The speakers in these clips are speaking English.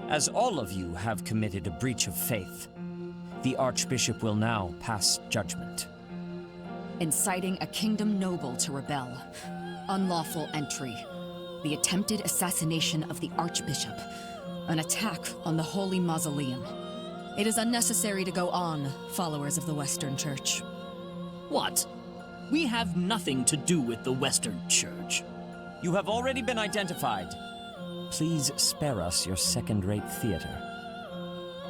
As all of you have committed a breach of faith, the Archbishop will now pass judgment. Inciting a kingdom noble to rebel, unlawful entry, the attempted assassination of the Archbishop, an attack on the Holy Mausoleum. It is unnecessary to go on, followers of the Western Church. What? We have nothing to do with the Western Church. You have already been identified. Please spare us your second-rate theater.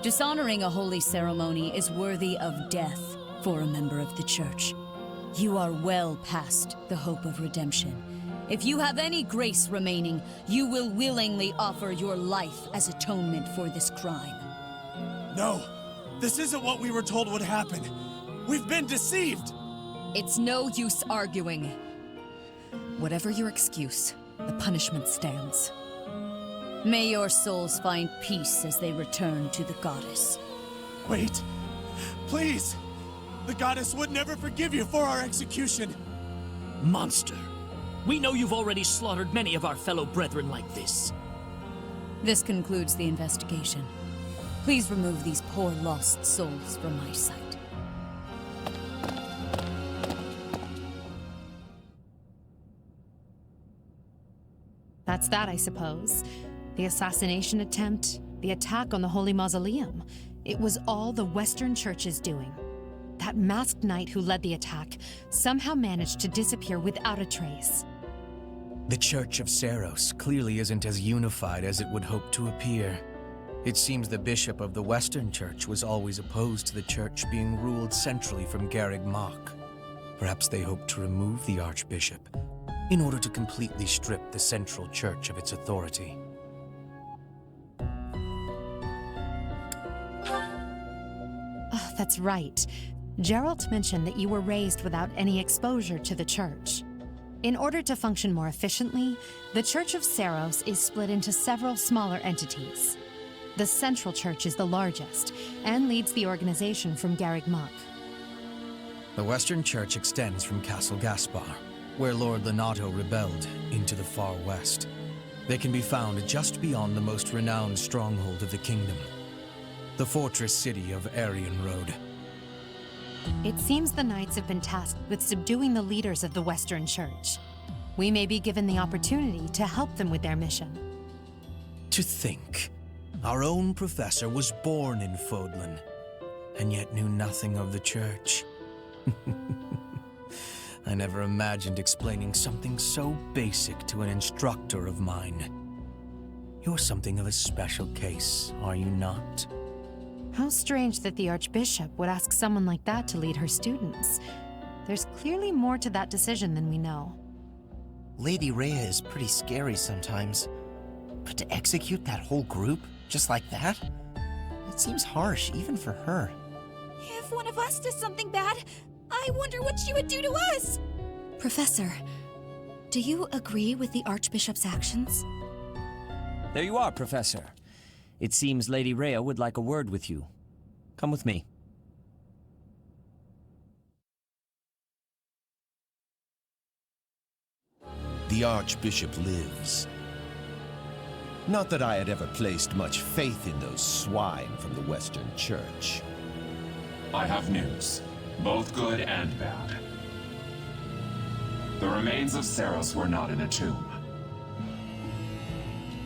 Dishonoring a holy ceremony is worthy of death for a member of the Church. You are well past the hope of redemption. If you have any grace remaining, you will willingly offer your life as atonement for this crime. No, this isn't what we were told would happen. We've been deceived! It's no use arguing. Whatever your excuse, the punishment stands. May your souls find peace as they return to the goddess. Wait, please! The goddess would never forgive you for our execution! Monster! We know you've already slaughtered many of our fellow brethren like this. This concludes the investigation. Please remove these poor lost souls from my sight. That's that, I suppose. The assassination attempt, the attack on the Holy Mausoleum. It was all the Western Church's doing. That masked knight who led the attack somehow managed to disappear without a trace. The Church of Saros clearly isn't as unified as it would hope to appear. It seems the bishop of the Western Church was always opposed to the Church being ruled centrally from Garreg Mach. Perhaps they hoped to remove the Archbishop in order to completely strip the Central Church of its authority. Oh, that's right. Geralt mentioned that you were raised without any exposure to the Church. In order to function more efficiently, the Church of Saros is split into several smaller entities. The Central Church is the largest, and leads the organization from Garreg Mach. The Western Church extends from Castle Gaspar, where Lord Lenato rebelled, into the far west. They can be found just beyond the most renowned stronghold of the kingdom, the fortress city of Aryan Road. It seems the Knights have been tasked with subduing the leaders of the Western Church. We may be given the opportunity to help them with their mission. To think, our own professor was born in Fodlan, and yet knew nothing of the Church. I never imagined explaining something so basic to an instructor of mine. You're something of a special case, are you not? How strange that the Archbishop would ask someone like that to lead her students. There's clearly more to that decision than we know. Lady Rhea is pretty scary sometimes. But to execute that whole group, just like that? It seems harsh, even for her. If one of us does something bad, I wonder what she would do to us! Professor, do you agree with the Archbishop's actions? There you are, Professor. It seems Lady Rhea would like a word with you. Come with me. The Archbishop lives. Not that I had ever placed much faith in those swine from the Western Church. I have news, both good and bad. The remains of Saros were not in a tomb.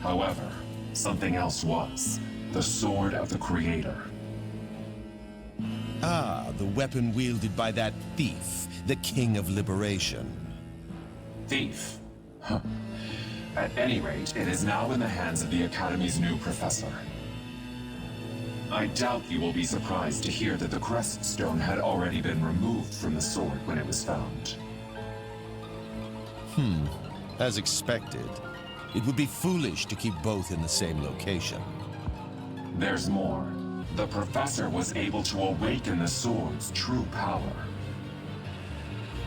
However, something else was. The Sword of the Creator. Ah, the weapon wielded by that thief, the King of Liberation. Thief? Huh. At any rate, it is now in the hands of the Academy's new professor. I doubt you will be surprised to hear that the crest stone had already been removed from the sword when it was found. As expected. It would be foolish to keep both in the same location. There's more. The professor was able to awaken the sword's true power.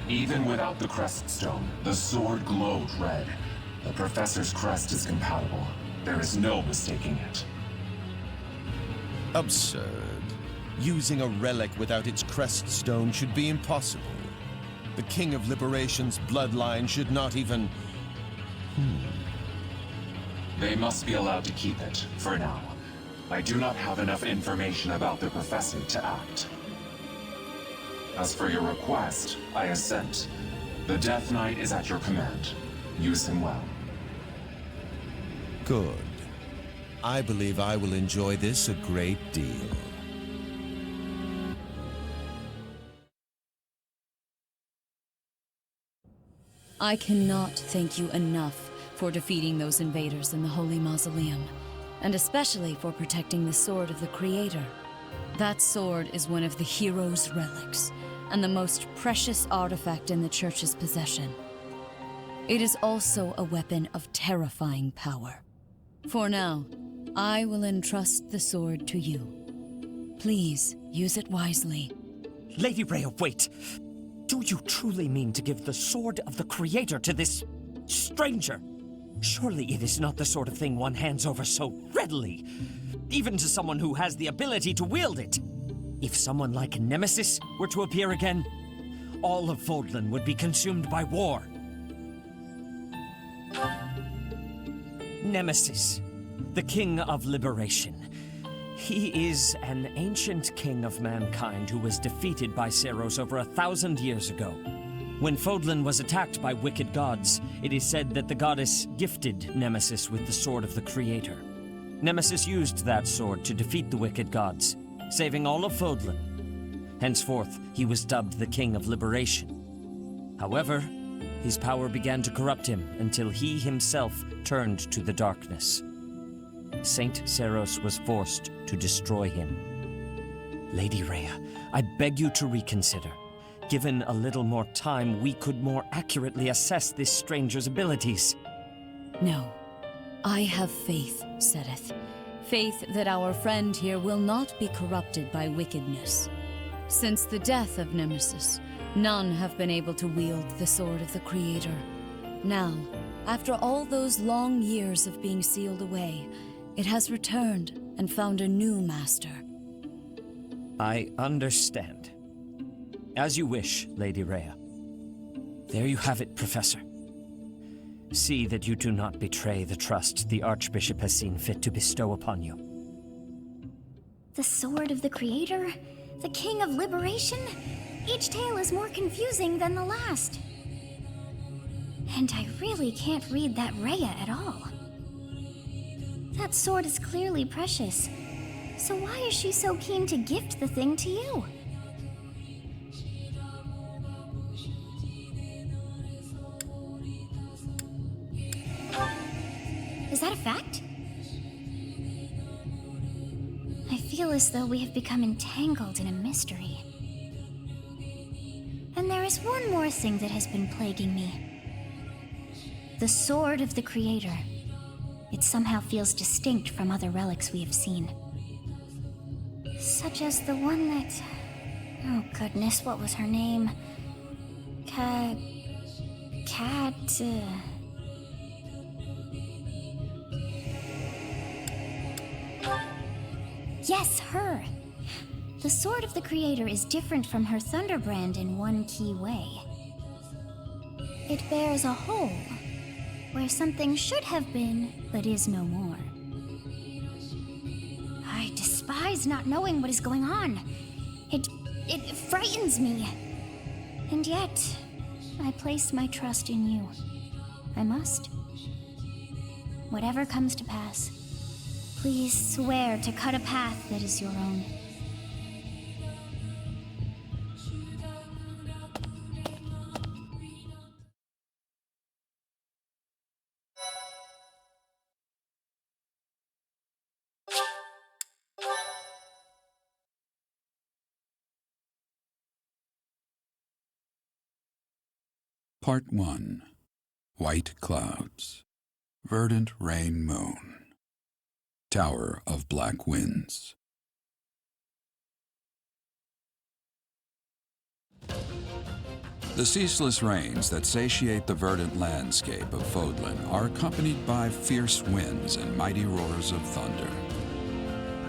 Even without the crest stone, the sword glowed red. The professor's crest is compatible. There is no mistaking it. Absurd. Using a relic without its crest stone should be impossible. The King of Liberation's bloodline should not even... They must be allowed to keep it, for now. I do not have enough information about the Professor to act. As for your request, I assent. The Death Knight is at your command. Use him well. Good. I believe I will enjoy this a great deal. I cannot thank you enough for defeating those invaders in the Holy Mausoleum, and especially for protecting the Sword of the Creator. That sword is one of the hero's relics, and the most precious artifact in the Church's possession. It is also a weapon of terrifying power. For now, I will entrust the sword to you. Please, use it wisely. Lady Rhea, wait! Do you truly mean to give the Sword of the Creator to this stranger? Surely it is not the sort of thing one hands over so readily, even to someone who has the ability to wield it. If someone like Nemesis were to appear again, all of Fodlan would be consumed by war. Nemesis, the King of Liberation. He is an ancient king of mankind who was defeated by Seiros over 1,000 years ago. When Fodlan was attacked by wicked gods, it is said that the goddess gifted Nemesis with the Sword of the Creator. Nemesis used that sword to defeat the wicked gods, saving all of Fodlan. Henceforth, he was dubbed the King of Liberation. However, his power began to corrupt him until he himself turned to the darkness. Saint Seiros was forced to destroy him. Lady Rhea, I beg you to reconsider. Given a little more time, we could more accurately assess this stranger's abilities. No. I have faith, Seteth. Faith that our friend here will not be corrupted by wickedness. Since the death of Nemesis, none have been able to wield the Sword of the Creator. Now, after all those long years of being sealed away, it has returned and found a new master. I understand. As you wish, Lady Rhea. There you have it, Professor. See that you do not betray the trust the Archbishop has seen fit to bestow upon you. The Sword of the Creator? The King of Liberation? Each tale is more confusing than the last. And I really can't read that Rhea at all. That sword is clearly precious. So why is she so keen to gift the thing to you? Is that a fact? I feel as though we have become entangled in a mystery. And there is one more thing that has been plaguing me. The Sword of the Creator. It somehow feels distinct from other relics we have seen. Such as the one that... Oh goodness, what was her name? Yes, her! The Sword of the Creator is different from her Thunderbrand in one key way. It bears a hole, where something should have been, but is no more. I despise not knowing what is going on. It frightens me. And yet, I place my trust in you. I must. Whatever comes to pass, please swear to cut a path that is your own. Part 1. White Clouds. Verdant Rain Moon. Tower of Black Winds. The ceaseless rains that satiate the verdant landscape of Fodlan are accompanied by fierce winds and mighty roars of thunder.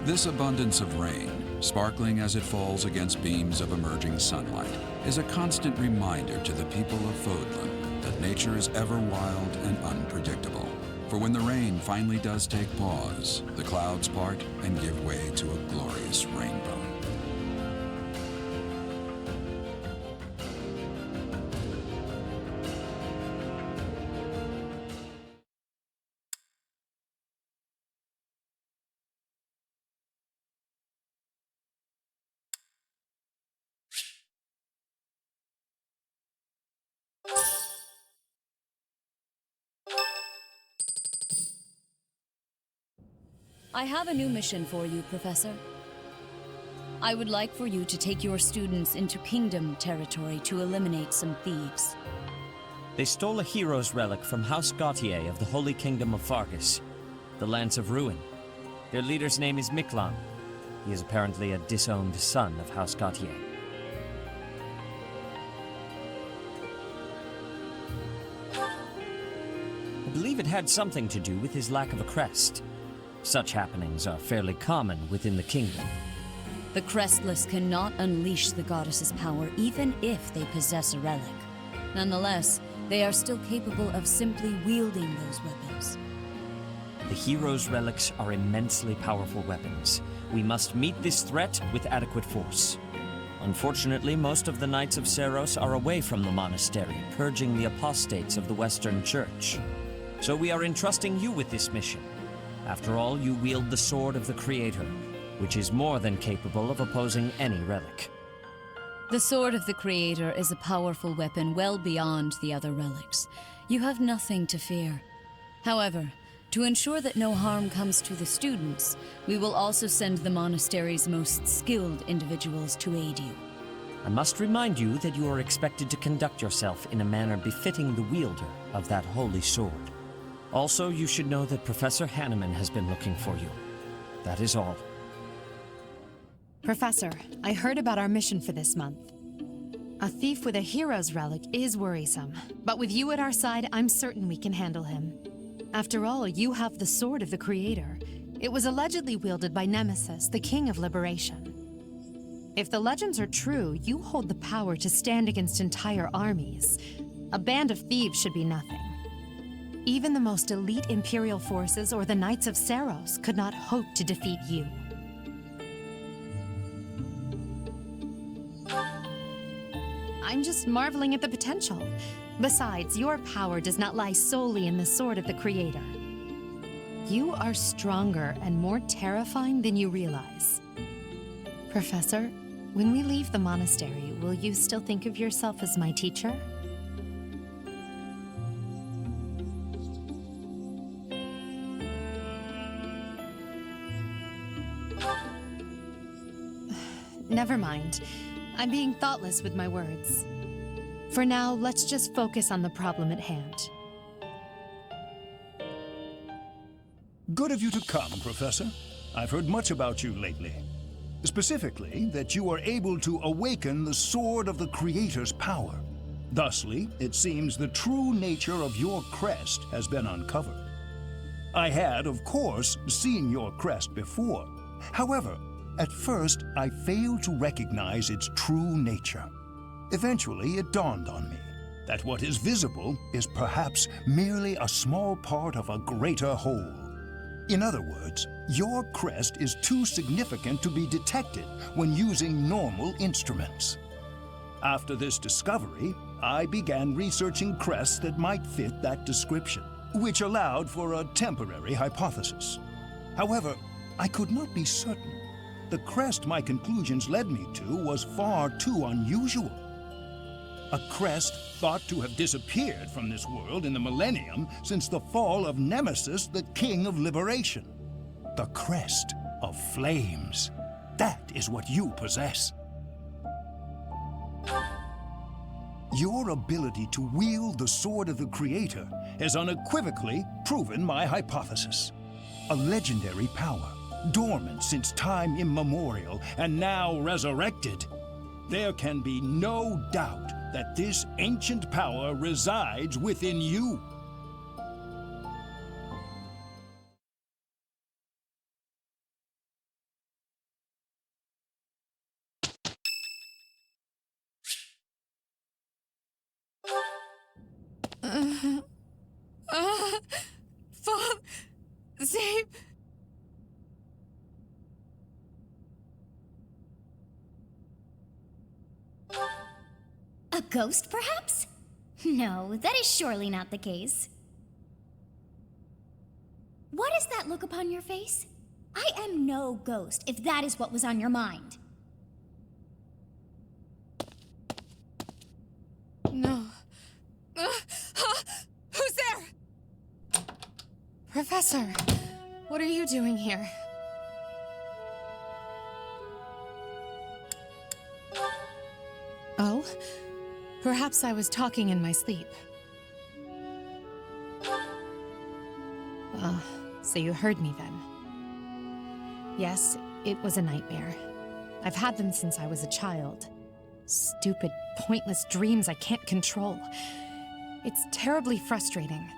This abundance of rain, sparkling as it falls against beams of emerging sunlight, is a constant reminder to the people of Fodlan that nature is ever wild and unpredictable. For when the rain finally does take pause, the clouds part and give way to a glorious rainbow. I have a new mission for you, Professor. I would like for you to take your students into Kingdom territory to eliminate some thieves. They stole a hero's relic from House Gautier of the Holy Kingdom of Fargus, the Lance of Ruin. Their leader's name is Miklan. He is apparently a disowned son of House Gautier. I believe it had something to do with his lack of a crest. Such happenings are fairly common within the kingdom. The Crestless cannot unleash the goddess's power even if they possess a relic. Nonetheless, they are still capable of simply wielding those weapons. The hero's relics are immensely powerful weapons. We must meet this threat with adequate force. Unfortunately, most of the Knights of Seiros are away from the monastery, purging the apostates of the Western Church. So we are entrusting you with this mission. After all, you wield the Sword of the Creator, which is more than capable of opposing any relic. The Sword of the Creator is a powerful weapon well beyond the other relics. You have nothing to fear. However, to ensure that no harm comes to the students, we will also send the monastery's most skilled individuals to aid you. I must remind you that you are expected to conduct yourself in a manner befitting the wielder of that holy sword. Also, you should know that Professor Hanneman has been looking for you. That is all. Professor, I heard about our mission for this month. A thief with a hero's relic is worrisome, but with you at our side, I'm certain we can handle him. After all, you have the Sword of the Creator. It was allegedly wielded by Nemesis, the King of Liberation. If the legends are true, you hold the power to stand against entire armies. A band of thieves should be nothing. Even the most elite Imperial forces or the Knights of Seiros could not hope to defeat you. I'm just marveling at the potential. Besides, your power does not lie solely in the Sword of the Creator. You are stronger and more terrifying than you realize. Professor, when we leave the monastery, will you still think of yourself as my teacher? Never mind. I'm being thoughtless with my words. For now, let's just focus on the problem at hand. Good of you to come, Professor. I've heard much about you lately. Specifically, that you are able to awaken the Sword of the Creator's power. Thusly, it seems the true nature of your crest has been uncovered. I had, of course, seen your crest before. However, at first, I failed to recognize its true nature. Eventually, it dawned on me that what is visible is perhaps merely a small part of a greater whole. In other words, your crest is too significant to be detected when using normal instruments. After this discovery, I began researching crests that might fit that description, which allowed for a temporary hypothesis. However, I could not be certain. The crest my conclusions led me to was far too unusual. A crest thought to have disappeared from this world in the millennium since the fall of Nemesis, the King of Liberation. The crest of flames. That is what you possess. Your ability to wield the Sword of the Creator has unequivocally proven my hypothesis. A legendary power, dormant since time immemorial and now resurrected. There can be no doubt that this ancient power resides within you. Save... A ghost, perhaps? No, that is surely not the case. What is that look upon your face? I am no ghost, if that is what was on your mind. No. Who's there? Professor, what are you doing here? Oh? Perhaps I was talking in my sleep. So you heard me then. Yes, it was a nightmare. I've had them since I was a child. Stupid, pointless dreams I can't control. It's terribly frustrating.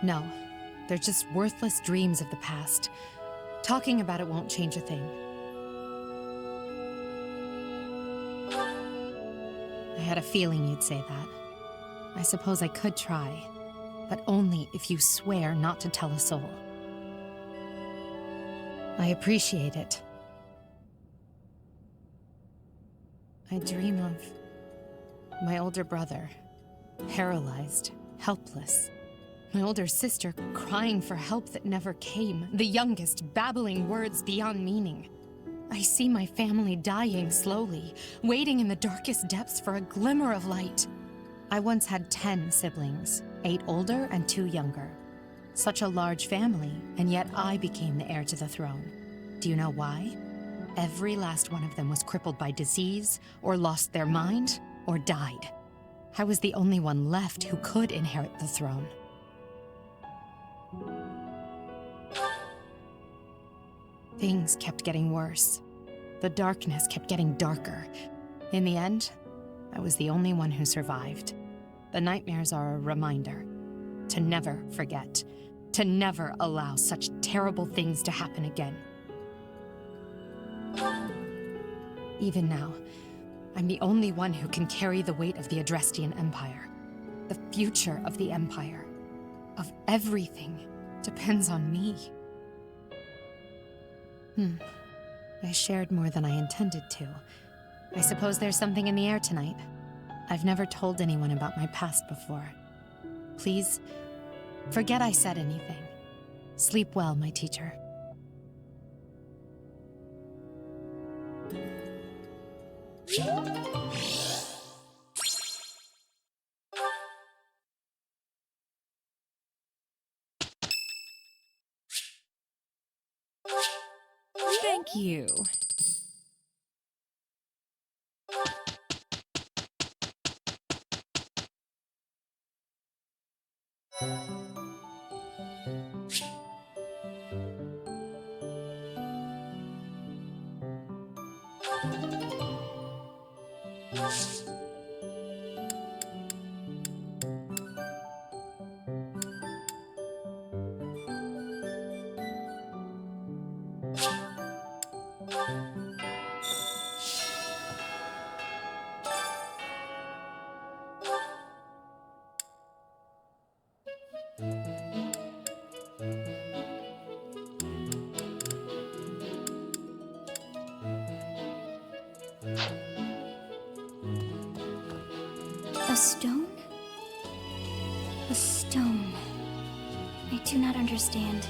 No, they're just worthless dreams of the past. Talking about it won't change a thing. I had a feeling you'd say that. I suppose I could try, but only if you swear not to tell a soul. I appreciate it. I dream of my older brother, paralyzed, helpless. My older sister crying for help that never came. The youngest babbling words beyond meaning. I see my family dying slowly, waiting in the darkest depths for a glimmer of light. I once had 10 siblings, 8 older and 2 younger. Such a large family, and yet I became the heir to the throne. Do you know why? Every last one of them was crippled by disease, or lost their mind, or died. I was the only one left who could inherit the throne. Things kept getting worse. The darkness kept getting darker. In the end, I was the only one who survived. The nightmares are a reminder to never forget, to never allow such terrible things to happen again. Even now, I'm the only one who can carry the weight of the Adrestian Empire. The future of the Empire, of everything, depends on me. I shared more than I intended to. I suppose there's something in the air tonight. I've never told anyone about my past before. Please, forget I said anything. Sleep well, my teacher. Thank you. A stone? A stone. I do not understand.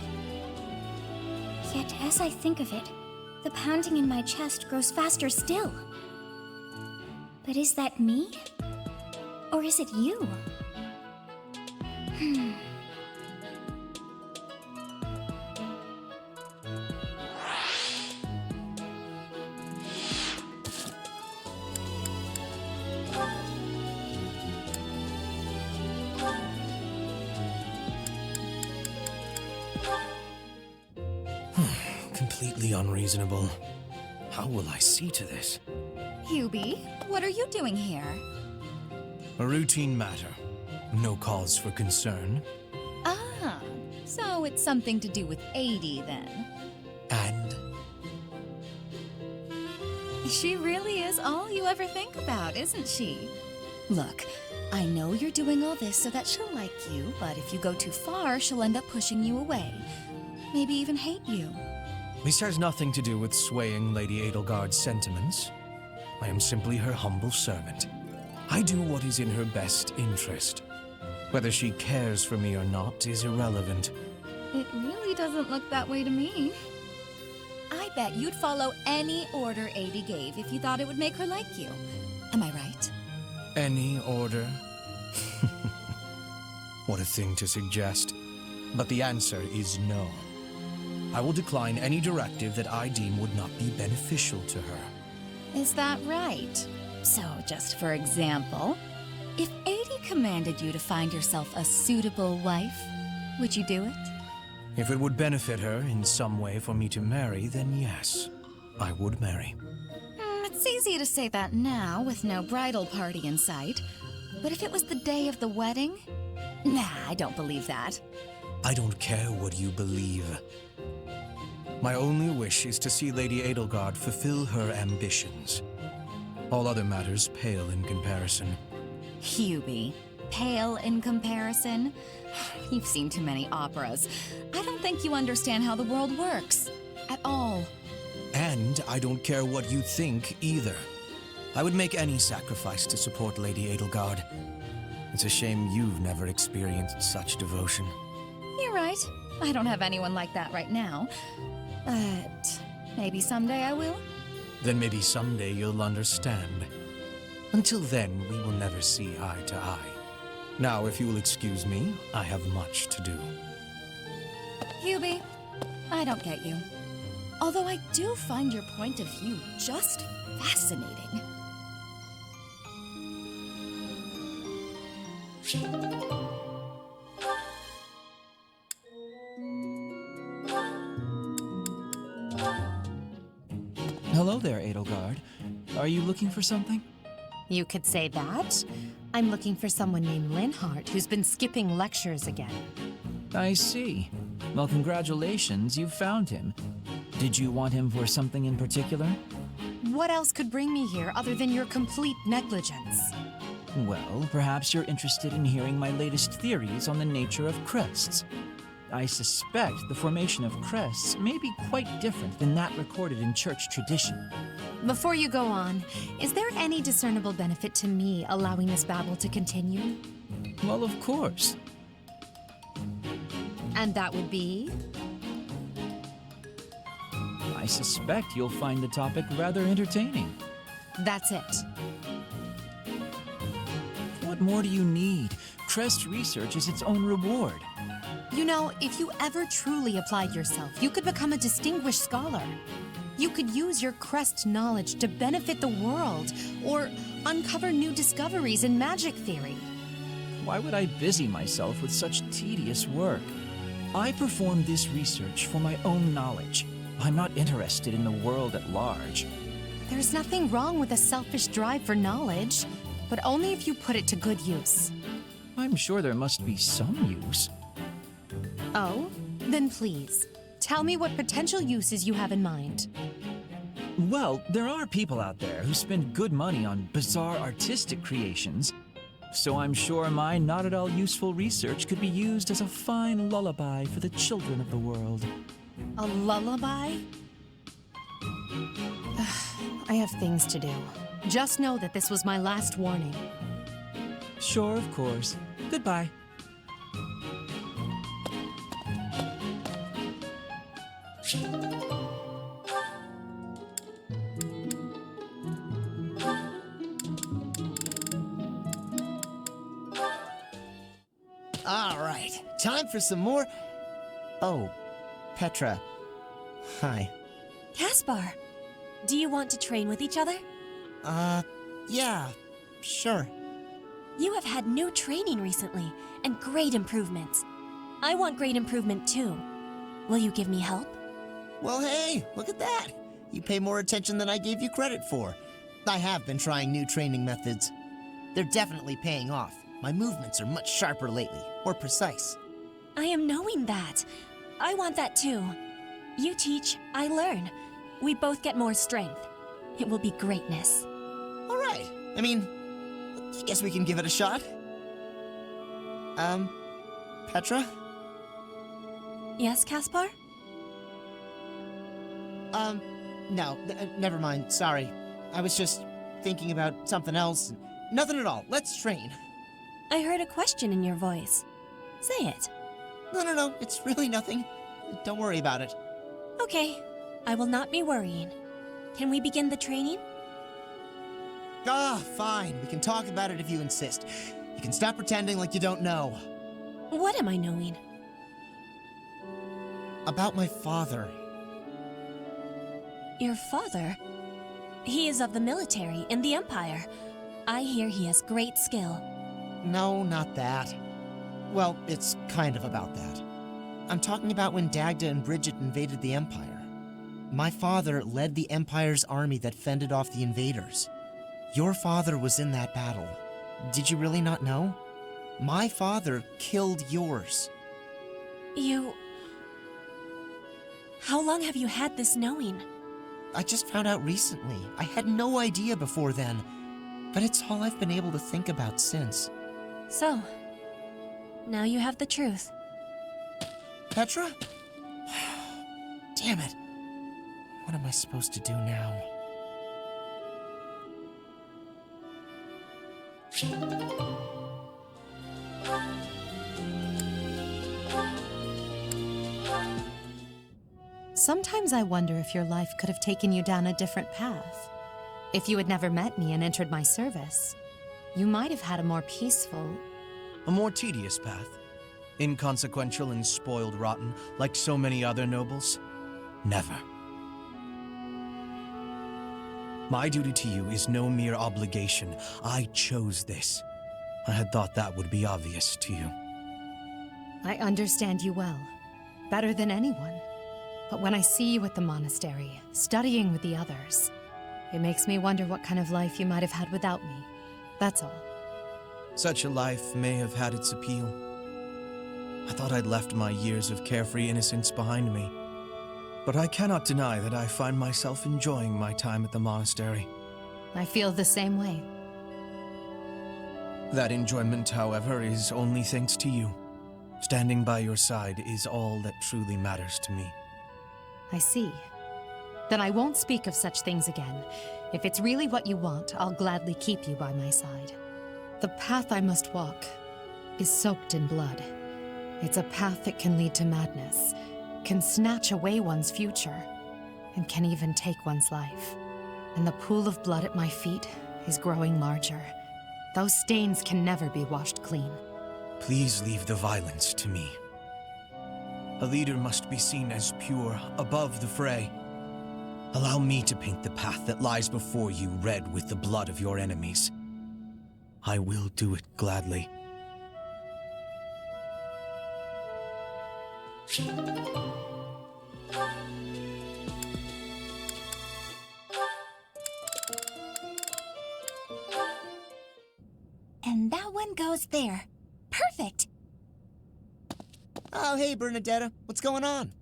Yet, as I think of it, the pounding in my chest grows faster still. But is that me? Or is it you? Completely unreasonable. How will I see to this? Hubie, what are you doing here? A routine matter. No cause for concern. Ah, so it's something to do with 80 then. And? She really is all you ever think about, isn't she? Look, I know you're doing all this so that she'll like you, but if you go too far, she'll end up pushing you away. Maybe even hate you. This has nothing to do with swaying Lady Edelgard's sentiments. I am simply her humble servant. I do what is in her best interest. Whether she cares for me or not is irrelevant. It really doesn't look that way to me. I bet you'd follow any order Abby gave if you thought it would make her like you. Am I right? Any order? What a thing to suggest. But the answer is no. I will decline any directive that I deem would not be beneficial to her. Is that right? So, just for example, if Adie commanded you to find yourself a suitable wife, would you do it? If it would benefit her in some way for me to marry, then yes, I would marry. It's easy to say that now, with no bridal party in sight. But if it was the day of the wedding? Nah, I don't believe that. I don't care what you believe. My only wish is to see Lady Edelgard fulfill her ambitions. All other matters pale in comparison. Hubie, pale in comparison? You've seen too many operas. I don't think you understand how the world works. At all. And I don't care what you think either. I would make any sacrifice to support Lady Edelgard. It's a shame you've never experienced such devotion. You're right. I don't have anyone like that right now. But maybe someday I will. Then maybe someday you'll understand. Until then, we will never see eye to eye. Now, if you will excuse me, I have much to do. Hubie, I don't get you. Although I do find your point of view just fascinating. Hello there, Edelgard. Are you looking for something? You could say that. I'm looking for someone named Linhardt who's been skipping lectures again. I see. Well, congratulations, you found him. Did you want him for something in particular? What else could bring me here other than your complete negligence? Well, perhaps you're interested in hearing my latest theories on the nature of crests. I suspect the formation of crests may be quite different than that recorded in church tradition. Before you go on, is there any discernible benefit to me allowing this battle to continue? Well, of course. And that would be? I suspect you'll find the topic rather entertaining. That's it. What more do you need? Crest research is its own reward. You know, if you ever truly applied yourself, you could become a distinguished scholar. You could use your crest knowledge to benefit the world, or uncover new discoveries in magic theory. Why would I busy myself with such tedious work? I perform this research for my own knowledge. I'm not interested in the world at large. There's nothing wrong with a selfish drive for knowledge, but only if you put it to good use. I'm sure there must be some use. Oh? Then please, tell me what potential uses you have in mind. Well, there are people out there who spend good money on bizarre artistic creations, so I'm sure my not at all useful research could be used as a fine lullaby for the children of the world. A lullaby? I have things to do. Just know that this was my last warning. Sure, of course. Goodbye. All right, time for some more. Oh, Petra. Hi. Caspar, do you want to train with each other? Yeah, sure. You have had new training recently, and great improvements. I want great improvement too. Will you give me help? Well, hey, look at that. You pay more attention than I gave you credit for. I have been trying new training methods. They're definitely paying off. My movements are much sharper lately, more precise. I am knowing that. I want that too. You teach, I learn. We both get more strength. It will be greatness. All right. I mean, I guess we can give it a shot. Petra? Yes, Caspar? No, never mind, sorry. I was just thinking about something else. Nothing at all, let's train. I heard a question in your voice. Say it. No, it's really nothing. Don't worry about it. Okay, I will not be worrying. Can we begin the training? Ah, fine. We can talk about it if you insist. You can stop pretending like you don't know. What am I knowing? About my father. Your father? He is of the military in the Empire. I hear he has great skill. No, not that. Well, it's kind of about that. I'm talking about when Dagda and Bridget invaded the Empire. My father led the Empire's army that fended off the invaders. Your father was in that battle. Did you really not know? My father killed yours. You... How long have you had this knowing? I just found out recently. I had no idea before then. But it's all I've been able to think about since. So, now you have the truth. Petra? Damn it. What am I supposed to do now? Sometimes I wonder if your life could have taken you down a different path. If you had never met me and entered my service, you might have had a more peaceful... A more tedious path. Inconsequential and spoiled rotten, like so many other nobles? Never. My duty to you is no mere obligation. I chose this. I had thought that would be obvious to you. I understand you well, better than anyone. But when I see you at the monastery, studying with the others, it makes me wonder what kind of life you might have had without me. That's all. Such a life may have had its appeal. I thought I'd left my years of carefree innocence behind me. But I cannot deny that I find myself enjoying my time at the monastery. I feel the same way. That enjoyment, however, is only thanks to you. Standing by your side is all that truly matters to me. I see. Then I won't speak of such things again. If it's really what you want, I'll gladly keep you by my side. The path I must walk is soaked in blood. It's a path that can lead to madness, can snatch away one's future, and can even take one's life. And the pool of blood at my feet is growing larger. Those stains can never be washed clean. Please leave the violence to me. A leader must be seen as pure, above the fray. Allow me to paint the path that lies before you red with the blood of your enemies. I will do it gladly. And that one goes there. Perfect! Oh, hey, Bernadetta. What's going on?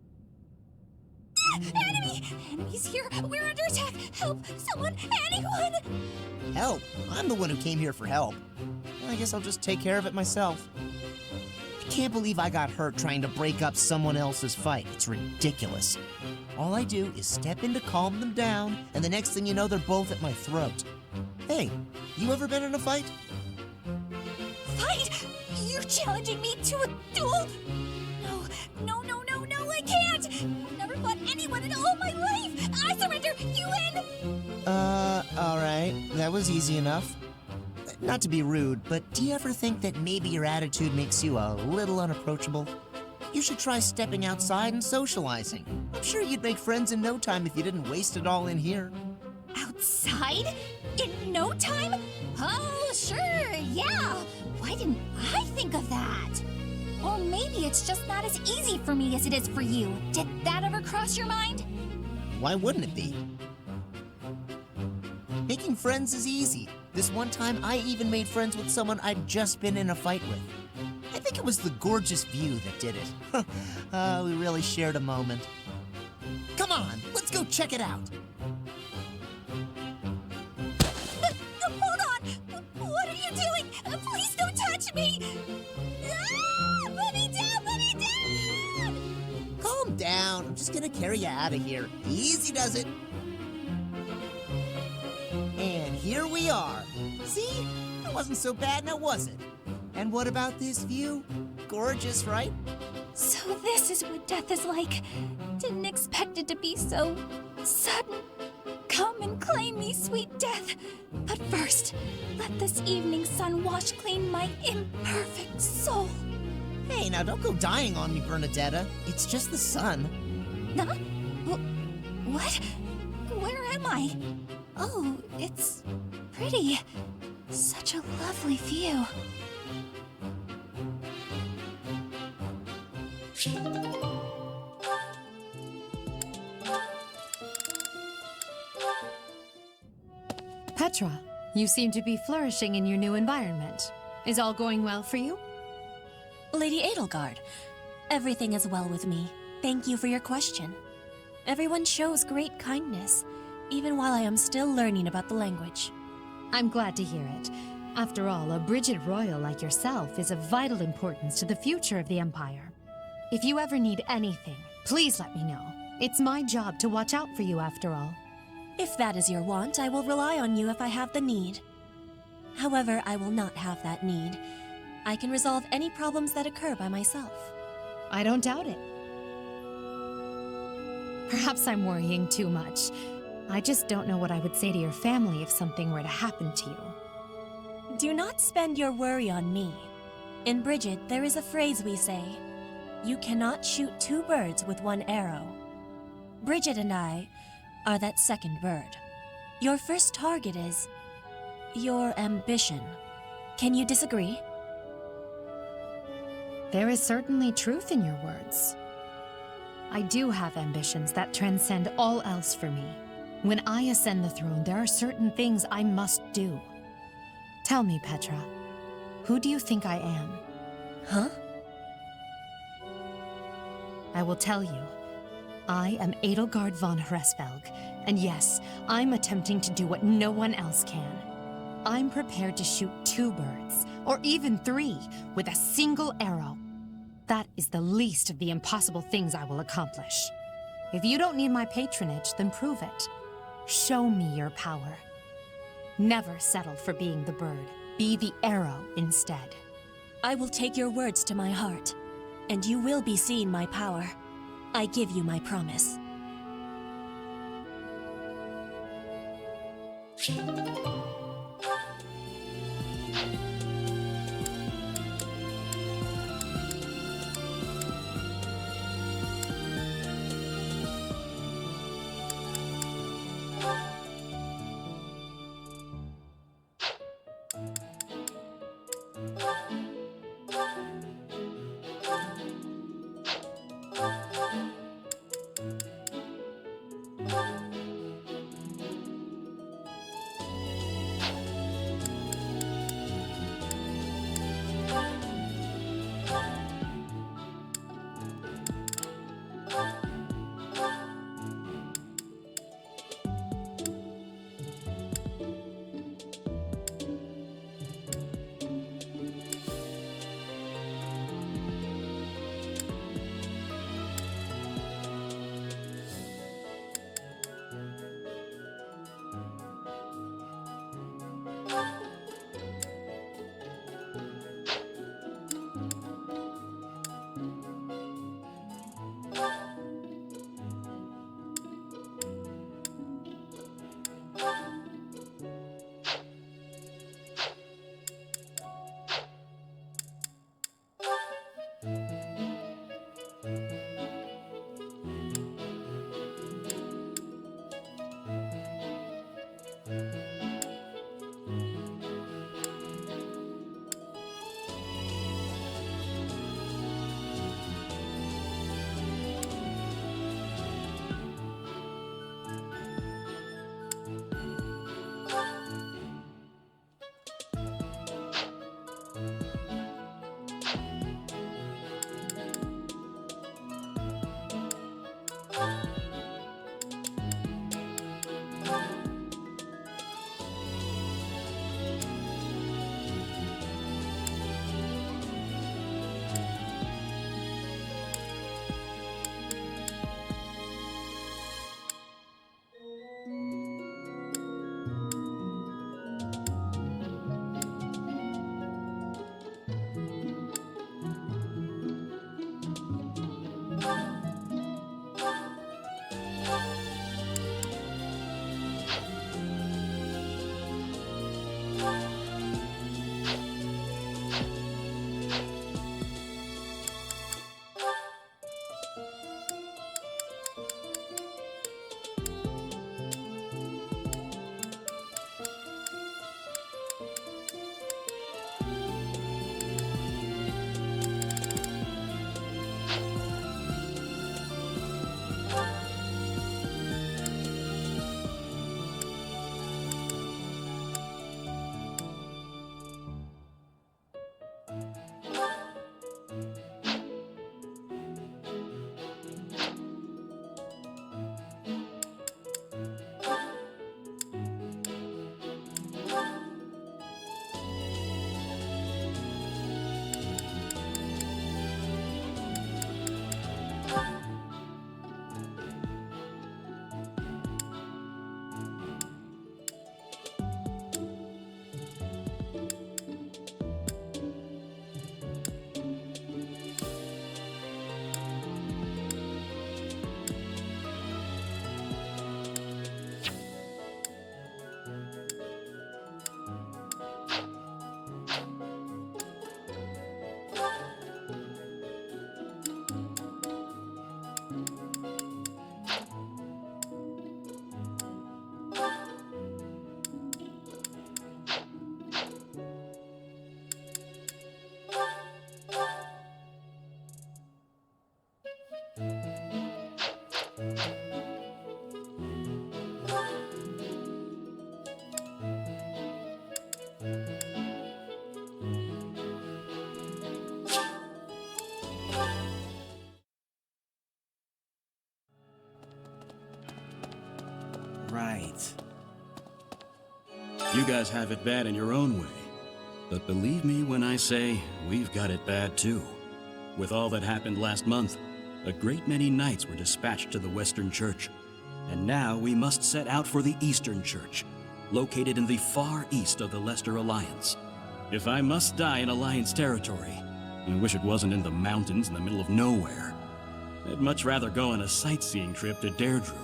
Enemy! Enemies here! We're under attack! Help! Someone! Anyone! Help? I'm the one who came here for help. I guess I'll just take care of it myself. I can't believe I got hurt trying to break up someone else's fight. It's ridiculous. All I do is step in to calm them down, and the next thing you know, they're both at my throat. Hey, you ever been in a fight? Fight? You're challenging me to a duel? No, I can't! Never fought anyone in all my life! I surrender! You win! Alright. That was easy enough. Not to be rude, but do you ever think that maybe your attitude makes you a little unapproachable? You should try stepping outside and socializing. I'm sure you'd make friends in no time if you didn't waste it all in here. Outside? In no time? Oh, sure, yeah! Why didn't I think of that? Or maybe it's just not as easy for me as it is for you. Did that ever cross your mind? Why wouldn't it be? Making friends is easy. This one time, I even made friends with someone I'd just been in a fight with. I think it was the gorgeous view that did it. We really shared a moment. Come on, let's go check it out. Hold on! What are you doing? down. I'm just gonna carry you out of here. Easy does it. And here we are. See? That wasn't so bad now, was it? And what about this view? Gorgeous, right? So this is what death is like. Didn't expect it to be so sudden. Come and claim me, sweet death. But first, let this evening sun wash clean my imperfect soul. Hey, now don't go dying on me, Bernadetta. It's just the sun. Huh? What? Where am I? Oh, it's pretty. Such a lovely view. Petra, you seem to be flourishing in your new environment. Is all going well for you? Lady Edelgard, everything is well with me. Thank you for your question. Everyone shows great kindness, even while I am still learning about the language. I'm glad to hear it. After all, a Brigid royal like yourself is of vital importance to the future of the Empire. If you ever need anything, please let me know. It's my job to watch out for you after all. If that is your want, I will rely on you if I have the need. However, I will not have that need. I can resolve any problems that occur by myself. I don't doubt it. Perhaps I'm worrying too much. I just don't know what I would say to your family if something were to happen to you. Do not spend your worry on me. In Brigid, there is a phrase we say, "You cannot shoot two birds with one arrow." Brigid and I are that second bird. Your first target is your ambition. Can you disagree? There is certainly truth in your words. I do have ambitions that transcend all else for me. When I ascend the throne, there are certain things I must do. Tell me, Petra, who do you think I am? Huh? I will tell you. I am Edelgard von Hresvelg, and yes, I'm attempting to do what no one else can. I'm prepared to shoot two birds, or even three, with a single arrow. That is the least of the impossible things I will accomplish. If you don't need my patronage, then prove it. Show me your power. Never settle for being the bird. Be the arrow instead. I will take your words to my heart, and you will be seeing my power. I give you my promise. Right. You guys have it bad in your own way. But believe me when I say we've got it bad too. With all that happened last month, a great many knights were dispatched to the Western Church. And now we must set out for the Eastern Church, located in the far east of the Leicester Alliance. If I must die in Alliance territory, I wish it wasn't in the mountains in the middle of nowhere. I'd much rather go on a sightseeing trip to Deirdre.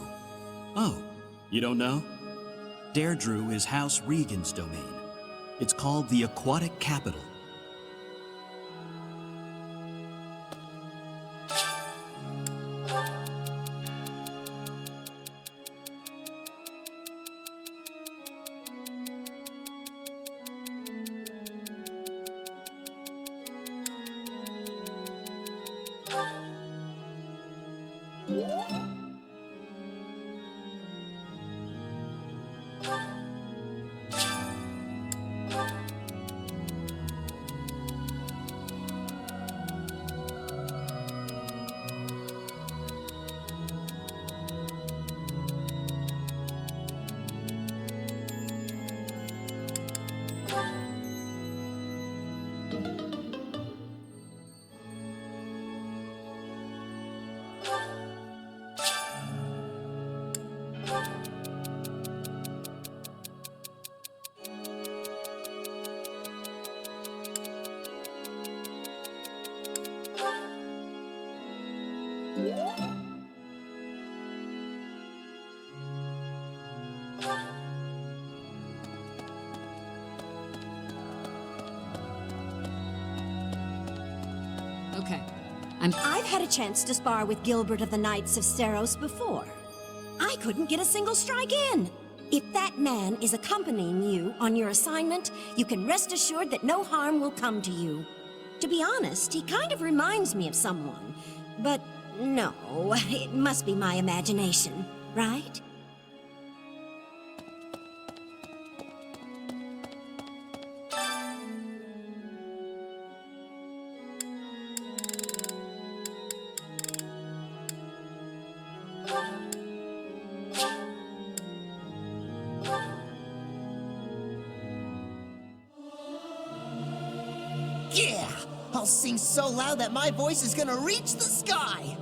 Oh, you don't know? Deirdre is House Regan's domain. It's called the Aquatic Capital. Okay. I've had a chance to spar with Gilbert of the Knights of Seros before. I couldn't get a single strike in. If that man is accompanying you on your assignment, you can rest assured that no harm will come to you. To be honest, he kind of reminds me of someone. But no, it must be my imagination, right? Yeah! I'll sing so loud that my voice is gonna reach the sky!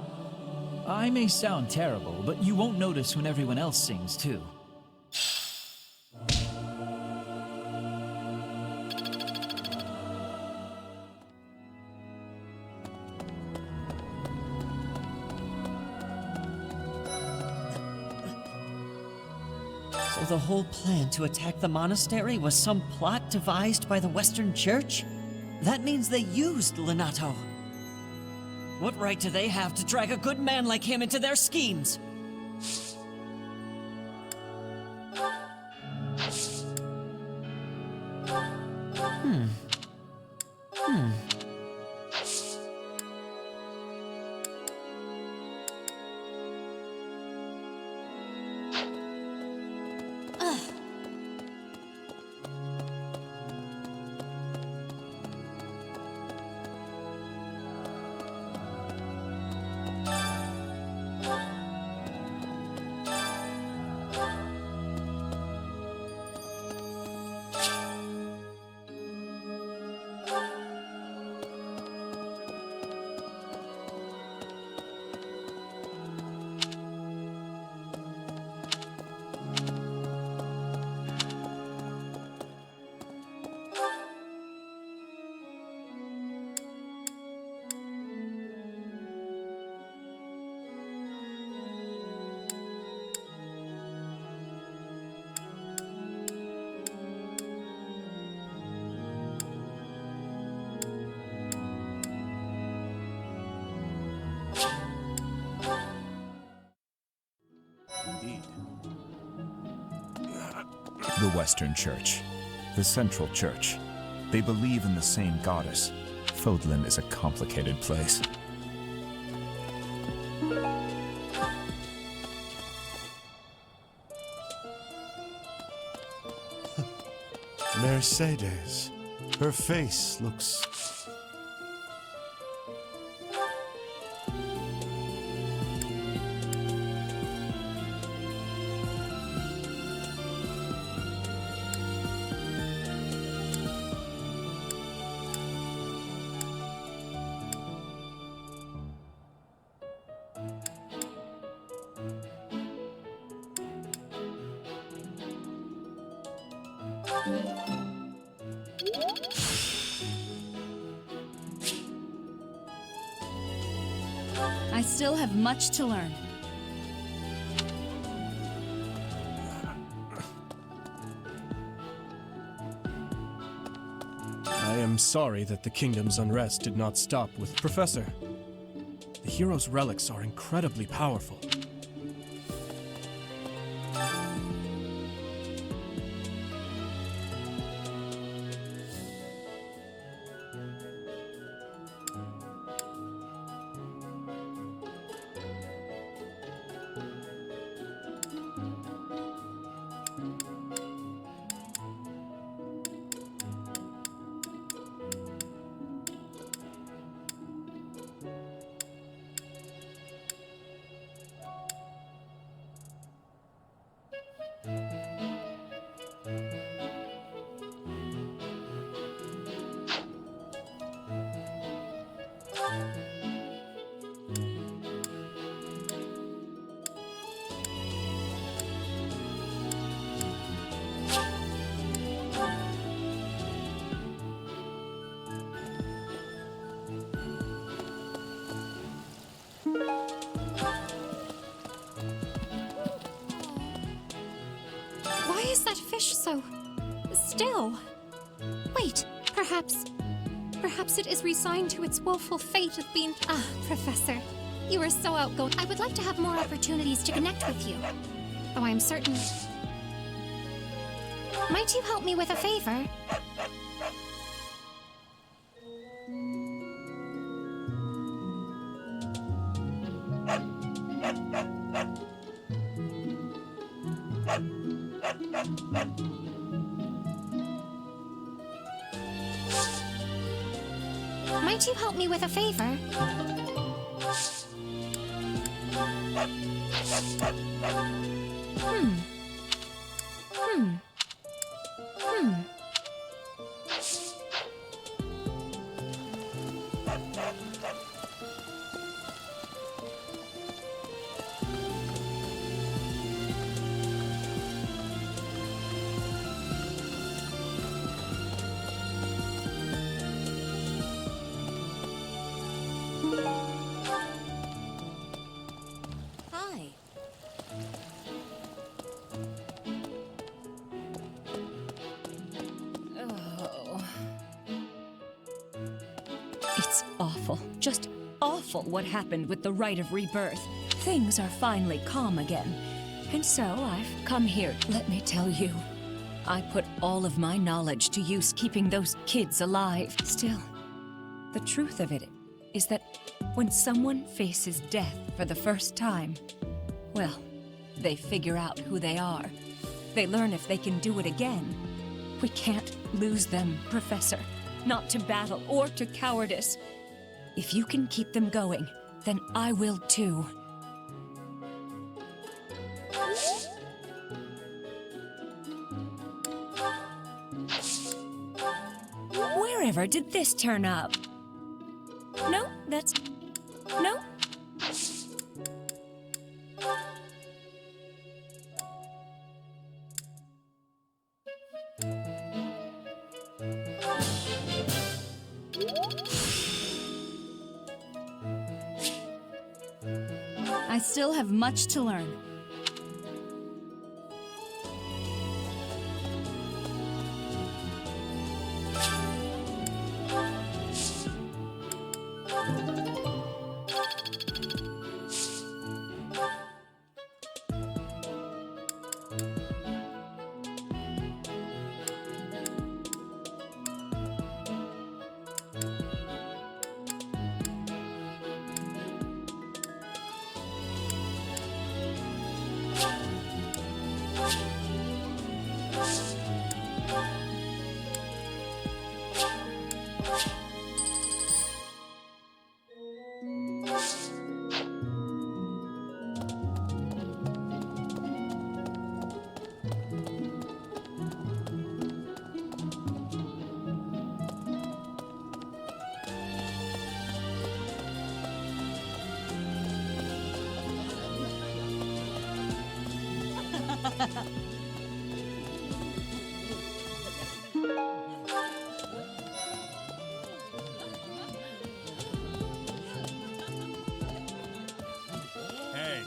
I may sound terrible, but you won't notice when everyone else sings too. So the whole plan to attack the monastery was some plot devised by the Western Church? That means they used Lenato. What right do they have to drag a good man like him into their schemes? The Western Church, the Central Church. They believe in the same goddess. Fodlan is a complicated place. Mercedes. Her face looks... I still have much to learn. I am sorry that the kingdom's unrest did not stop with Professor. The hero's relics are incredibly powerful. Why is that fish so still? Wait, perhaps it is resigned to its woeful fate of being... Ah, Professor, you are so outgoing. I would like to have more opportunities to connect with you. Though I am certain... Might you help me with a favor? Might you help me with a favor? Hi. Oh. It's awful. Just awful what happened with the Rite of Rebirth. Things are finally calm again. And so I've come here. Let me tell you, I put all of my knowledge to use keeping those kids alive. Still, the truth of it is that when someone faces death for the first time, well, they figure out who they are. They learn if they can do it again. We can't lose them, Professor. Not to battle or to cowardice. If you can keep them going, then I will too. Wherever did this turn up? No, that's... No. I still have much to learn. Hey.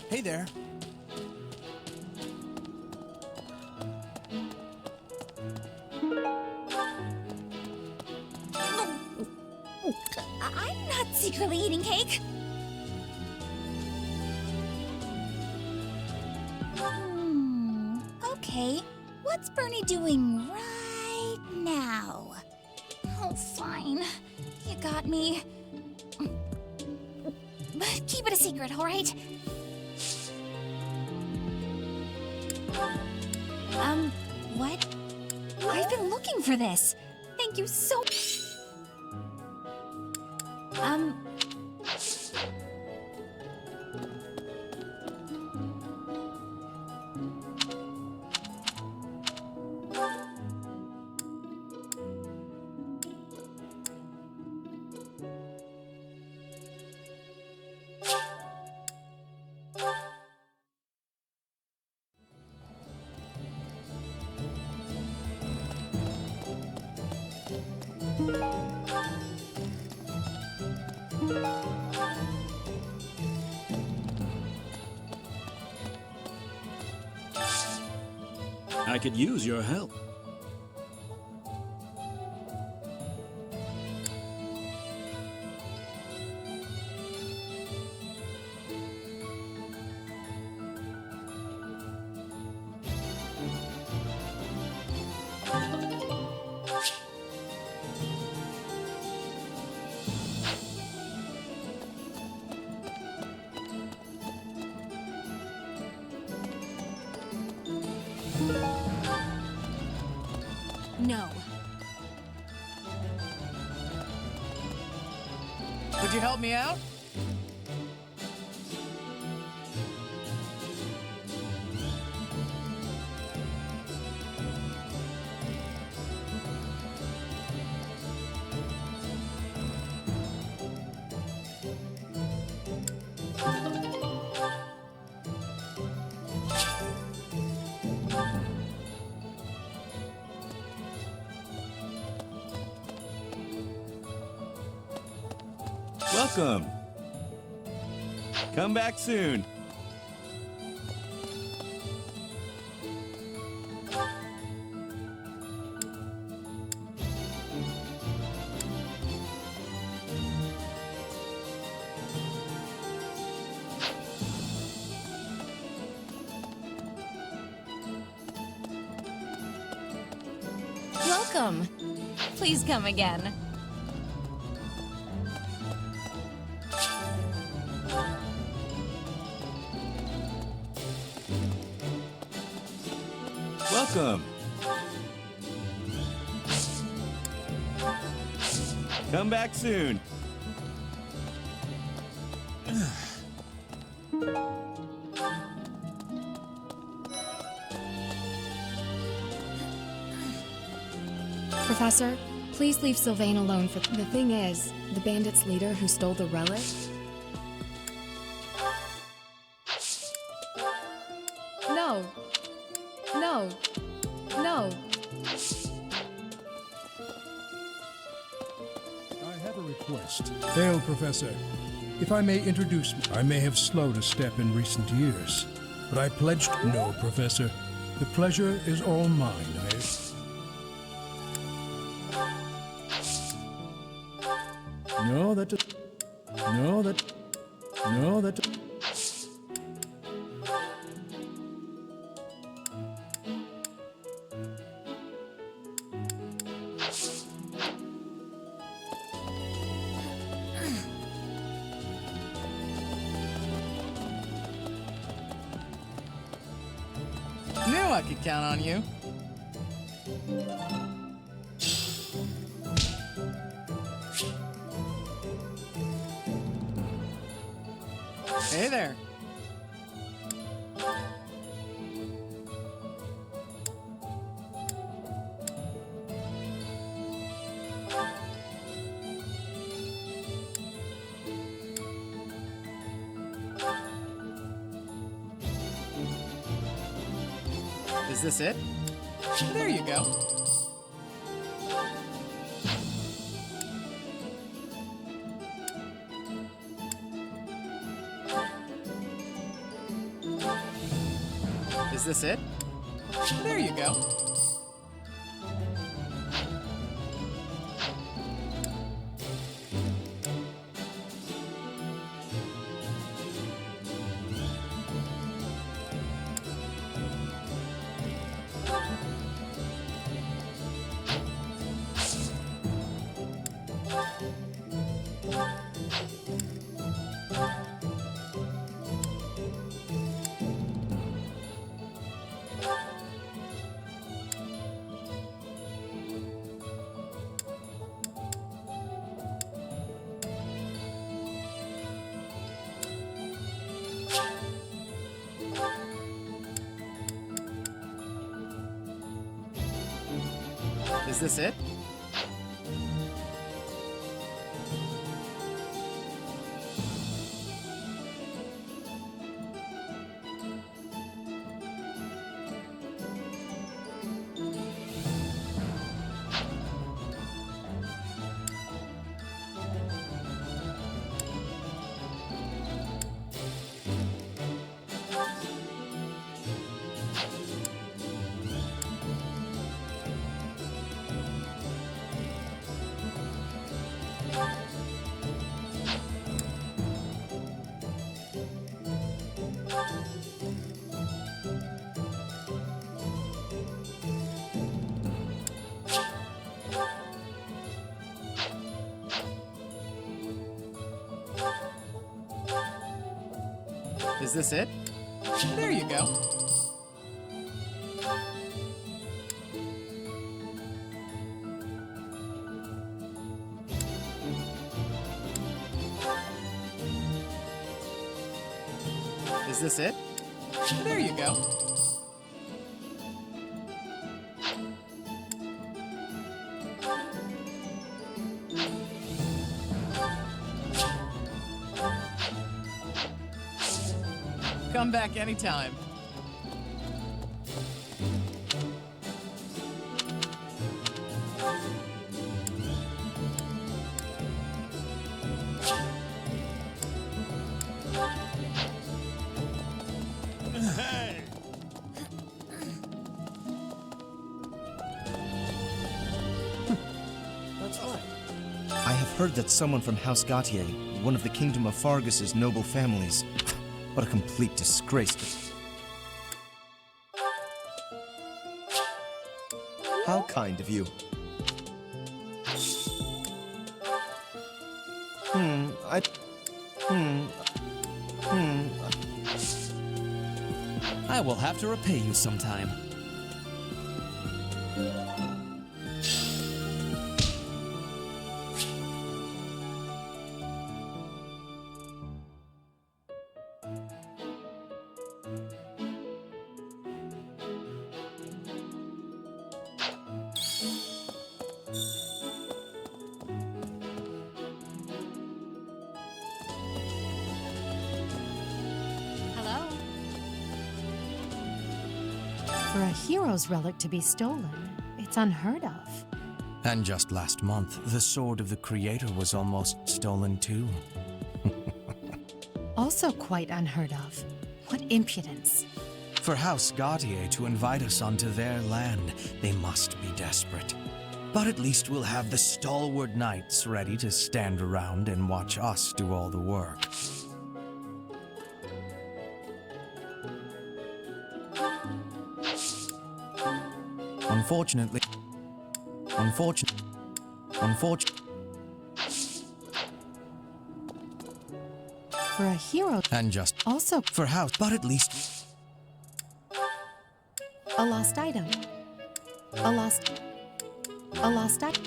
Hey there. I'm not secretly eating cake. Okay, what's Bernie doing right now? Oh, fine. You got me. But keep it a secret, all right? What? I've been looking for this. Thank you so I could use your help. No. Could you help me out? Welcome. Come back soon. Welcome. Please come again. Welcome. Come back soon. Professor, please leave Sylvain alone for... The thing is, the bandits' leader who stole the relic... No. No. No. I have a request. Hail, Professor. If I may introduce me, I may have slowed a step in recent years, but I pledged... No, Professor. The pleasure is all mine. No, that... No, that... No, that... I could count on you. Hey there. Is this it? There you go. Is this it? There you go. Is this it? Is this it? There you go. Is this it? There you go. Come back anytime. Hey! That's right. I have heard that someone from House Gautier, one of the Kingdom of Fargus's noble families. What a complete disgrace. How kind of you. I will have to repay you sometime. For a hero's relic to be stolen, it's unheard of. And just last month, the sword of the Creator was almost stolen too. Also quite unheard of. What impudence. For House Gautier to invite us onto their land, they must be desperate. But at least we'll have the stalwart knights ready to stand around and watch us do all the work. Unfortunately... For a hero... And just... Also... For House... But at least... A lost item. A lost item.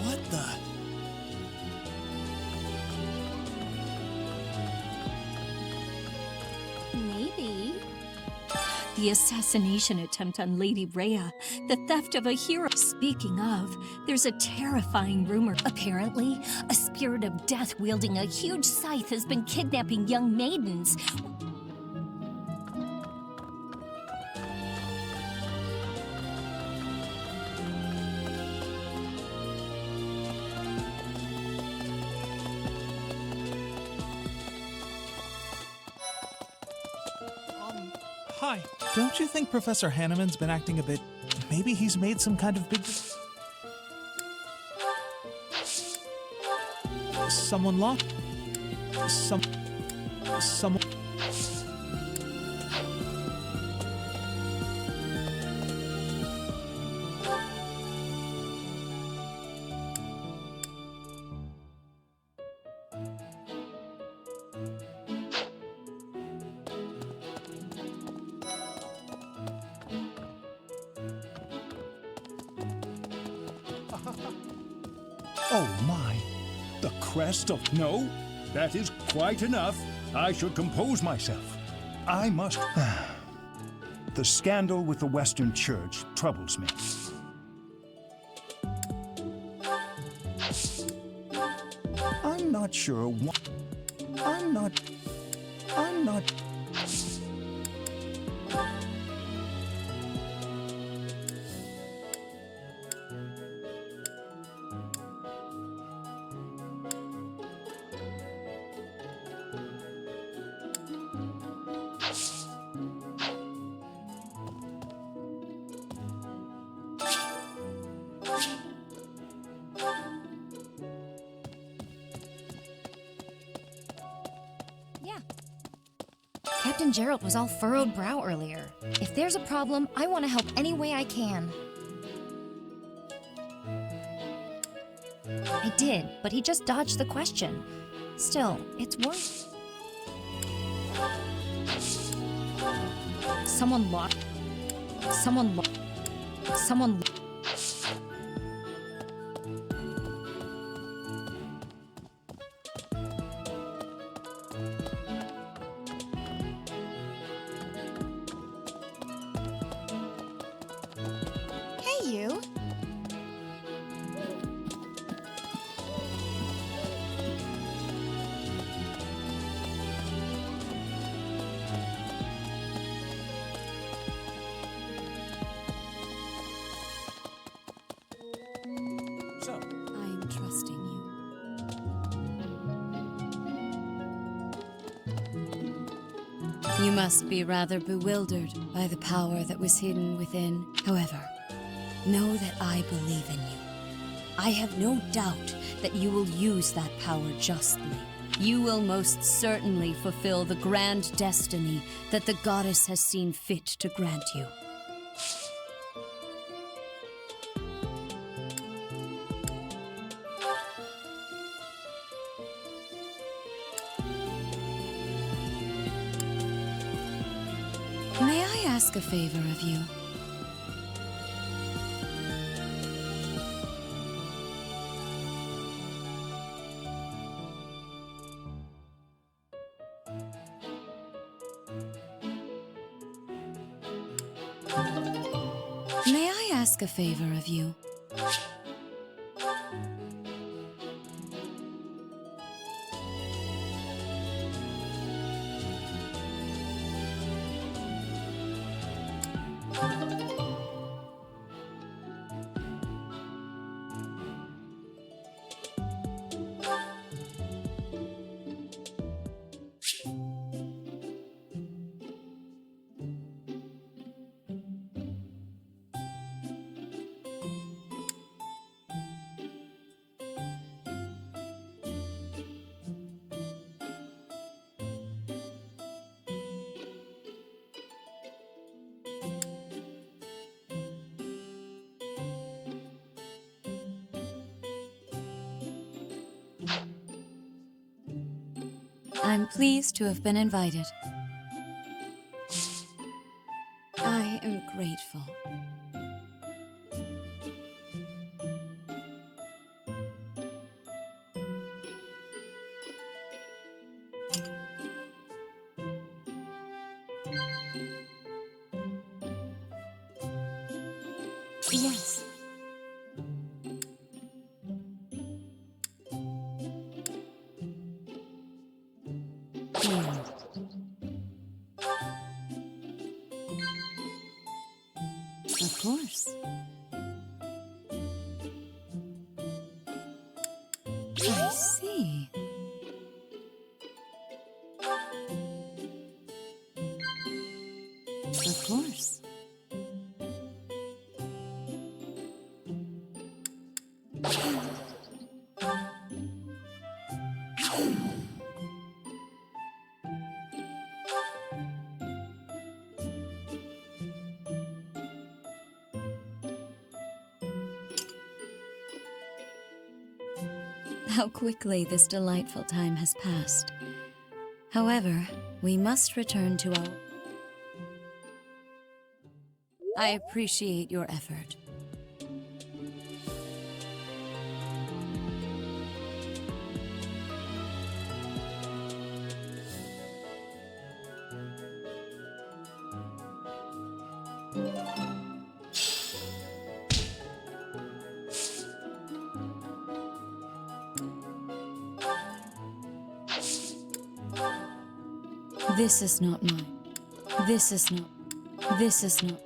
What the? Maybe. The assassination attempt on Lady Rhea, the theft of a hero. Speaking of, there's a terrifying rumor. Apparently, a spirit of death wielding a huge scythe has been kidnapping young maidens. Hi. Don't you think Professor Hanneman's been acting a bit... Maybe he's made some kind of big... Someone locked? Someone... Oh my! The crest of... No, that is quite enough. I should compose myself. I must... The scandal with the Western Church troubles me. I'm not sure what... I'm not... Yeah. Captain Gerald was all furrowed brow earlier. If there's a problem, I want to help any way I can. I did, but he just dodged the question. Still, it's worth... Someone locked... Someone... Hey, you. So, I'm trusting you. You must be rather bewildered by the power that was hidden within. However, know that I believe in you. I have no doubt that you will use that power justly. You will most certainly fulfill the grand destiny that the goddess has seen fit to grant you. May I ask a favor of you? May I ask a favor of you? I'm pleased to have been invited. I am grateful. Yes. Of course. I see. Of course. How quickly this delightful time has passed. However, we must return to our... I appreciate your effort. This is not mine. This is not. This is not.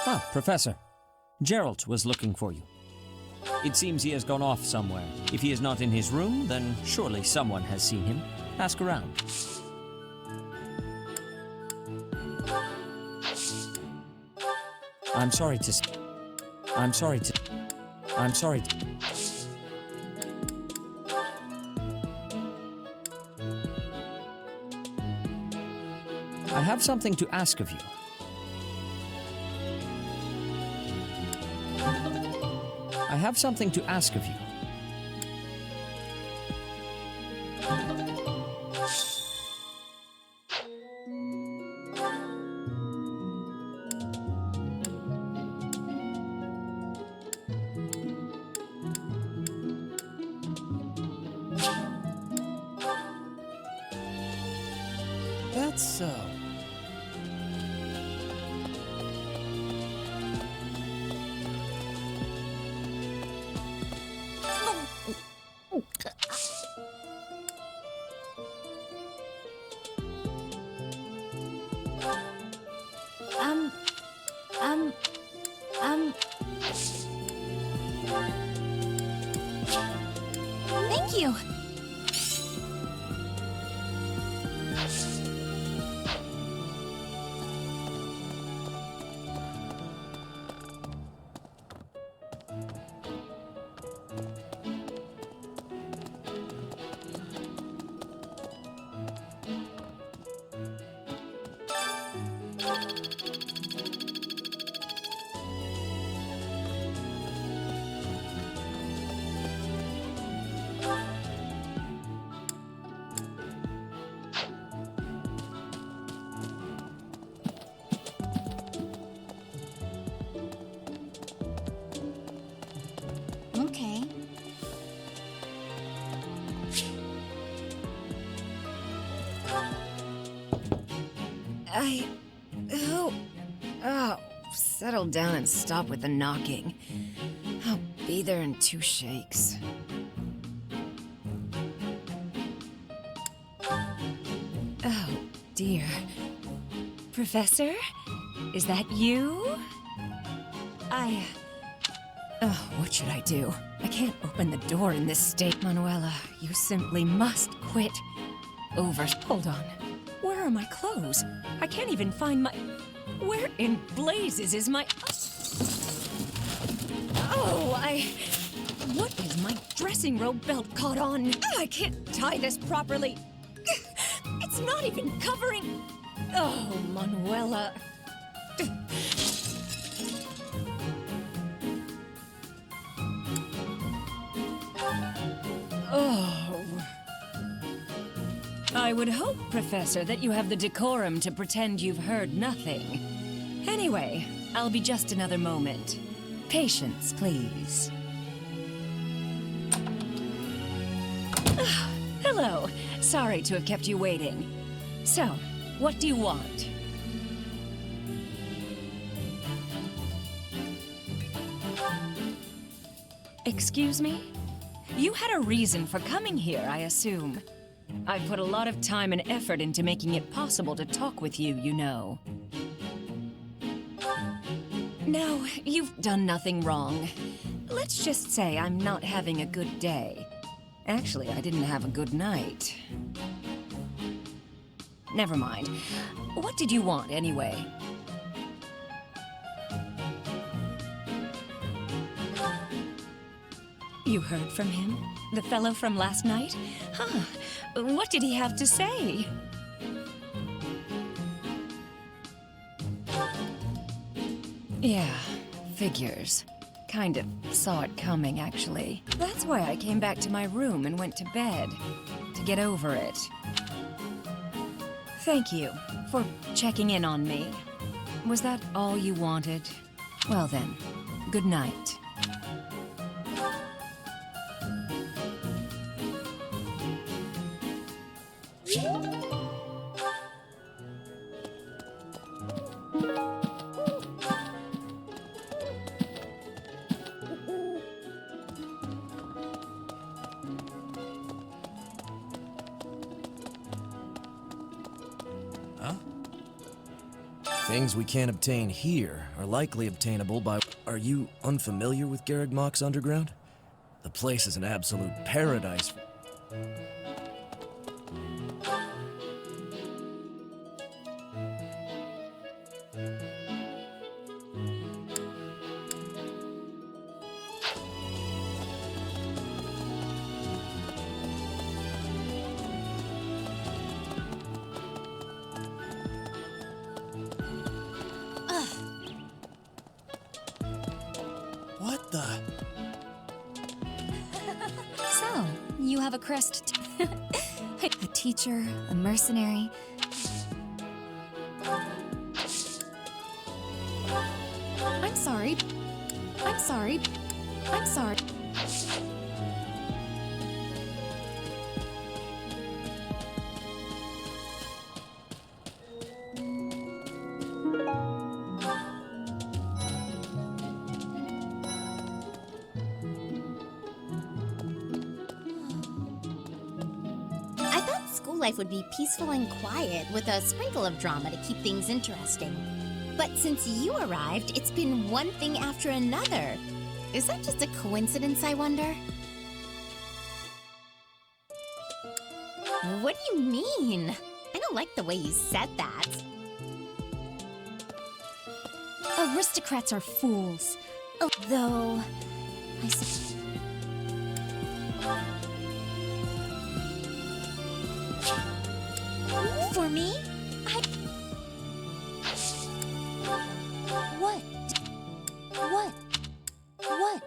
Ah, Professor. Geralt was looking for you. It seems he has gone off somewhere. If he is not in his room, then surely someone has seen him. Ask around. I'm sorry to... I'm sorry to... I'm sorry to... I have something to ask of you. I have something to ask of you. That's so. Thank you. Okay. Oh, settle down and stop with the knocking. I'll be there in 2 shakes. Oh, dear. Professor? Is that you? Oh, what should I do? I can't open the door in this state. Manuela, you simply must quit. Over. Hold on. Where are my clothes? I can't even find my... Where in blazes is my... What is my dressing robe belt caught on? I can't tie this properly. It's not even covering. Oh, Manuela. Oh. I would hope, Professor, that you have the decorum to pretend you've heard nothing. Anyway, I'll be just another moment. Patience, please. Hello. Sorry to have kept you waiting. So, what do you want? Excuse me? You had a reason for coming here, I assume. I've put a lot of time and effort into making it possible to talk with you, you know. No, you've done nothing wrong. Let's just say I'm not having a good day. Actually, I didn't have a good night. Never mind. What did you want, anyway? You heard from him? The fellow from last night? Huh. What did he have to say? Yeah, figures. Kind of saw it coming, actually. That's why I came back to my room and went to bed. To get over it. Thank you for checking in on me. Was that all you wanted? Well then, good night. Things we can't obtain here are likely obtainable by... Are you unfamiliar with Garreg Mach's underground? The place is an absolute paradise. What the? So, you have a crest. A teacher, a mercenary. I'm sorry. I'm sorry. I'm sorry. Life would be peaceful and quiet with a sprinkle of drama to keep things interesting. But since you arrived, it's been one thing after another. Is that just a coincidence, I wonder? What do you mean? I don't like the way you said that. Aristocrats are fools. Although, I suppose... For me? What? What? What?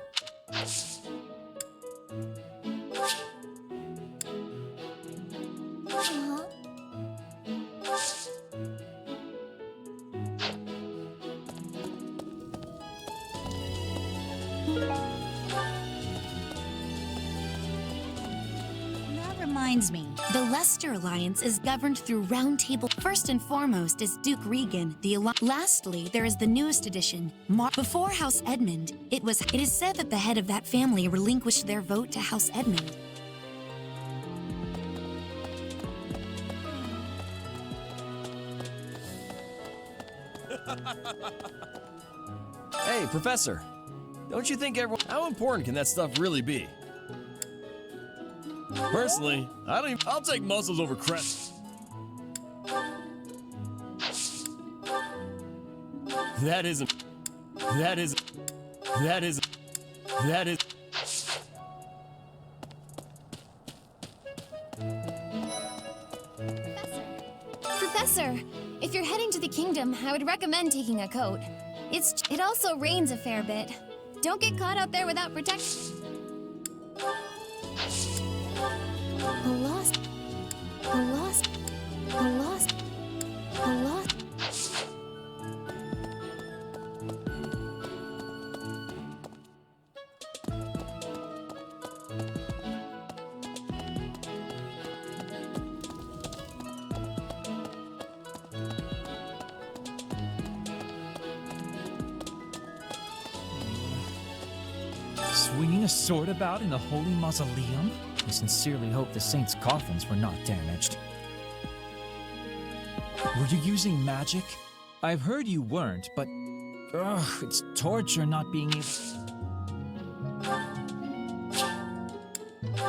Reminds me, the Leicester Alliance is governed through Round Table. First and foremost is Duke Regan, the Lastly, there is the newest edition, before House Edmund. It is said that the head of that family relinquished their vote to House Edmund. Hey, Professor. Don't you think everyone... How important can that stuff really be? Personally, I'll take muscles over crest. That isn't. That is... Professor, if you're heading to the kingdom, I would recommend taking a coat. It also rains a fair bit. Don't get caught out there without protection. A lost. A lost. A lost. A lost. Swinging a sword about in the holy mausoleum? I sincerely hope the saints' coffins were not damaged. Were you using magic? I've heard you weren't, but... Ugh, it's torture not being able...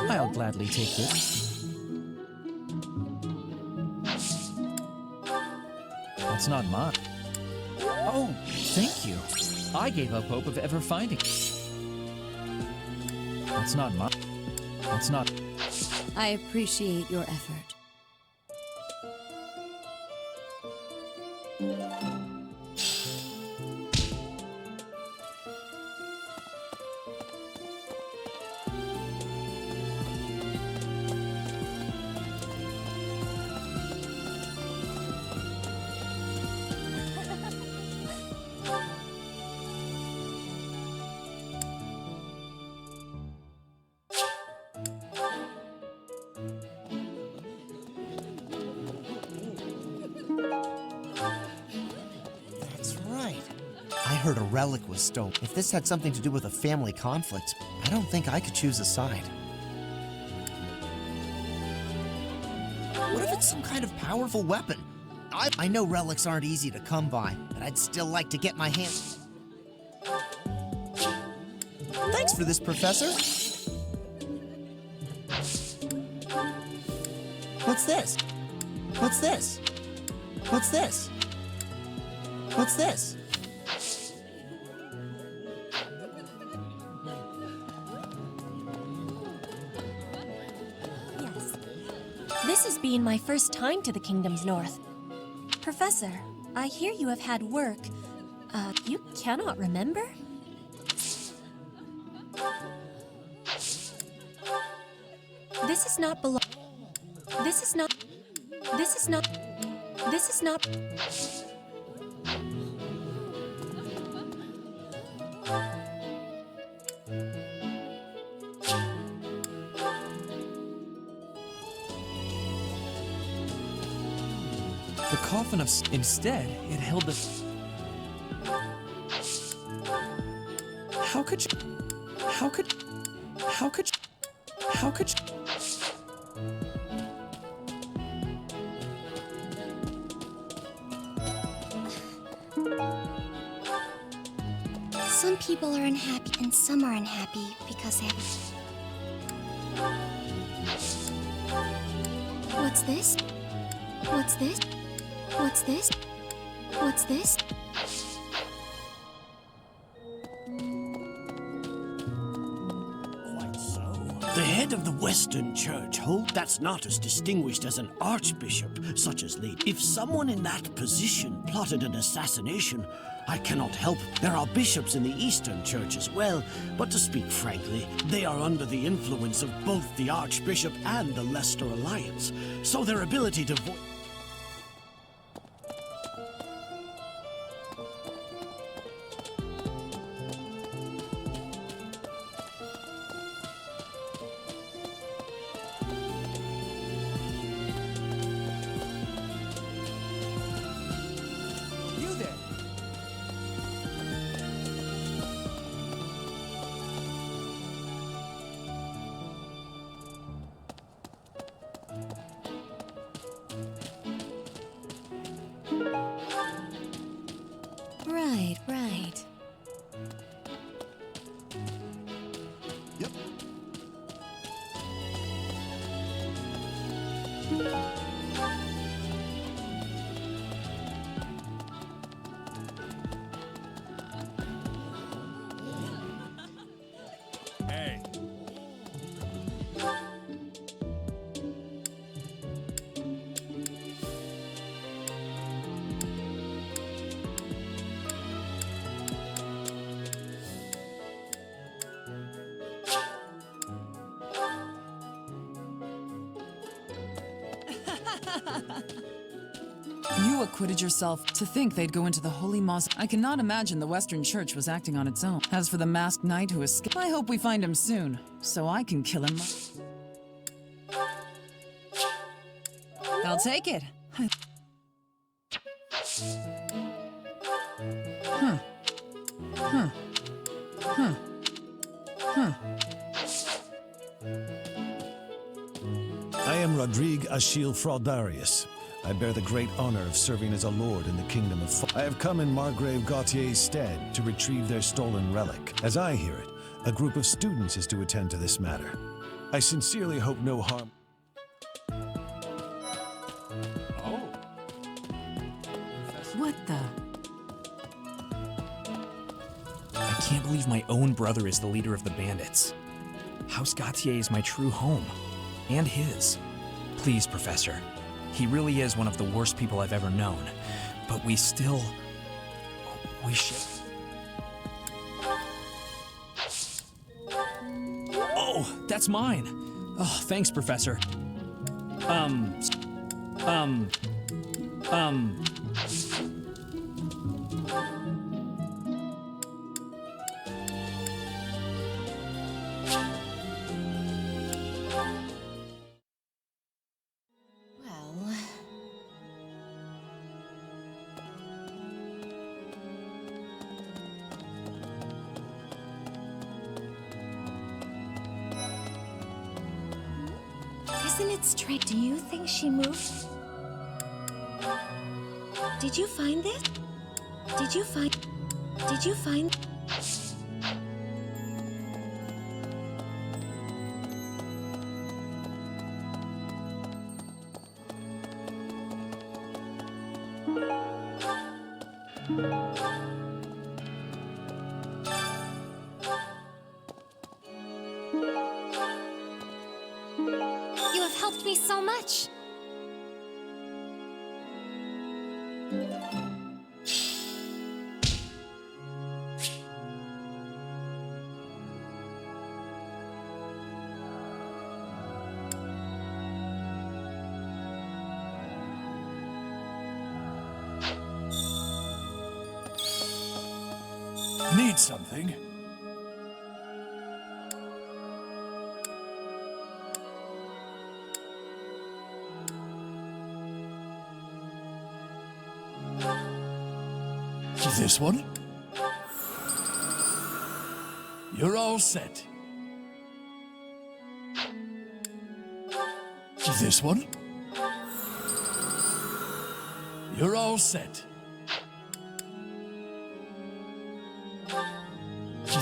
I'll gladly take this. That's not mine. Oh, thank you. I gave up hope of ever finding it. That's not mine. That's not... I appreciate your effort. That's right. I heard a relic was stolen. If this had something to do with a family conflict, I don't think I could choose a side. What if it's some kind of powerful weapon? I know relics aren't easy to come by, but I'd still like to get my hands... Thanks for this, Professor. What's this? What's this? What's this? What's this? Yes. This has been my first time to the Kingdom's North. Professor, I hear you have had work. You cannot remember? This is not belong. This is not. This is not. This is not. The coffin of... Instead, it held the... How could you... How could... How could... How could... Some people are unhappy and some are unhappy because they have... What's this? What's this? What's this? What's this? Quite so. The head of the Western Church that's not as distinguished as an archbishop, such as Lee. If someone in that position plotted an assassination, I cannot help. There are bishops in the Eastern Church as well, but to speak frankly, they are under the influence of both the Archbishop and the Leicester Alliance, so their ability to Right, right. Yep. You acquitted yourself to think they'd go into the Holy Mosque. I cannot imagine the Western Church was acting on its own. As for the masked knight who escaped, I hope we find him soon, so I can kill him. I'll take it. I am Rodrigue Achille Fraudarius. I bear the great honor of serving as a lord in the kingdom of I have come in Margrave Gautier's stead to retrieve their stolen relic. As I hear it, a group of students is to attend to this matter. I sincerely hope no harm... What the? I can't believe my own brother is the leader of the bandits. House Gautier is my true home. And his. Please, Professor. He really is one of the worst people I've ever known. But we should... Oh, that's mine! Oh, thanks, Professor. Isn't it strange? Do you think she moved? Did you find this? Did you find... You have helped me so much. Need something? This one? You're all set. This one? You're all set.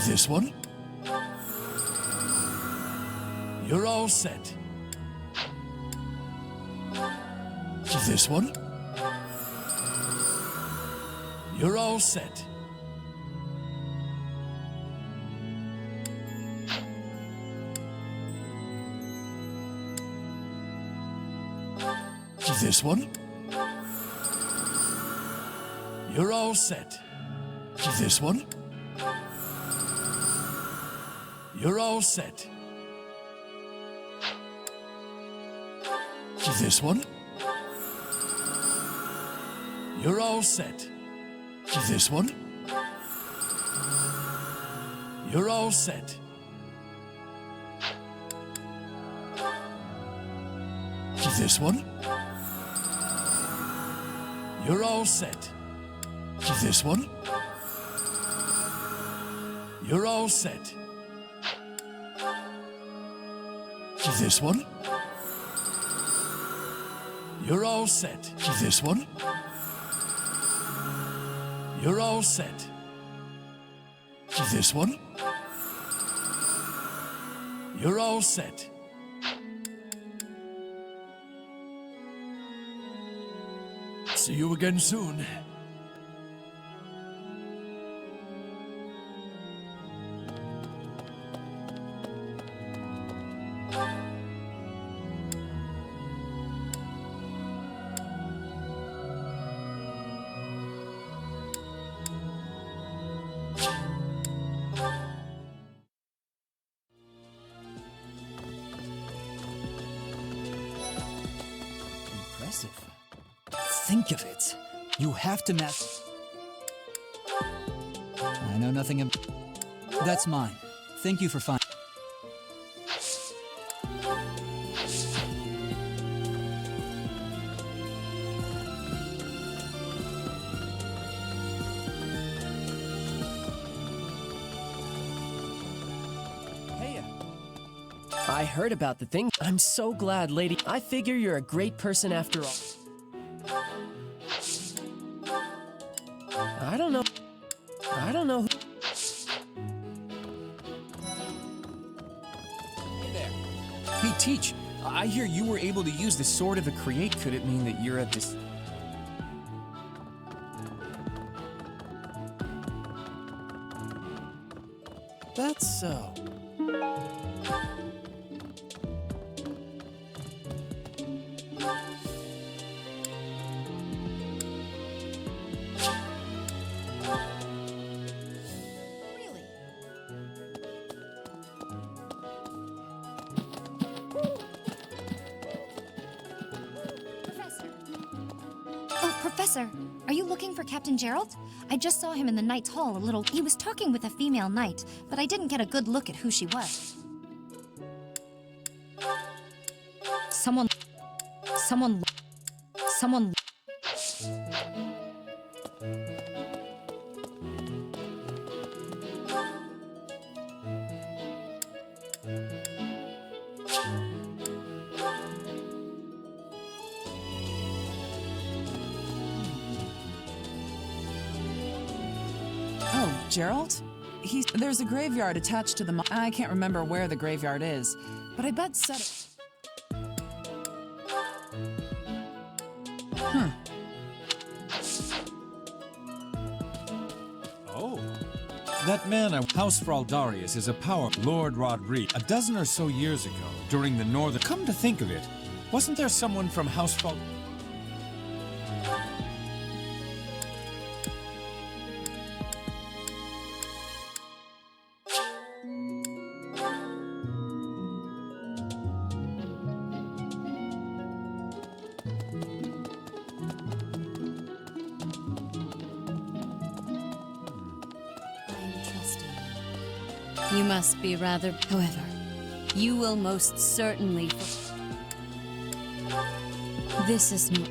This one? You're all set. This one? You're all set. This one? You're all set. This one? You're all set. This one? You're all set. This one? You're all set. This one? You're all set. This one? You're all set. This one? You're all set. This one? You're all set. This one? You're all set. See you again soon. impressive. Think of it. You have to I know nothing about... That's mine. Thank you for finding... I heard about the thing. I'm so glad, lady. I figure you're a great person after all. I don't know. Hey there. Hey, Teach, I hear you were able to use the Sword of the Create. Could it mean that you're at this... That's so. Professor, are you looking for Captain Gerald? I just saw him in the Knight's Hall a little. He was talking with a female knight, but I didn't get a good look at who she was. Someone... Oh, Gerald? There's a graveyard attached to the I can't remember where the graveyard is, but I bet Oh. That man at House Fraldarius is a Lord Rodrigue. A dozen or so years ago, during the Northern... Come to think of it, wasn't there someone from House Frald... You must be rather... However, you will most certainly... This is not...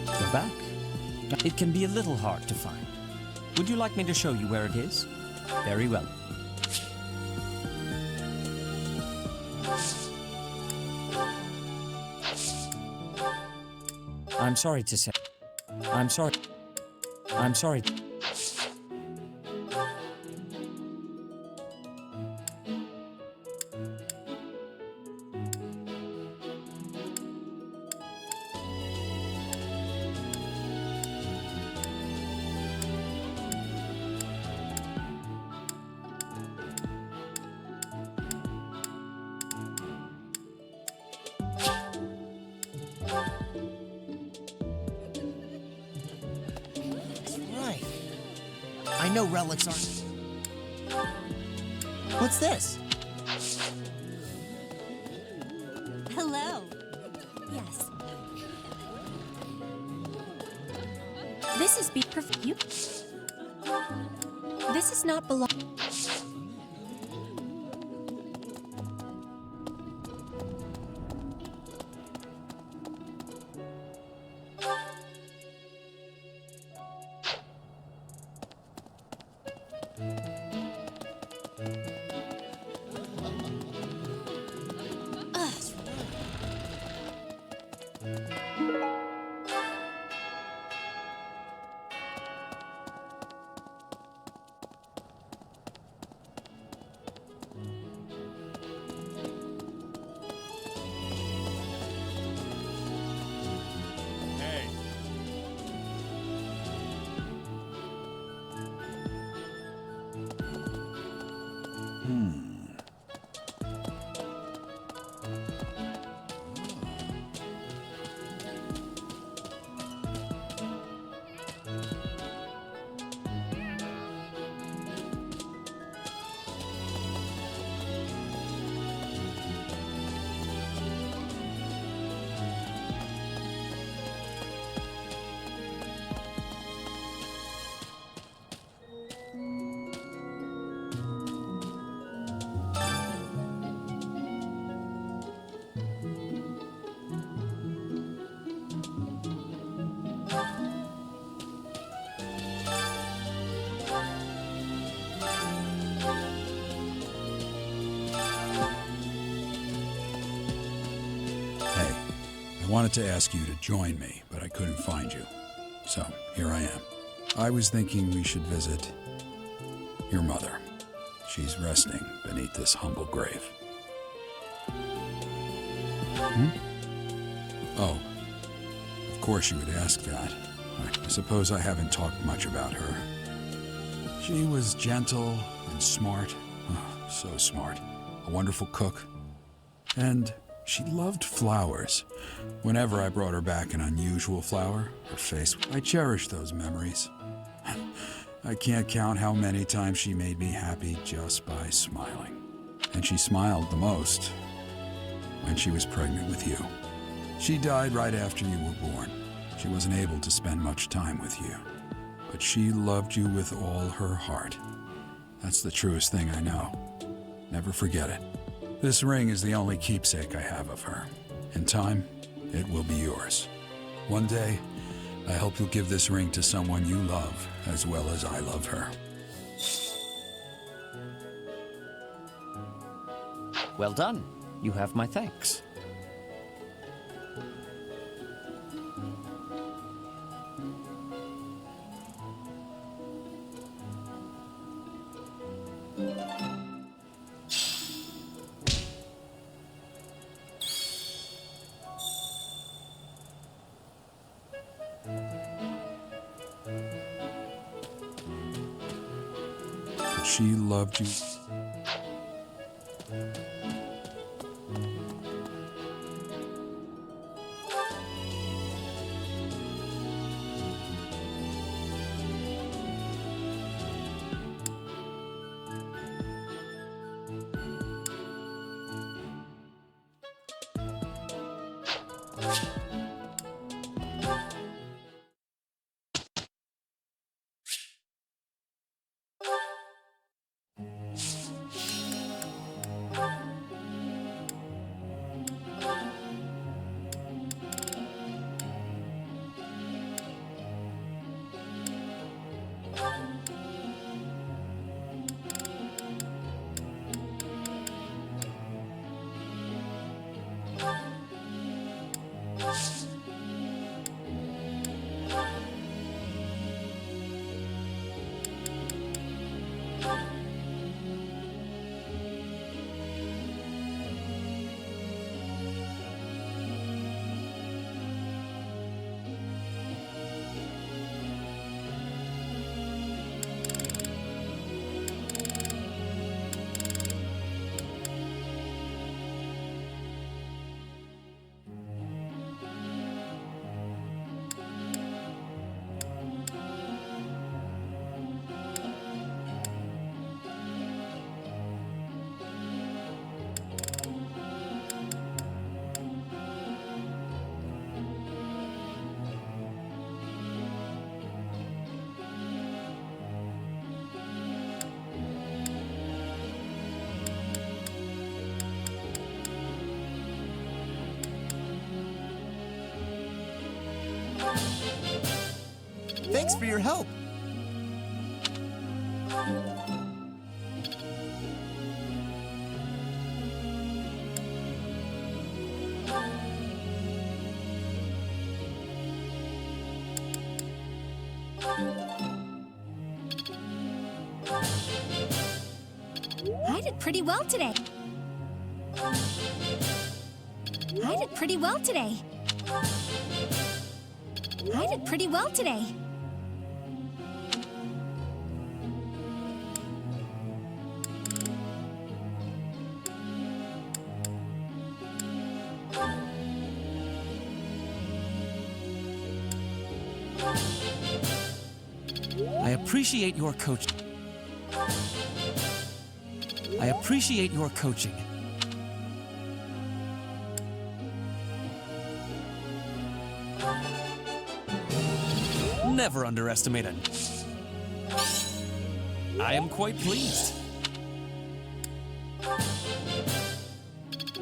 Go back. It can be a little hard to find. Would you like me to show you where it is? Very well. I'm sorry to say. I'm sorry. I know relics aren't... What's this? Hello. Yes. This is you. This is not belong. I wanted to ask you to join me, but I couldn't find you. So, here I am. I was thinking we should visit your mother. She's resting beneath this humble grave. Oh, of course you would ask that. I suppose I haven't talked much about her. She was gentle and smart. Oh, so smart. A wonderful cook. And she loved flowers. Whenever I brought her back an unusual flower, her face, I cherish those memories. I can't count how many times she made me happy just by smiling. And she smiled the most when she was pregnant with you. She died right after you were born. She wasn't able to spend much time with you. But she loved you with all her heart. That's the truest thing I know. Never forget it. This ring is the only keepsake I have of her. In time, it will be yours. One day, I hope you'll give this ring to someone you love as well as I love her. Well done. You have my thanks. But she loved you. Thanks for your help. I did pretty well today. I did pretty well today. I did pretty well today. I appreciate your coaching. I appreciate your coaching. Never underestimate an. I am quite pleased.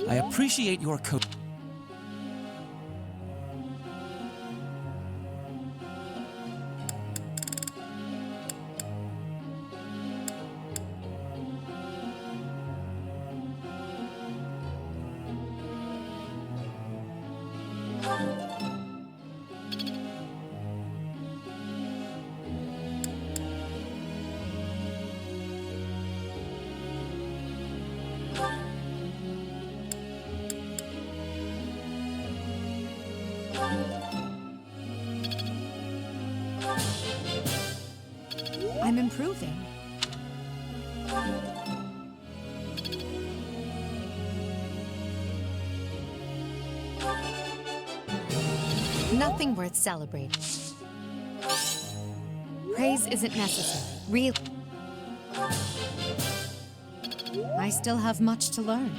I appreciate your coaching. I'm improving. Nothing worth celebrating. Praise isn't necessary, really. I still have much to learn.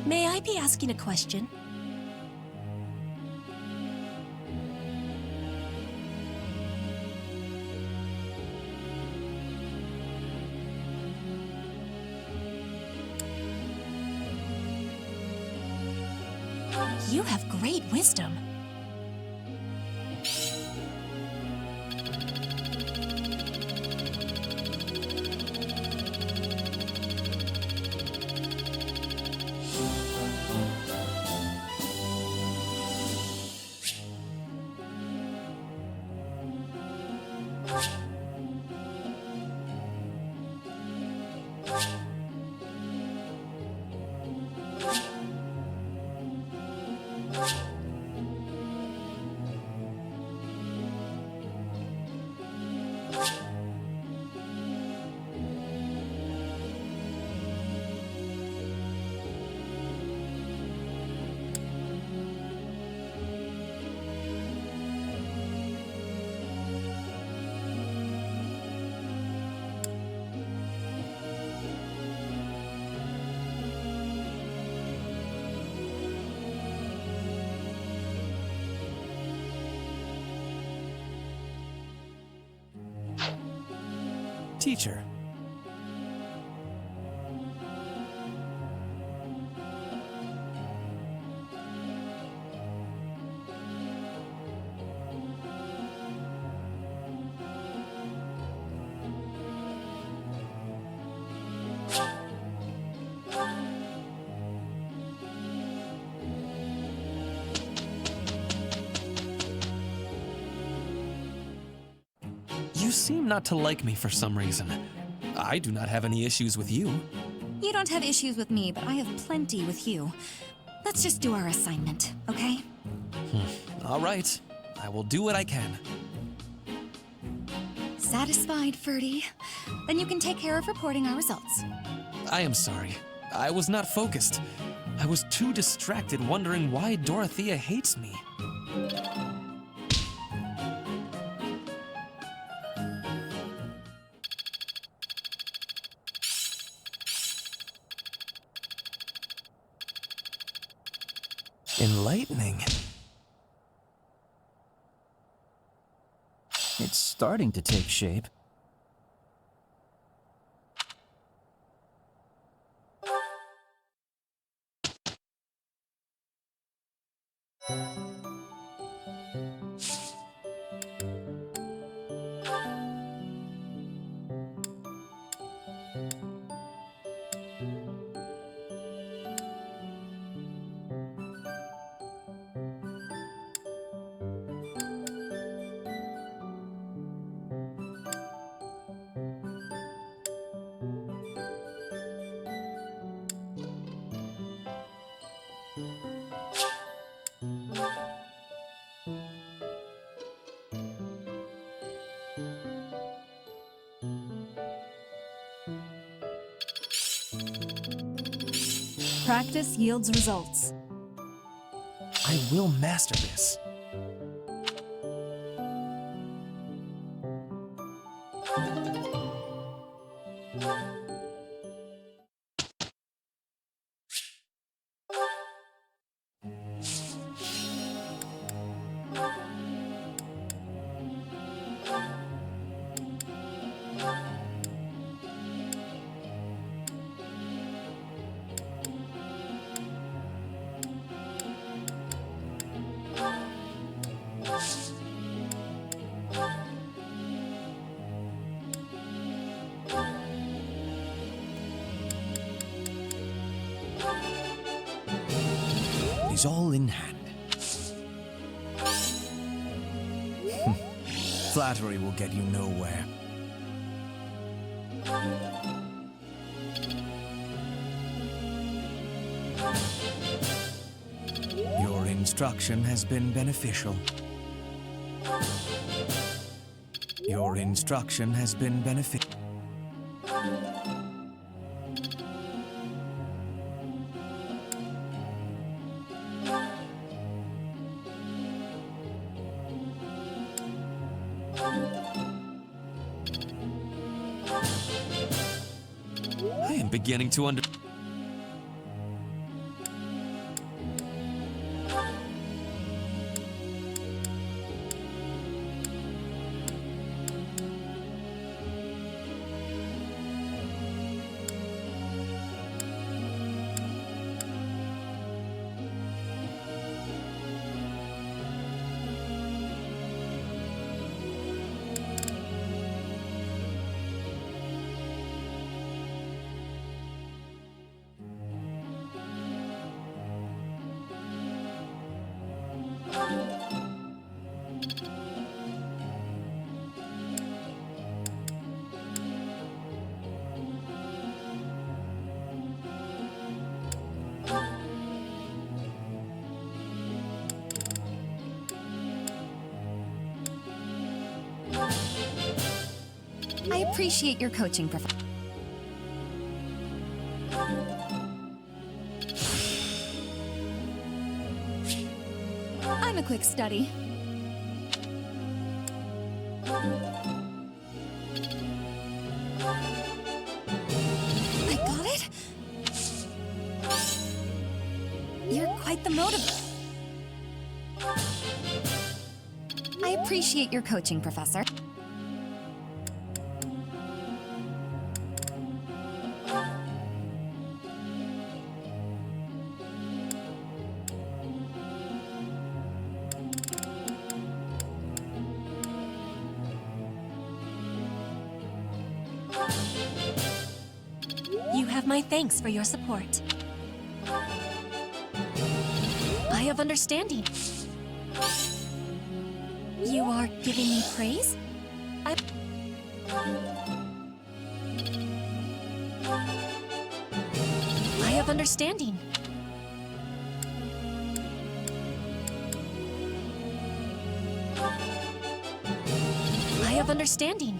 May I be asking a question? You have great wisdom. Teacher. You seem not to like me for some reason. I do not have any issues with you. You don't have issues with me, but I have plenty with you. Let's just do our assignment, okay? All right. I will do what I can. Satisfied, Ferdy? Then you can take care of reporting our results. I am sorry. I was not focused. I was too distracted wondering why Dorothea hates me. Enlightening. It's starting to take shape. Practice yields results. I will master this. It is all in hand. Flattery will get you nowhere. Your instruction has been beneficial. Your instruction has been beneficial. I am beginning to under... I appreciate your coaching, Professor. I'm a quick study. I got it? You're quite the motivator. I appreciate your coaching, Professor. You have my thanks for your support. I have understanding. You are giving me praise? I have understanding. I have understanding.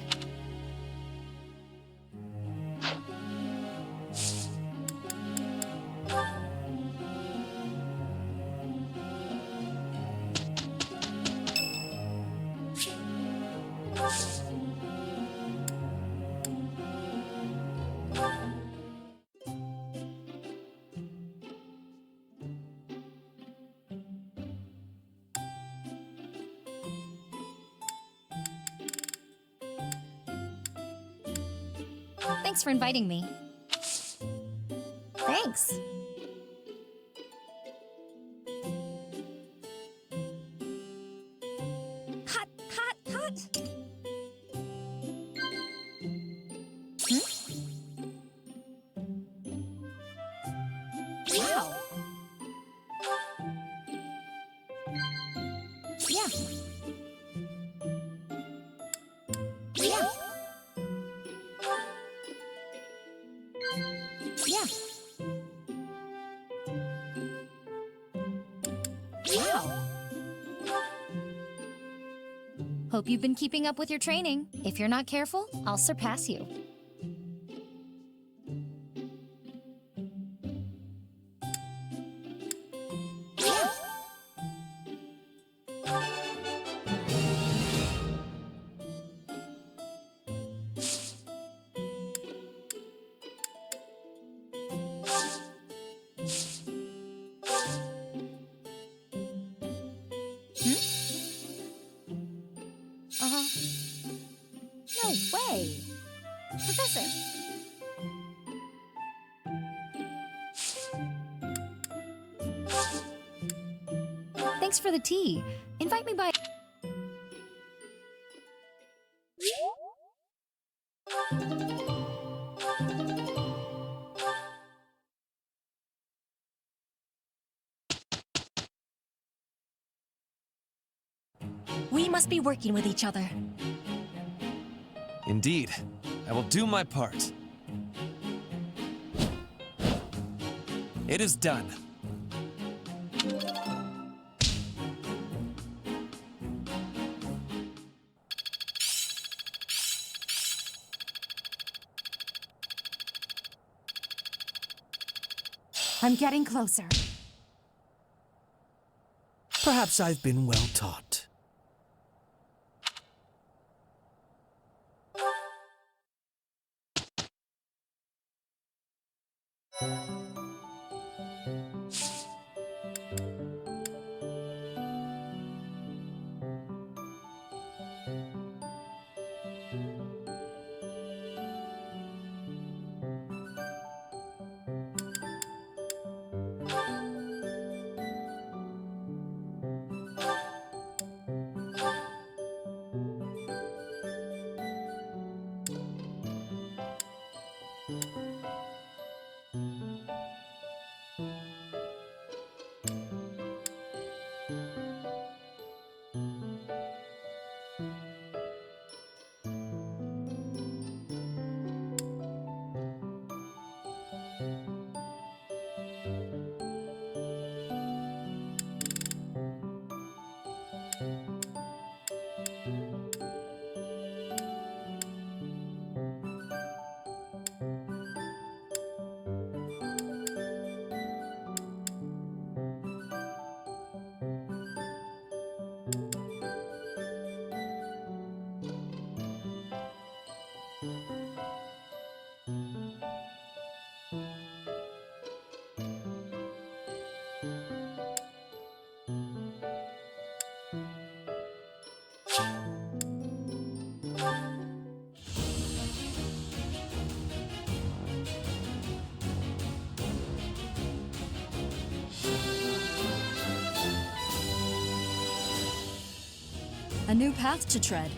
Thanks for inviting me. Thanks. Hot, hot, hot! Wow! Yeah. Yeah. Yeah. Wow. Hope you've been keeping up with your training. If you're not careful, I'll surpass you. Yeah. No way! Professor! Thanks for the tea. Invite me by... We must be working with each other. Indeed. I will do my part. It is done. I'm getting closer. Perhaps I've been well taught. A new path to tread.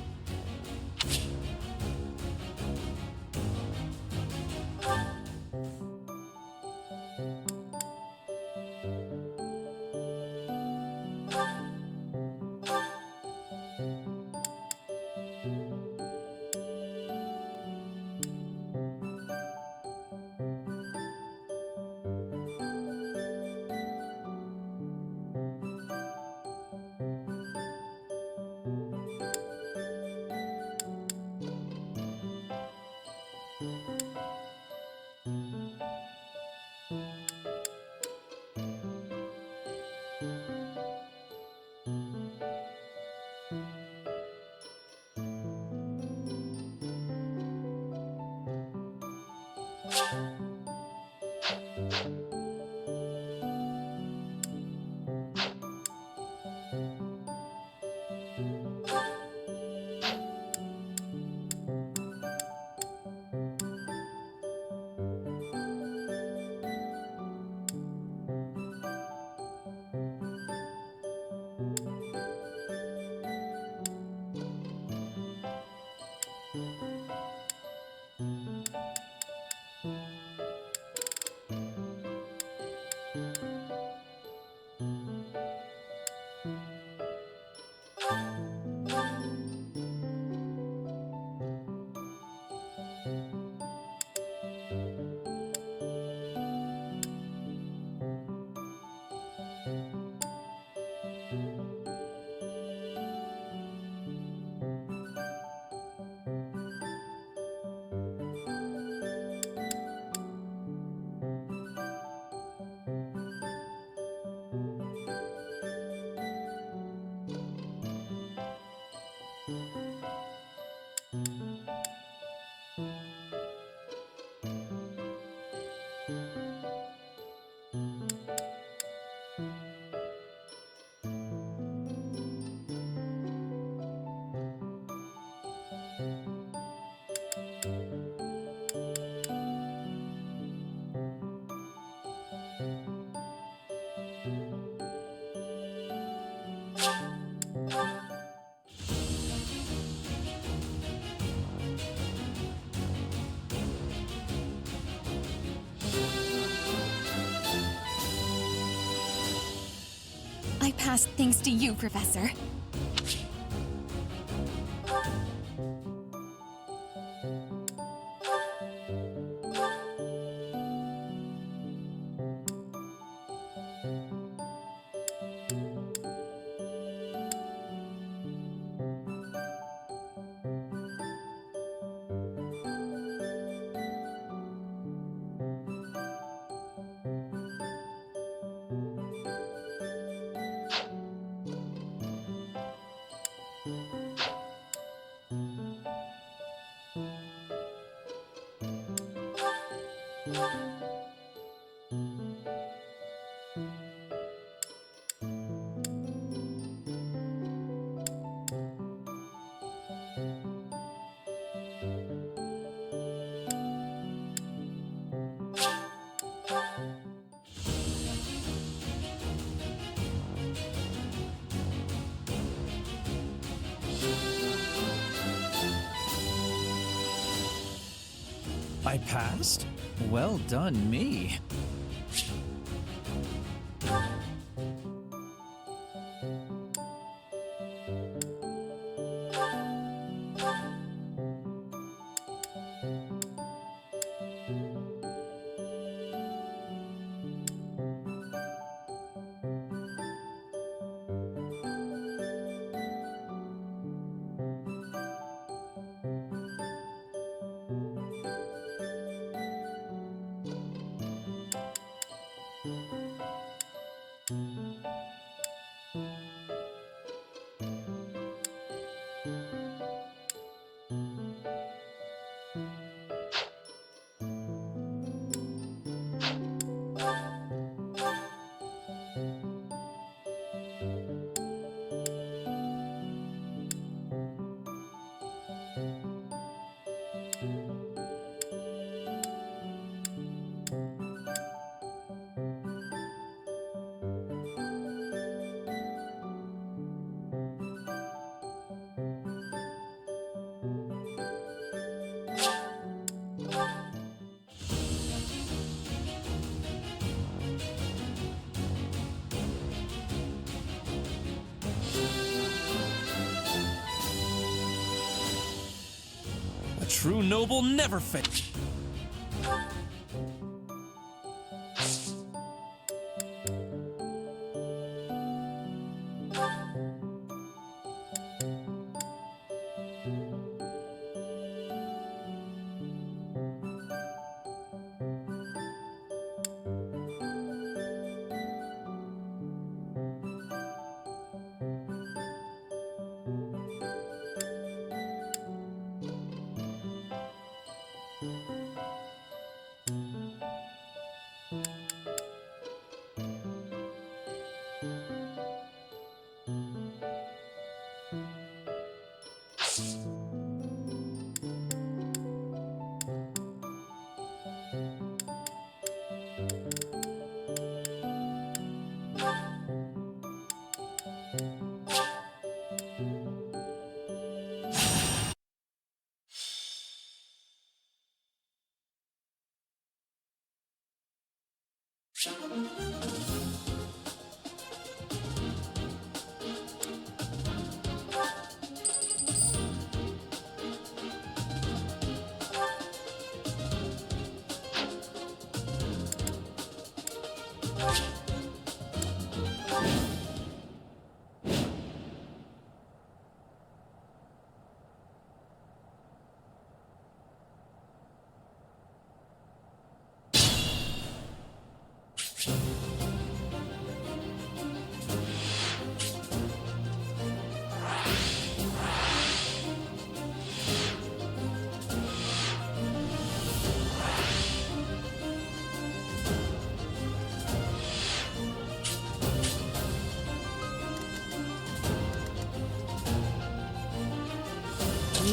I pass thanks to you, Professor. I passed? Well done, me. True noble never fails.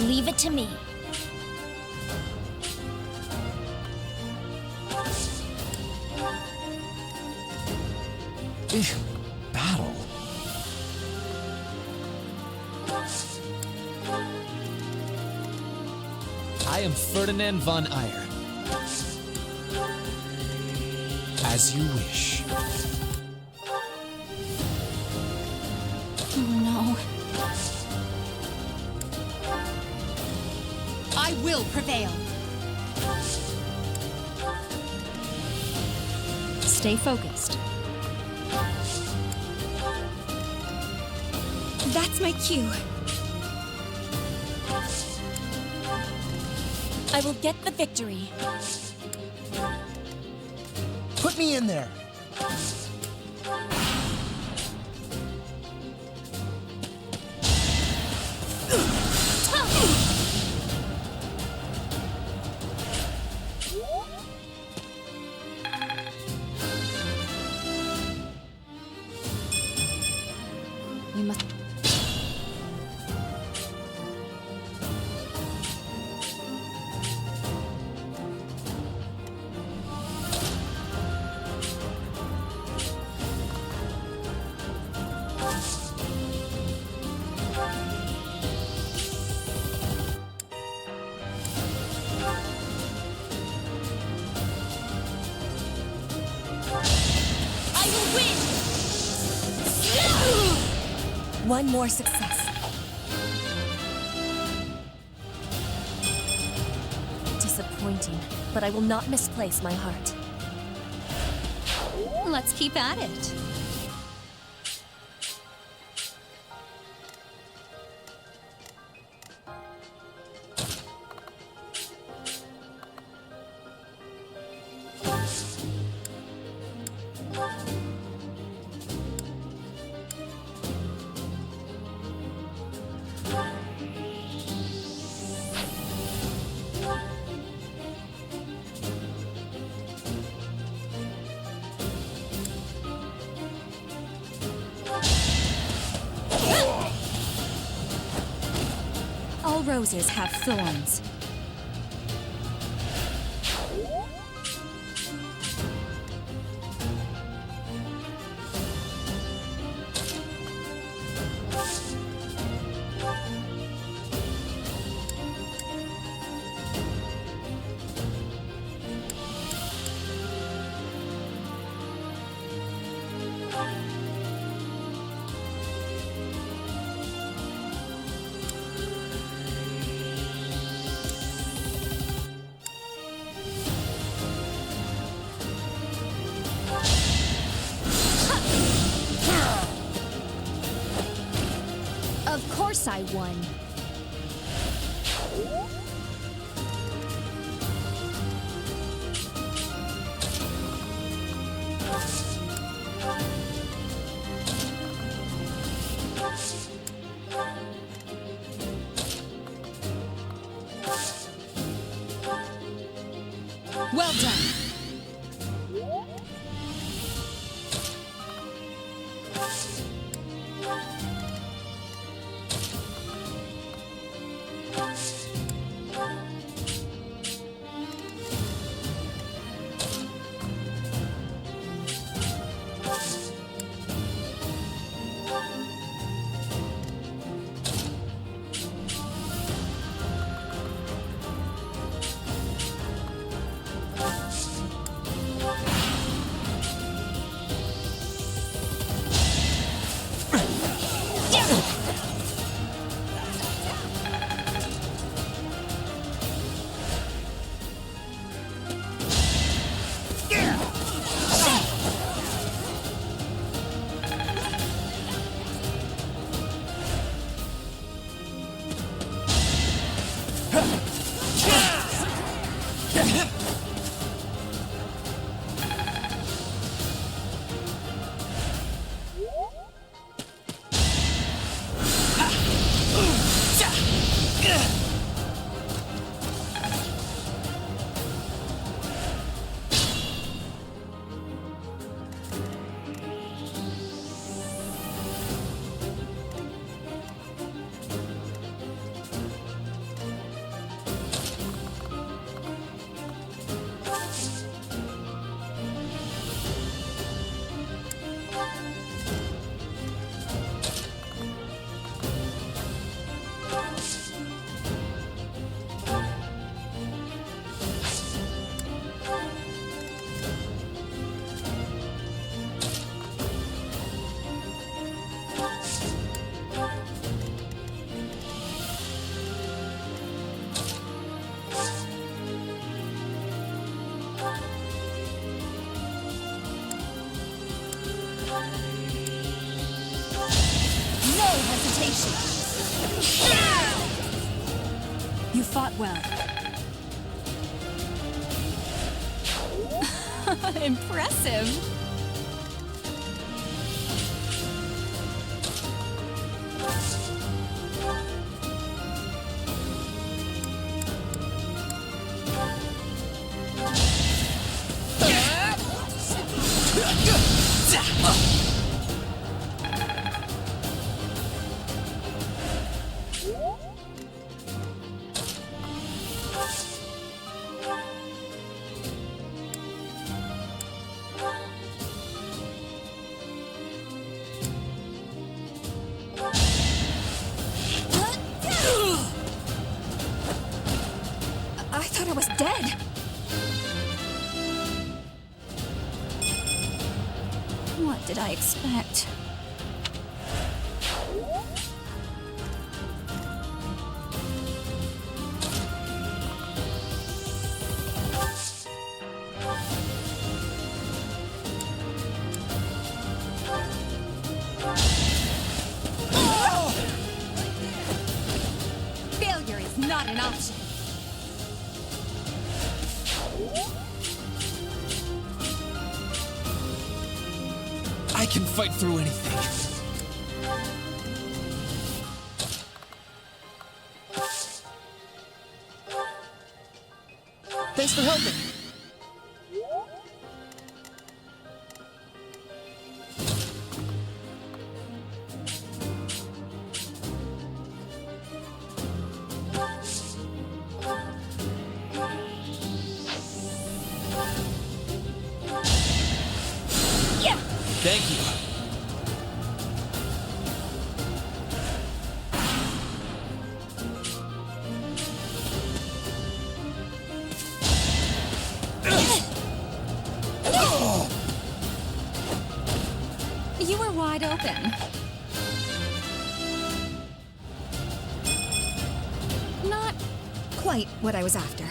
Leave it to me. Battle. I am Ferdinand von Eyre. As you wish. Oh no. I will prevail. Stay focused. That's my cue. I will get the victory. Put me in there. win! One more success. Disappointing, but I will not misplace my heart. Let's keep at it. All roses have thorns. Of course I won. Well done. You fought well. Impressive. I thought I was dead. What did I expect? Failure is not an option. I can fight through anything. Thanks for helping. Thank you. You were wide open. Not quite what I was after.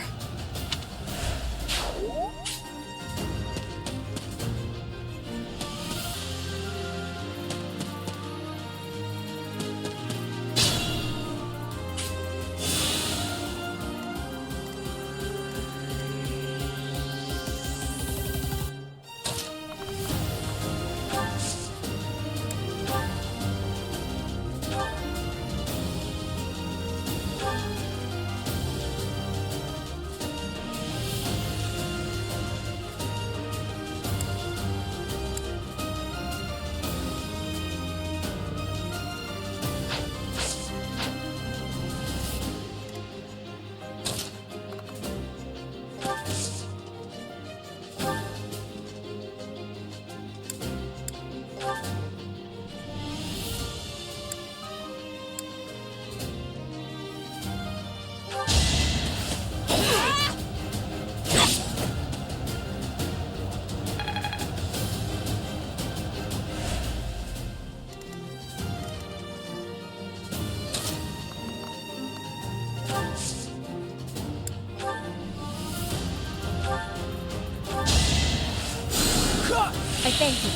I thank you.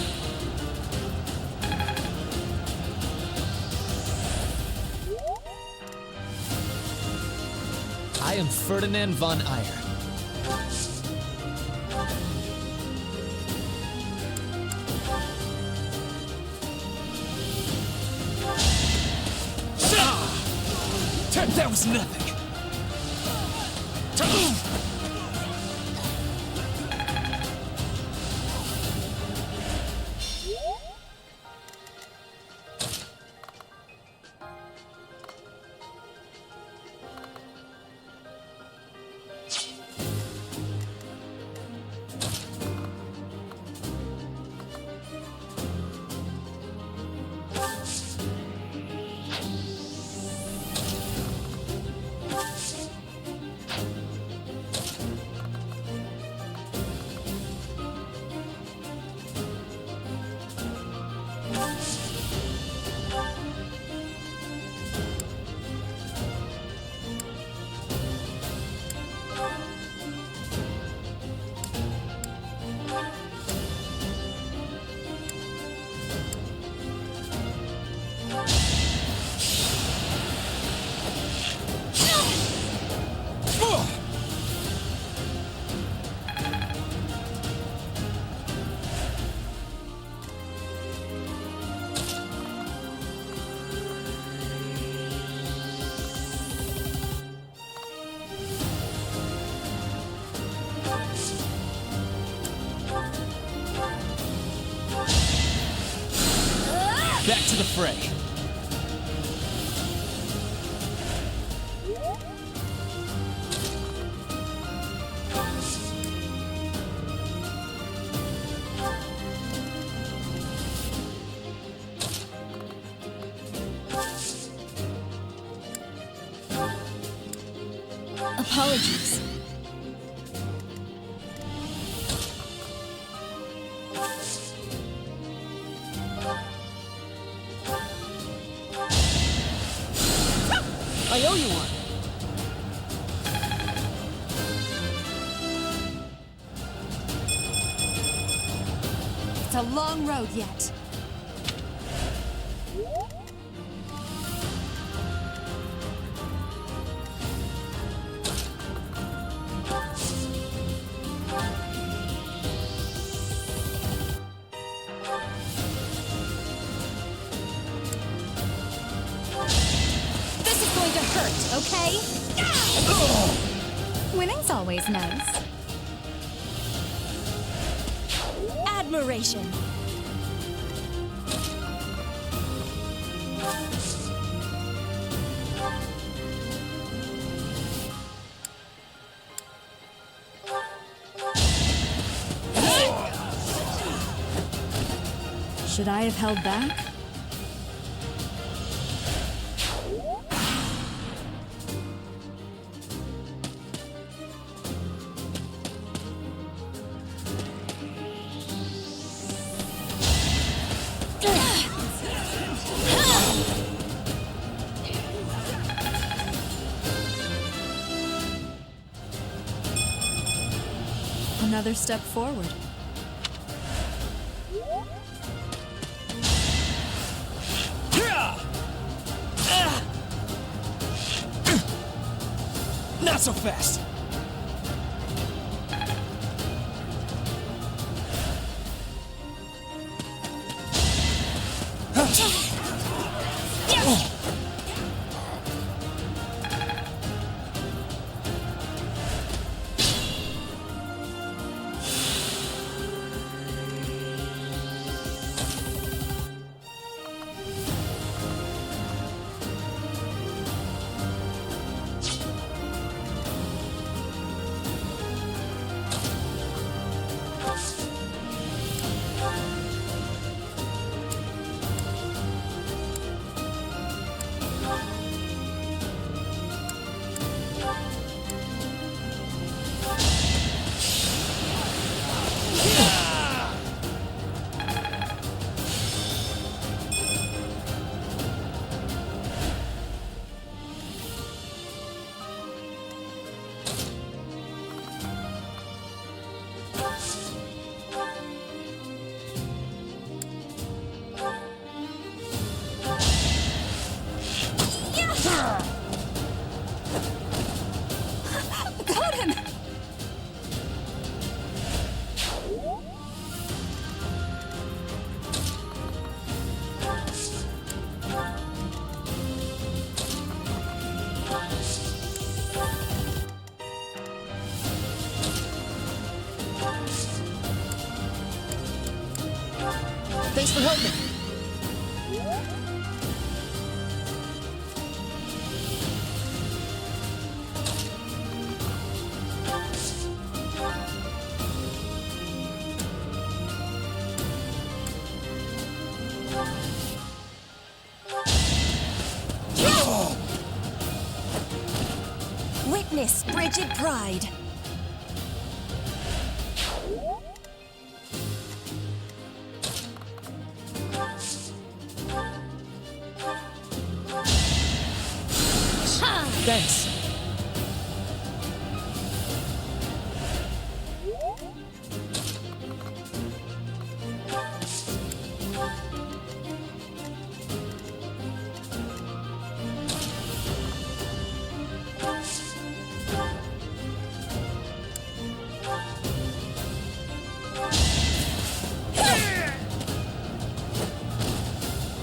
I am Ferdinand von Eyre. That was nothing. Back to the fray. Apologies. show you one. It's a long road yet. This is going to hurt, okay? Winning's always nice. Admiration. Should I have held back? Another step forward. Not so fast. Got him! Thanks for helping. Witness Brigid Pride. Thanks.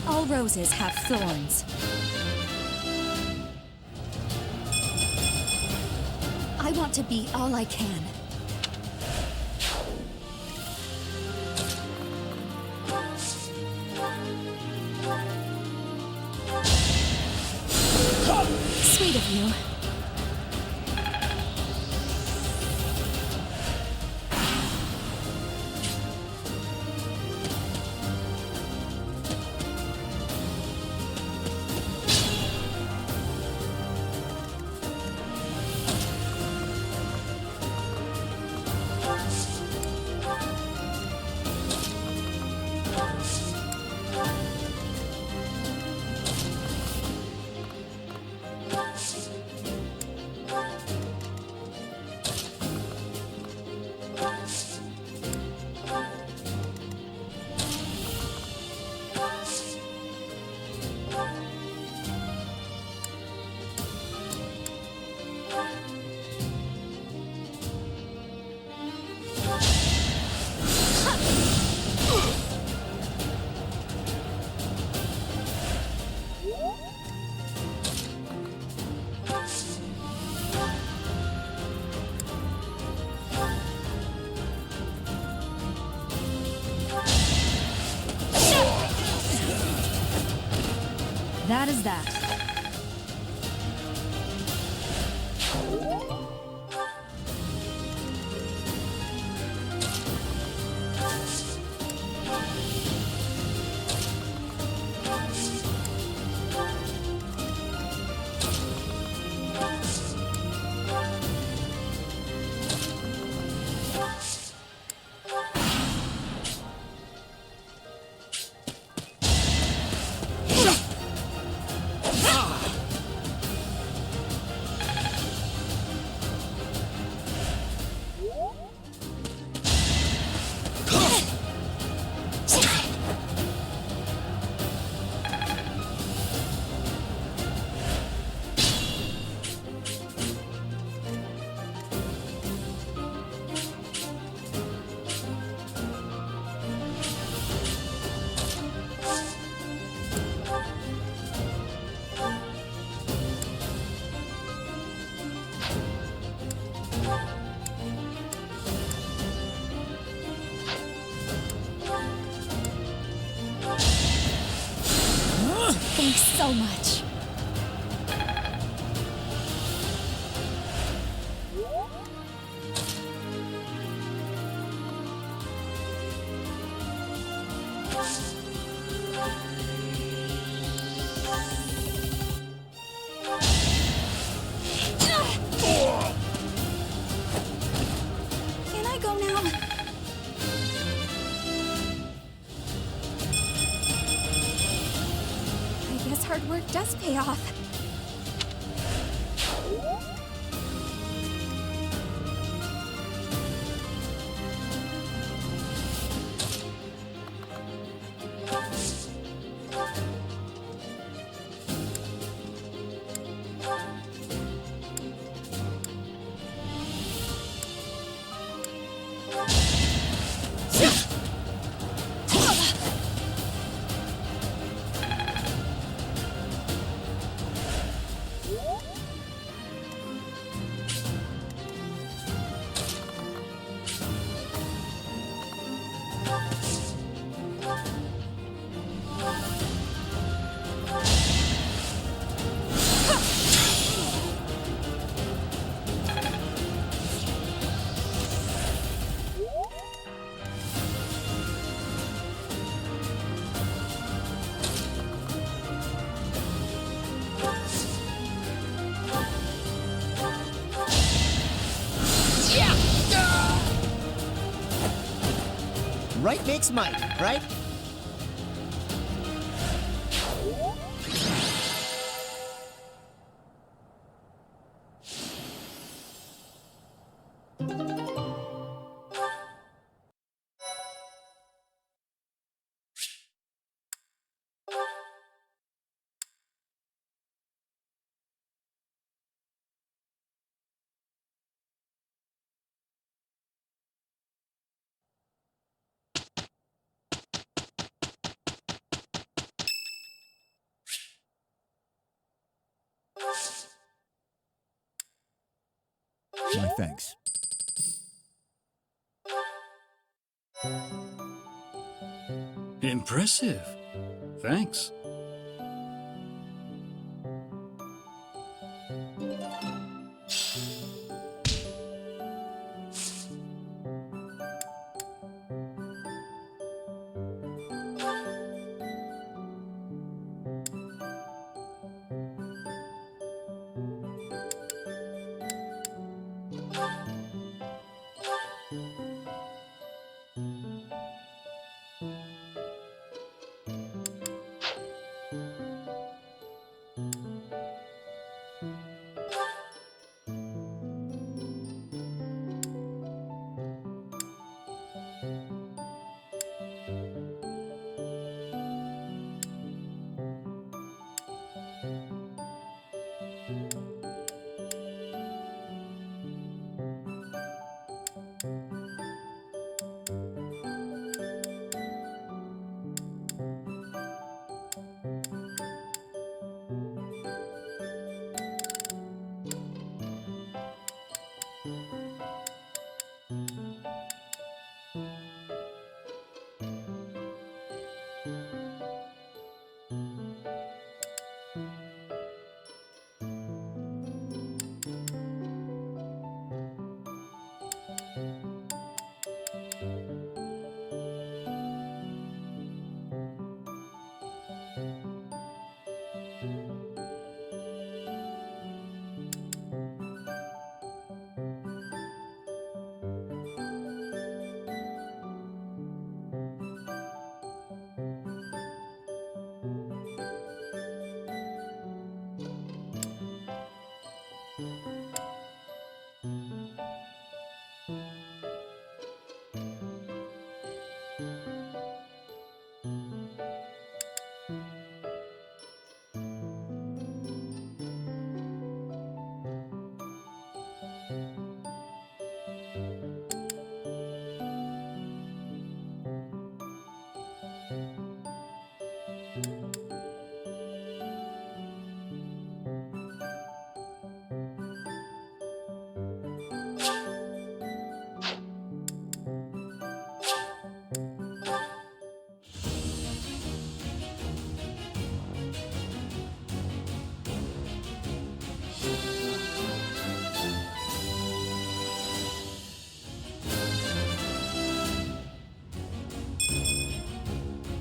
All roses have thorns. I want to be all I can. Sweet of you. That is that. Thanks so much. Can I go now? I guess hard work does pay off. Right makes might, right? My thanks. Impressive. Thanks.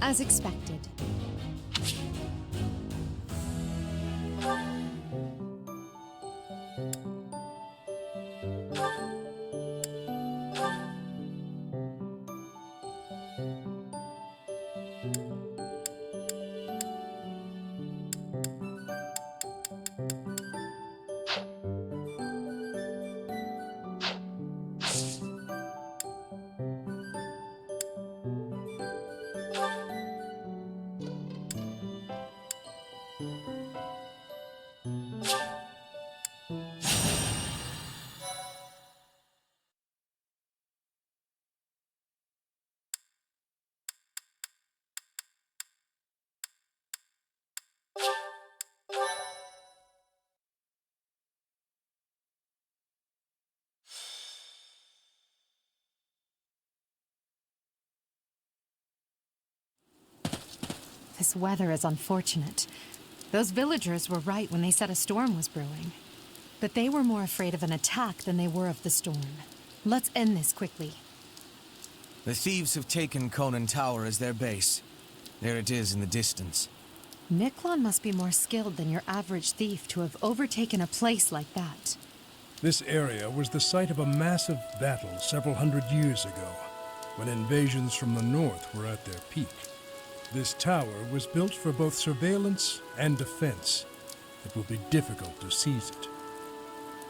As expected. This weather is unfortunate. Those villagers were right when they said a storm was brewing. But they were more afraid of an attack than they were of the storm. Let's end this quickly. The thieves have taken Conan Tower as their base. There it is in the distance. Miklon must be more skilled than your average thief to have overtaken a place like that. This area was the site of a massive battle several hundred years ago, when invasions from the north were at their peak. This tower was built for both surveillance and defense. It will be difficult to seize it.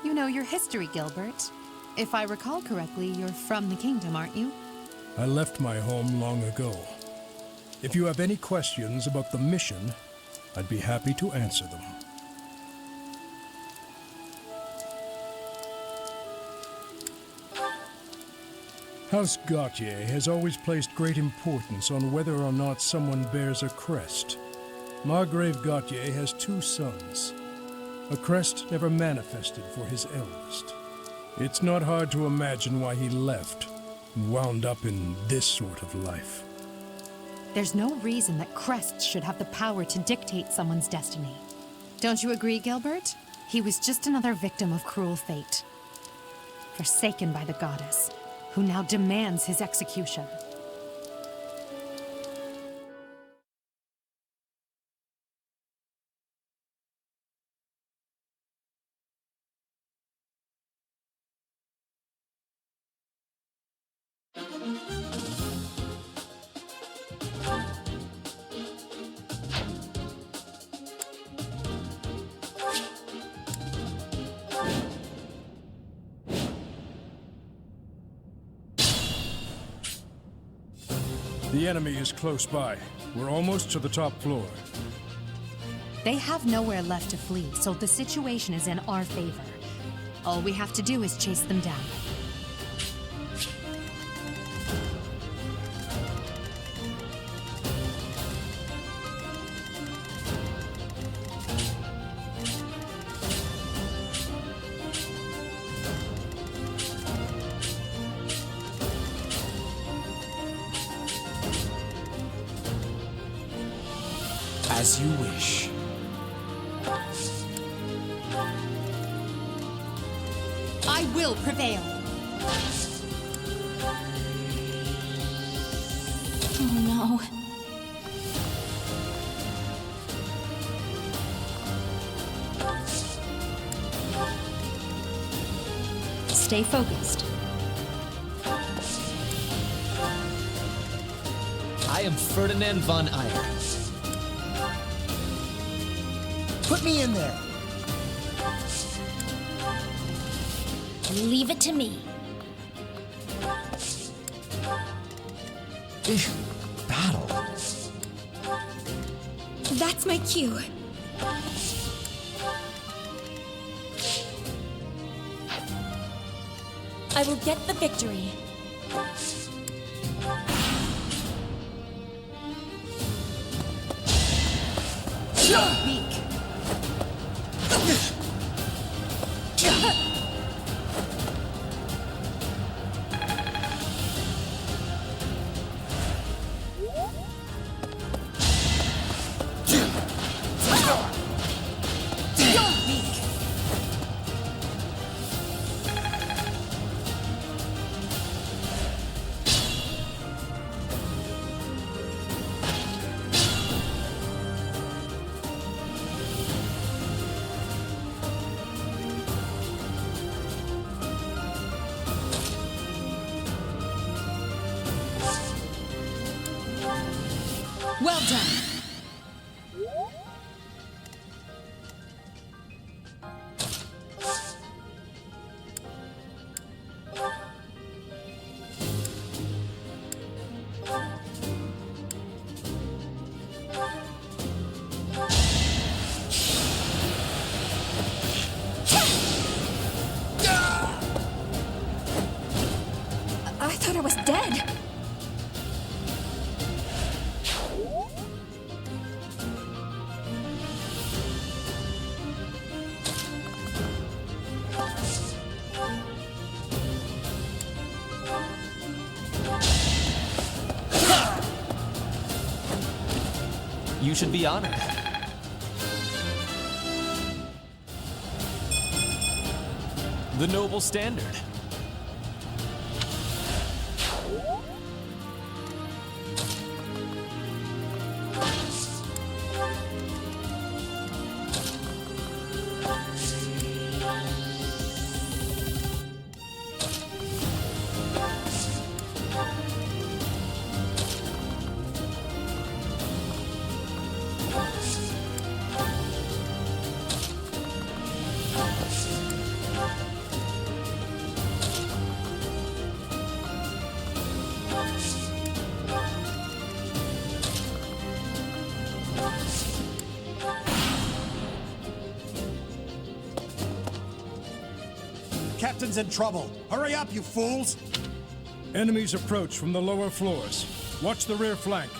You know your history, Gilbert. If I recall correctly, you're from the kingdom, aren't you? I left my home long ago. If you have any questions about the mission, I'd be happy to answer them. House Gautier has always placed great importance on whether or not someone bears a crest. Margrave Gautier has 2 sons. A crest never manifested for his eldest. It's not hard to imagine why he left and wound up in this sort of life. There's no reason that crests should have the power to dictate someone's destiny. Don't you agree, Gilbert? He was just another victim of cruel fate. Forsaken by the goddess, who now demands his execution. The enemy is close by. We're almost to the top floor. They have nowhere left to flee, so the situation is in our favor. All we have to do is chase them down. As you wish. I will prevail. Oh no. Stay focused. I am Ferdinand von Eyre. Put me in there. Leave it to me. Battle. That's my cue. I will get the victory. Weak. Well done. I thought I was dead. You should be honored. The noble standard. Captain's in trouble. Hurry up, you fools! Enemies approach from the lower floors. Watch the rear flank.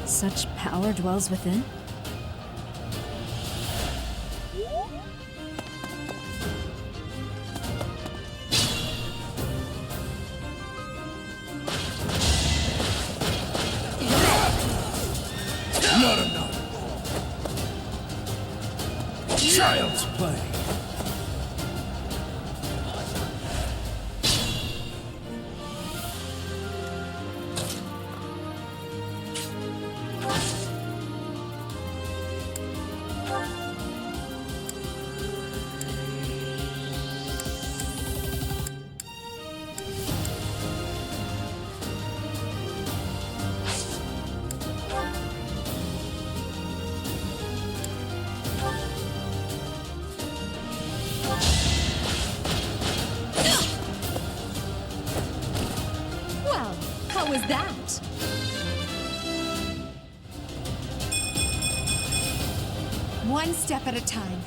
Such power dwells within? Not enough. Child's play. Well, how was that? One step at a time.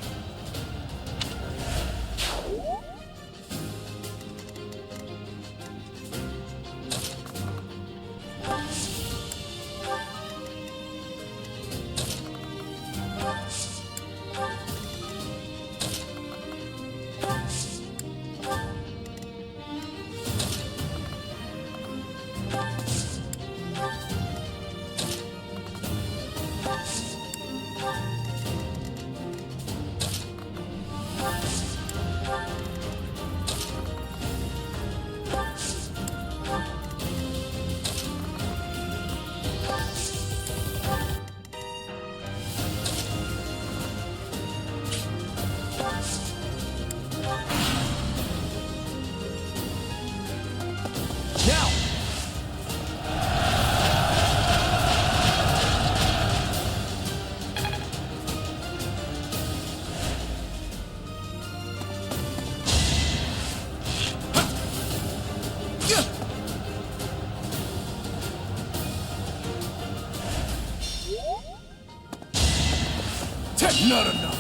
Not enough.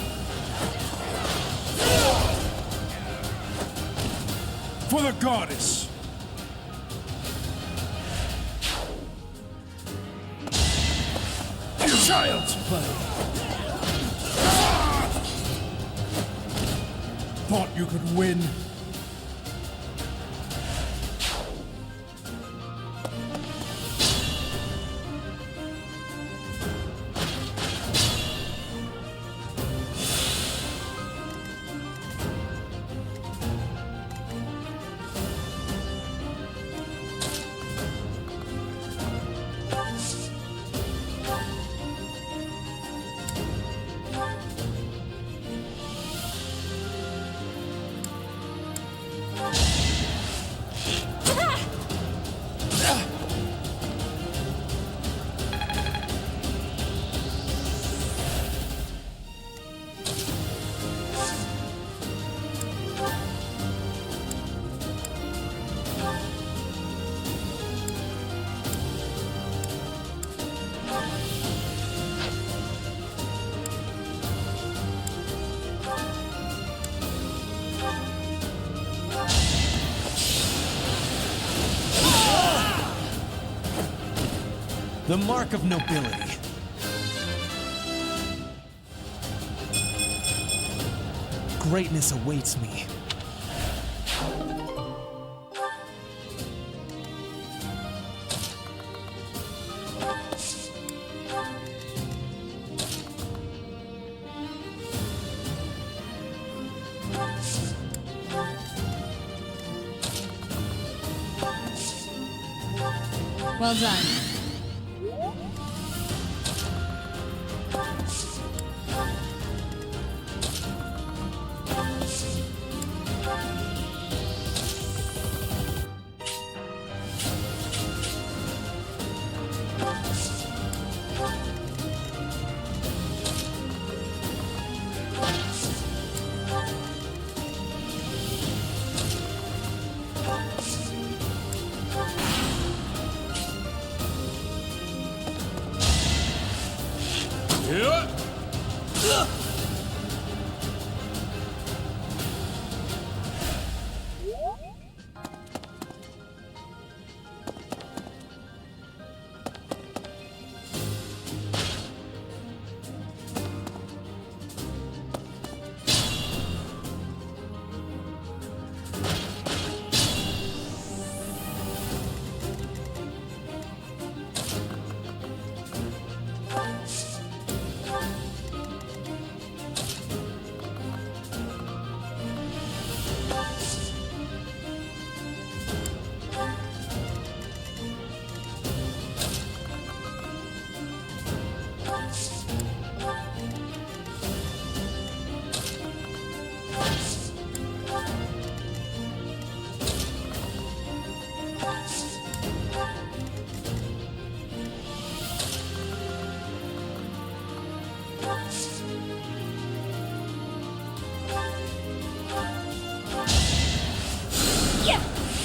For the goddess. Child's play. Thought you could win. The mark of nobility. Greatness awaits me. Well done.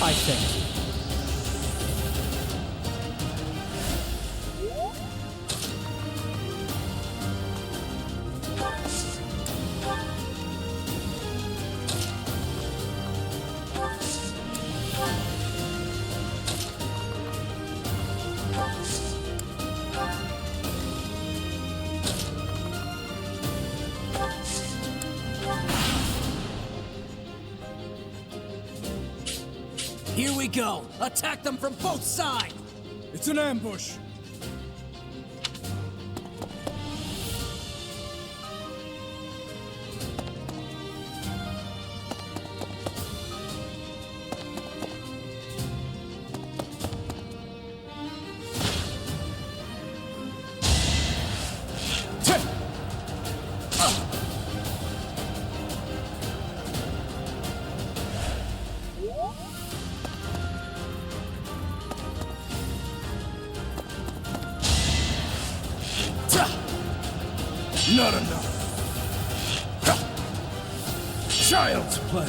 I think. Here we go! Attack them from both sides! It's an ambush! Not enough. Child's play.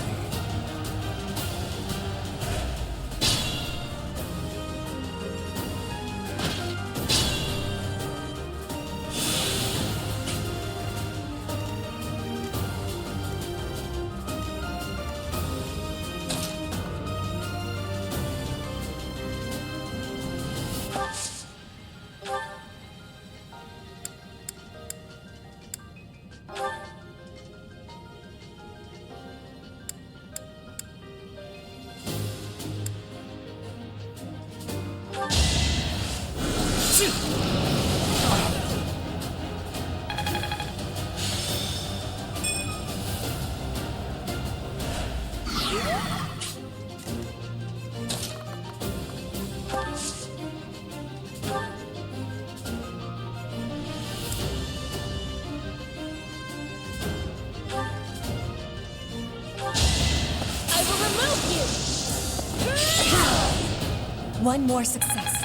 One more success.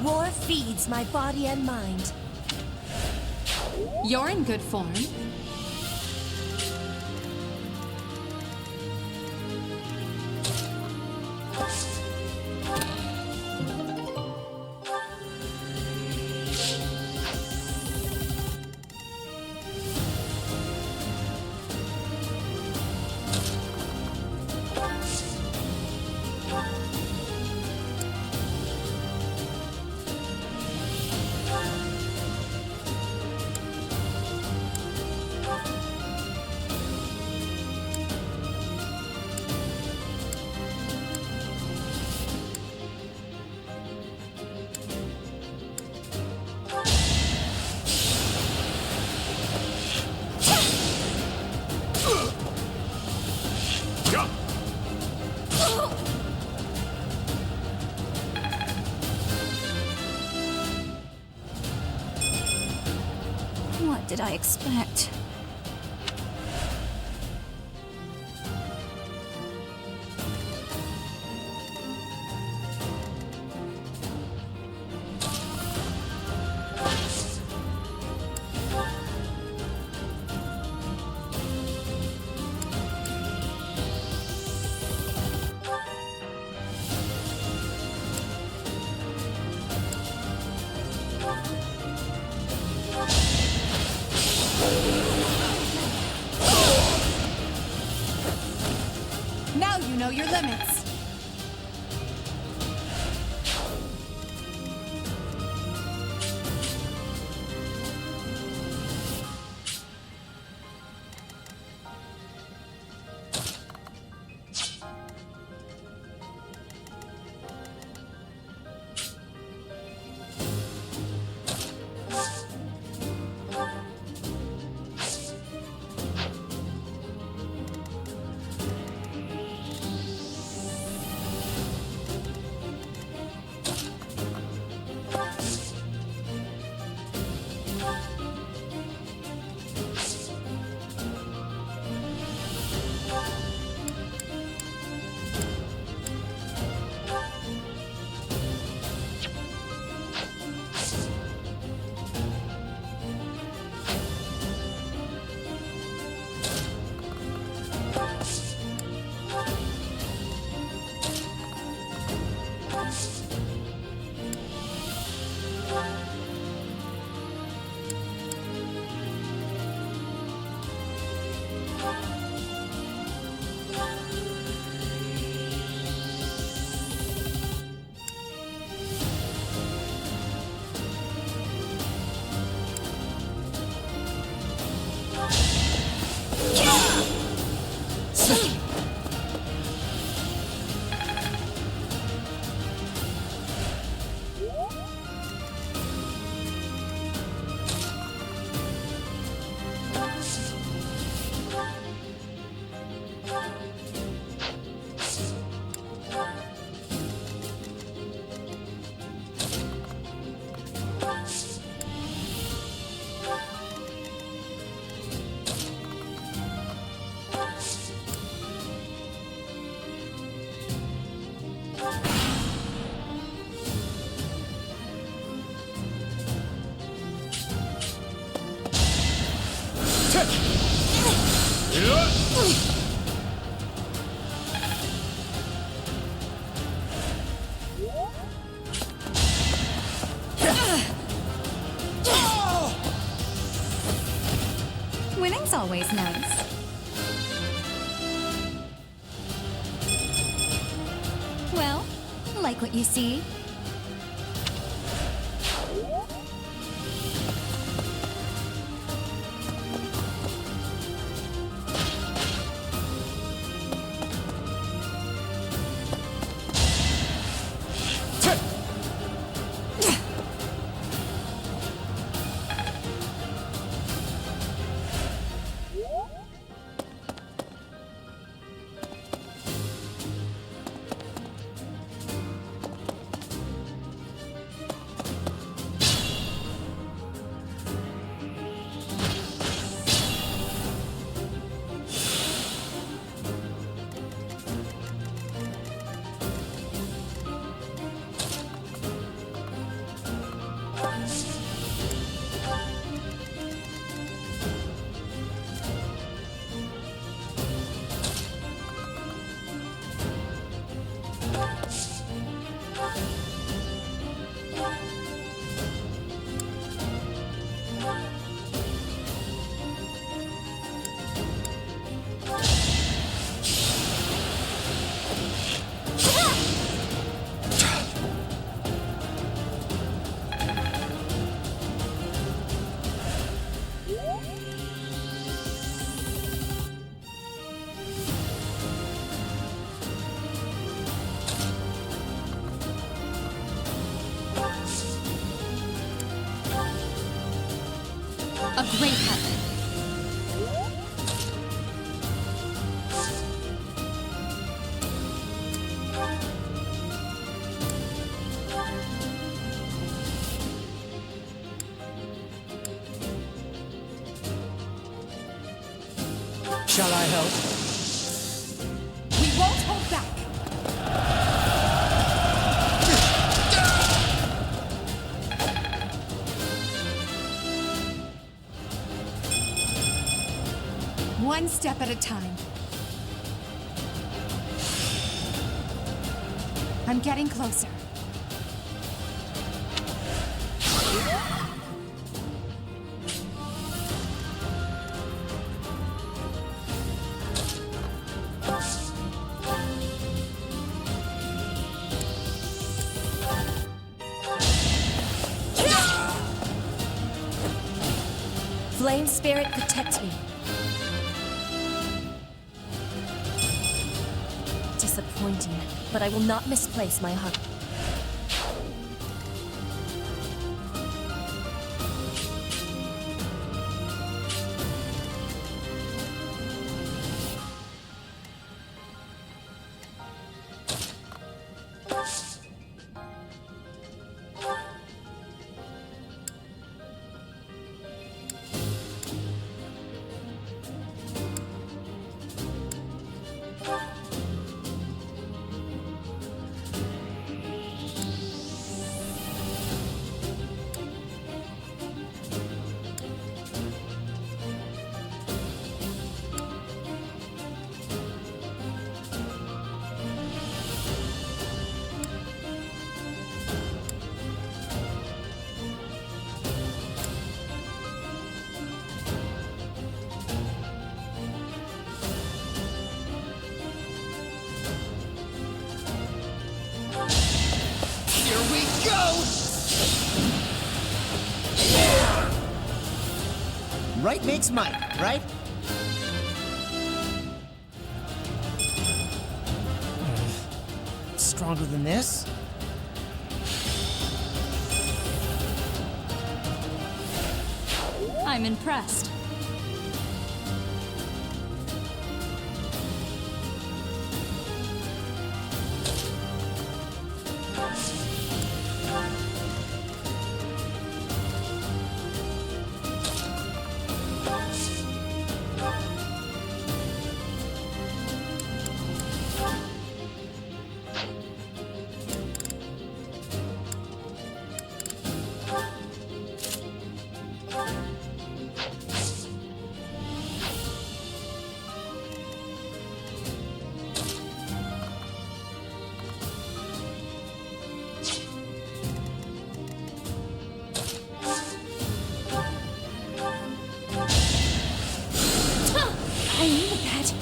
War feeds my body and mind. You're in good form. What did I expect? Now you know your limits. Winning's always nice. Well, like what you see? A great help. Shall I help? We won't hold back. One step at a time. I'm getting closer. Flame Spirit, protect me. Disappointing, but I will not misplace my heart. Right makes might, right? Stronger than this? I'm impressed. I needed that.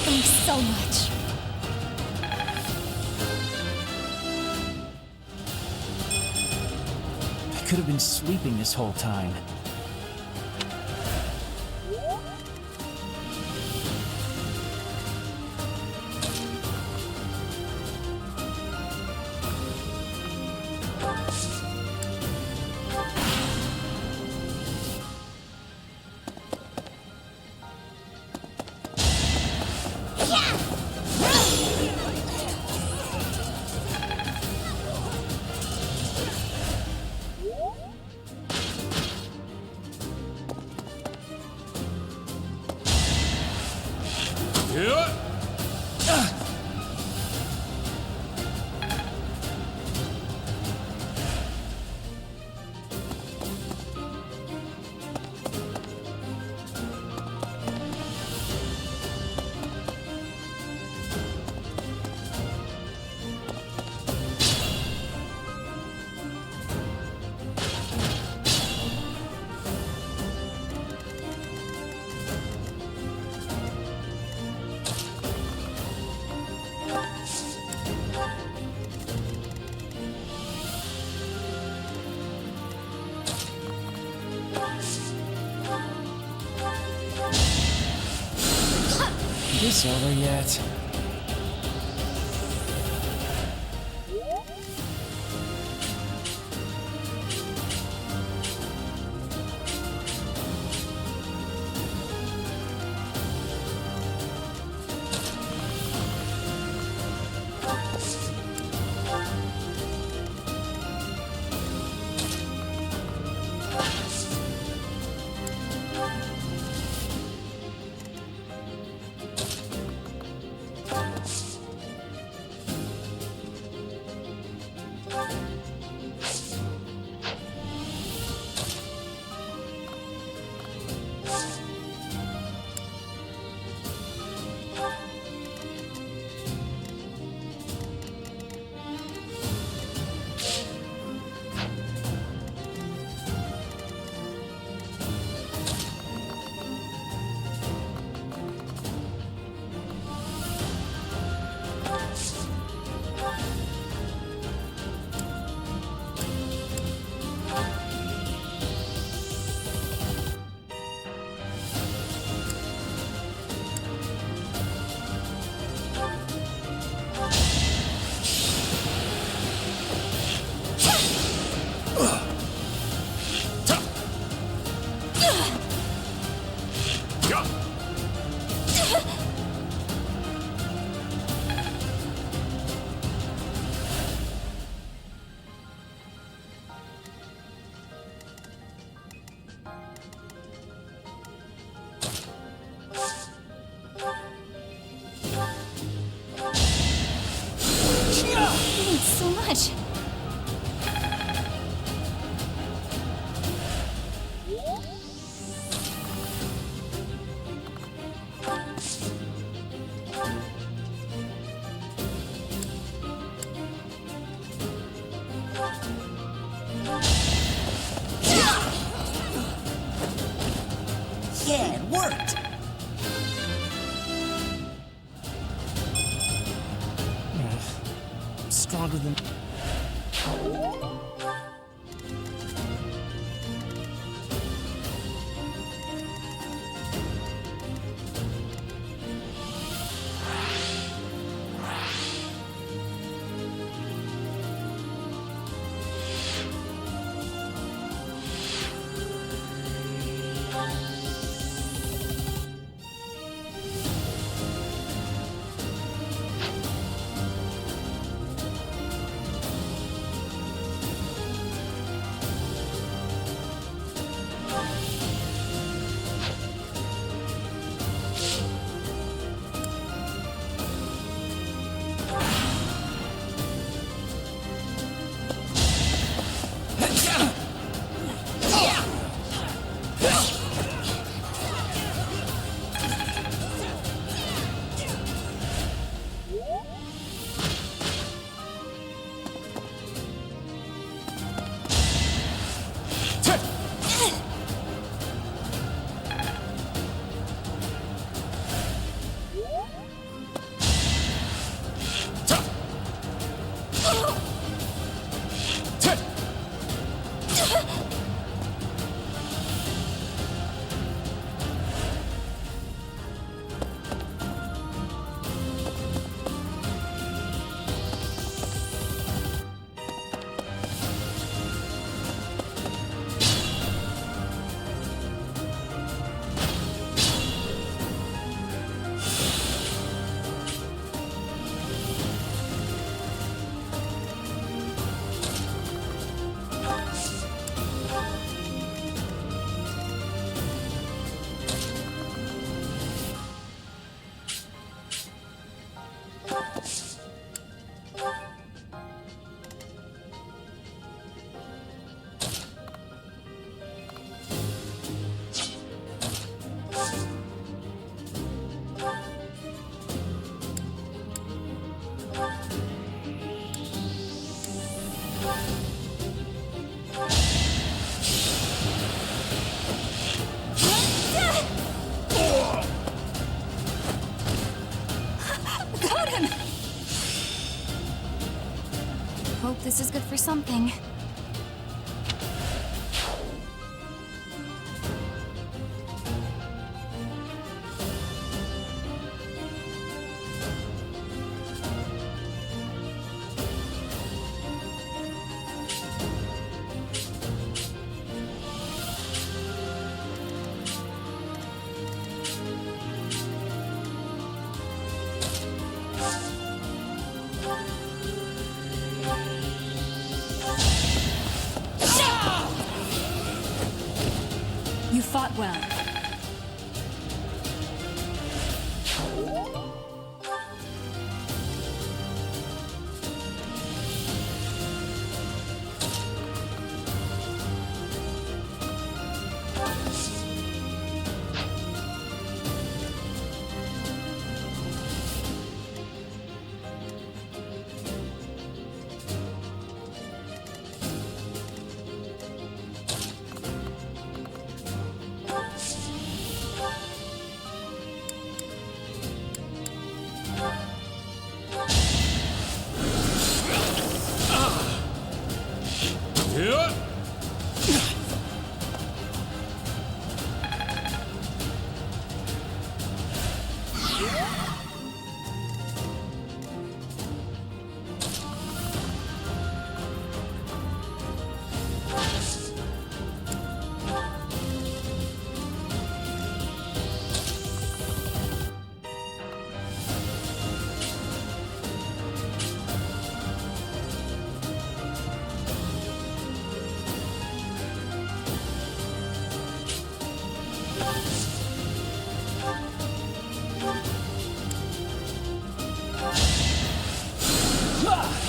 Thanks so much. I could have been sleeping this whole time. this over yet. So much. Yeah, it worked! Stronger than... Hope this is good for something. You fought well.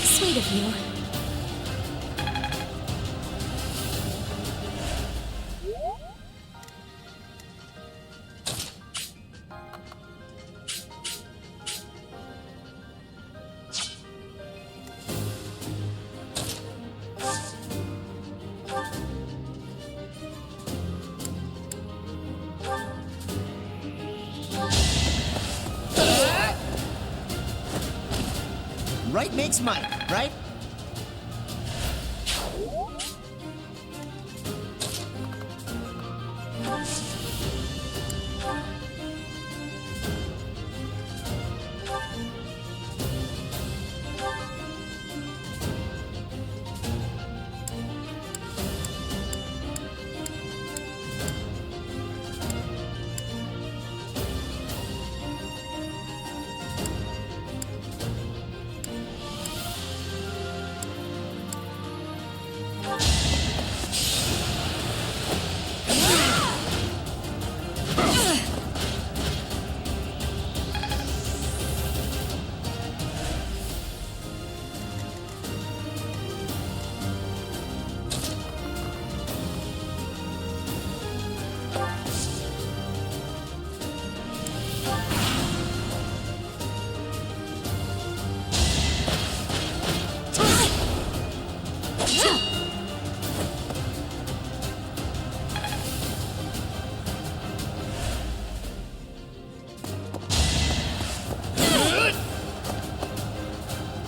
Sweet of you. Right makes might, right?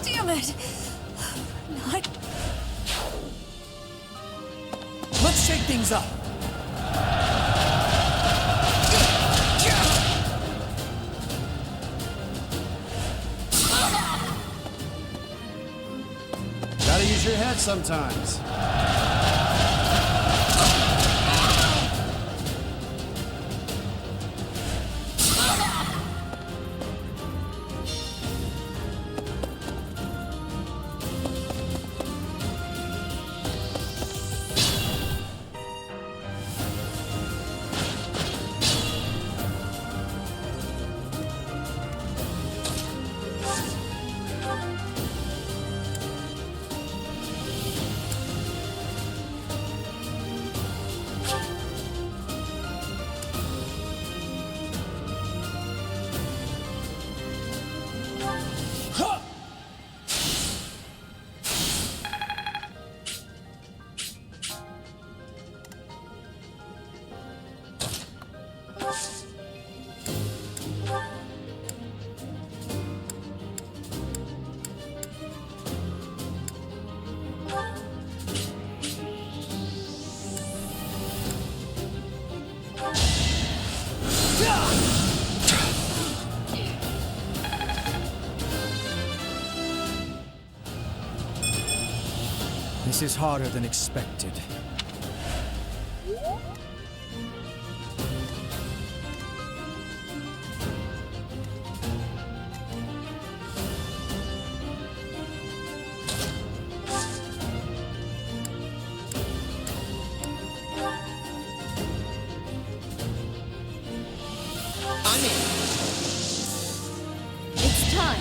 Damn it! Not. Let's shake things up. Gotta use your head sometimes. This is harder than expected. I'm in. It's time.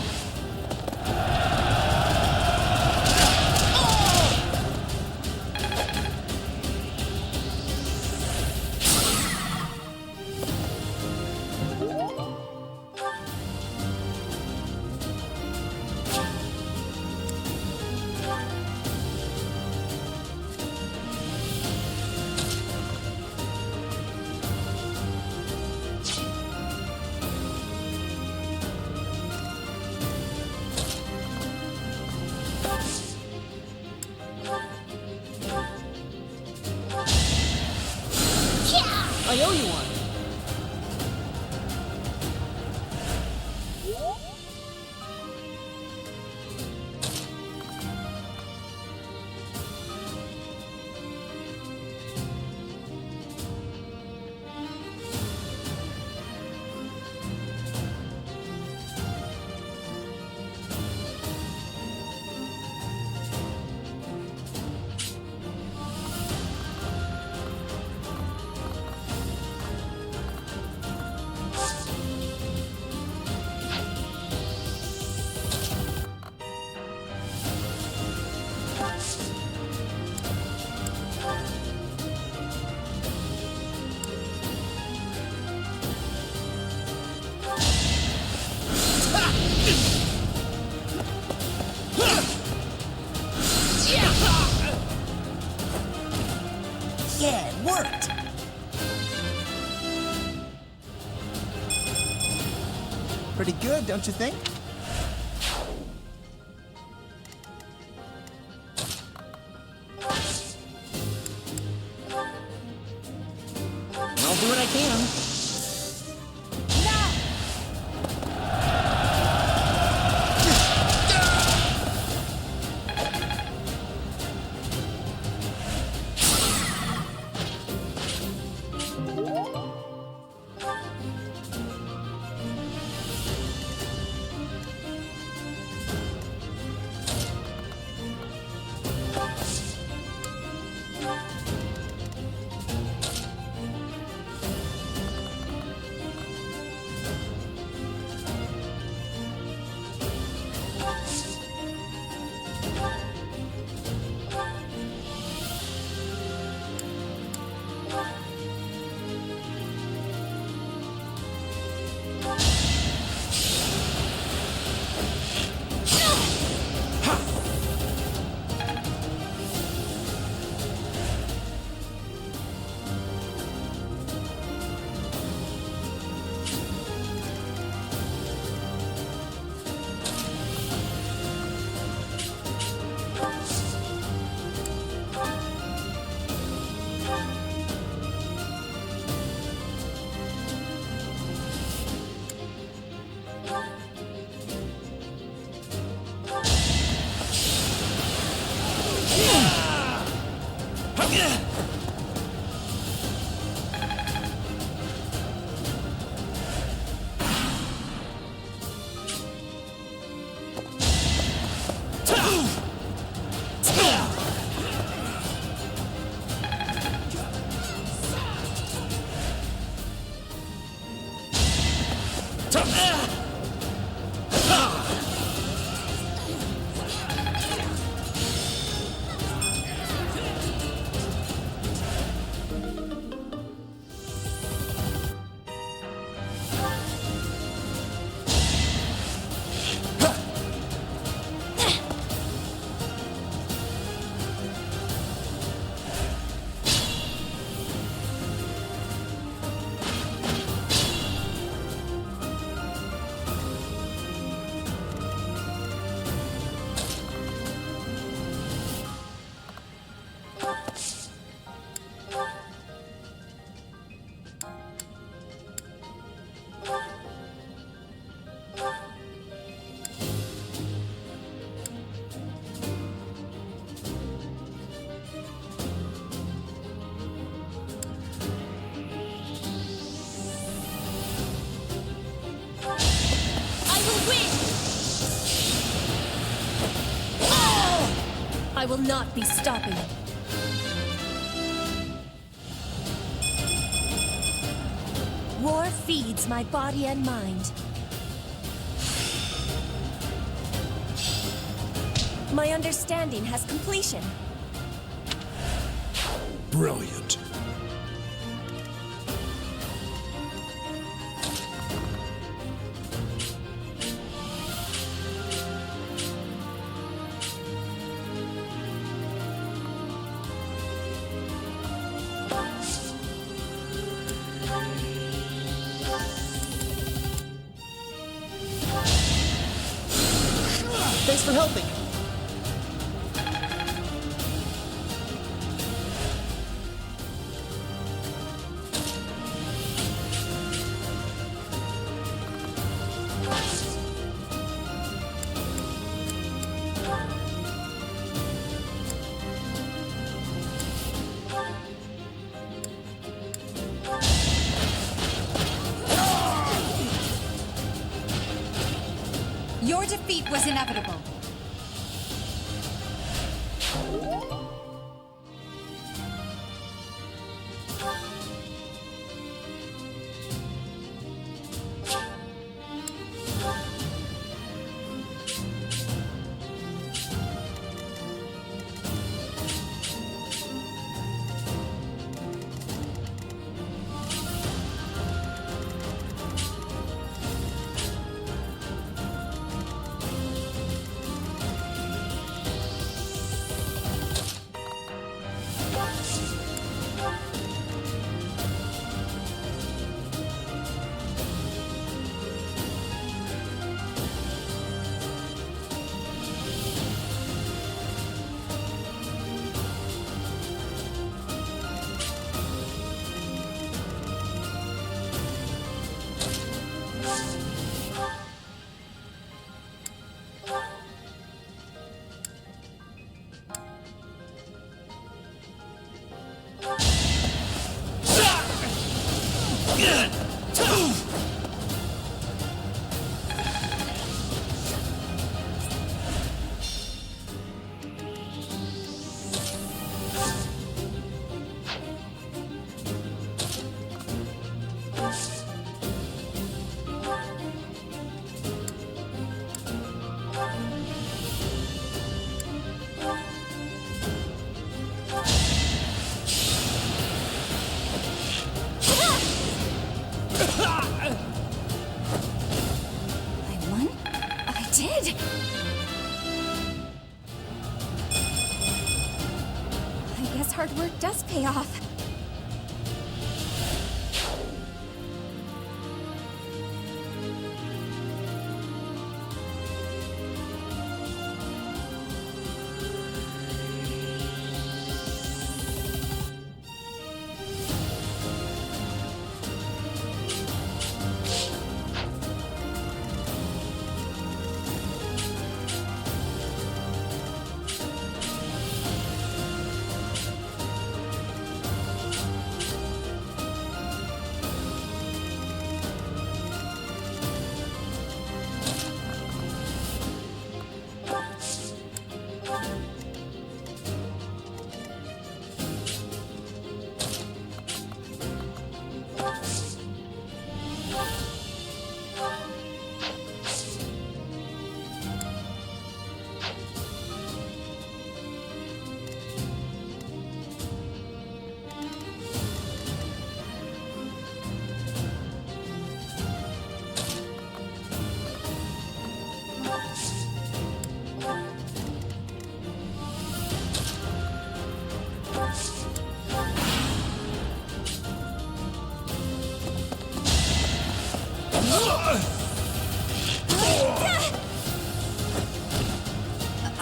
I owe you one. Yeah, it worked! Pretty good, don't you think? I'll do what I can. I will not be stopping. War feeds my body and mind. My understanding has completion. Brilliant. Thanks for helping. Your defeat was inevitable. Hard work does pay off.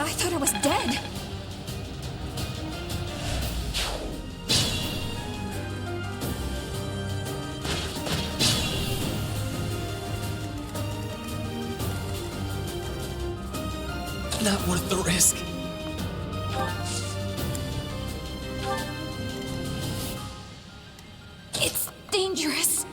I thought I was dead. Not worth the risk. It's dangerous.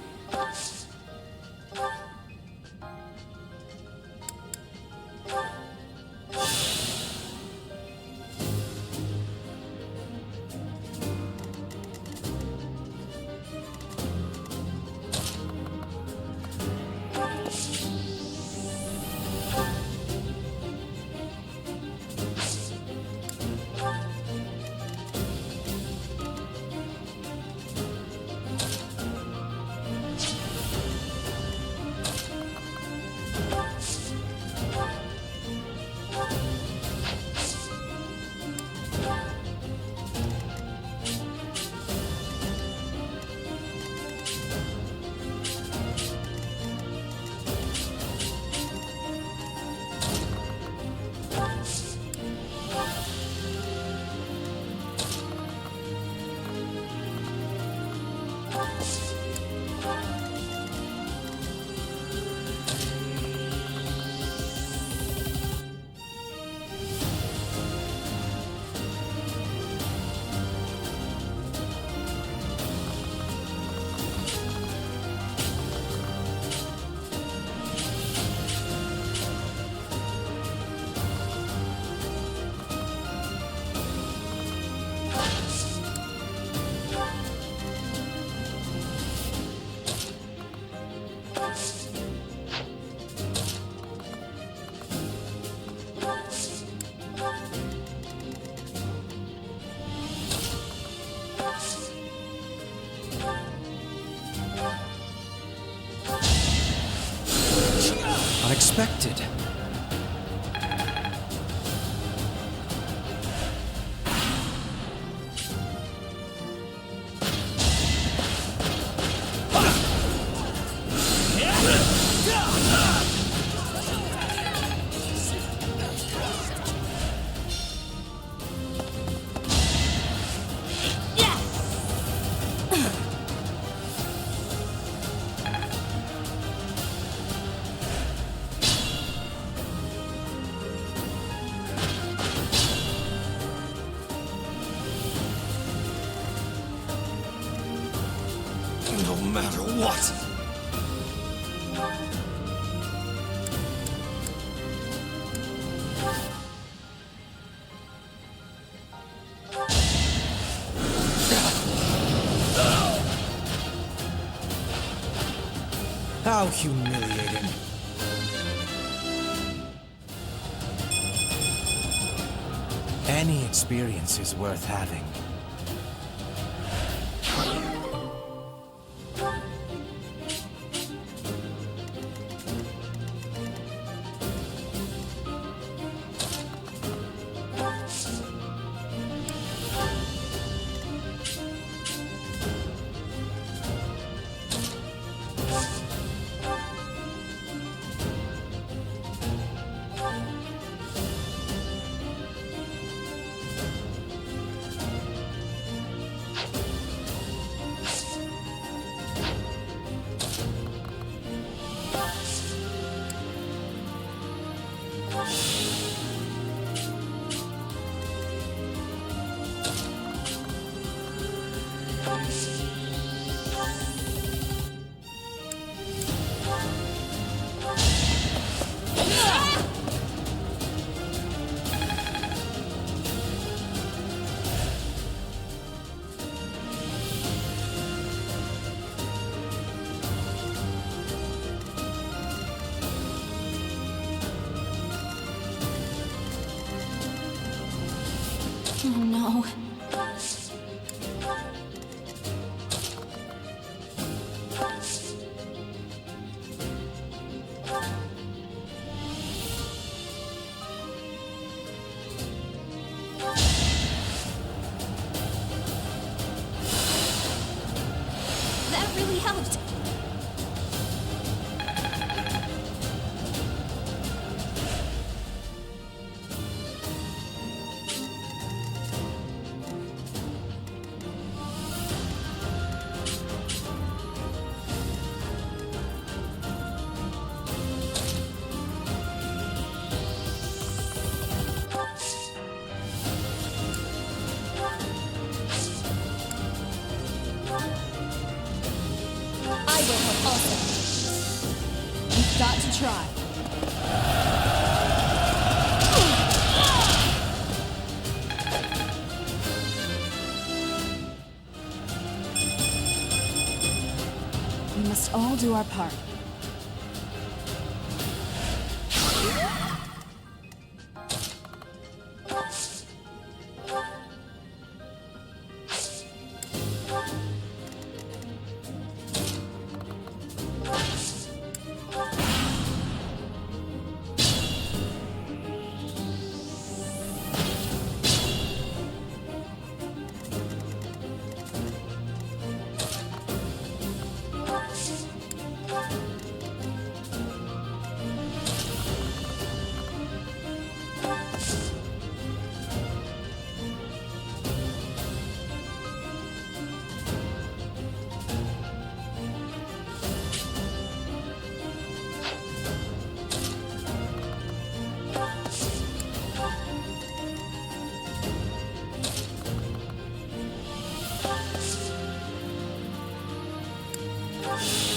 Unexpected. No matter what. How humiliating. Any experience is worth having. Oh no. That really helped. I will help also. You've got to try. We must all do our part. Thanks.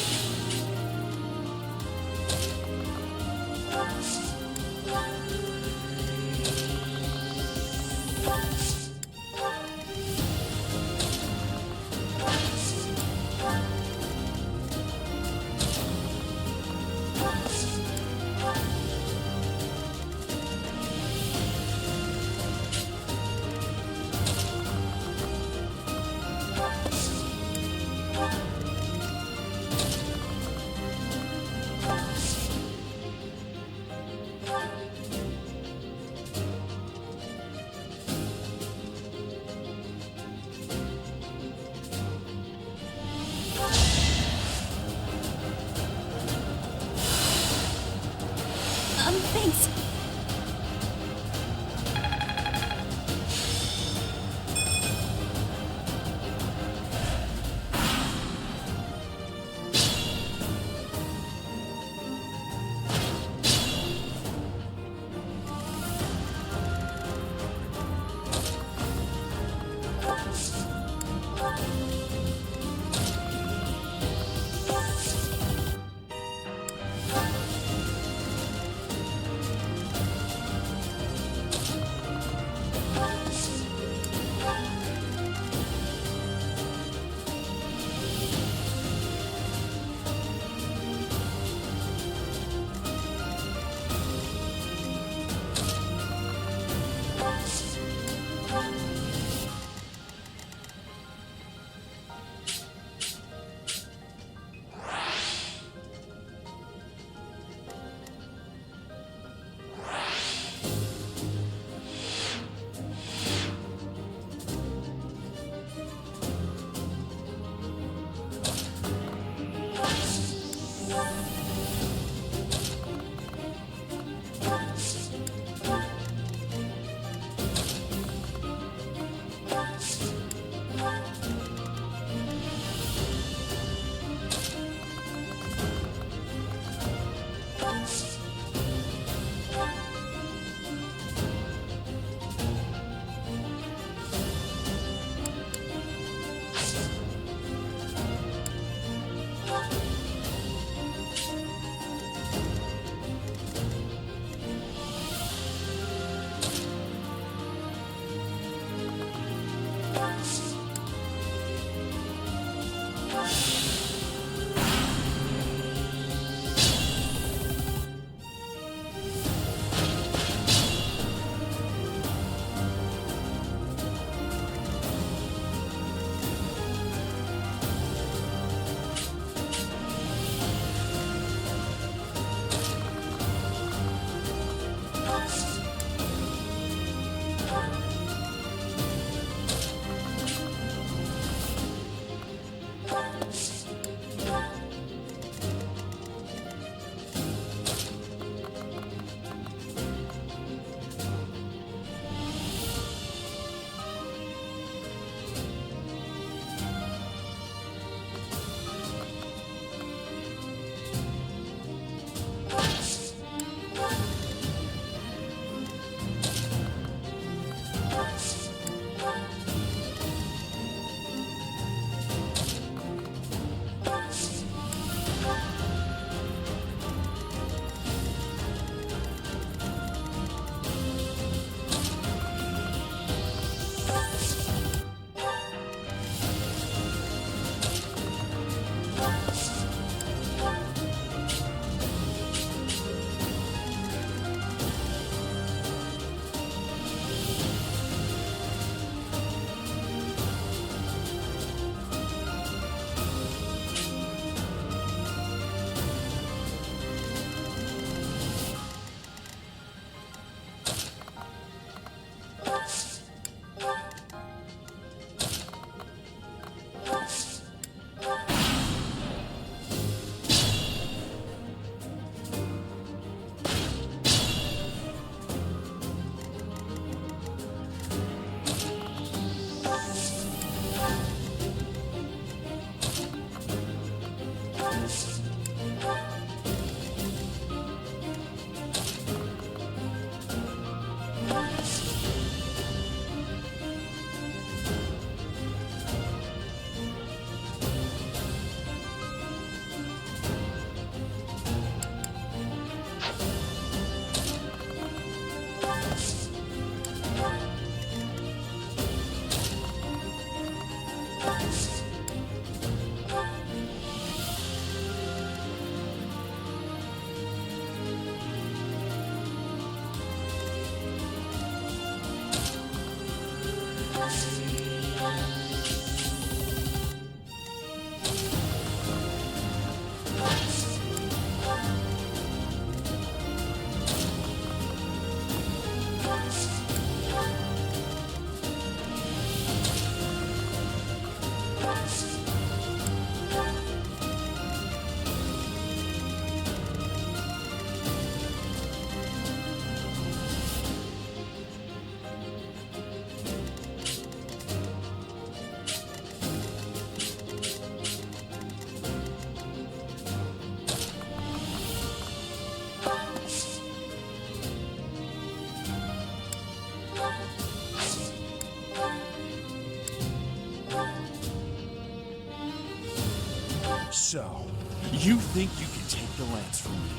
So, you think you can take the lance from me,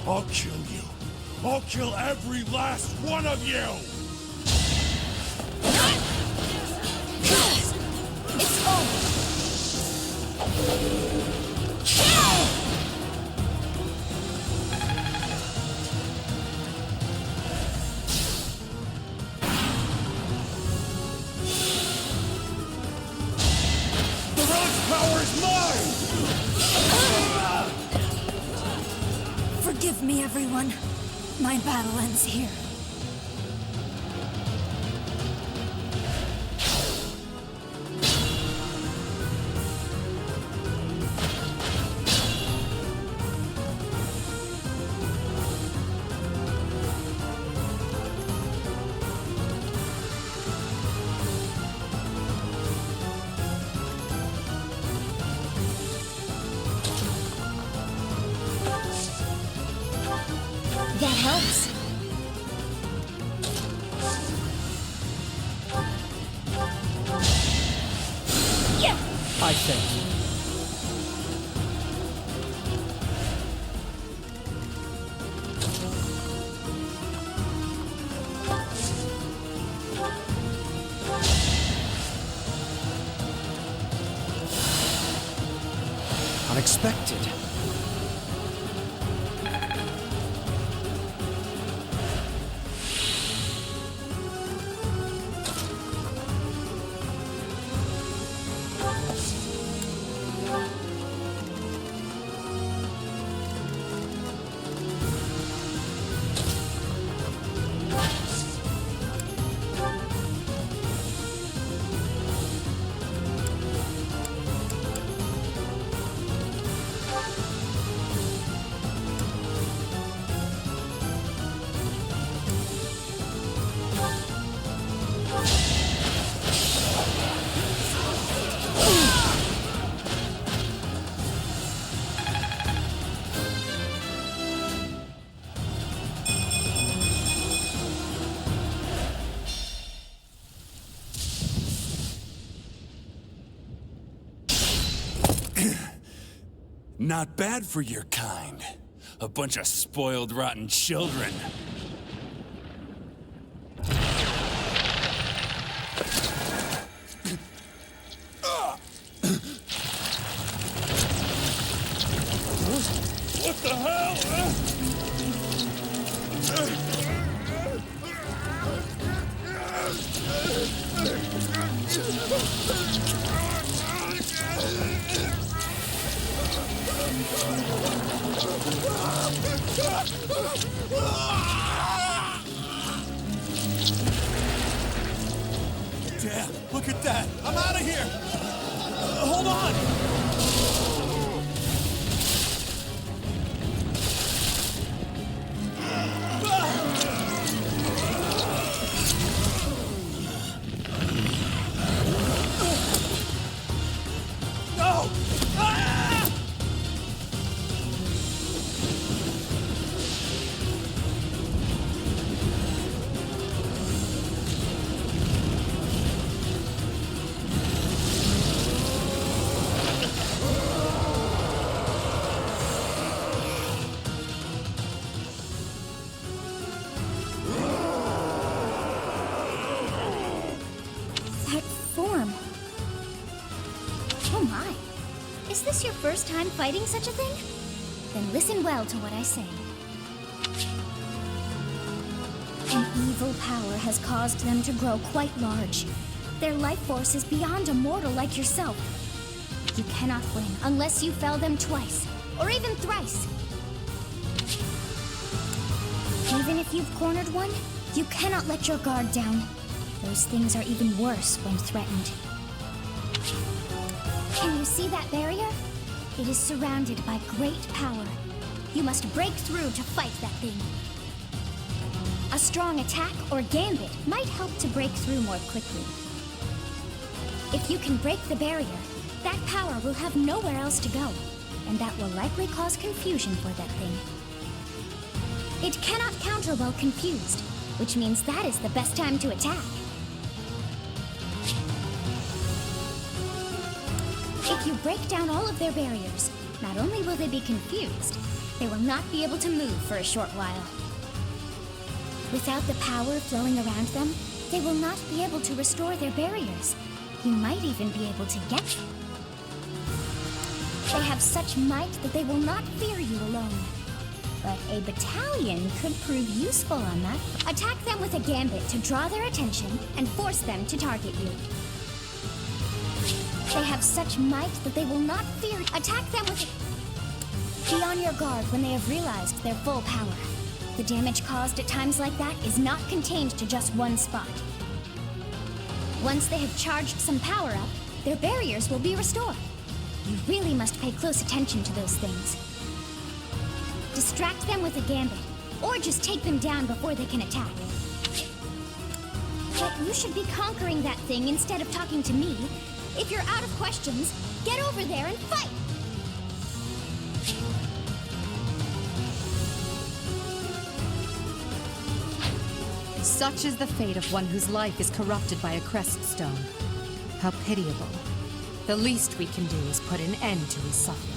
huh? I'll kill you. I'll kill every last one of you! It's over. The ROG's power is mine! Forgive me, everyone. My battle ends here. That helps. Yeah! I think. Unexpected. Not bad for your kind. A bunch of spoiled, rotten children. What the hell? Damn, look at that! I'm out of here! Hold on! No! Ah! That form. Oh my. Is this your first time fighting such a thing? Then listen well to what I say. An evil power has caused them to grow quite large. Their life force is beyond a mortal like yourself. You cannot win unless you fell them twice, or even thrice. Even if you've cornered one, you cannot let your guard down. Those things are even worse when threatened. Can you see that barrier? It is surrounded by great power. You must break through to fight that thing. A strong attack or gambit might help to break through more quickly. If you can break the barrier, that power will have nowhere else to go, and that will likely cause confusion for that thing. It cannot counter while confused, which means that is the best time to attack. If If you break down all of their barriers, not only will they be confused, they will not be able to move for a short while. Without the power flowing around them, they will not be able to restore their barriers. You might even be able to get them. They have such might that they will not fear you alone. But a battalion could prove useful on that. Attack them with a gambit to draw their attention and force them to target you. They have such might that they will not fear. Attack them with... Be on your guard when they have realized their full power. The damage caused at times like that is not contained to just one spot. Once they have charged some power up, their barriers will be restored. You really must pay close attention to those things. Distract them with a gambit, or just take them down before they can attack. But you should be conquering that thing instead of talking to me. If you're out of questions, get over there and fight! Such is the fate of one whose life is corrupted by a crest stone. How pitiable. The least we can do is put an end to his suffering.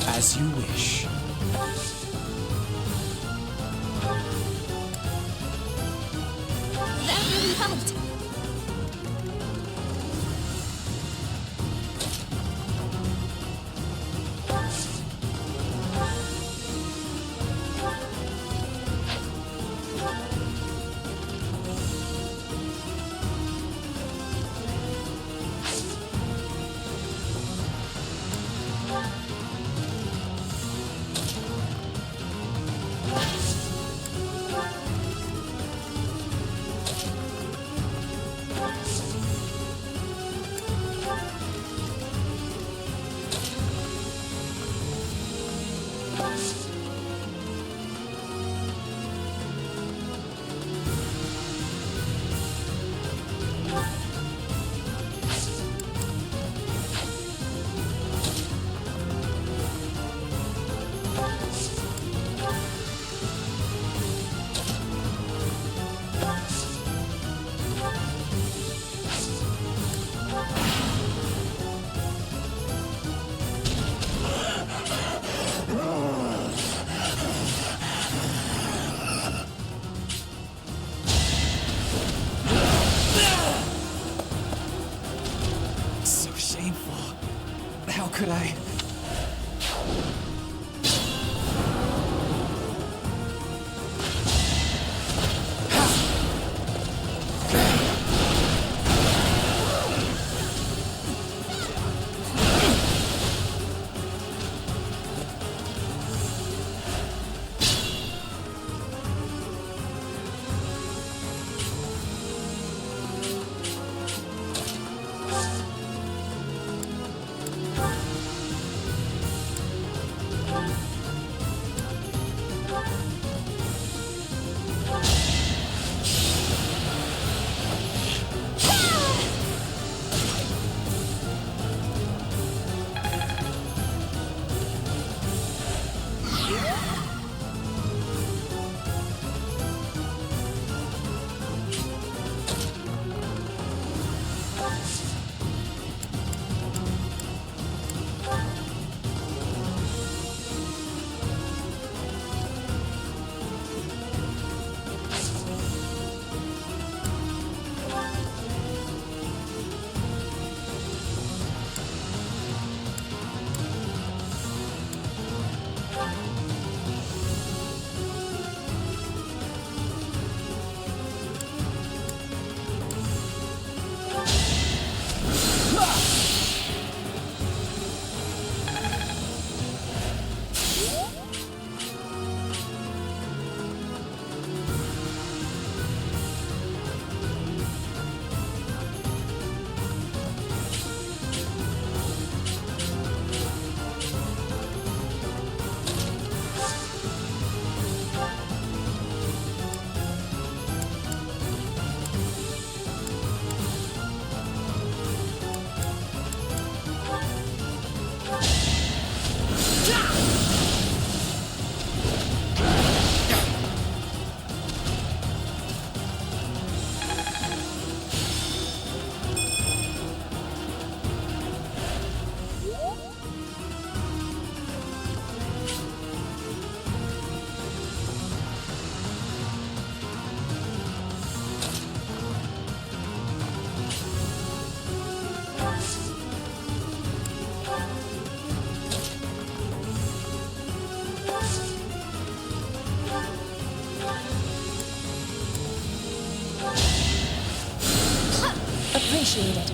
As you wish. That really helped! Could I? Appreciated.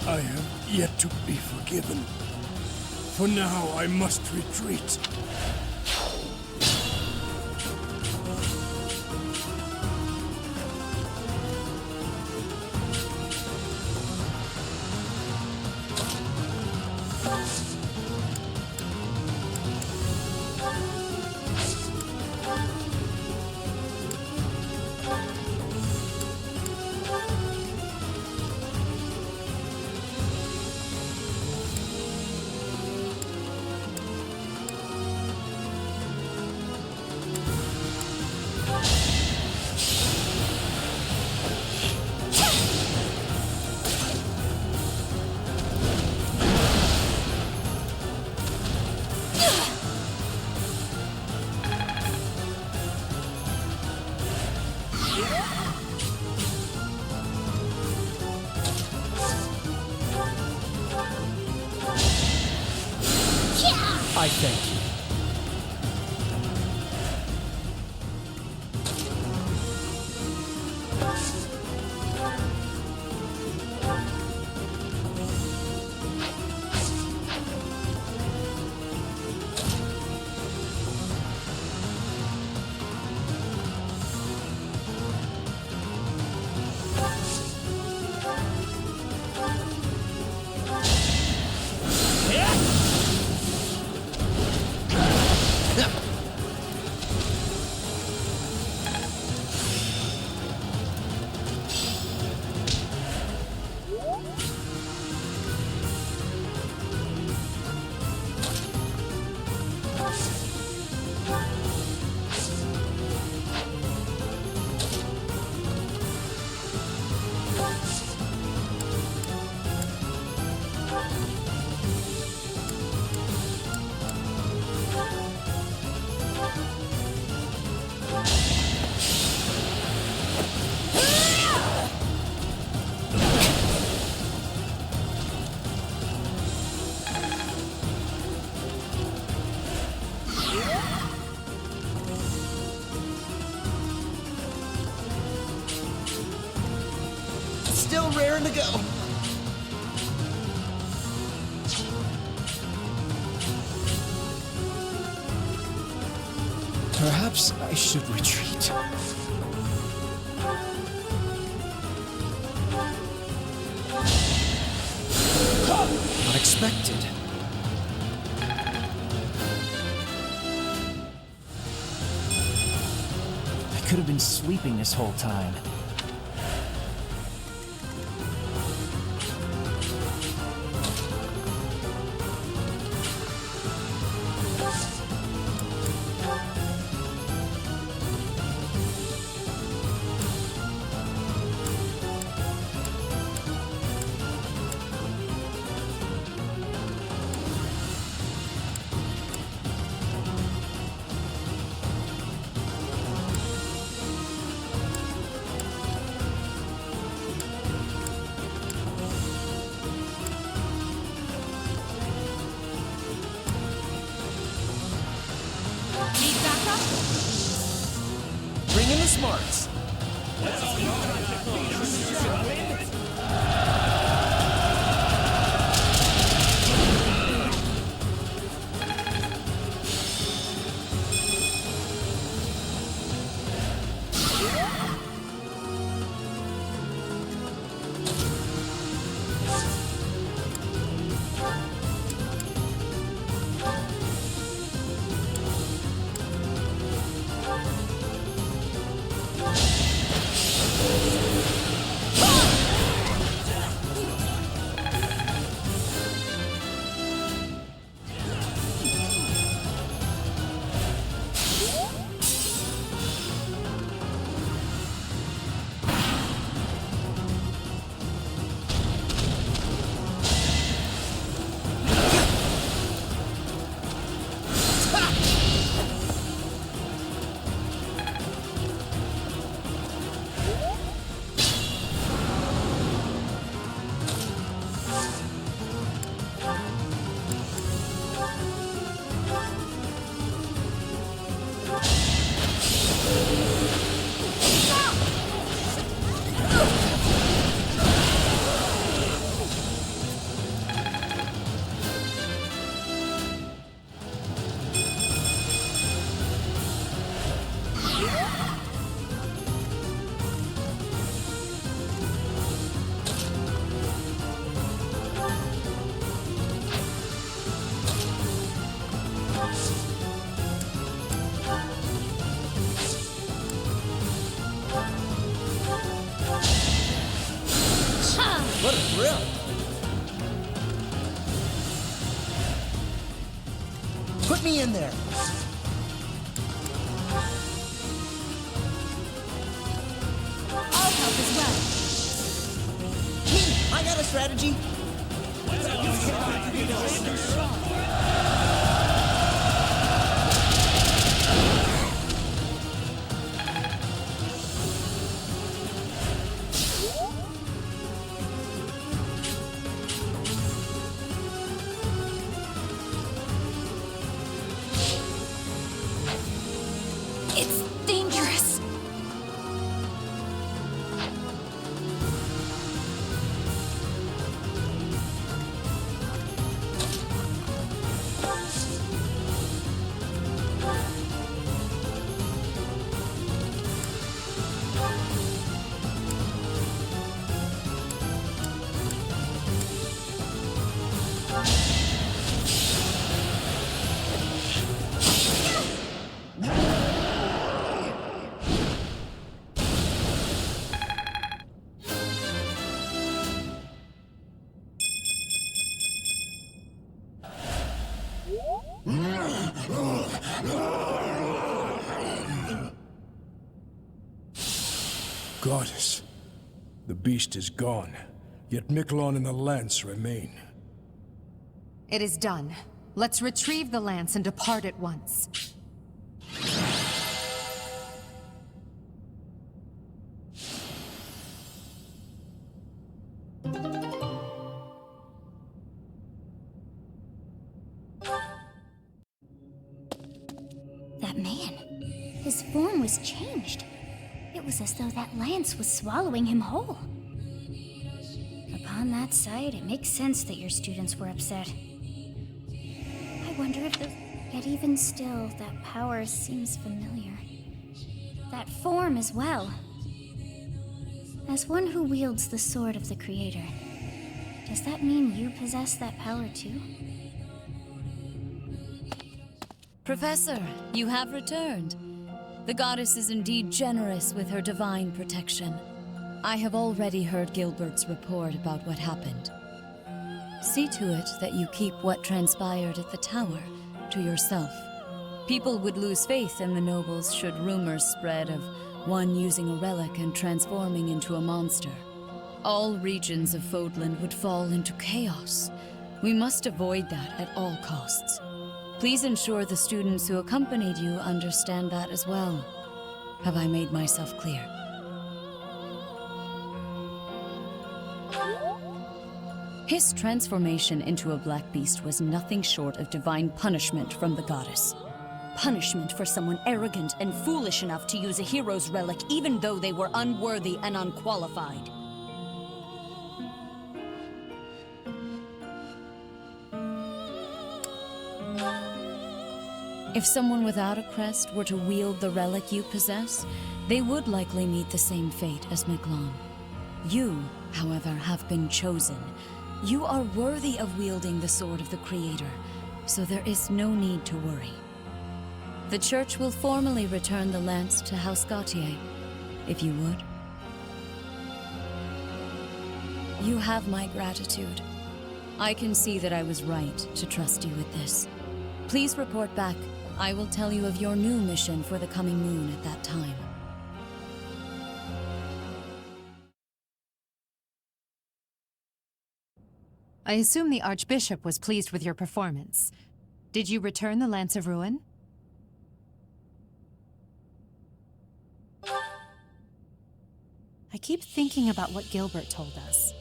I have yet to be forgiven. For now, I must retreat. I thank you. Still raring to go. Perhaps I should retreat. Unexpected. I could have been sleeping this whole time. Bring in the smarts. What a thrill! Put me in there! I'll help as well. Me! I got a strategy! It's dangerous. Goddess, the beast is gone, yet Miquelon and the lance remain. It is done. Let's retrieve the lance and depart at once. That man, his form was changed. It was as though that lance was swallowing him whole. Upon that sight, it makes sense that your students were upset. I wonder if those... Yet even still, that power seems familiar. That form as well. As one who wields the sword of the Creator, does that mean you possess that power too? Professor, you have returned. The goddess is indeed generous with her divine protection. I have already heard Gilbert's report about what happened. See to it that you keep what transpired at the tower to yourself. People would lose faith in the nobles should rumors spread of one using a relic and transforming into a monster. All regions of Fodlan would fall into chaos. We must avoid that at all costs. Please ensure the students who accompanied you understand that as well. Have I made myself clear? His transformation into a black beast was nothing short of divine punishment from the goddess. punishment for someone arrogant and foolish enough to use a hero's relic even though they were unworthy and unqualified. If someone without a crest were to wield the relic you possess, they would likely meet the same fate as Miklon. You, however, have been chosen. You are worthy of wielding the Sword of the Creator, so there is no need to worry. The Church will formally return the lance to House Gautier, if you would. You have my gratitude. I can see that I was right to trust you with this. Please report back. I will tell you of your new mission for the coming moon at that time. I assume the Archbishop was pleased with your performance. Did you return the Lance of Ruin? I keep thinking about what Gilbert told us.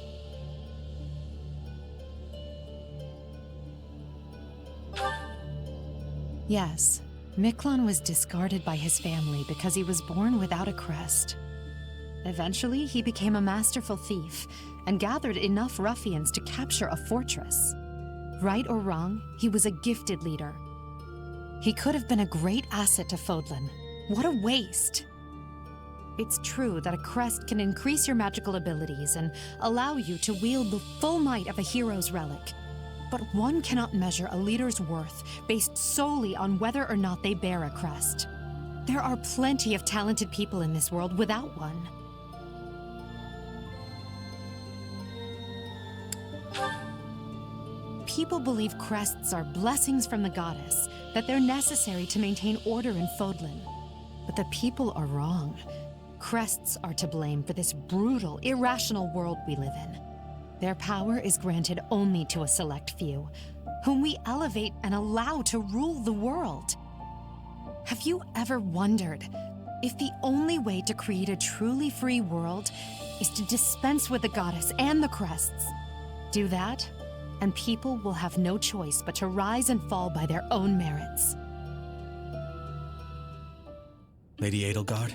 Yes, Miklon was discarded by his family because he was born without a crest. Eventually, he became a masterful thief and gathered enough ruffians to capture a fortress. Right or wrong, he was a gifted leader. He could have been a great asset to Fodlan. What a waste! It's true that a crest can increase your magical abilities and allow you to wield the full might of a hero's relic. But one cannot measure a leader's worth based solely on whether or not they bear a crest. There are plenty of talented people in this world without one. People believe crests are blessings from the goddess, that they're necessary to maintain order in Fodlan. But the people are wrong. Crests are to blame for this brutal, irrational world we live in. Their power is granted only to a select few, whom we elevate and allow to rule the world. Have you ever wondered if the only way to create a truly free world is to dispense with the goddess and the crests? Do that, and people will have no choice but to rise and fall by their own merits. Lady Edelgard,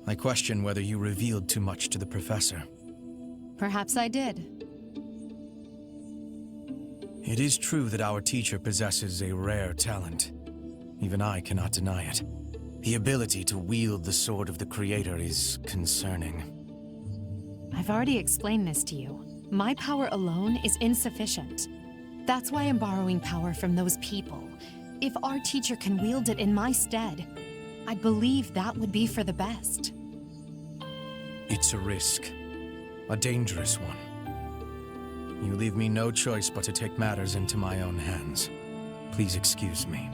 I question whether you revealed too much to the Professor. Perhaps I did. It is true that our teacher possesses a rare talent. Even I cannot deny it. The ability to wield the Sword of the Creator is concerning. I've already explained this to you. My power alone is insufficient. That's why I'm borrowing power from those people. If our teacher can wield it in my stead, I believe that would be for the best. It's a risk. A dangerous one. You leave me no choice but to take matters into my own hands. Please excuse me.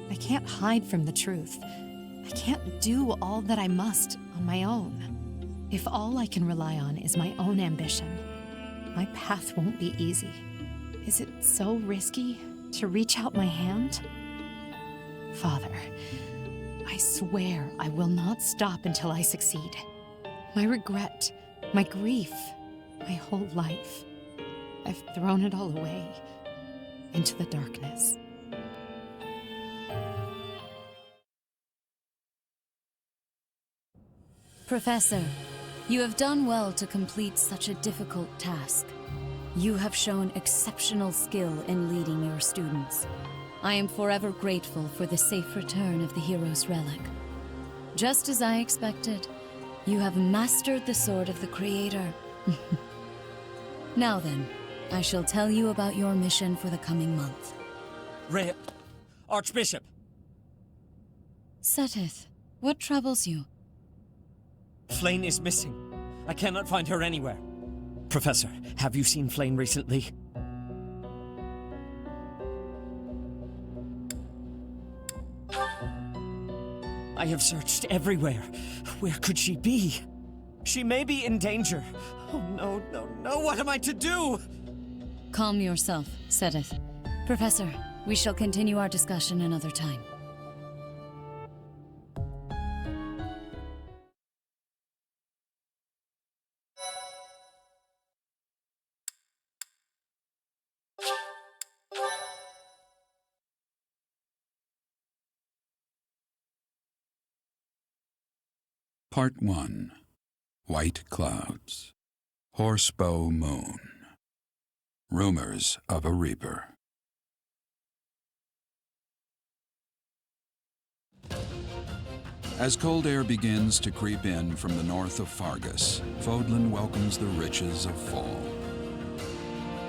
I can't hide from the truth. I can't do all that I must on my own. If all I can rely on is my own ambition, my path won't be easy. Is it so risky to reach out my hand? Father, I swear I will not stop until I succeed. My regret, my grief, my whole life, I've thrown it all away into the darkness. Professor, you have done well to complete such a difficult task. You have shown exceptional skill in leading your students. I am forever grateful for the safe return of the hero's relic. Just as I expected, you have mastered the Sword of the Creator. Now then, I shall tell you about your mission for the coming month. Archbishop! Seteth, what troubles you? Flane is missing. I cannot find her anywhere. Professor, have you seen Flane recently? I have searched everywhere. Where could she be? She may be in danger. Oh no, no, no, what am I to do? Calm yourself, Seteth. Professor, we shall continue our discussion another time. Part 1. White Clouds. Horsebow Moon. Rumors of a Reaper. As cold air begins to creep in from the north of Fargus, Fodlan welcomes the riches of fall.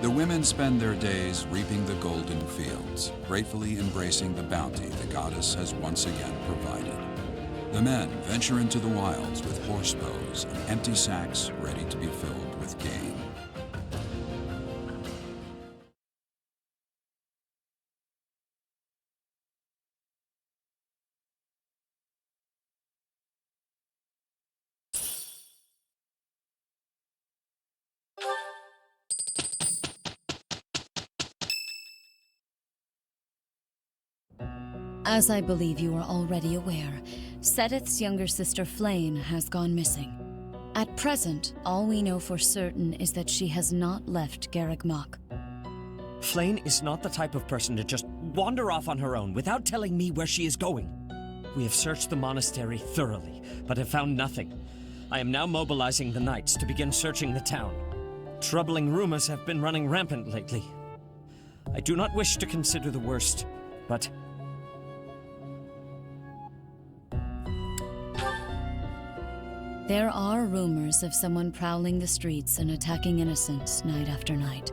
The women spend their days reaping the golden fields, gratefully embracing the bounty the goddess has once again provided. The men venture into the wilds with horse bows and empty sacks ready to be filled with game. As I believe you are already aware, Seteth's younger sister Flame has gone missing. At present, all we know for certain is that she has not left Garreg Mach. Flame is not the type of person to just wander off on her own without telling me where she is going. We have searched the monastery thoroughly, but have found nothing. I am now mobilizing the knights to begin searching the town. Troubling rumors have been running rampant lately. I do not wish to consider the worst, but there are rumors of someone prowling the streets and attacking innocents night after night.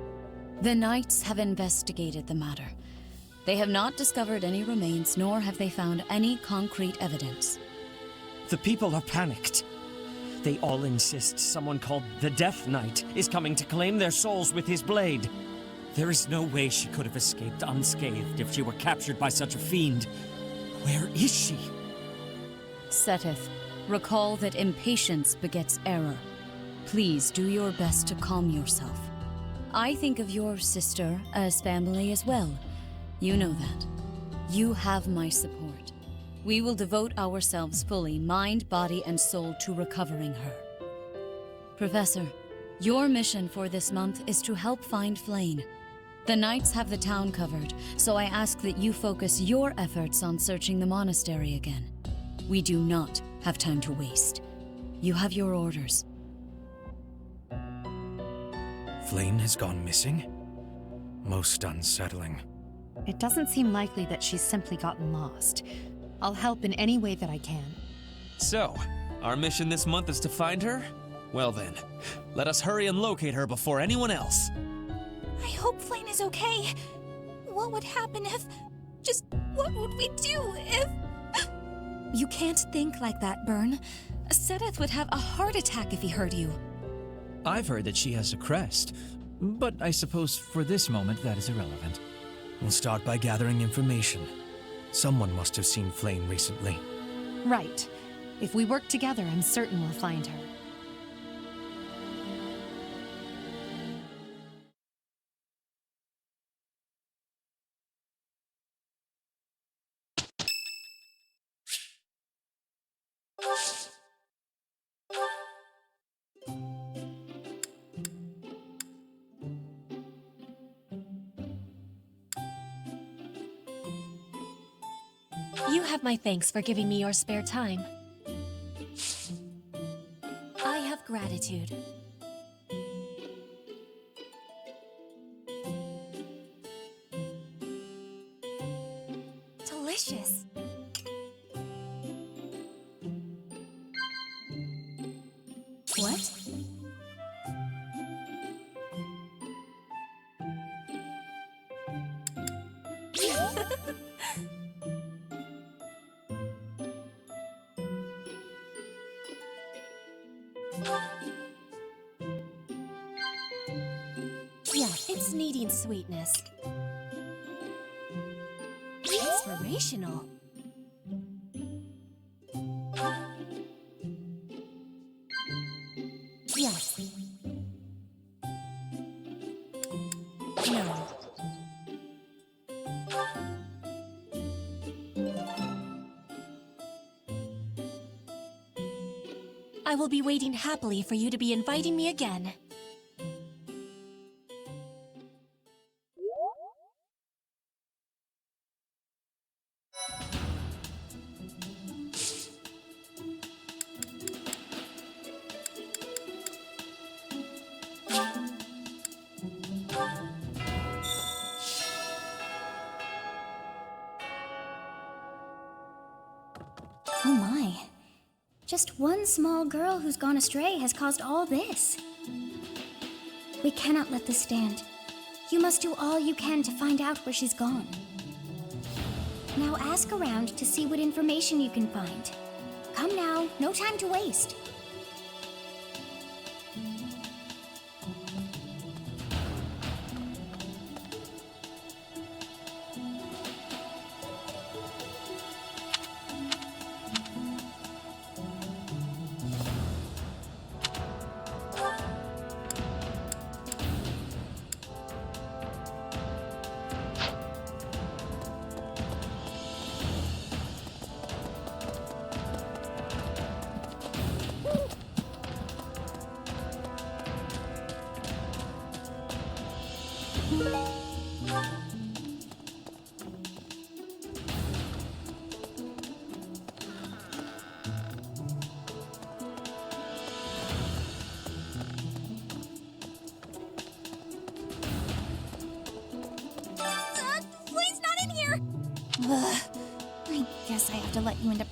The Knights have investigated the matter. They have not discovered any remains, nor have they found any concrete evidence. the people are panicked. They all insist someone called the Death Knight is coming to claim their souls with his blade. There is no way she could have escaped unscathed if she were captured by such a fiend. Where is she? Seteth, recall that impatience begets error. Please do your best to calm yourself. I think of your sister as family as well. You know that. You have my support. We will devote ourselves fully, mind, body, and soul, to recovering her. Professor, your mission for this month is to help find Flame. The Knights have the town covered, so I ask that you focus your efforts on searching the monastery again. We do not have time to waste. You have your orders. Flame has gone missing? Most unsettling. It doesn't seem likely that she's simply gotten lost. I'll help in any way that I can. So, our mission this month is to find her? Well then, let us hurry and locate her before anyone else. I hope Flame is okay. What would happen if... Just what would we do if... You can't think like that, Byrne. Seteth would have a heart attack if he heard you. I've heard that she has a crest, but I suppose for this moment that is irrelevant. We'll start by gathering information. Someone must have seen Flame recently. Right. If we work together, I'm certain we'll find her. You have my thanks for giving me your spare time. I have gratitude. Delicious. What? Yeah, it's needing sweetness. Inspirational. Yes. No. I will be waiting happily for you to be inviting me again. Oh my. Just one small girl who's gone astray has caused all this. We cannot let this stand. You must do all you can to find out where she's gone. Now ask around to see what information you can find. Come now, no time to waste. Please not in here! Ugh. I guess I have to let you into...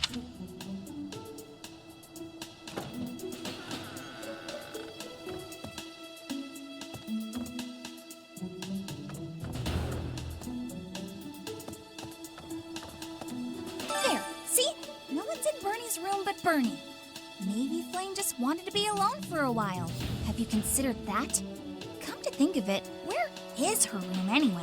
There, see? No one's in Bernie's room but Bernie. Maybe Flame just wanted to be alone for a while. Have you considered that? Come to think of it, where is her room anyway?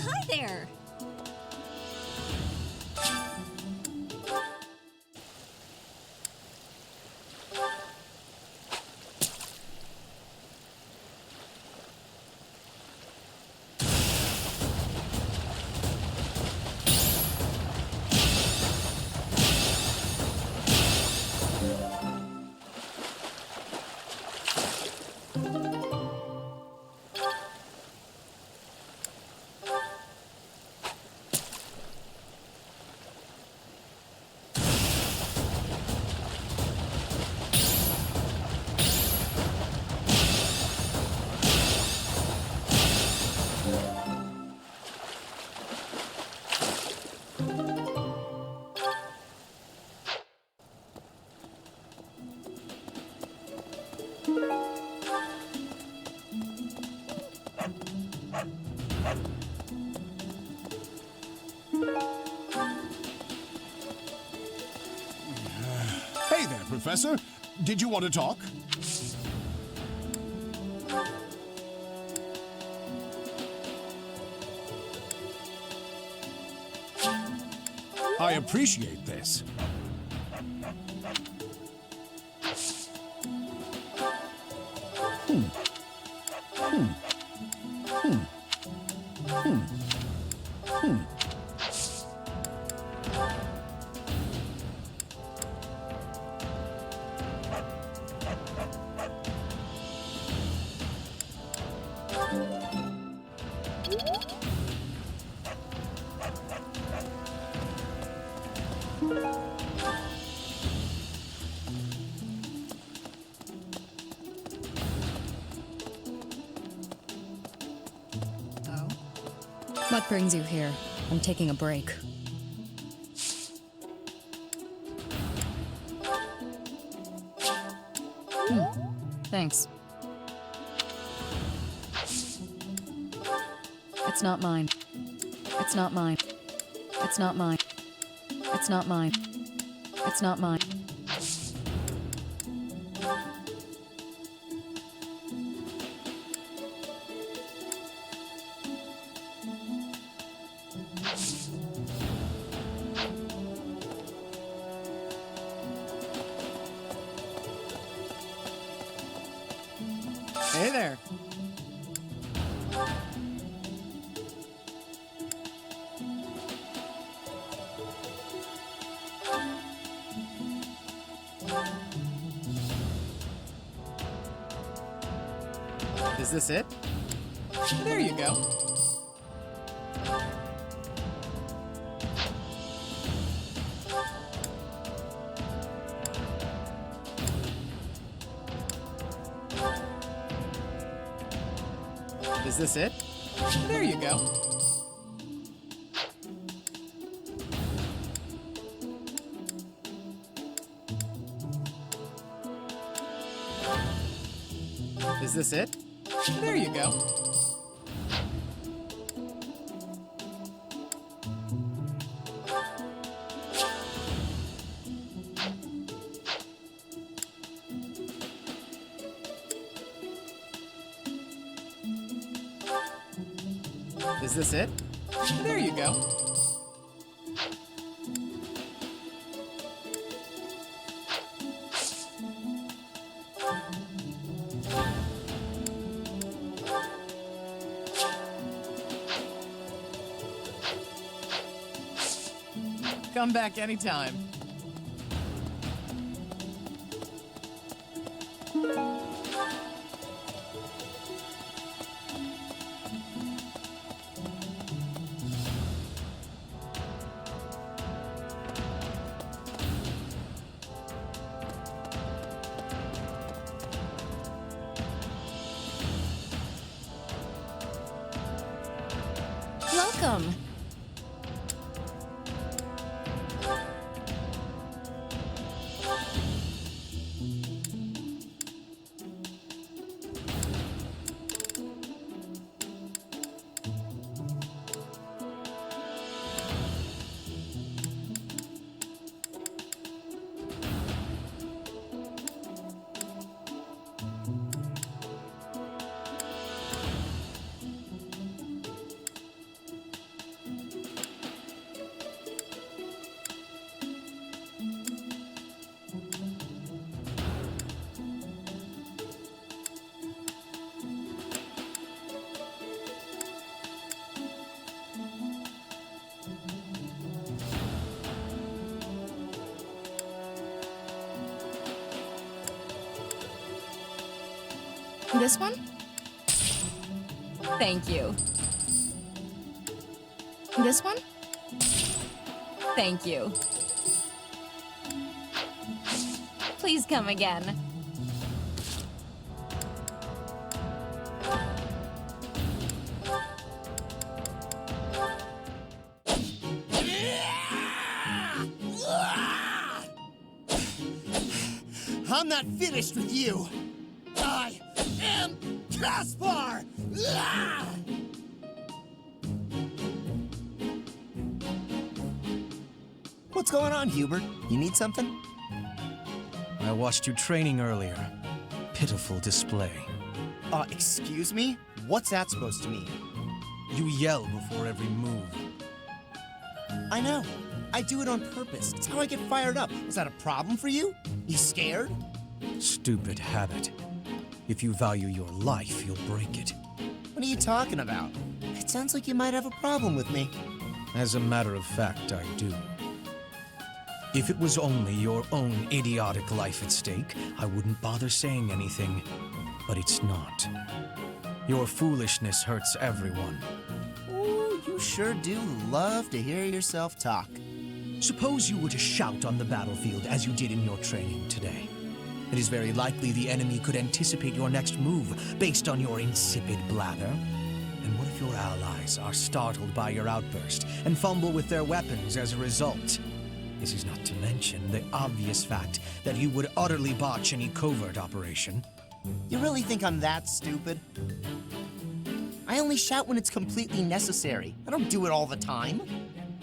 Hi there! Professor. Did you want to talk? I appreciate this. What brings you here? I'm taking a break. Thanks. It's not mine. It's not mine. It's not mine. It's not mine. It's not mine. Hey there. Is this it? There you go. Is this it? There you go. Is this it? There you go. Is this it? There you go. Come back anytime. Welcome. This one? Thank you. This one? Thank you. Please come again. I'm not finished with you. I am Caspar! What's going on, Hubert? You need something? I watched you training earlier. Pitiful display. Excuse me? What's that supposed to mean? You yell before every move. I know. I do it on purpose. It's how I get fired up. Is that a problem for you? You scared? Stupid habit. If you value your life, you'll break it. What are you talking about? It sounds like you might have a problem with me. As a matter of fact, I do. If it was only your own idiotic life at stake, I wouldn't bother saying anything. But it's not. Your foolishness hurts everyone. Ooh, you sure do love to hear yourself talk. Suppose you were to shout on the battlefield as you did in your training today. It is very likely the enemy could anticipate your next move based on your insipid blather. And what if your allies are startled by your outburst and fumble with their weapons as a result? This is not to mention the obvious fact that you would utterly botch any covert operation. You really think I'm that stupid? I only shout when it's completely necessary. I don't do it all the time.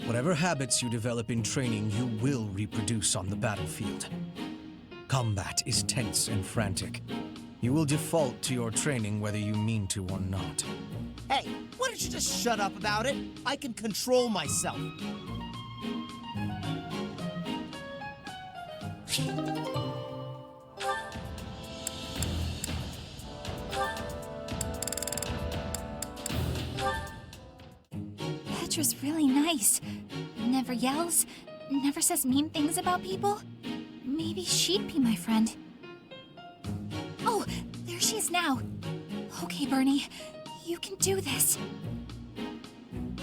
Whatever habits you develop in training, you will reproduce on the battlefield. Combat is tense and frantic. You will default to your training whether you mean to or not. Hey, why don't you just shut up about it? I can control myself. Petra's really nice. Never yells, never says mean things about people. Maybe she'd be my friend. Oh, there she is now. Okay, Bernie, you can do this.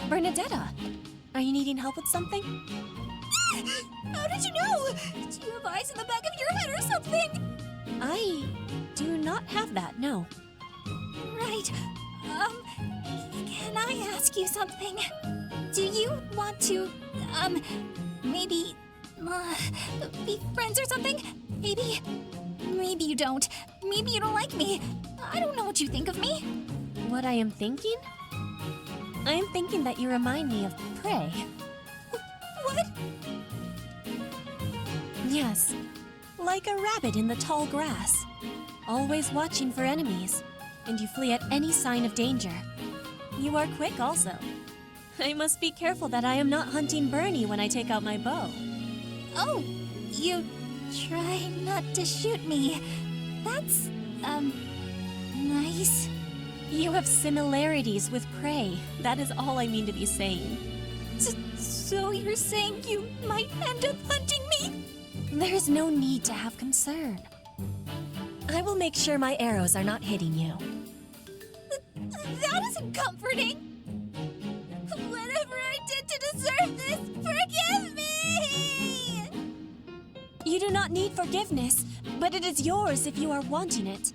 Bernadetta, are you needing help with something? How did you know? Do you have eyes in the back of your head or something? I do not have that, no. Right. Can I ask you something? Do you want to, maybe, be friends or something? Maybe you don't. Maybe you don't like me. I don't know what you think of me. What I am thinking? I am thinking that you remind me of prey. What? Yes, like a rabbit in the tall grass. Always watching for enemies, and you flee at any sign of danger. You are quick also. I must be careful that I am not hunting Bernie when I take out my bow. Oh, you try not to shoot me. That's, nice. You have similarities with prey. That is all I mean to be saying. So you're saying you might end up hunting me? There is no need to have concern. I will make sure my arrows are not hitting you. That isn't comforting. Whatever I did to deserve this, forgive me! You do not need forgiveness, but it is yours if you are wanting it.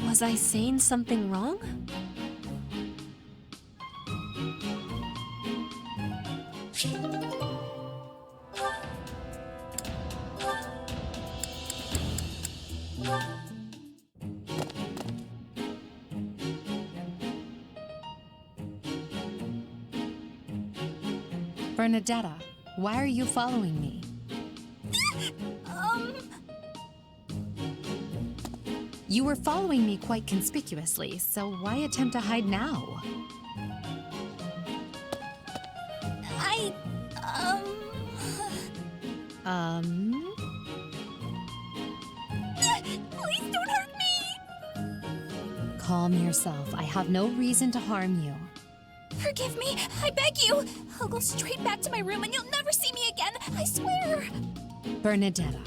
Was I saying something wrong? Bernadetta, why are you following me? You were following me quite conspicuously, so why attempt to hide now? Please don't hurt me! Calm yourself. I have no reason to harm you. Forgive me, I beg you. I'll go straight back to my room and you'll never see me again, I swear. Bernadetta.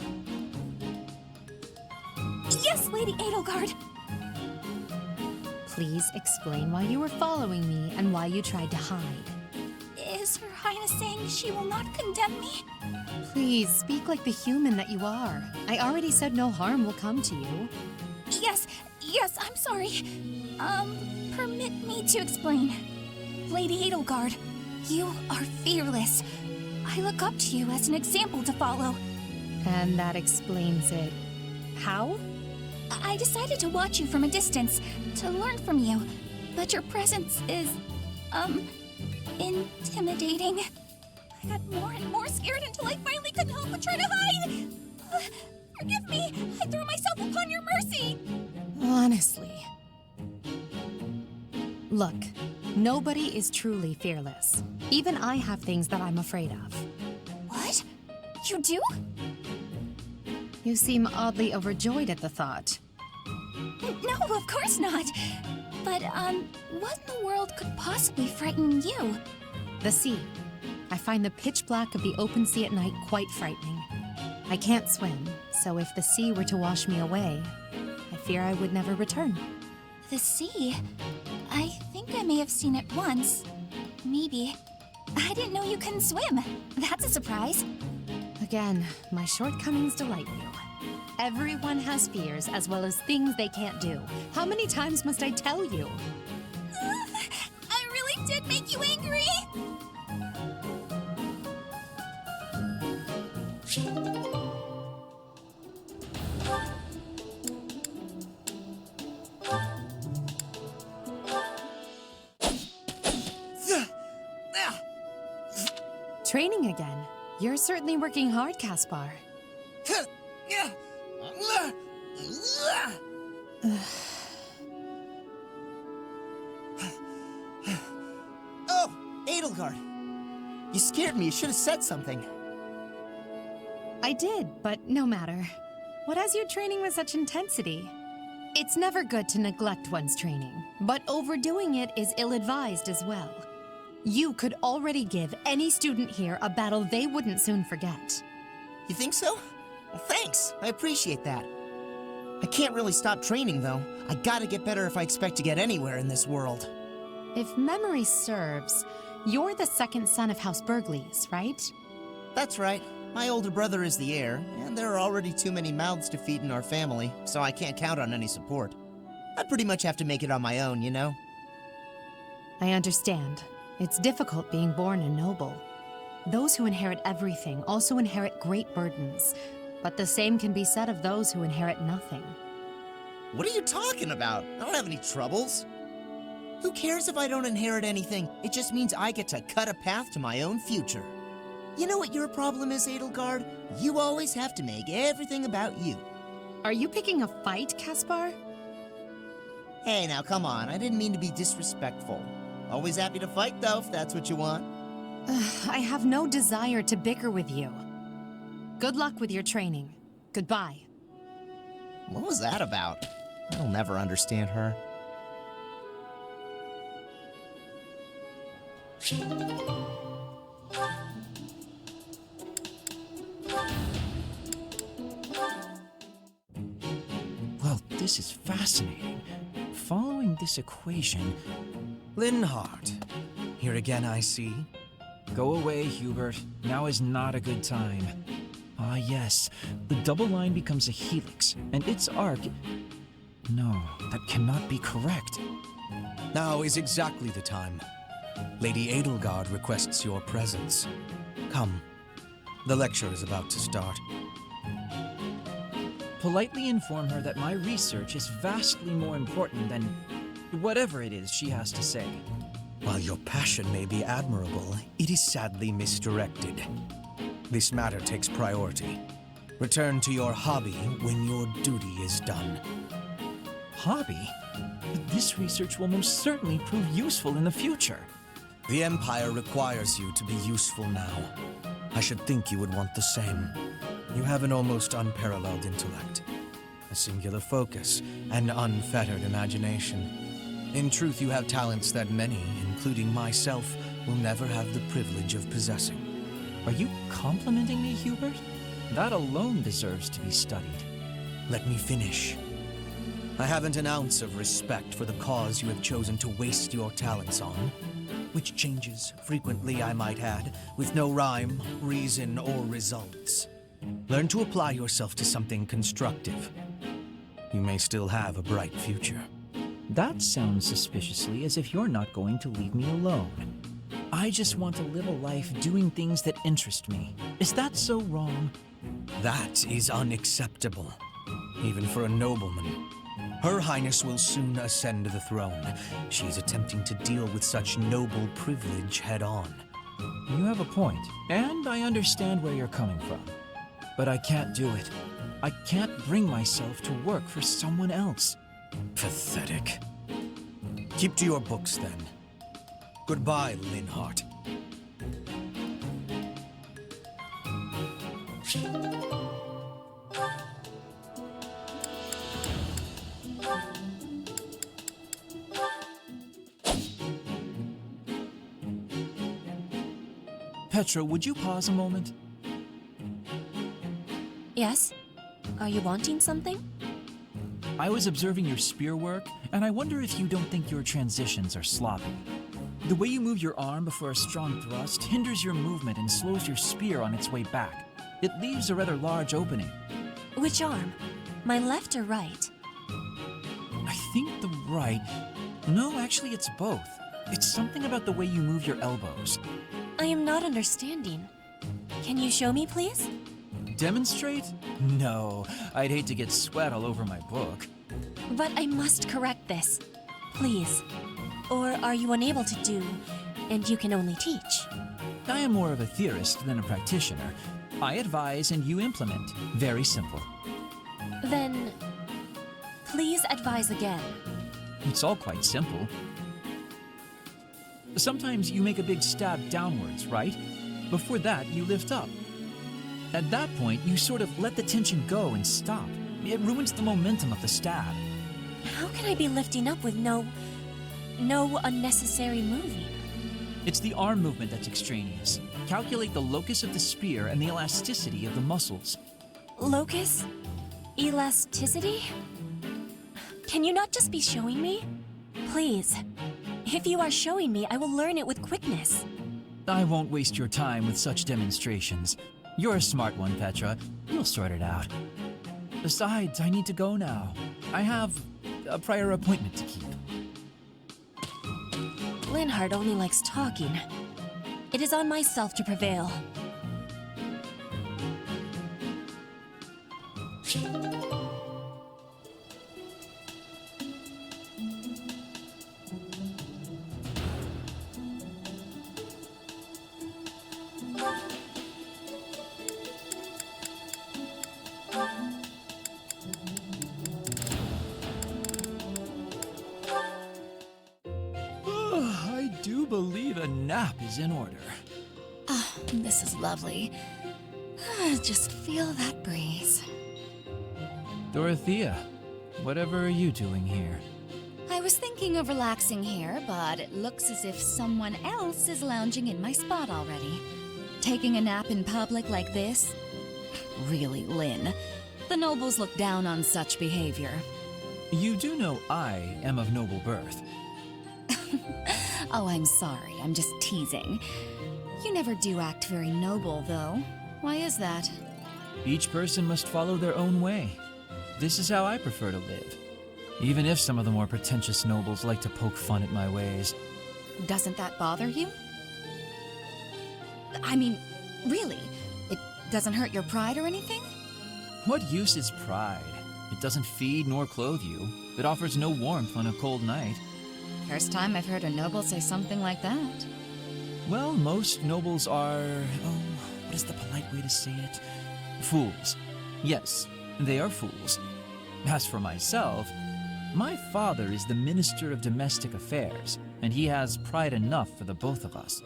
Yes, Lady Edelgard. Please explain why you were following me and why you tried to hide. Is Her Highness saying she will not condemn me? Please, speak like the human that you are. I already said no harm will come to you. Yes, I'm sorry. Permit me to explain. Lady Edelgard, you are fearless. I look up to you as an example to follow. And that explains it. How? I decided to watch you from a distance, to learn from you, but your presence is, intimidating. I got more and more scared until I finally couldn't help but try to hide. Forgive me! I threw myself upon your mercy! Honestly. Look, nobody is truly fearless. Even I have things that I'm afraid of. What? You do? You seem oddly overjoyed at the thought. No, of course not. But, what in the world could possibly frighten you? The sea. I find the pitch black of the open sea at night quite frightening. I can't swim, so if the sea were to wash me away, I fear I would never return. The sea? I think I may have seen it once. Maybe. I didn't know you couldn't swim. That's a surprise. Again, my shortcomings delight you. Everyone has fears as well as things they can't do. How many times must I tell you? I really did make you angry! Training again. You're certainly working hard, Caspar. Oh, Edelgard! You scared me. You should have said something. I did, but no matter. What has you training with such intensity? It's never good to neglect one's training, but overdoing it is ill-advised as well. You could already give any student here a battle they wouldn't soon forget. You think so? Well, thanks. I appreciate that. I can't really stop training, though. I gotta get better if I expect to get anywhere in this world. If memory serves, you're the second son of House Burgleys, right? That's right. My older brother is the heir, and there are already too many mouths to feed in our family, so I can't count on any support. I pretty much have to make it on my own, you know? I understand. It's difficult being born a noble. Those who inherit everything also inherit great burdens, but the same can be said of those who inherit nothing. What are you talking about? I don't have any troubles. Who cares if I don't inherit anything? It just means I get to cut a path to my own future. You know what your problem is, Edelgard? You always have to make everything about you. Are you picking a fight, Caspar? Hey, now come on. I didn't mean to be disrespectful. Always happy to fight, though, if that's what you want. I have no desire to bicker with you. Good luck with your training. Goodbye. What was that about? I'll never understand her. Well, this is fascinating. Following this equation... Linhardt. Here again, I see. Go away, Hubert. Now is not a good time. Ah, yes. The double line becomes a helix, and its arc... No, that cannot be correct. Now is exactly the time. Lady Edelgard requests your presence. Come. The lecture is about to start. Politely inform her that my research is vastly more important than whatever it is she has to say. While your passion may be admirable, it is sadly misdirected. This matter takes priority. Return to your hobby when your duty is done. Hobby? But this research will most certainly prove useful in the future. The Empire requires you to be useful now. I should think you would want the same. You have an almost unparalleled intellect, a singular focus, and unfettered imagination. In truth, you have talents that many, including myself, will never have the privilege of possessing. Are you complimenting me, Hubert? That alone deserves to be studied. Let me finish. I haven't an ounce of respect for the cause you have chosen to waste your talents on, which changes frequently, I might add, with no rhyme, reason, or results. Learn to apply yourself to something constructive. You may still have a bright future. That sounds suspiciously as if you're not going to leave me alone. I just want to live a life doing things that interest me. Is that so wrong? That is unacceptable, even for a nobleman. Her Highness will soon ascend the throne. She's attempting to deal with such noble privilege head-on. You have a point, and I understand where you're coming from. But I can't do it. I can't bring myself to work for someone else. Pathetic. Keep to your books, then. Goodbye, Linhart. Petra, would you pause a moment? Yes? Are you wanting something? I was observing your spear work, and I wonder if you don't think your transitions are sloppy. The way you move your arm before a strong thrust hinders your movement and slows your spear on its way back. It leaves a rather large opening. Which arm? My left or right? I think the right... No, actually it's both. It's something about the way you move your elbows. I am not understanding. Can you show me, please? Demonstrate? No, I'd hate to get sweat all over my book. But I must correct this. Please. Or are you unable to do, and you can only teach? I am more of a theorist than a practitioner. I advise and you implement. Very simple. Then, please advise again. It's all quite simple. Sometimes you make a big stab downwards, right? Before that, you lift up. At that point, you sort of let the tension go and stop. It ruins the momentum of the stab. How can I be lifting up with no unnecessary moving? It's the arm movement that's extraneous. Calculate the locus of the spear and the elasticity of the muscles. Locus? Elasticity? Can you not just be showing me? Please. If you are showing me, I will learn it with quickness. I won't waste your time with such demonstrations. You're a smart one, Petra. You'll sort it out. Besides, I need to go now. I have a prior appointment to keep. Linhart only likes talking. It is on myself to prevail. I do believe a nap is in order. Ah, this is lovely. Just feel that breeze. Dorothea, whatever are you doing here? I was thinking of relaxing here, but it looks as if someone else is lounging in my spot already. Taking a nap in public like this? Really, Lynn. The nobles look down on such behavior. You do know I am of noble birth. Oh, I'm sorry. I'm just teasing. You never do act very noble, though. Why is that? Each person must follow their own way. This is how I prefer to live. Even if some of the more pretentious nobles like to poke fun at my ways. Doesn't that bother you? I mean, really? It doesn't hurt your pride or anything? What use is pride? It doesn't feed nor clothe you. It offers no warmth on a cold night. First time I've heard a noble say something like that. Well, most nobles are... oh, what is the polite way to say it? Fools. Yes, they are fools. As for myself, my father is the Minister of Domestic Affairs, and he has pride enough for the both of us.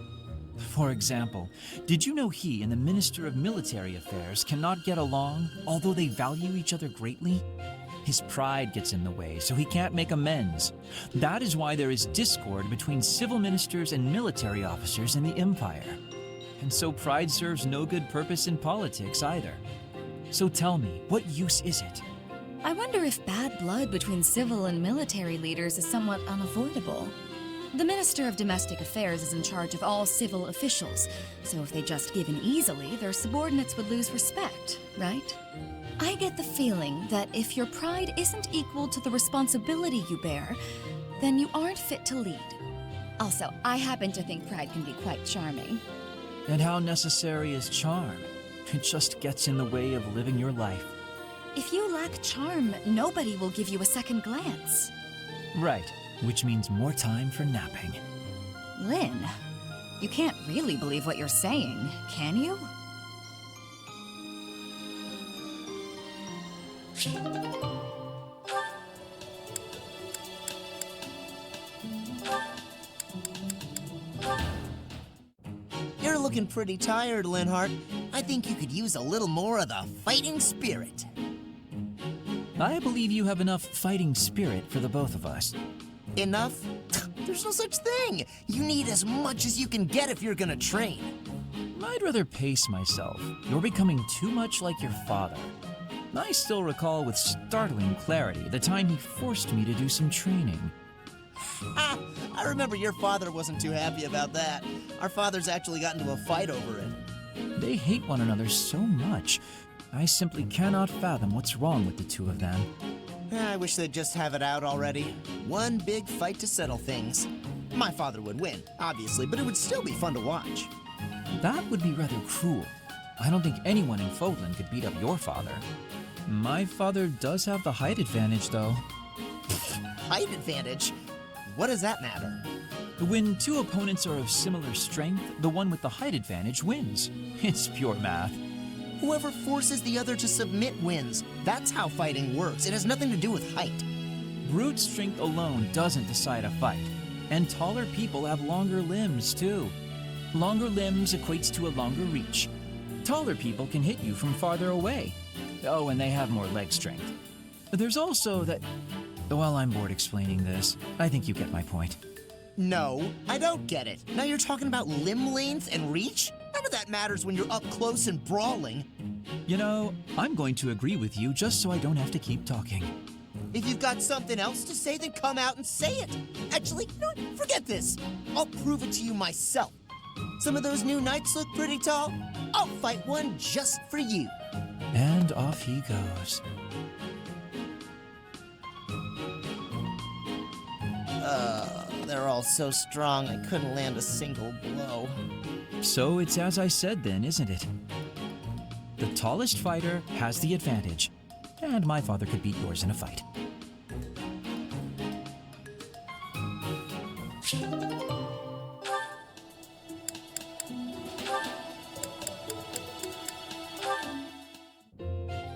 For example, did you know he and the Minister of Military Affairs cannot get along, although they value each other greatly? His pride gets in the way, so he can't make amends. That is why there is discord between civil ministers and military officers in the Empire. And so pride serves no good purpose in politics either. So tell me, what use is it? I wonder if bad blood between civil and military leaders is somewhat unavoidable. The Minister of Domestic Affairs is in charge of all civil officials, so if they just give in easily, their subordinates would lose respect, right? I get the feeling that if your pride isn't equal to the responsibility you bear, then you aren't fit to lead. Also, I happen to think pride can be quite charming. And how necessary is charm? It just gets in the way of living your life. If you lack charm, nobody will give you a second glance. Right, which means more time for napping. Lynn, you can't really believe what you're saying, can you? You're looking pretty tired, Linhart. I think you could use a little more of the fighting spirit. I believe you have enough fighting spirit for the both of us. Enough? There's no such thing. You need as much as you can get if you're gonna train. I'd rather pace myself. You're becoming too much like your father. I still recall with startling clarity the time he forced me to do some training. I remember your father wasn't too happy about that. Our fathers actually got into a fight over it. They hate one another so much. I simply cannot fathom what's wrong with the two of them. I wish they'd just have it out already. One big fight to settle things. My father would win, obviously, but it would still be fun to watch. That would be rather cruel. I don't think anyone in Fodlan could beat up your father. My father does have the height advantage, though. Height advantage? What does that matter? When two opponents are of similar strength, the one with the height advantage wins. It's pure math. Whoever forces the other to submit wins. That's how fighting works. It has nothing to do with height. Brute strength alone doesn't decide a fight. And taller people have longer limbs, too. Longer limbs equates to a longer reach. Taller people can hit you from farther away. Oh, and they have more leg strength. There's also that... Well, I'm bored explaining this. I think you get my point. No, I don't get it. Now you're talking about limb length and reach? None of that matters when you're up close and brawling. You know, I'm going to agree with you just so I don't have to keep talking. If you've got something else to say, then come out and say it. Actually, no, forget this. I'll prove it to you myself. Some of those new knights look pretty tall. I'll fight one just for you. And off he goes. They're all so strong, I couldn't land a single blow. So it's as I said then, isn't it? The tallest fighter has the advantage. And my father could beat yours in a fight.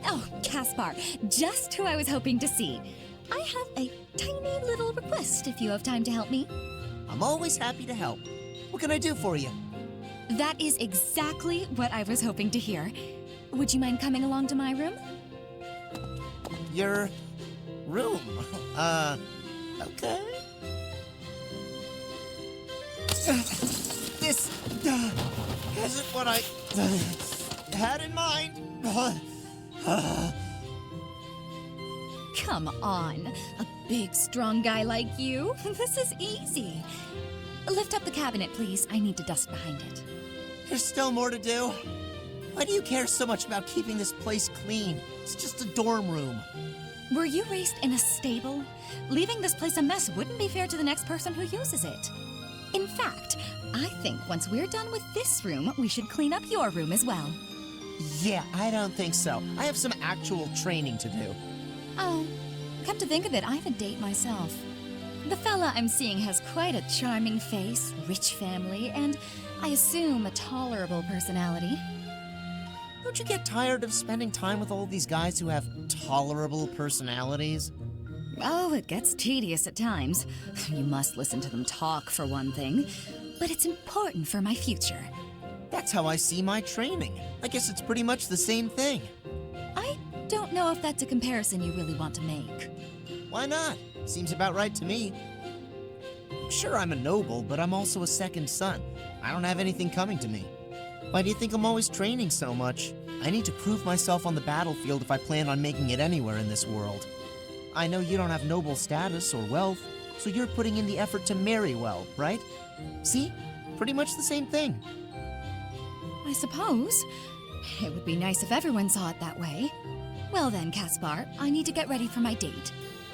Oh, Caspar, just who I was hoping to see. I have a tiny little request if you have time to help me. I'm always happy to help. What can I do for you? That is exactly what I was hoping to hear. Would you mind coming along to my room? Your room? Okay. This isn't what I had in mind. Come on, a big, strong guy like you. This is easy. Lift up the cabinet, please. I need to dust behind it. There's still more to do. Why do you care so much about keeping this place clean? It's just a dorm room. Were you raised in a stable? Leaving this place a mess wouldn't be fair to the next person who uses it. In fact, I think once we're done with this room, we should clean up your room as well. Yeah, I don't think so. I have some actual training to do. Oh, come to think of it, I have a date myself. The fella I'm seeing has quite a charming face, rich family, and I assume a tolerable personality. Don't you get tired of spending time with all these guys who have tolerable personalities? Oh, it gets tedious at times. You must listen to them talk, for one thing. But it's important for my future. That's how I see my training. I guess it's pretty much the same thing. I don't know if that's a comparison you really want to make. Why not? Seems about right to me. Sure, I'm a noble, but I'm also a second son. I don't have anything coming to me. Why do you think I'm always training so much? I need to prove myself on the battlefield if I plan on making it anywhere in this world. I know you don't have noble status or wealth, so you're putting in the effort to marry well, right? See? Pretty much the same thing. I suppose. It would be nice if everyone saw it that way. Well then, Caspar, I need to get ready for my date.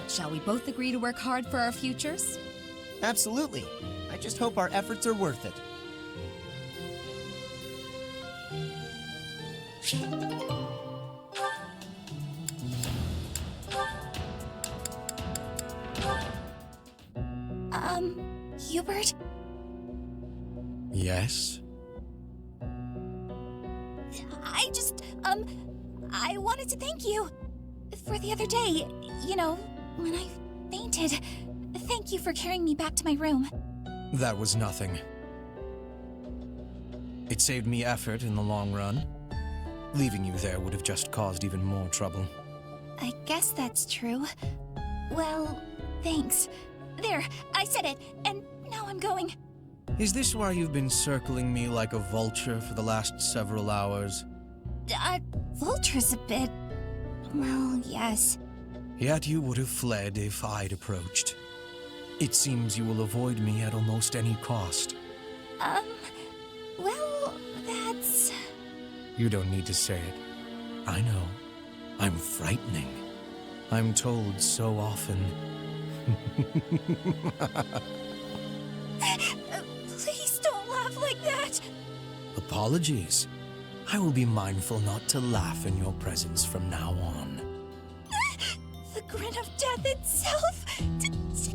Shall we both agree to work hard for our futures? Absolutely. I just hope our efforts are worth it. Hubert? Yes? I wanted to thank you. For the other day, you know, when I fainted. Thank you for carrying me back to my room. That was nothing. It saved me effort in the long run. Leaving you there would have just caused even more trouble. I guess that's true. Well, thanks. There, I said it, and now I'm going. Is this why you've been circling me like a vulture for the last several hours? Vulture's a bit... well, yes. Yet you would have fled if I'd approached. It seems you will avoid me at almost any cost. Well, that's... You don't need to say it. I know. I'm frightening. I'm told so often. Please don't laugh like that! Apologies. I will be mindful not to laugh in your presence from now on. The grin of death itself!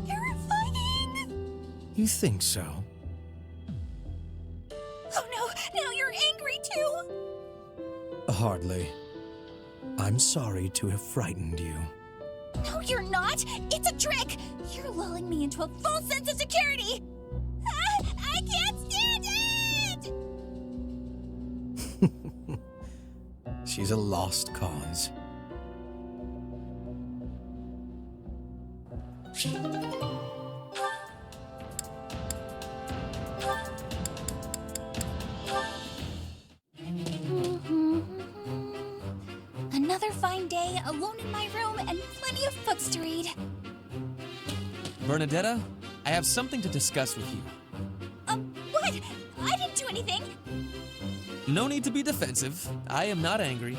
Terrifying! You think so? Oh no, now you're angry too! Hardly. I'm sorry to have frightened you. No, you're not! It's a trick! You're lulling me into a false sense of security! I can't stand it! She's a lost cause. Another fine day, alone in my room, and plenty of books to read. Bernadetta, I have something to discuss with you. What? I didn't do anything! No need to be defensive. I am not angry.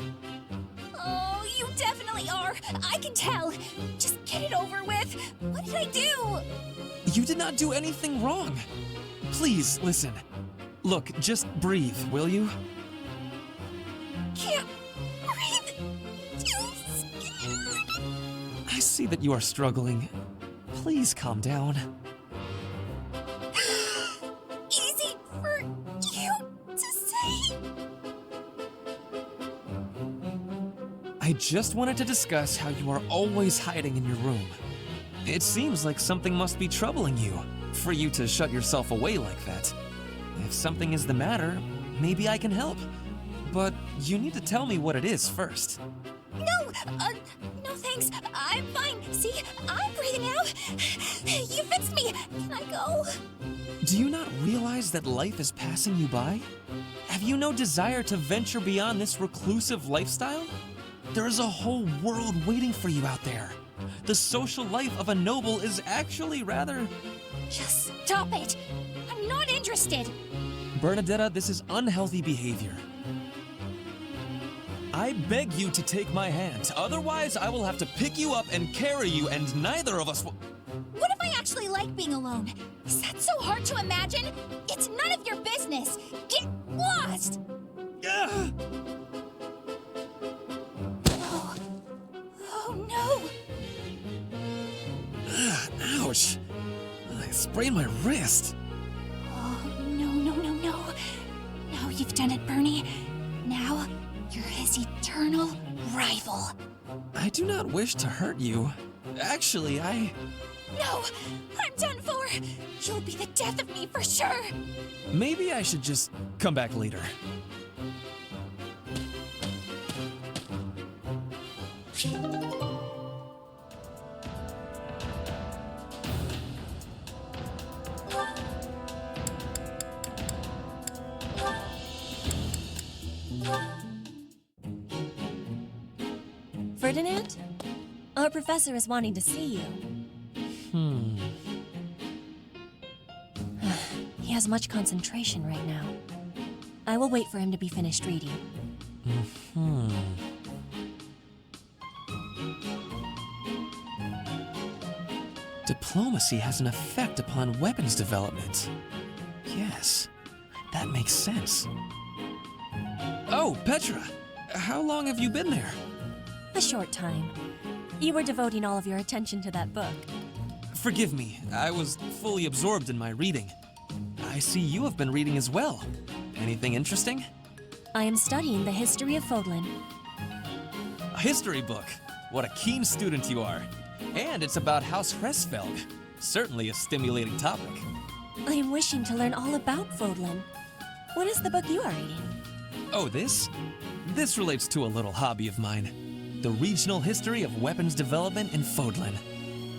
Oh, you definitely are! I can tell! Just get it over with! What did I do? You did not do anything wrong. Please, listen. Look, just breathe, will you? Can't breathe! Too scared! I see that you are struggling. Please calm down. Easy for you to say? I just wanted to discuss how you are always hiding in your room. It seems like something must be troubling you, for you to shut yourself away like that. If something is the matter, maybe I can help. But you need to tell me what it is first. No, no thanks. I'm fine. See, I'm breathing out. You fixed me. Can I go? Do you not realize that life is passing you by? Have you no desire to venture beyond this reclusive lifestyle? There is a whole world waiting for you out there. The social life of a noble is actually rather... Just stop it. I'm not interested. Bernadetta, this is unhealthy behavior. I beg you to take my hand, otherwise I will have to pick you up and carry you, and neither of us will... What if I actually like being alone? Is that so hard to imagine? It's none of your business. Get lost! Ugh. Oh no! Ugh, ouch! I sprained my wrist. Oh, no. Now you've done it, Bernie. Now, you're his eternal rival. I do not wish to hurt you. Actually, No! I'm done for! You'll be the death of me for sure! Maybe I should just come back later. Ferdinand? Our professor is wanting to see you. He has much concentration right now. I will wait for him to be finished reading. Diplomacy has an effect upon weapons development. Yes, that makes sense. Oh, Petra! How long have you been there? A short time. You were devoting all of your attention to that book. Forgive me, I was fully absorbed in my reading. I see you have been reading as well. Anything interesting? I am studying the history of Fodlan. A history book? What a keen student you are. And it's about House Hresfelg. Certainly a stimulating topic. I am wishing to learn all about Fodlan. What is the book you are reading? Oh, this? This relates to a little hobby of mine. The regional history of weapons development in Fodlan.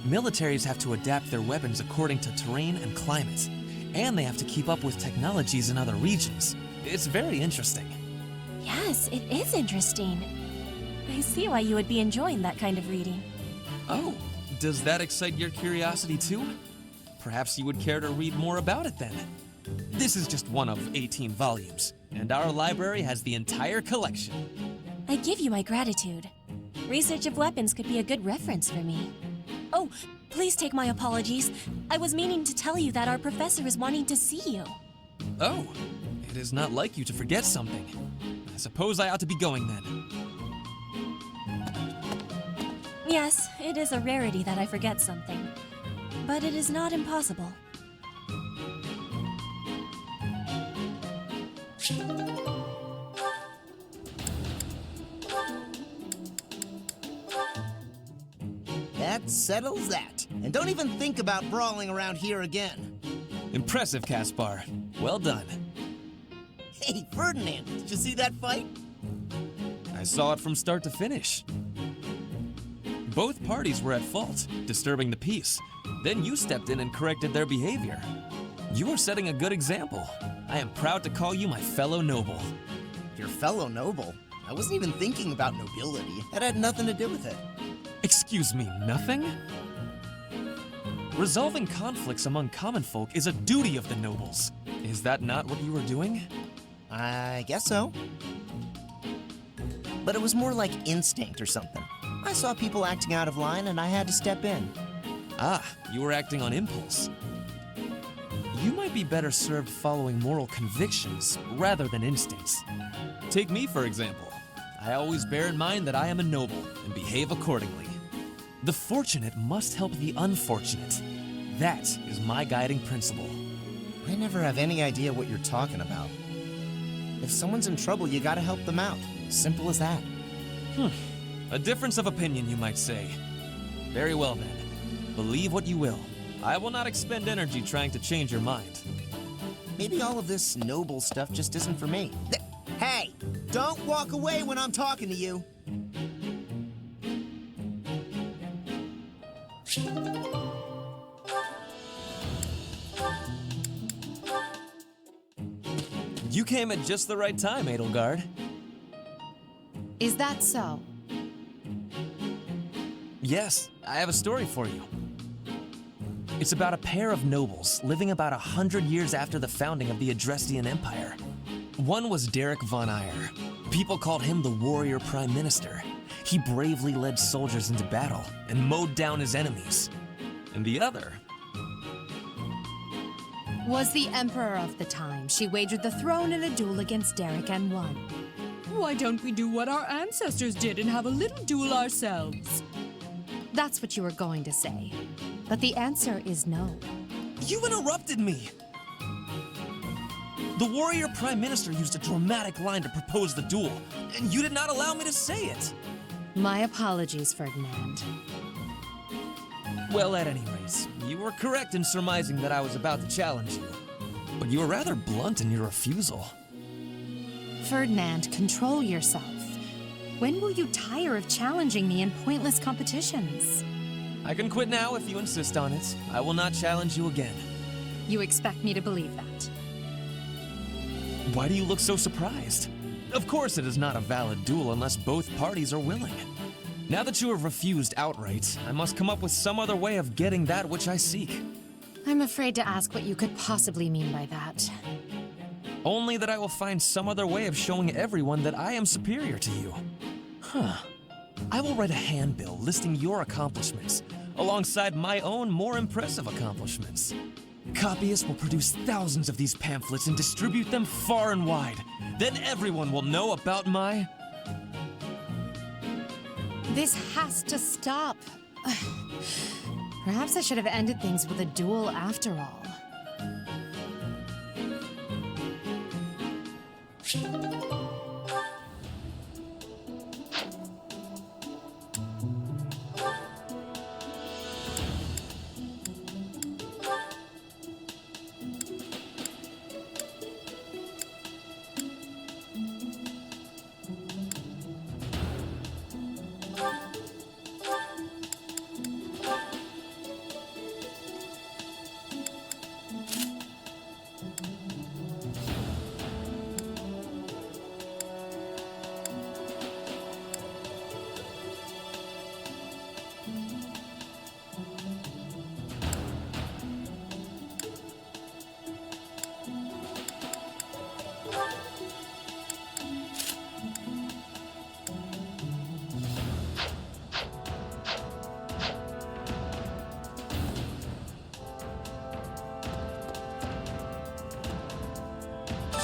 Militaries have to adapt their weapons according to terrain and climate. And they have to keep up with technologies in other regions. It's very interesting. Yes, it is interesting. I see why you would be enjoying that kind of reading. Oh, does that excite your curiosity too? Perhaps you would care to read more about it then. This is just one of 18 volumes, and our library has the entire collection. I give you my gratitude. Research of weapons could be a good reference for me. Oh, please take my apologies. I was meaning to tell you that our professor is wanting to see you. Oh, it is not like you to forget something. I suppose I ought to be going then. Yes, it is a rarity that I forget something. But it is not impossible. That settles that. And don't even think about brawling around here again. Impressive, Caspar. Well done. Hey, Ferdinand, did you see that fight? I saw it from start to finish. Both parties were at fault, disturbing the peace. Then you stepped in and corrected their behavior. You are setting a good example. I am proud to call you my fellow noble. Your fellow noble? I wasn't even thinking about nobility. That had nothing to do with it. Excuse me, nothing? Resolving conflicts among common folk is a duty of the nobles. Is that not what you were doing? I guess so. But it was more like instinct or something. I saw people acting out of line and I had to step in. Ah, you were acting on impulse. You might be better served following moral convictions rather than instincts. Take me, for example. I always bear in mind that I am a noble and behave accordingly. The fortunate must help the unfortunate. That is my guiding principle. I never have any idea what you're talking about. If someone's in trouble, you gotta help them out. Simple as that. A difference of opinion, you might say. Very well then. Believe what you will. I will not expend energy trying to change your mind. Maybe all of this noble stuff just isn't for me. Hey! Don't walk away when I'm talking to you! You came at just the right time, Edelgard. Is that so? Yes, I have a story for you. It's about a pair of nobles living about 100 years after the founding of the Adrestian Empire. One was Derek von Eyre. People called him the warrior prime minister. He bravely led soldiers into battle and mowed down his enemies. And the other was the emperor of the time. She wagered the throne in a duel against Derek and won. Why don't we do what our ancestors did and have a little duel ourselves? That's what you were going to say. But the answer is no. You interrupted me! The warrior prime minister used a dramatic line to propose the duel, and you did not allow me to say it! My apologies, Ferdinand. Well, at any rate, you were correct in surmising that I was about to challenge you. But you were rather blunt in your refusal. Ferdinand, control yourself. When will you tire of challenging me in pointless competitions? I can quit now if you insist on it. I will not challenge you again. You expect me to believe that? Why do you look so surprised? Of course it is not a valid duel unless both parties are willing. Now that you have refused outright, I must come up with some other way of getting that which I seek. I'm afraid to ask what you could possibly mean by that. Only that I will find some other way of showing everyone that I am superior to you. I will write a handbill listing your accomplishments, alongside my own more impressive accomplishments. Copyists will produce thousands of these pamphlets and distribute them far and wide. Then everyone will know about my... This has to stop. Perhaps I should have ended things with a duel after all.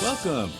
Welcome.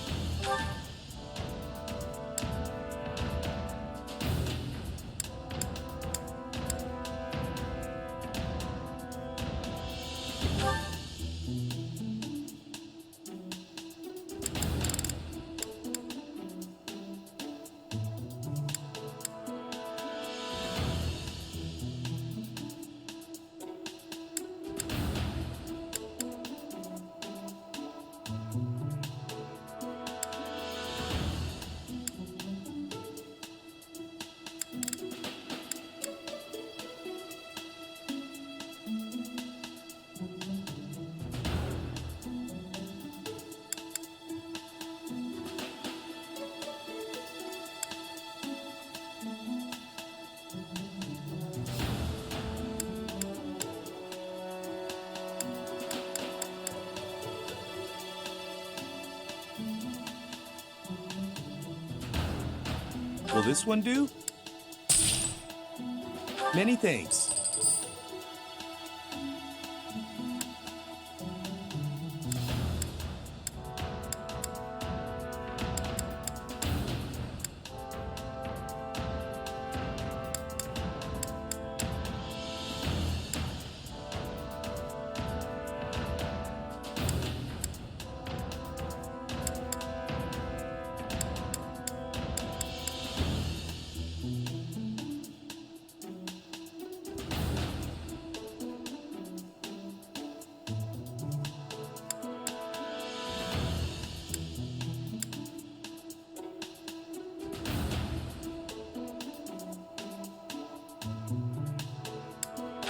Will this one do? Many thanks.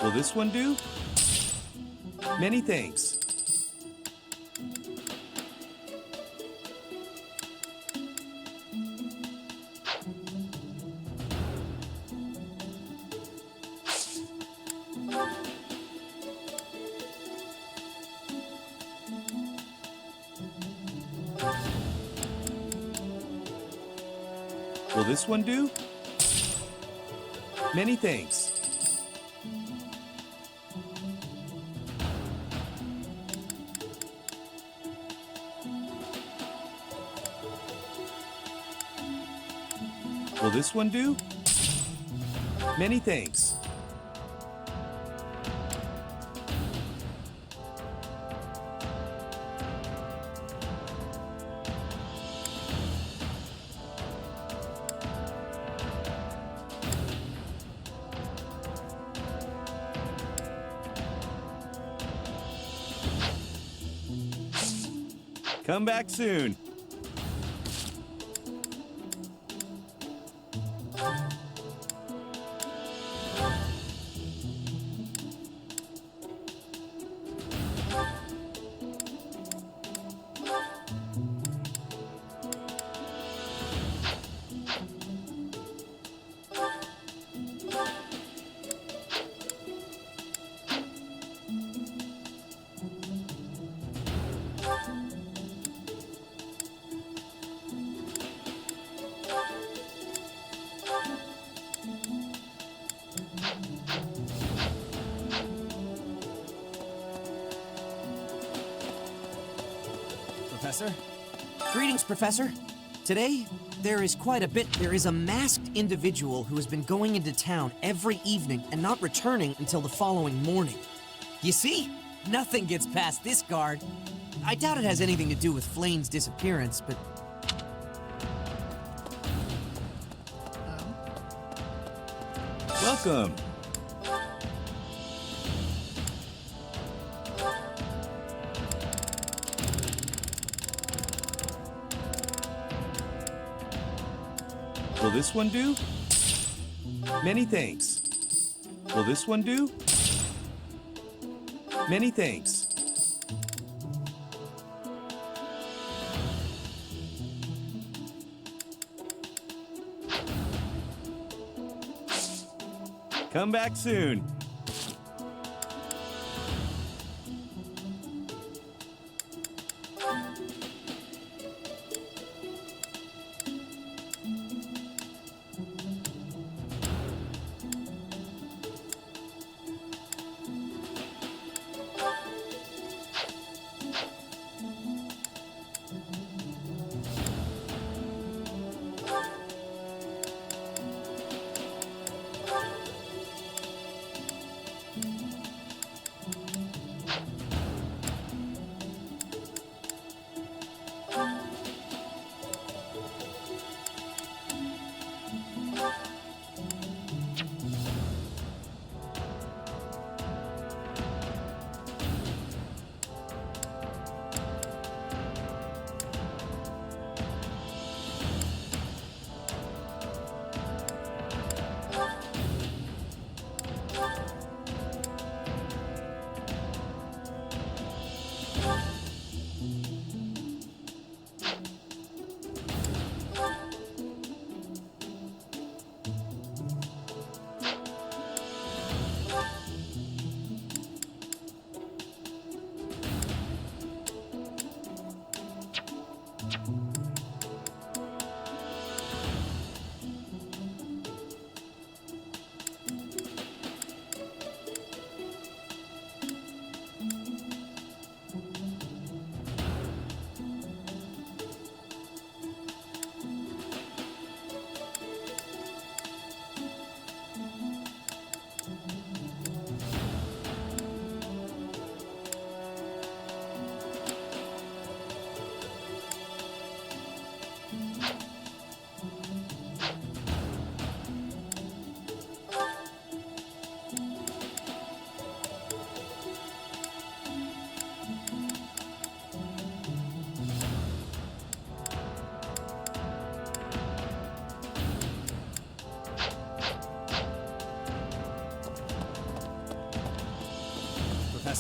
Will this one do? Many thanks. Will this one do? Many thanks. Will this one do? Many thanks. Come back soon. Professor? Greetings, Professor. Today, there is quite a bit. There is a masked individual who has been going into town every evening and not returning until the following morning. You see? Nothing gets past this guard. I doubt it has anything to do with Flane's disappearance, but... Welcome. Will this one do? Many thanks. Will this one do? Many thanks. Come back soon.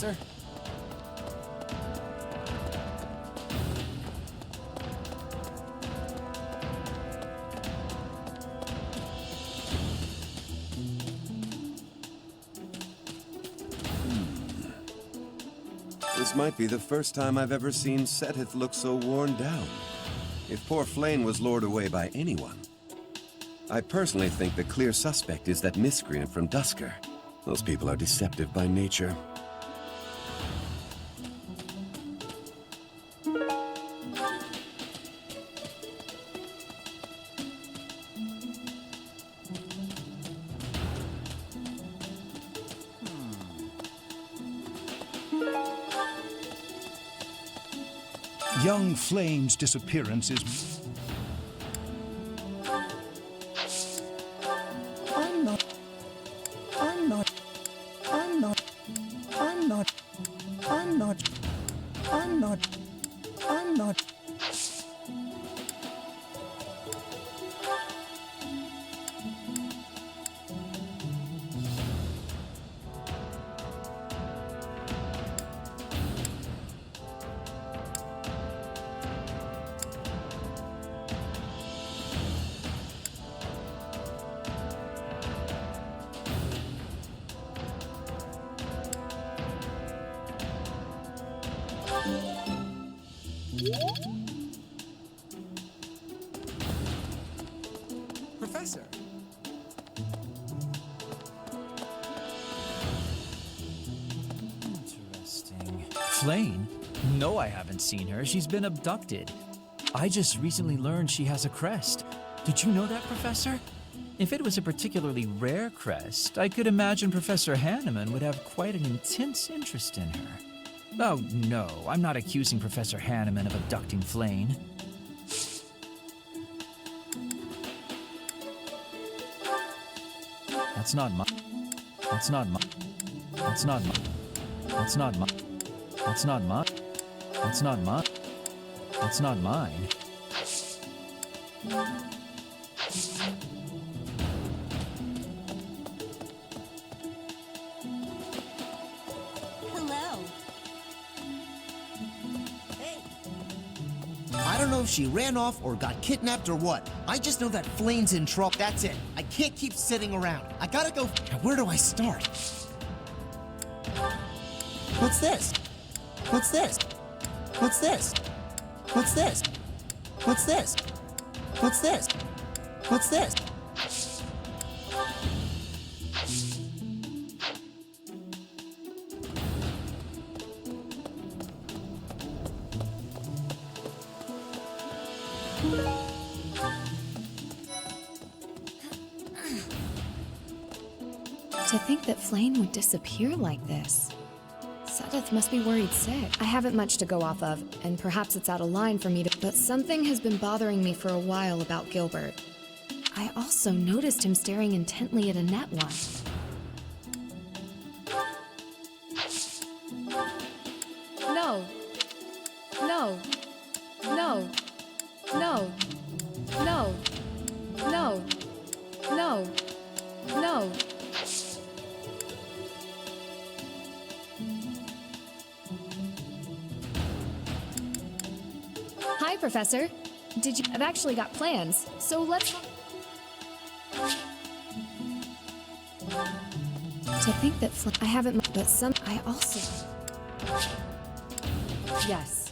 Professor. This might be the first time I've ever seen Seteth look so worn down. If poor Flame was lured away by anyone. I personally think the clear suspect is that miscreant from Dusker. Those people are deceptive by nature. Young Flame's disappearance is... I'm not... Professor. Interesting. Flame? No, I haven't seen her. She's been abducted. I just recently learned she has a crest. Did you know that, Professor? If it was a particularly rare crest, I could imagine Professor Hanneman would have quite an intense interest in her. Oh, no, I'm not accusing Professor Hanneman of abducting Flame. That's not my... That's not my... That's not my... That's not my... That's not my... That's not my... That's not mine. Hello. I don't know if she ran off or got kidnapped or what. I just know that Flame's in trouble. That's it. I can't keep sitting around. I gotta go. Where do I start? What's this? What's this? What's this? What's this? What's this? What's this? What's this? To think that Flame would disappear like this. Seteth must be worried sick. I haven't much to go off of, and perhaps it's out of line for me to... But something has been bothering me for a while about Gilbert. I also noticed him staring intently at Annette once. No. No. No. No. No. No. No. No. Hi, Professor. I've actually got plans, so let's... To think that I haven't... But I also... Yes.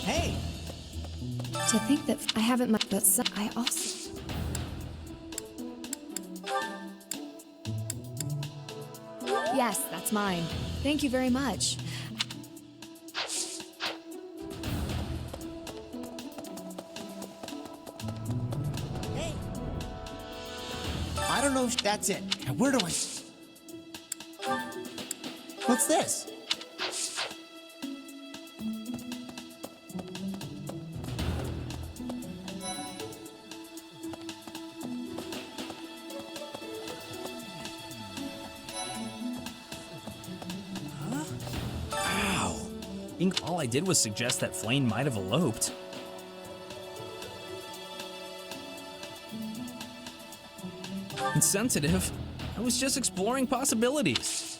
Hey! To think that I haven't... But I also... Yes, that's mine. Thank you very much. Hey! I don't know if that's it. Where do I... What's this? All I did was suggest that Flame might have eloped. Insensitive. I was just exploring possibilities.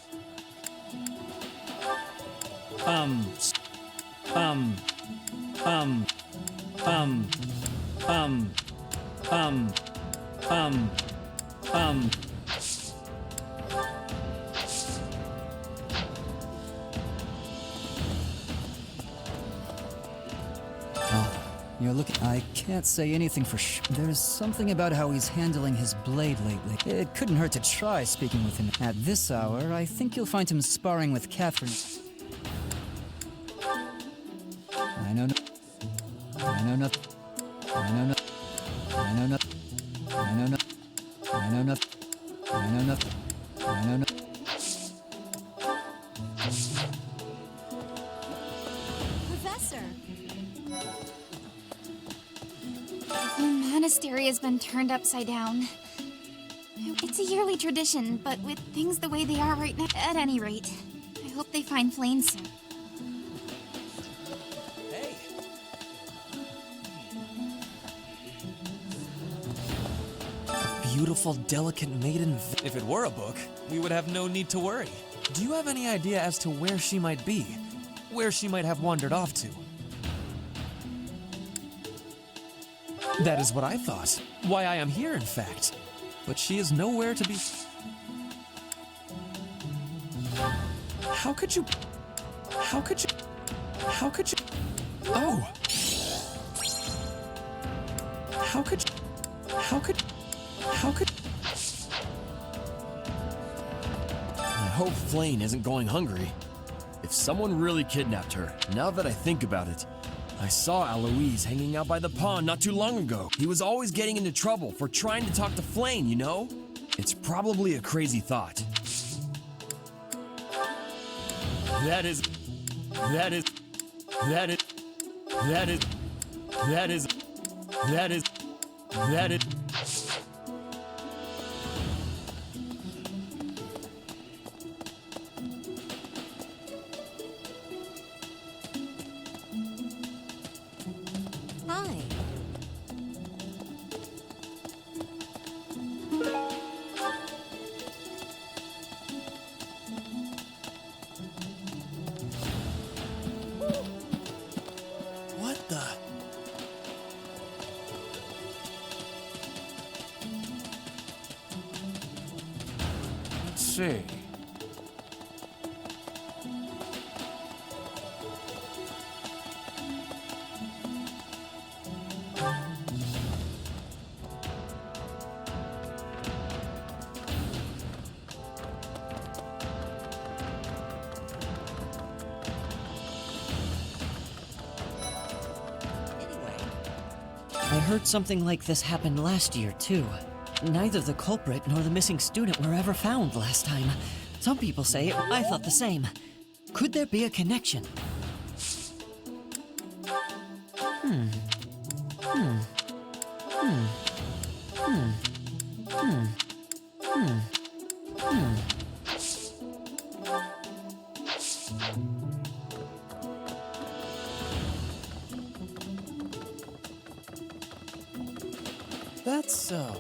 You're looking. I can't say anything for There's something about how he's handling his blade lately. It couldn't hurt to try speaking with him. At this hour, I think you'll find him sparring with Catherine. I know no. I know nothing. I know no. I know nothing. I know nothing. I know nothing. I know nothing. I know nothing. Professor! The monastery has been turned upside down. It's a yearly tradition, but with things the way they are right now, at any rate, I hope they find Flame soon. Hey! Beautiful, delicate maiden. If it were a book, we would have no need to worry. Do you have any idea as to where she might be? Where she might have wandered off to? That is what I thought. Why I am here, in fact. But she is nowhere to be. How could you? How could you? How could you? Oh! How could you? How could? How could? I hope Flame isn't going hungry. If someone really kidnapped her, now that I think about it, I saw Aloise hanging out by the pond not too long ago. He was always getting into trouble for trying to talk to Flame, you know? It's probably a crazy thought. That is... Hi. What the... Let's see. I heard something like this happened last year, too. Neither the culprit nor the missing student were ever found last time. Some people say I thought the same. Could there be a connection? That's so.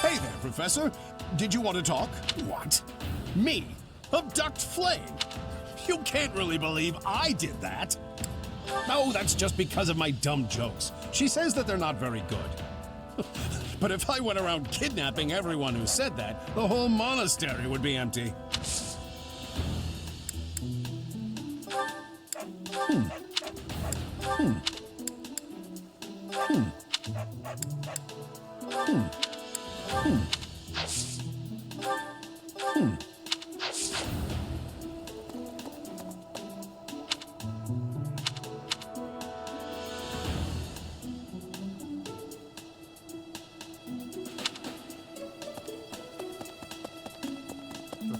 Hey there, Professor. Did you want to talk? What? Me? Abduct Flame? You can't really believe I did that. No, that's just because of my dumb jokes. She says that they're not very good. But if I went around kidnapping everyone who said that, the whole monastery would be empty.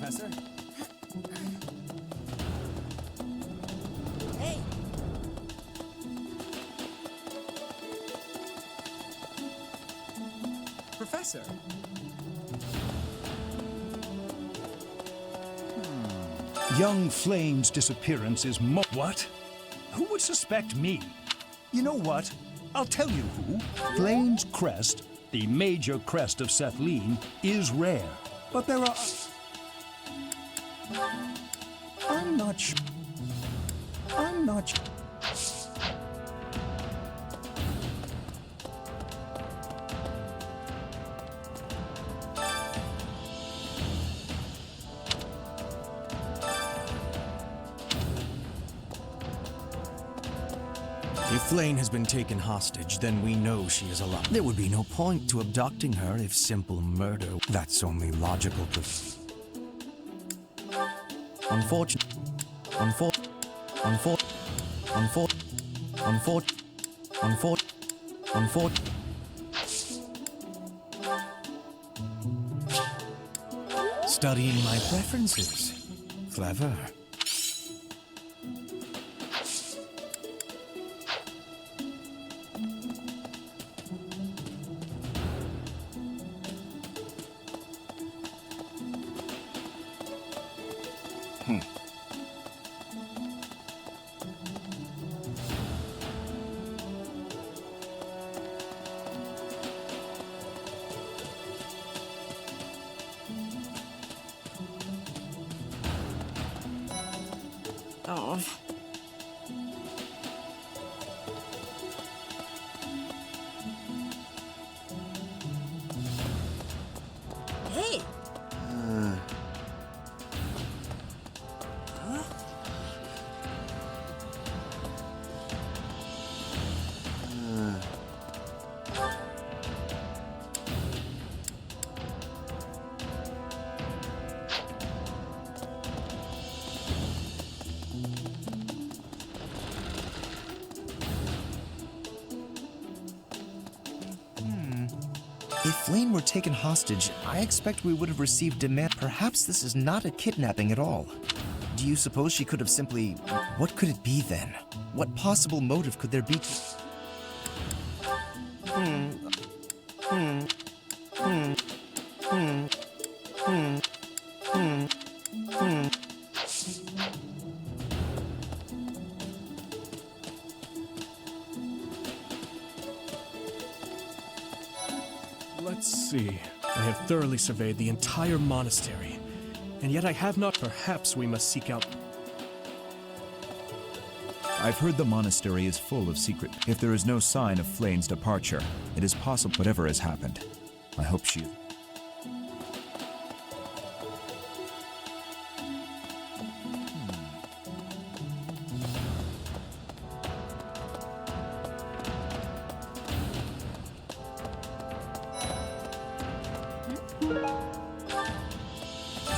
Professor. Hey! Professor. Young Flame's disappearance is What? Who would suspect me? You know what? I'll tell you who. Flame's crest, the major crest of Sethlene, is rare. But there are... I'm not sure. If Flame has been taken hostage, then we know she is alive. There would be no point to abducting her if simple murder. That's only logical. Studying my preferences. Clever. Oh. Hey! Huh? If Flame were taken hostage, I expect we would have received demand. Perhaps this is not a kidnapping at all. Do you suppose she could have simply... What could it be then? What possible motive could there be to... Let's see. I have thoroughly surveyed the entire monastery, and yet I have not. Perhaps we must seek out. I've heard the monastery is full of secret. If there is no sign of Flame's departure, it is possible whatever has happened. I hope she...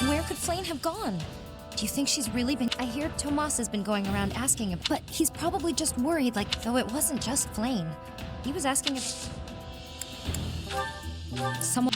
Where could Flame have gone? Do you think she's really been... I hear Tomas has been going around asking him, but he's probably just worried, like, though it wasn't just Flame. He was asking if... Someone...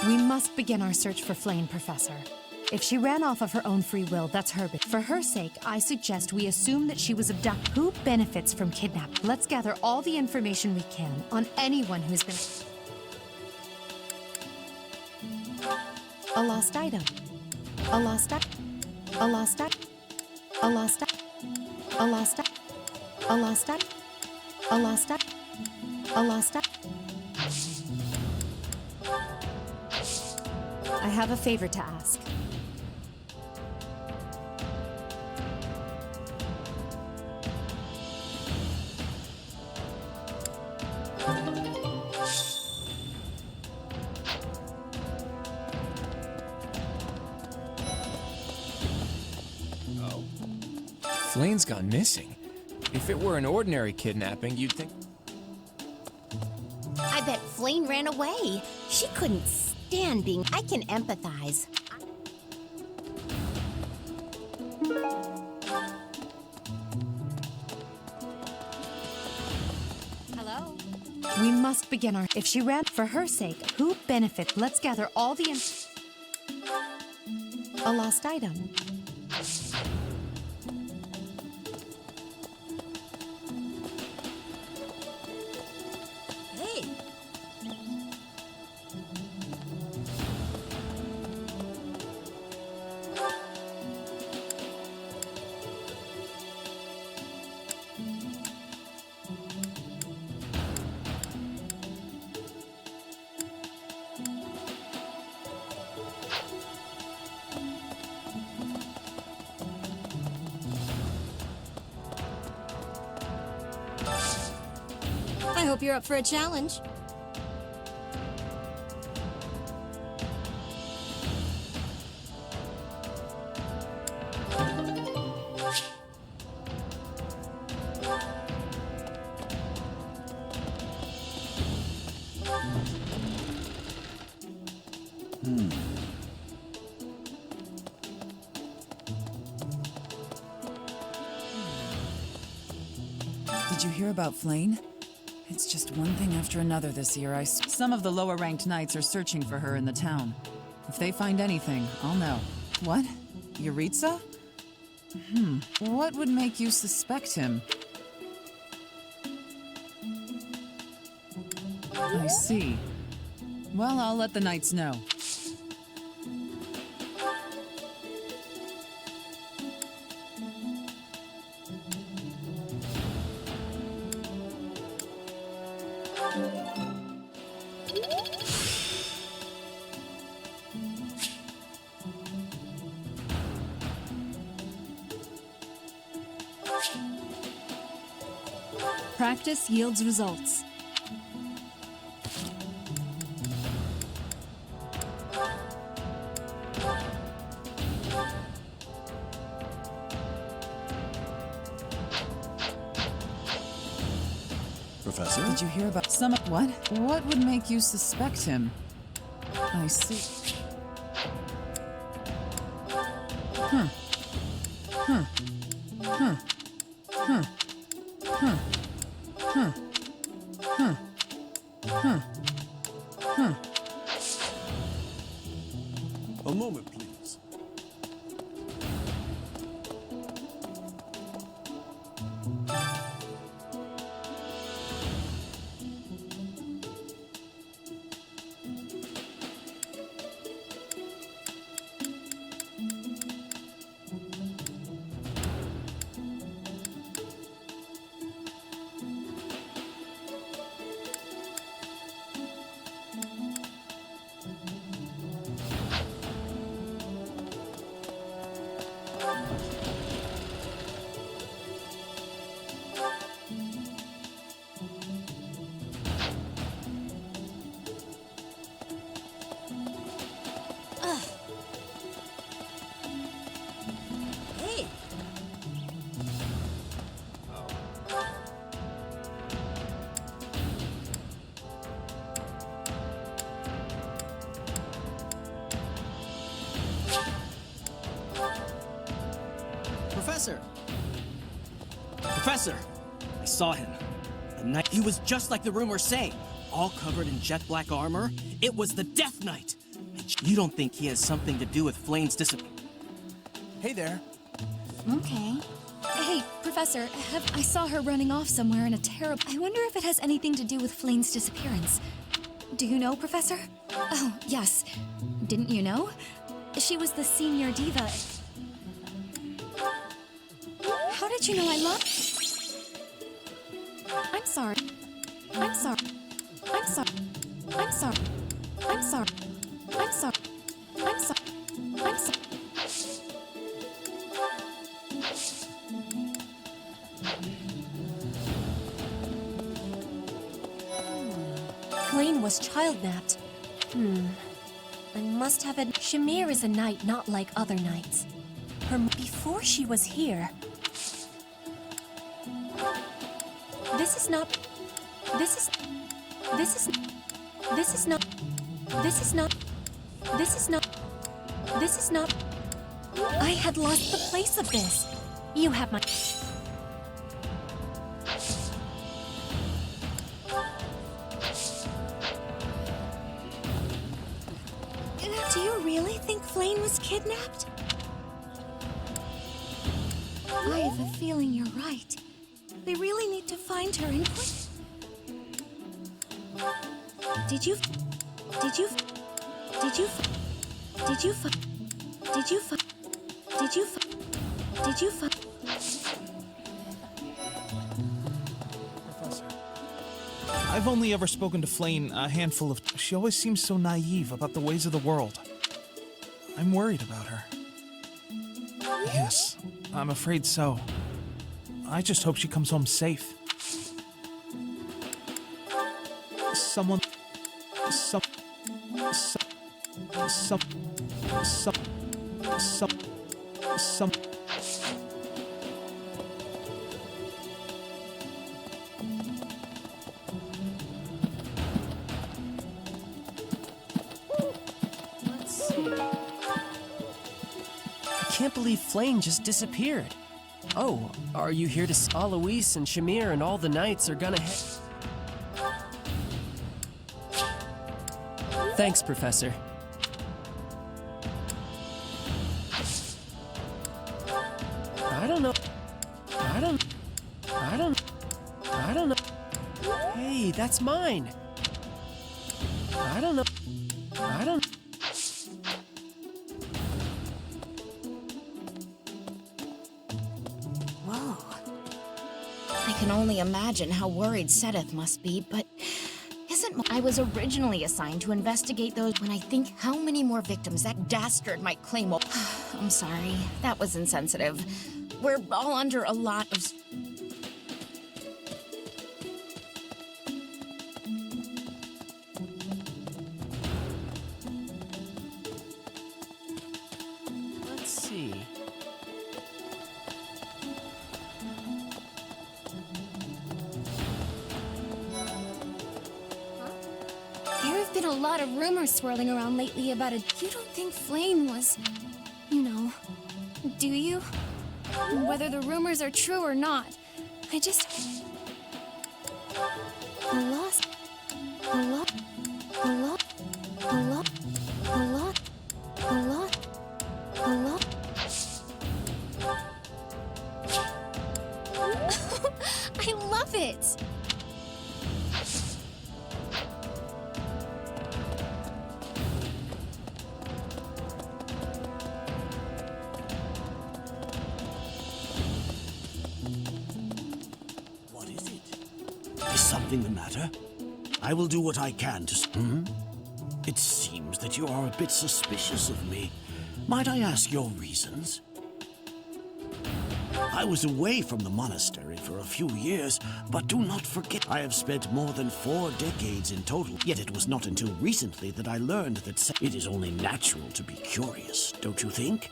We must begin our search for Flame, Professor. If she ran off of her own free will, that's her business. For her sake, I suggest we assume that she was abducted. Who benefits from kidnapping? Let's gather all the information we can on anyone who's been... A lost item. A lost item. A lost item. A lost item. A lost item. A lost item. A lost item. A lost item. I have a favor to ask. Flane's gone missing. If it were an ordinary kidnapping, you'd think... I bet Flane ran away. She couldn't stand being... I can empathize. Hello? We must begin our... If she ran for her sake, who benefit? Let's gather all the... A lost item. Hey! I hope you're up for a challenge. Did you hear about Flane? It's just one thing after another this year. Some of the lower-ranked knights are searching for her in the town. If they find anything, I'll know. What? Yuritsa? What would make you suspect him? I see. Well, I'll let the knights know. Practice yields results. Professor? Did you hear about some... What? What would make you suspect him? I see. A moment, please. Professor! Professor! I saw him. The knight. He was just like the rumors say, all covered in jet black armor. It was the Death Knight! You don't think he has something to do with Flane's disappearance? Hey there. Okay. Hey, Professor, I saw her running off somewhere in a terrible... I wonder if it has anything to do with Flane's disappearance. Do you know, Professor? Oh, yes. Didn't you know? She was the senior diva. How did you know I love... I'm sorry. I'm sorry. I'm sorry. I'm sorry. I'm sorry. I'm sorry. I'm sorry. I'm sorry. Flane was child-napped. I must have it. Shamir is a knight not like other knights. Before she was here, This is not. This is. This is. This is not. This is not. This is not. This is not. I had lost the place of this. You have my. Do you really think Flame was kidnapped? I have a feeling you're right. We really need to find her and quick. Did you? Did you? Did you? Did you? Did you? Did you? Did you? I've only ever spoken to Flame a handful of. She always seems so naive about the ways of the world. I'm worried about her. Yes, I'm afraid so. I just hope she comes home safe. Someone. Let's see. I can't believe Flame just disappeared. Oh, are you here to see Alois and Shamir and all the knights are gonna head? Thanks, Professor. I don't know. I don't know. Hey, that's mine. I don't know. Whoa. I can only imagine how worried Sedith must be, but I was originally assigned to investigate those when I think how many more victims that dastard might claim. I'm sorry, that was insensitive. We're all under a lot of... Let's see. There have been a lot of rumors swirling around lately about it. You don't think Flame was, you know, do you? Whether the rumors are true or not, I just... A lot... I love it! Is something the matter? I will do what I can to... It seems that you are a bit suspicious of me. Might I ask your reasons? I was away from the monastery for a few years, but do not forget I have spent more than 4 decades in total. Yet it was not until recently that I learned that it is only natural to be curious, don't you think?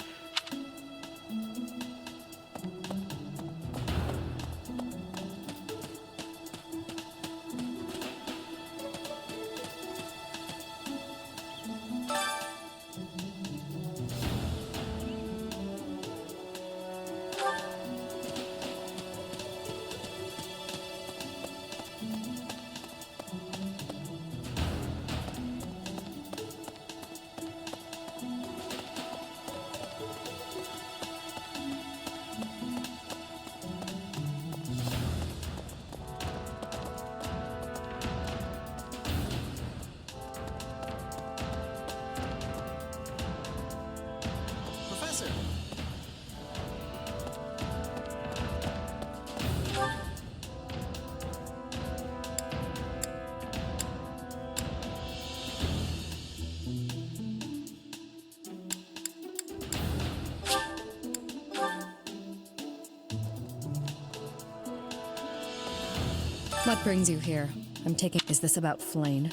What brings you here? I'm taking... Is this about Flame?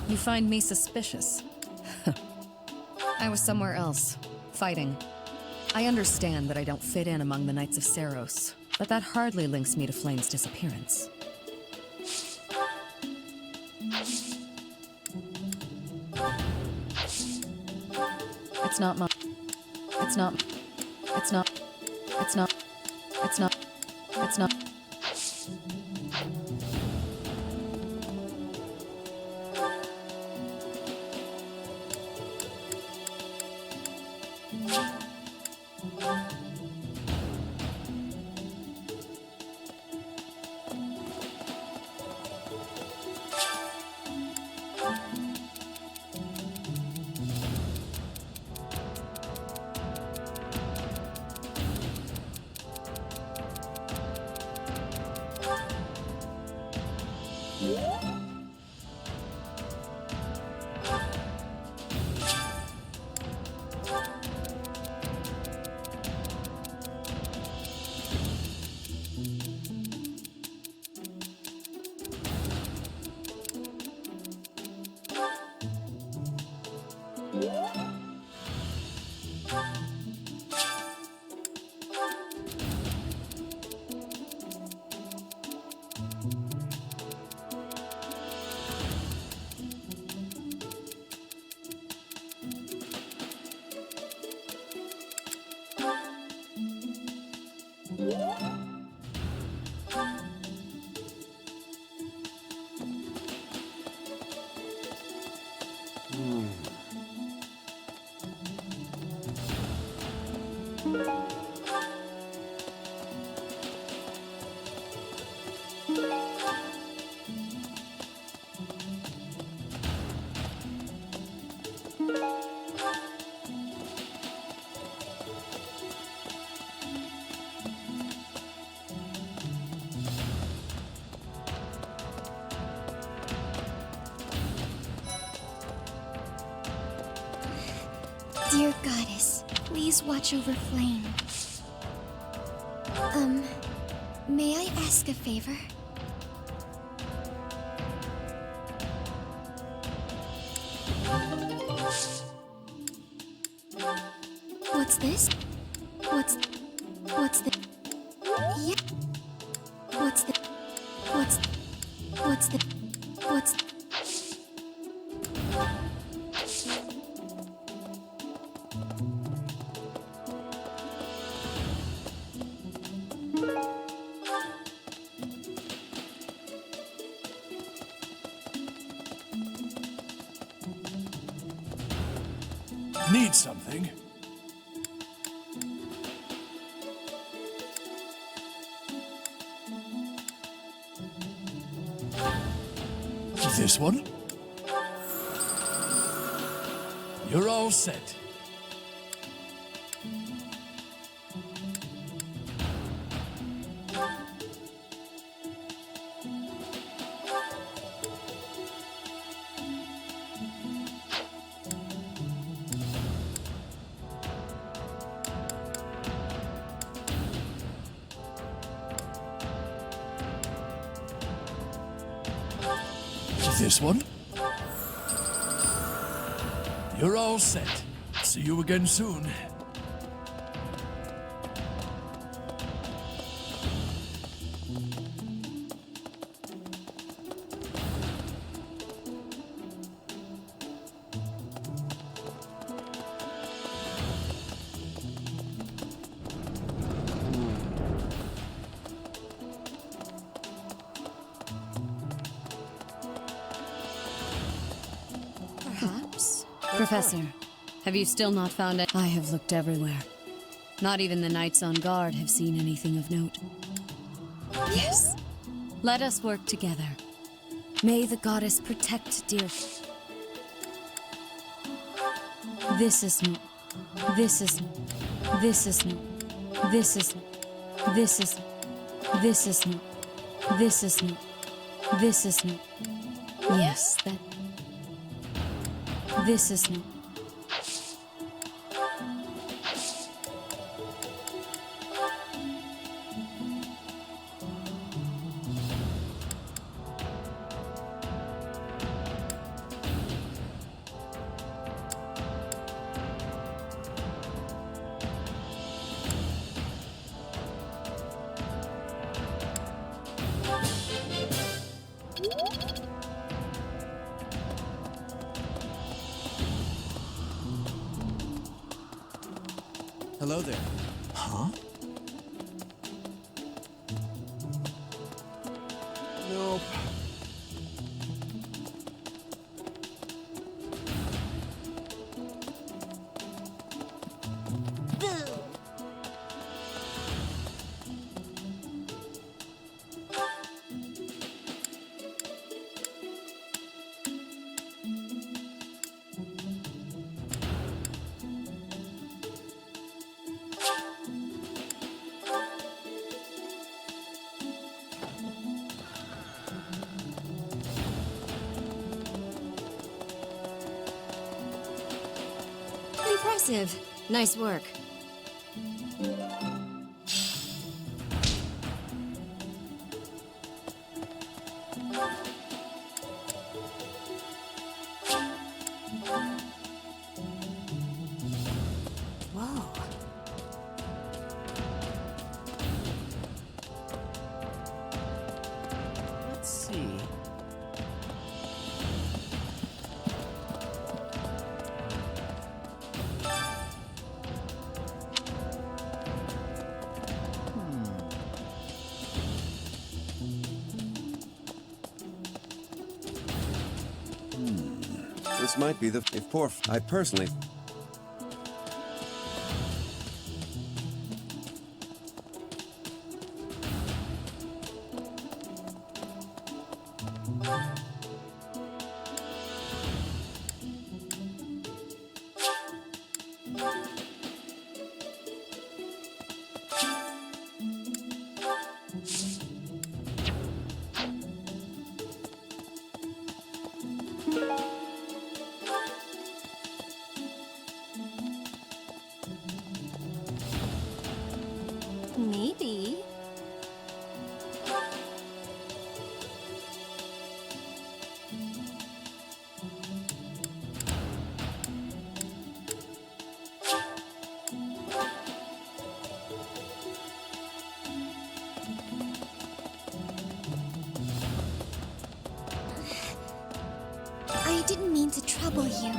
You find me suspicious? I was somewhere else, fighting. I understand that I don't fit in among the Knights of Saros, but that hardly links me to Flame's disappearance. It's not my. It's not. It's not. It's not. It's not. It's not. Dear Goddess, please watch over Flame. May I ask a favor? What's this? What's the... Yeah. What's the... Need something? This one? You're all set. This one? You're all set. See you again soon. Perhaps. Professor, have you still not found it? I have looked everywhere. Not even the knights on guard have seen anything of note. Yes. Let us work together. May the goddess protect dear. This is no. This is. This is no. This is. This is. This is no. This is no. This is no. Yes, that. This is no. Hello there. Huh? Nope. Impressive. Nice work. Whoa. Let's see. This might be the... If I personally... Maybe. I didn't mean to trouble you.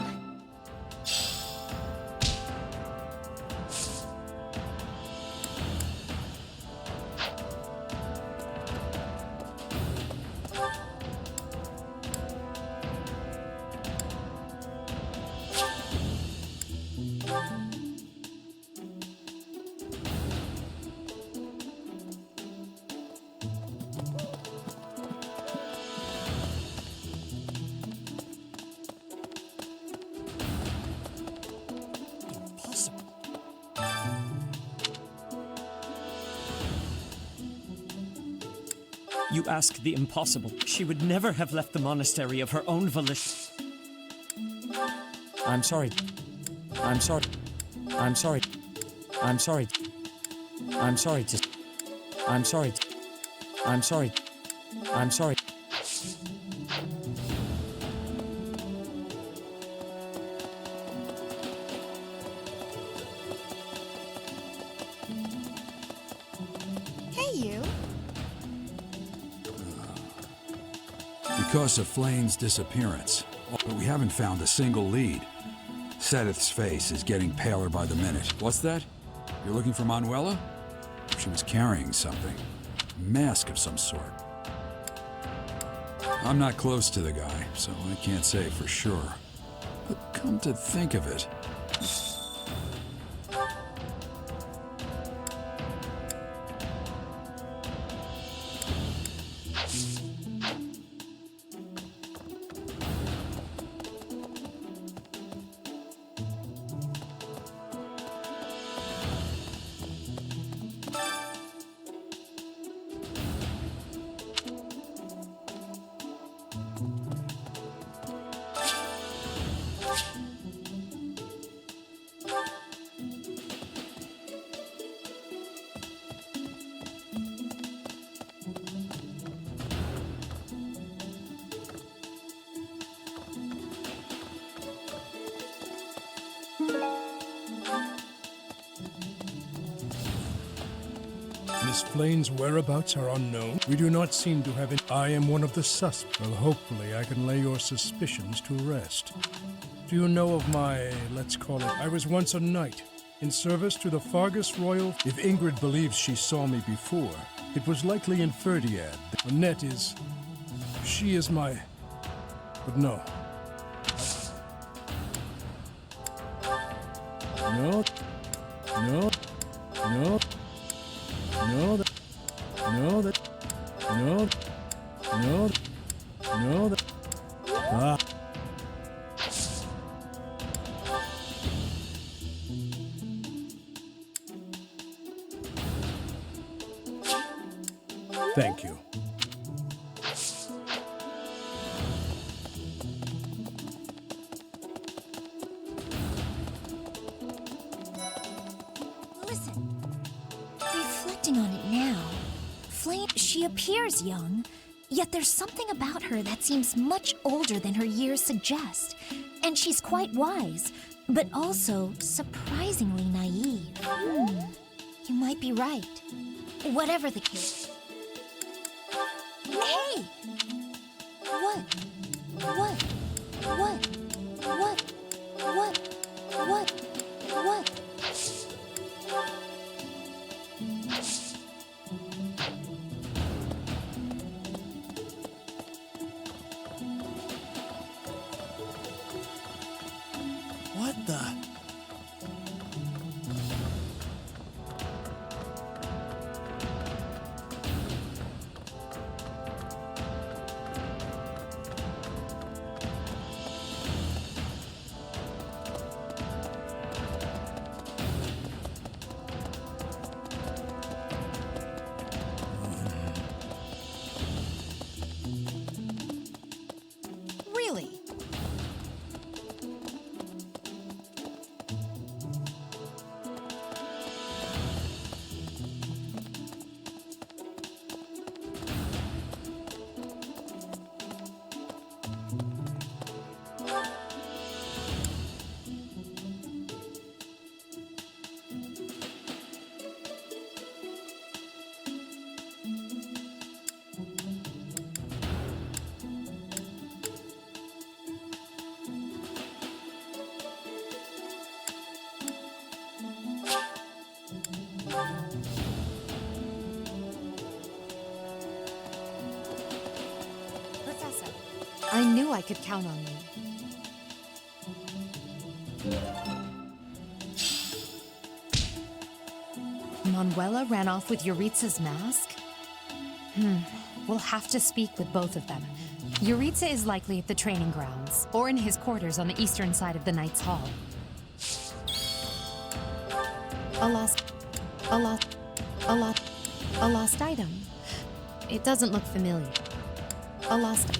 You ask the impossible. She would never have left the monastery of her own volition. I'm sorry. I'm sorry. I'm sorry. I'm sorry. I'm sorry to... I'm sorry. I'm sorry. I'm sorry. Hey, you. Because of Flane's disappearance, but we haven't found a single lead. Sedith's face is getting paler by the minute. What's that? You're looking for Manuela? She was carrying something. A mask of some sort. I'm not close to the guy, so I can't say for sure. But come to think of it... Miss Flane's whereabouts are unknown. We do not seem to have it. I am one of the suspects. Well, hopefully I can lay your suspicions to rest. Do you know of my, let's call it, I was once a knight. In service to the Fargus Royal, if Ingrid believes she saw me before, it was likely in Ferdiad. Annette is... she is my... but no. No. No. No. No. No. No. No. No. Ah. Thank you. Listen. Reflecting on it now, Flame, she appears young, yet there's something about her that seems much older than her years suggest. And she's quite wise, but also surprisingly naive. You might be right. Whatever the case. Hey! What? What? What? What? What? What? What? What the? Really? Professor, I knew I could count on you. Manuela ran off with Yuritsa's mask? We'll have to speak with both of them. Yuritsa is likely at the training grounds, or in his quarters on the eastern side of the Knight's Hall. A lost item. It doesn't look familiar. A lost...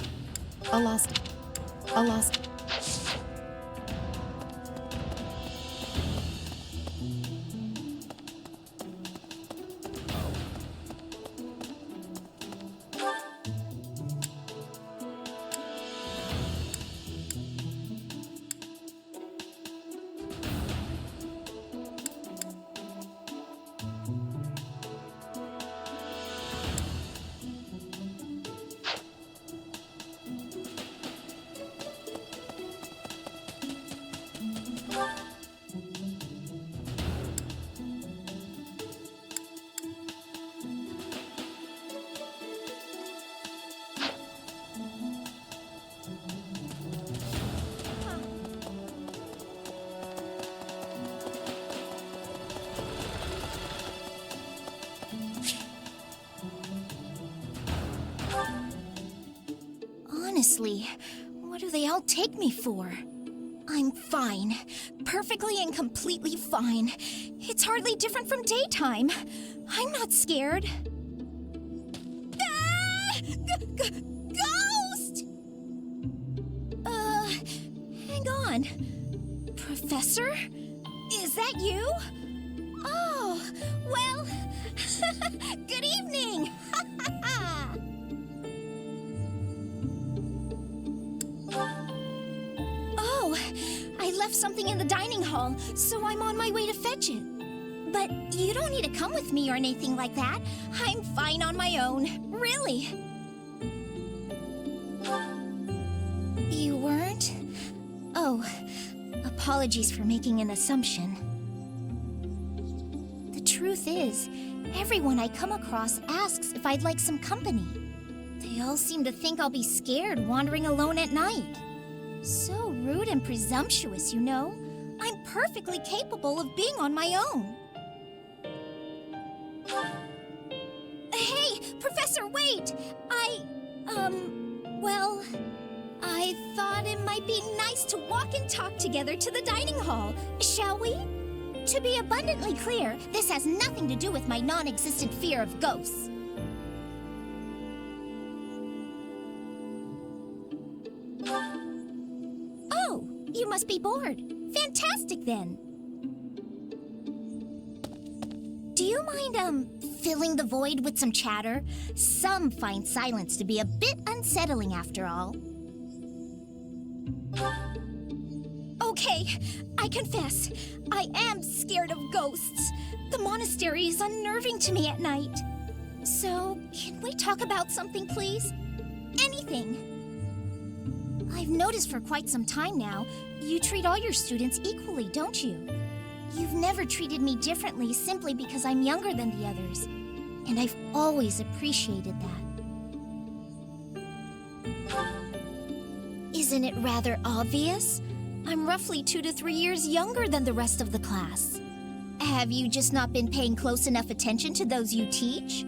Honestly, what do they all take me for? I'm fine. Perfectly and completely fine. It's hardly different from daytime. I'm not scared. Ah! Ghost! Hang on. Professor? Is that you? Oh, well, good evening! Oh, I left something in the dining hall, so I'm on my way to fetch it. But you don't need to come with me or anything like that. I'm fine on my own, really. You weren't? Oh, apologies for making an assumption. truth is, everyone I come across asks if I'd like some company. They all seem to think I'll be scared wandering alone at night. So rude and presumptuous, you know. I'm perfectly capable of being on my own. Hey, Professor, wait! Well, I thought it might be nice to walk and talk together to the dining hall. Shall we? To be abundantly clear, this has nothing to do with my non-existent fear of ghosts. Oh, you must be bored. Fantastic, then. Do you mind, filling the void with some chatter? Some find silence to be a bit unsettling after all. Okay, I confess, I am scared of ghosts. The monastery is unnerving to me at night. So, can we talk about something, please? Anything. I've noticed for quite some time now, you treat all your students equally, don't you? You've never treated me differently simply because I'm younger than the others. And I've always appreciated that. Isn't it rather obvious? I'm roughly 2 to 3 years younger than the rest of the class. Have you just not been paying close enough attention to those you teach?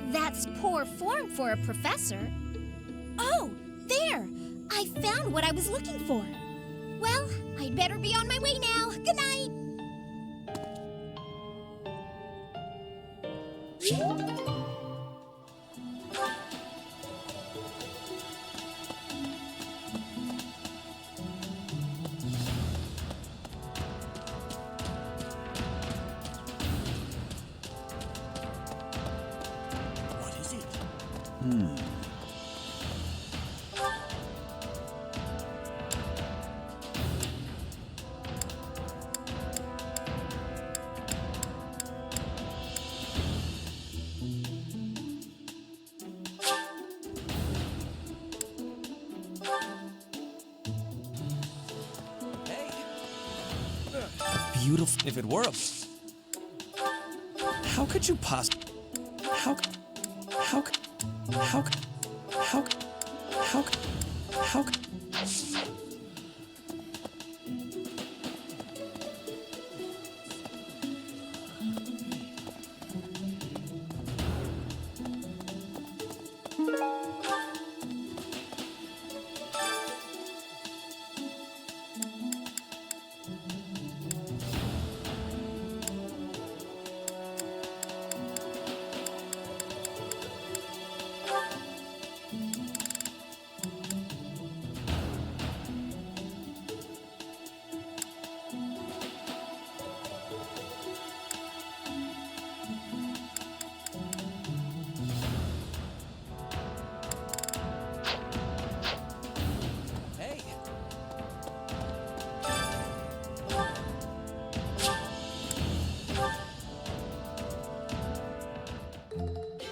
That's poor form for a professor. Oh, there! I found what I was looking for. Well, I'd better be on my way now. Good night! What is it? Beautiful. If it were a... How could you How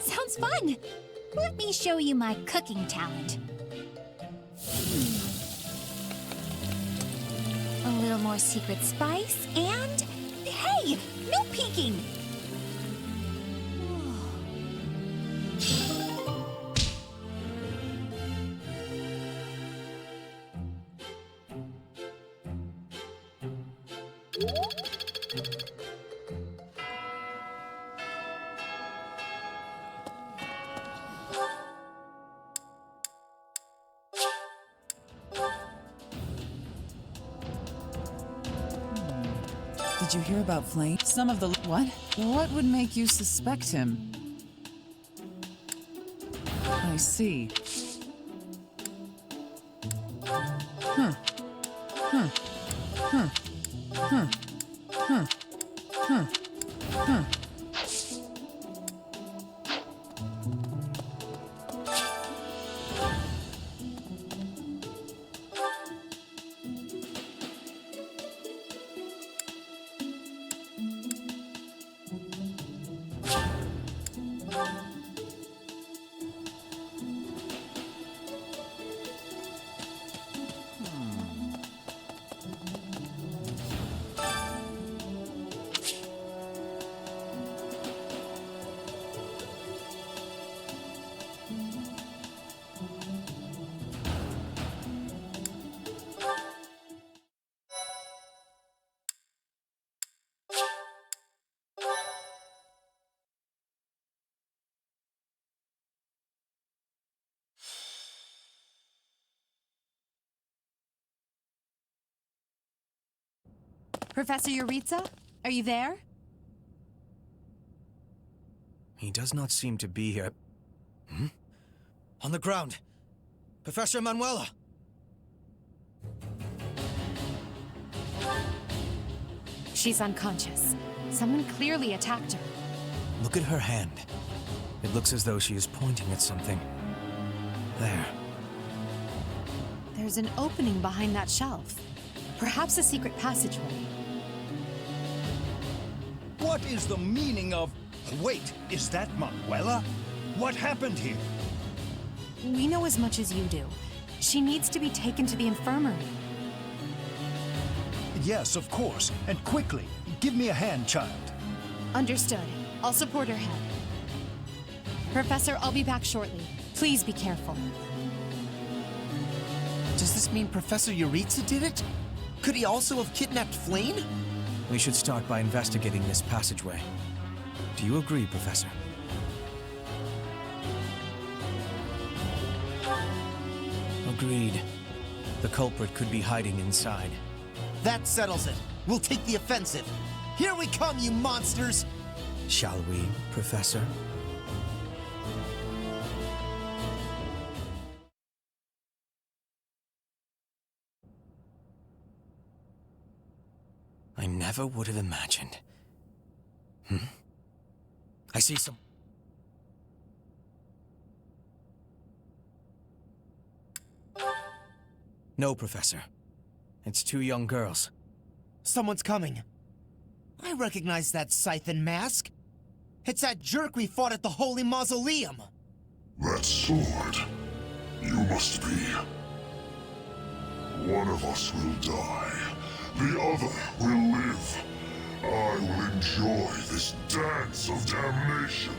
Sounds fun! Let me show you my cooking talent. A little more secret spice, and... Hey! No peeking! Did you hear about Flame? Some of the... What? What would make you suspect him? I see. Huh. Huh. Huh. Huh. Huh. Huh. Huh. Professor Yuritsa? Are you there? He does not seem to be here. Hmm? On the ground! Professor Manuela! She's unconscious. Someone clearly attacked her. Look at her hand. It looks as though she is pointing at something. There. There's an opening behind that shelf. Perhaps a secret passageway. What is the meaning of... Wait, is that Manuela? What happened here? We know as much as you do. She needs to be taken to the infirmary. Yes, of course. And quickly. Give me a hand, child. Understood. I'll support her head. Professor, I'll be back shortly. Please be careful. Does this mean Professor Yuritsa did it? Could he also have kidnapped Flame? We should start by investigating this passageway. Do you agree, Professor? Agreed. The culprit could be hiding inside. That settles it. We'll take the offensive. Here we come, you monsters! Shall we, Professor? I never would have imagined. I see some... No, Professor. It's two young girls. Someone's coming. I recognize that Scythen mask. It's that jerk we fought at the Holy Mausoleum. That sword. You must be. One of us will die. The other will live. I will enjoy this dance of damnation.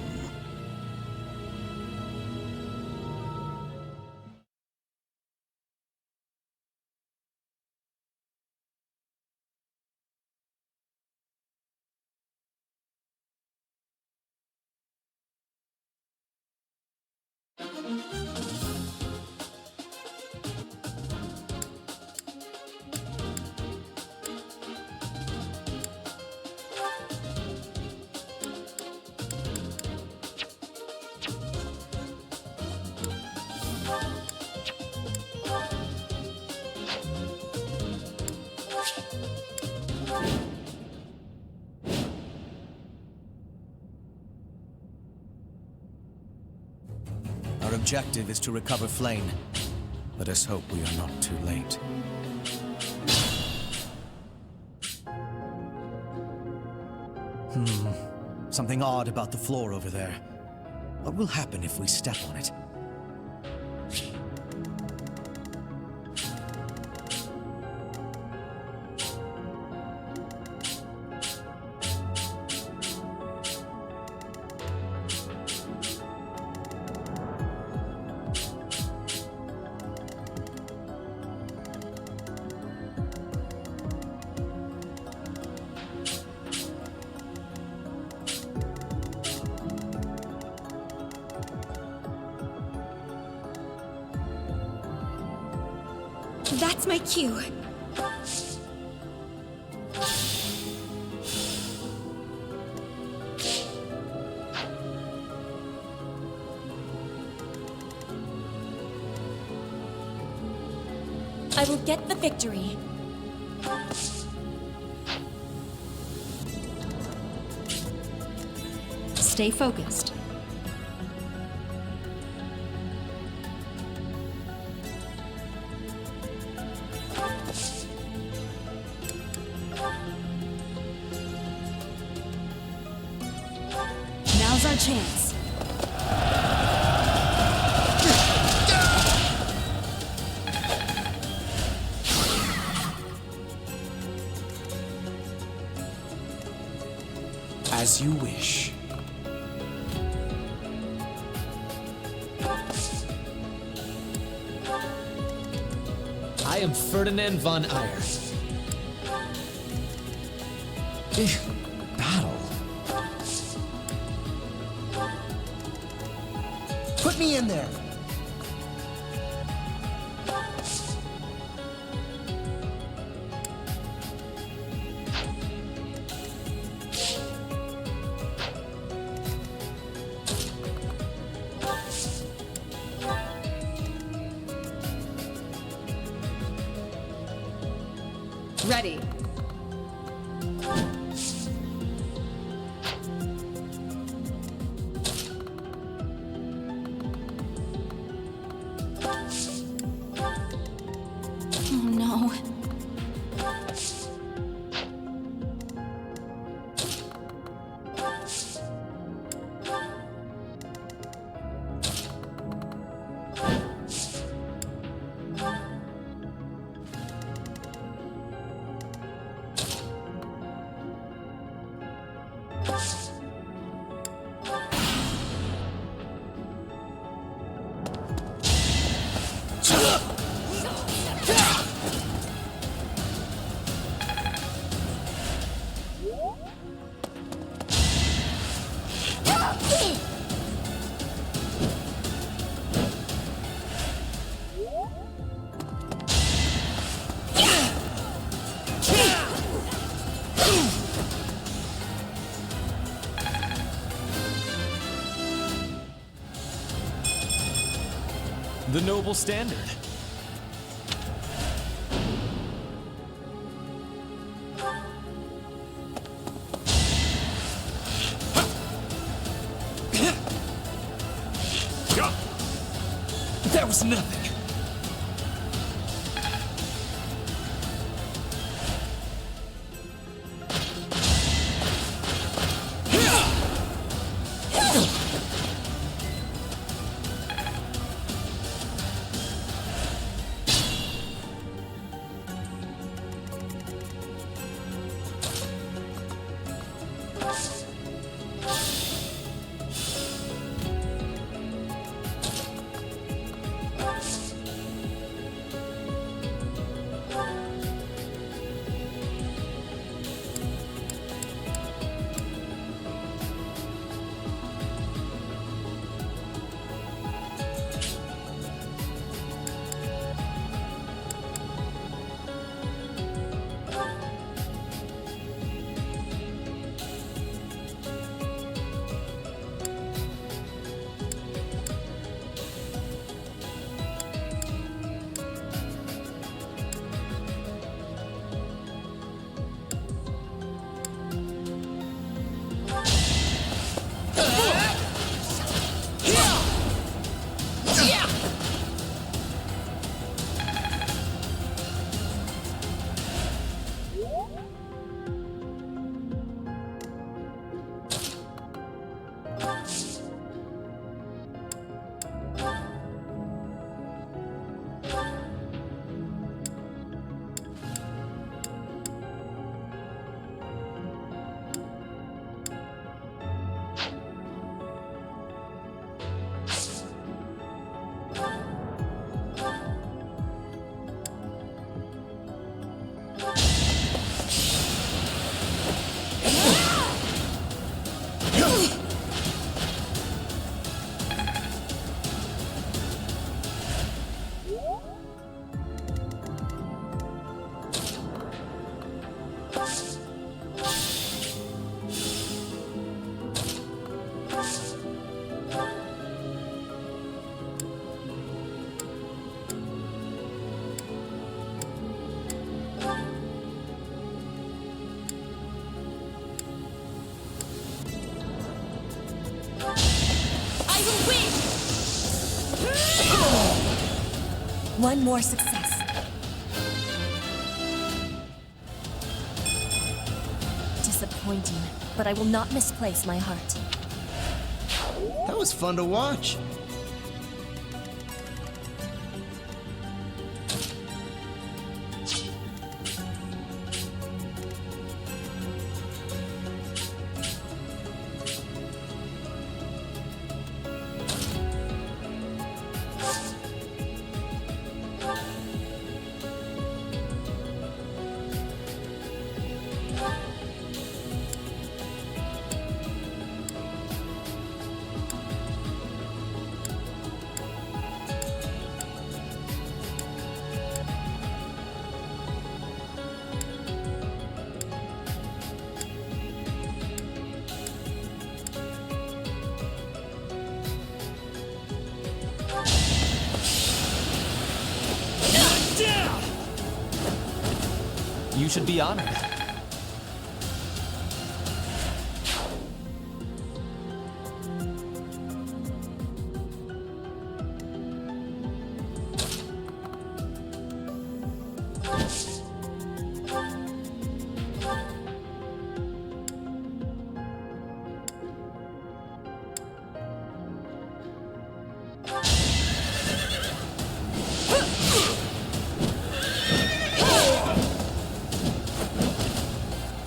Our objective is to recover Flame. Let us hope we are not too late. Something odd about the floor over there. What will happen if we step on it? That's my cue. I will get the victory. Stay focused. Now's our chance. As you wish. I am Ferdinand von Eyre. Battle. Put me in there! Ready. Oh no. The noble standard. That was nothing. One more success. Disappointing, but I will not misplace my heart. That was fun to watch. You should be honored.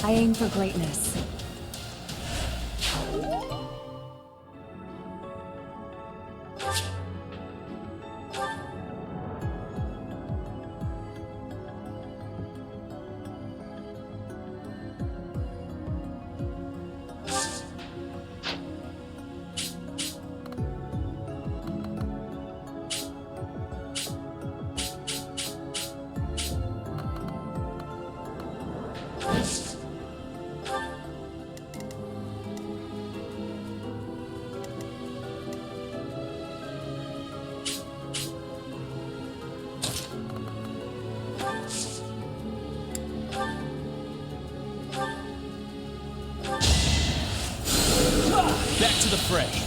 I aim for greatness. Back to the fray.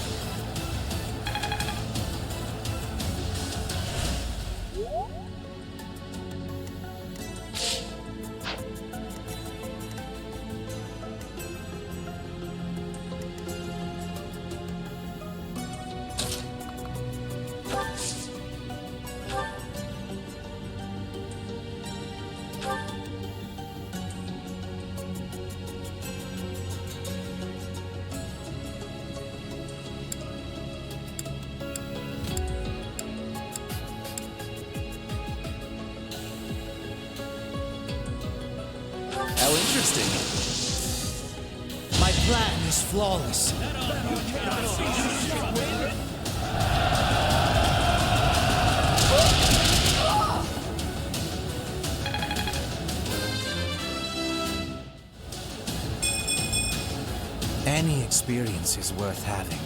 How interesting. My plan is flawless. Any experience is worth having.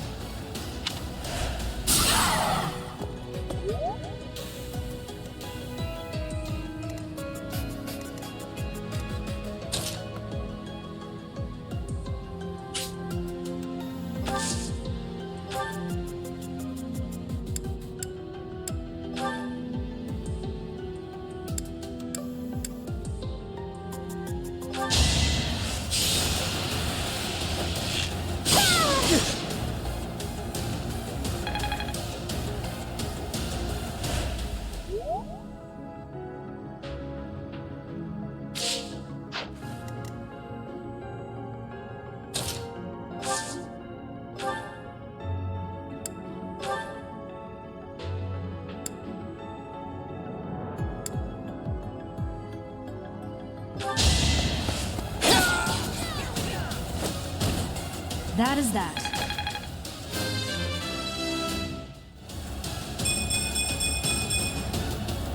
That is that.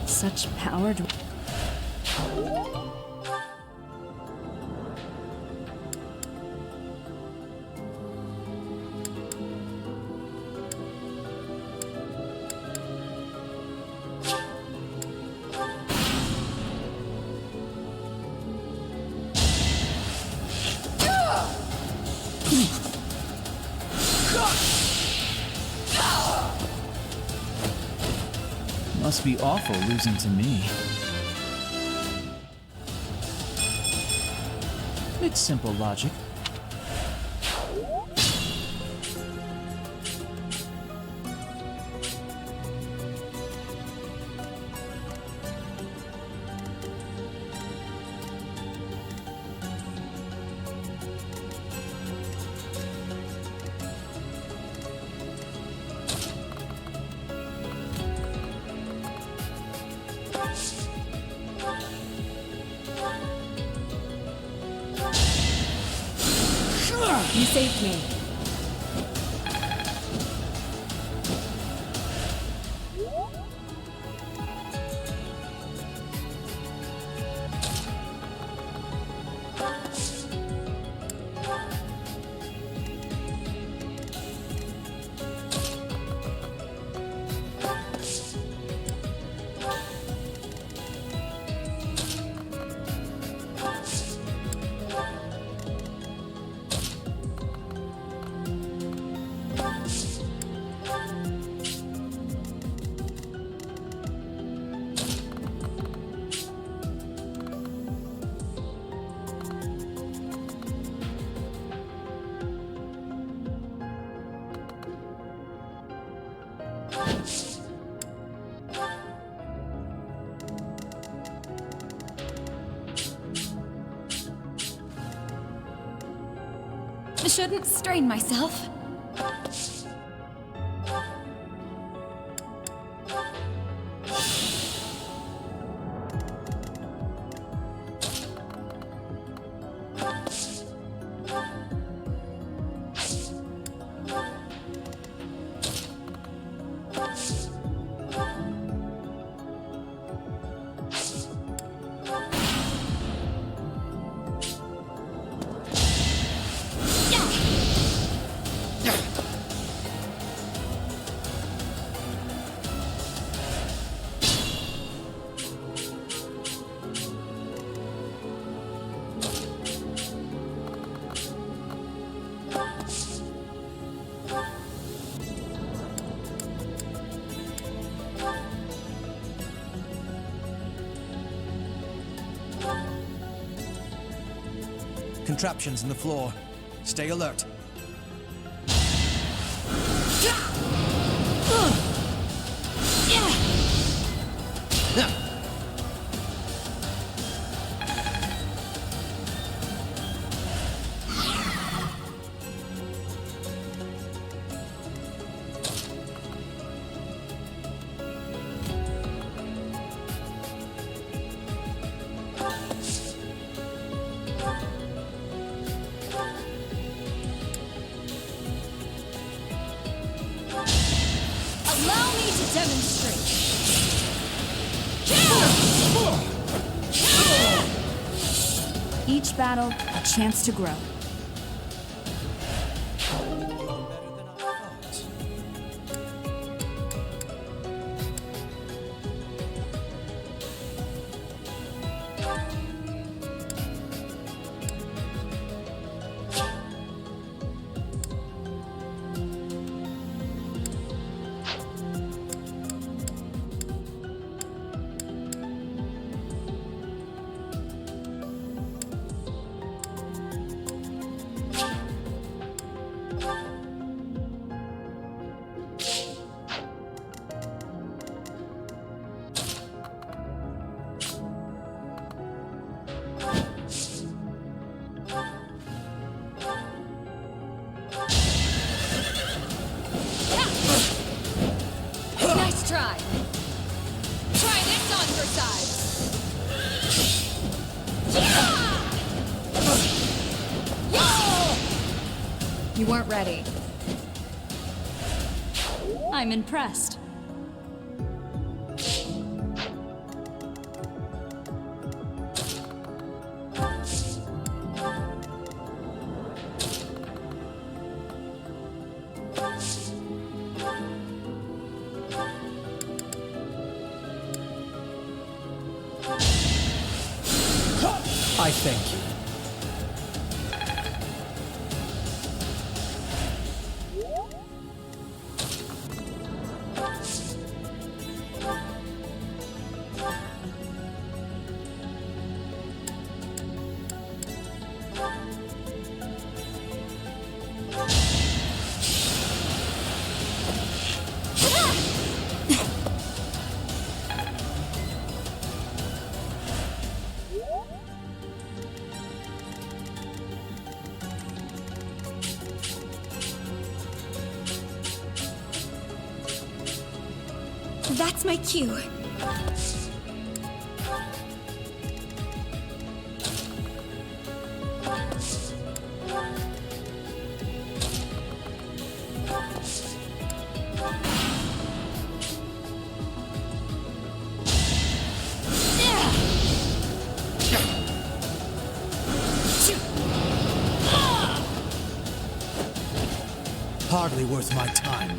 Such power. Must be awful losing to me. It's simple logic. You saved me. I shouldn't strain myself. Contraptions in the floor. Stay alert. Allow me to demonstrate. Each battle, a chance to grow. Nice try. Try this on for size. You weren't ready. I'm impressed. I thank you. That's my cue. Hardly worth my time.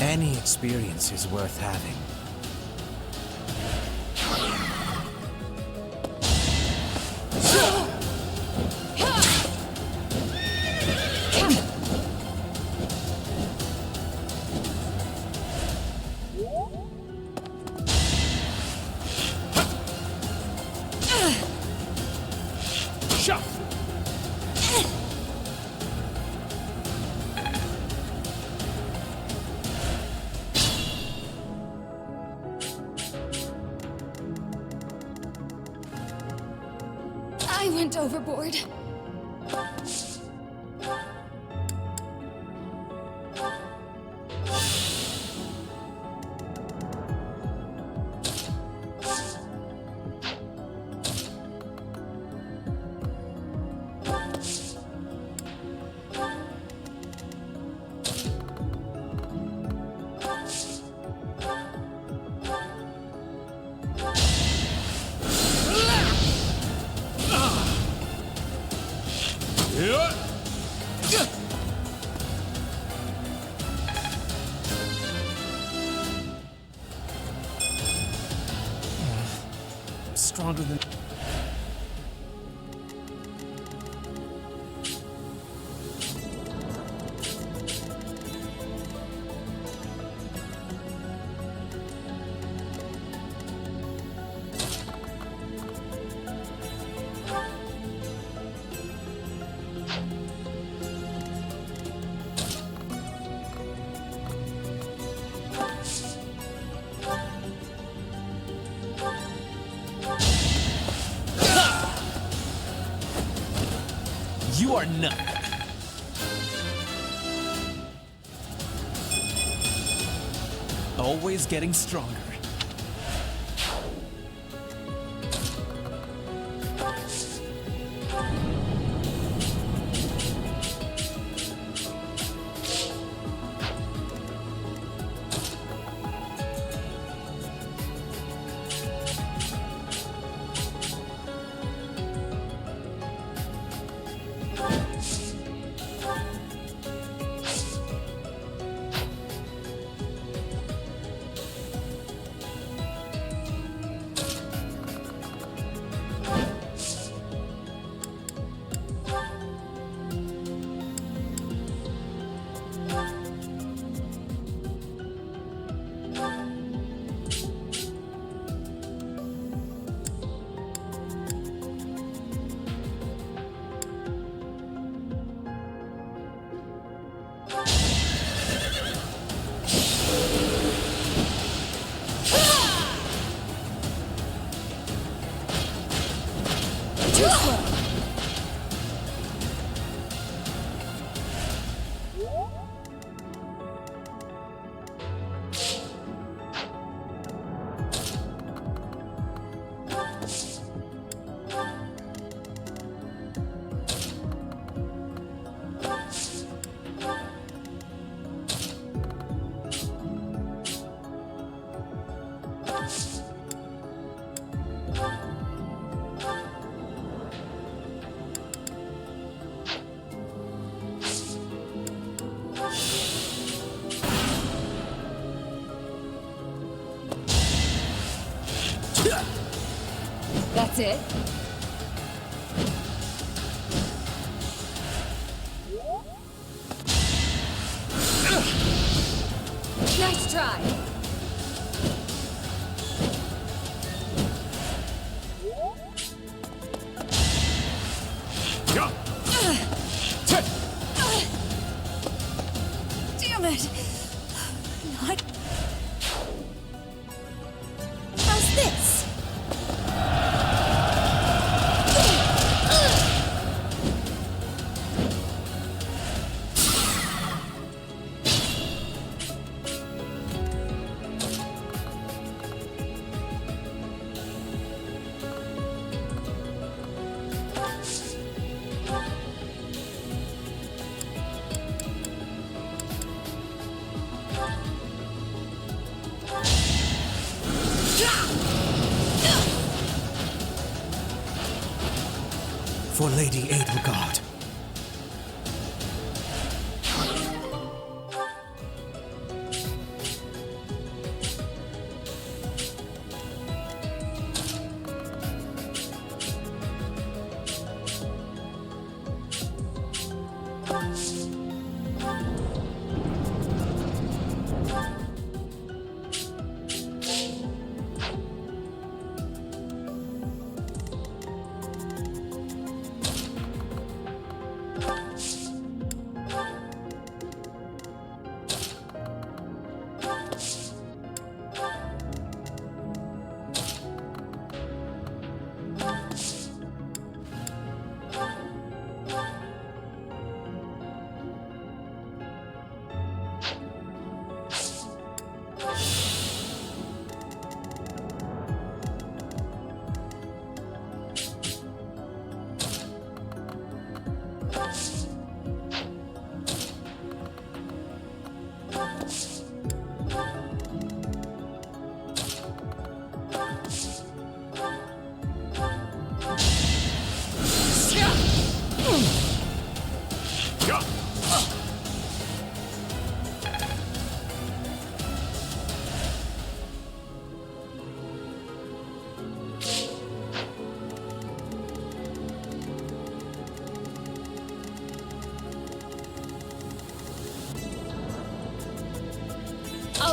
Any experience is worth having. I went overboard. Stronger than... You are not. Always getting stronger. That's it? Nice try! Damn it! Not... How's this? For Lady Adelgard.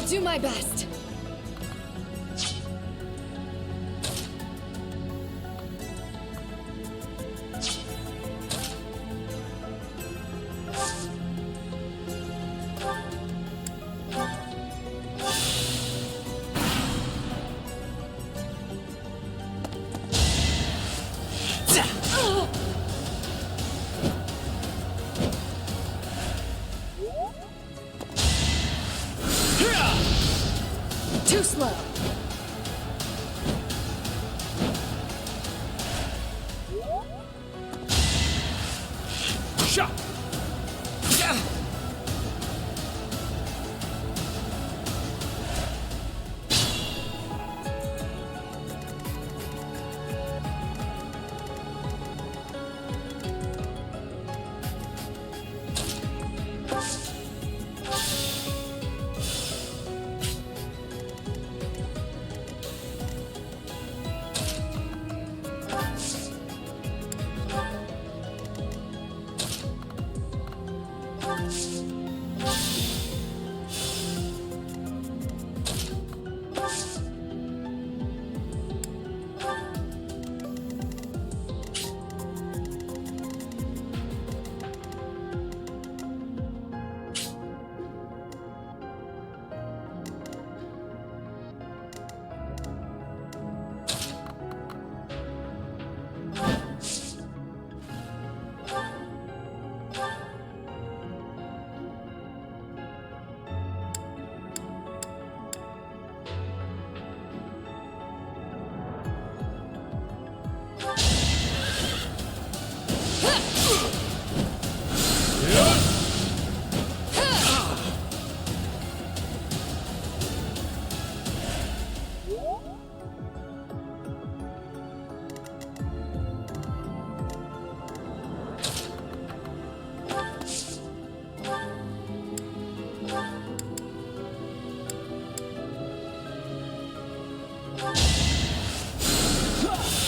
I'll do my best. Too slow. Shot!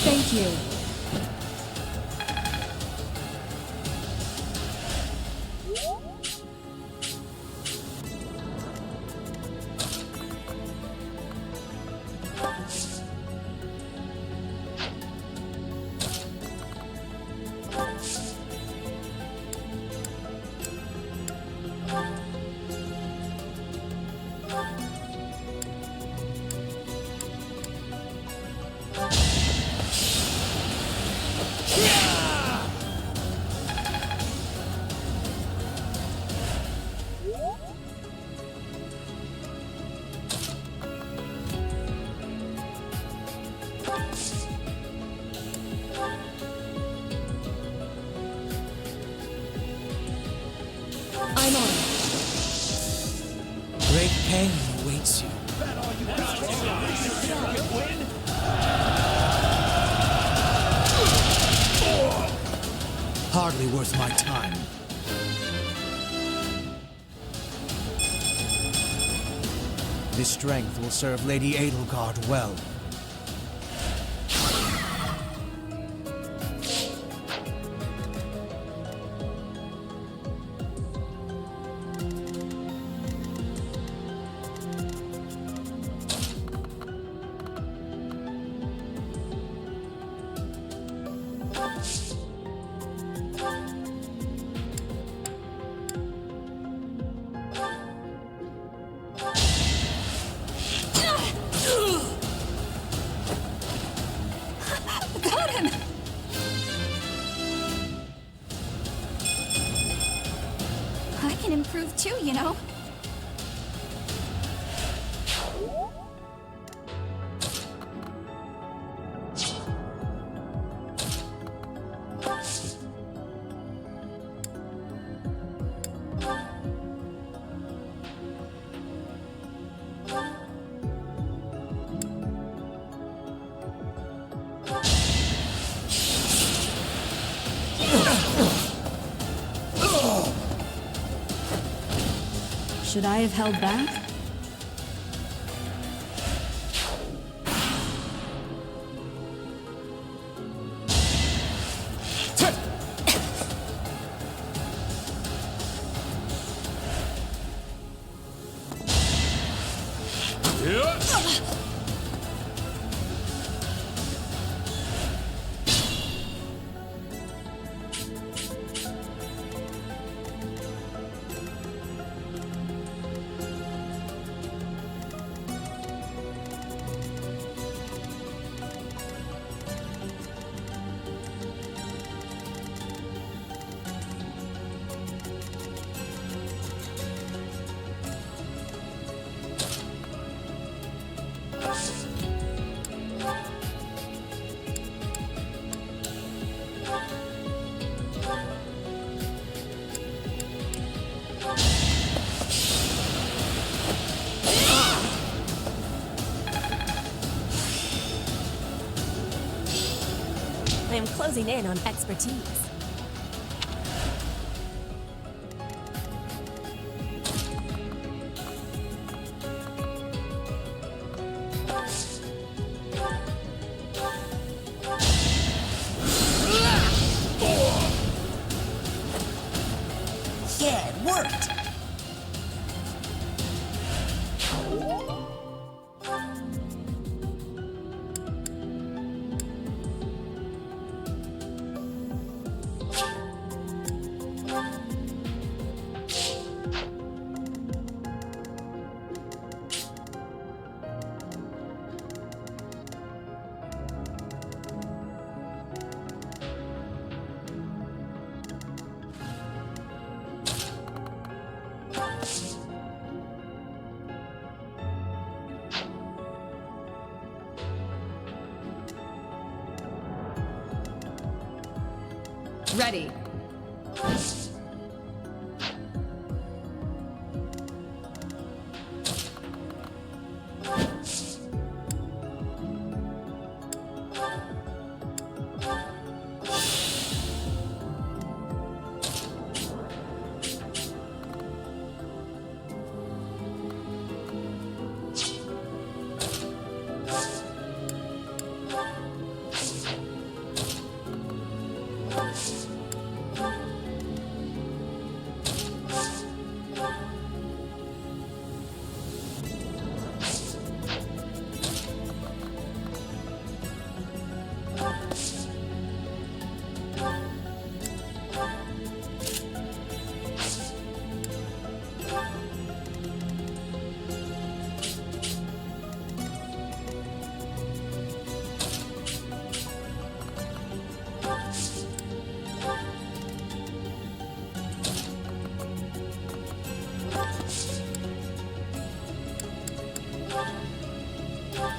Thank you. I'm on. Great pain awaits you. Hardly worth my time. This strength will serve Lady Edelgard well. Got him! I can improve too, you know. Should I have held back? I am closing in on expertise. Yeah, it worked! Ready.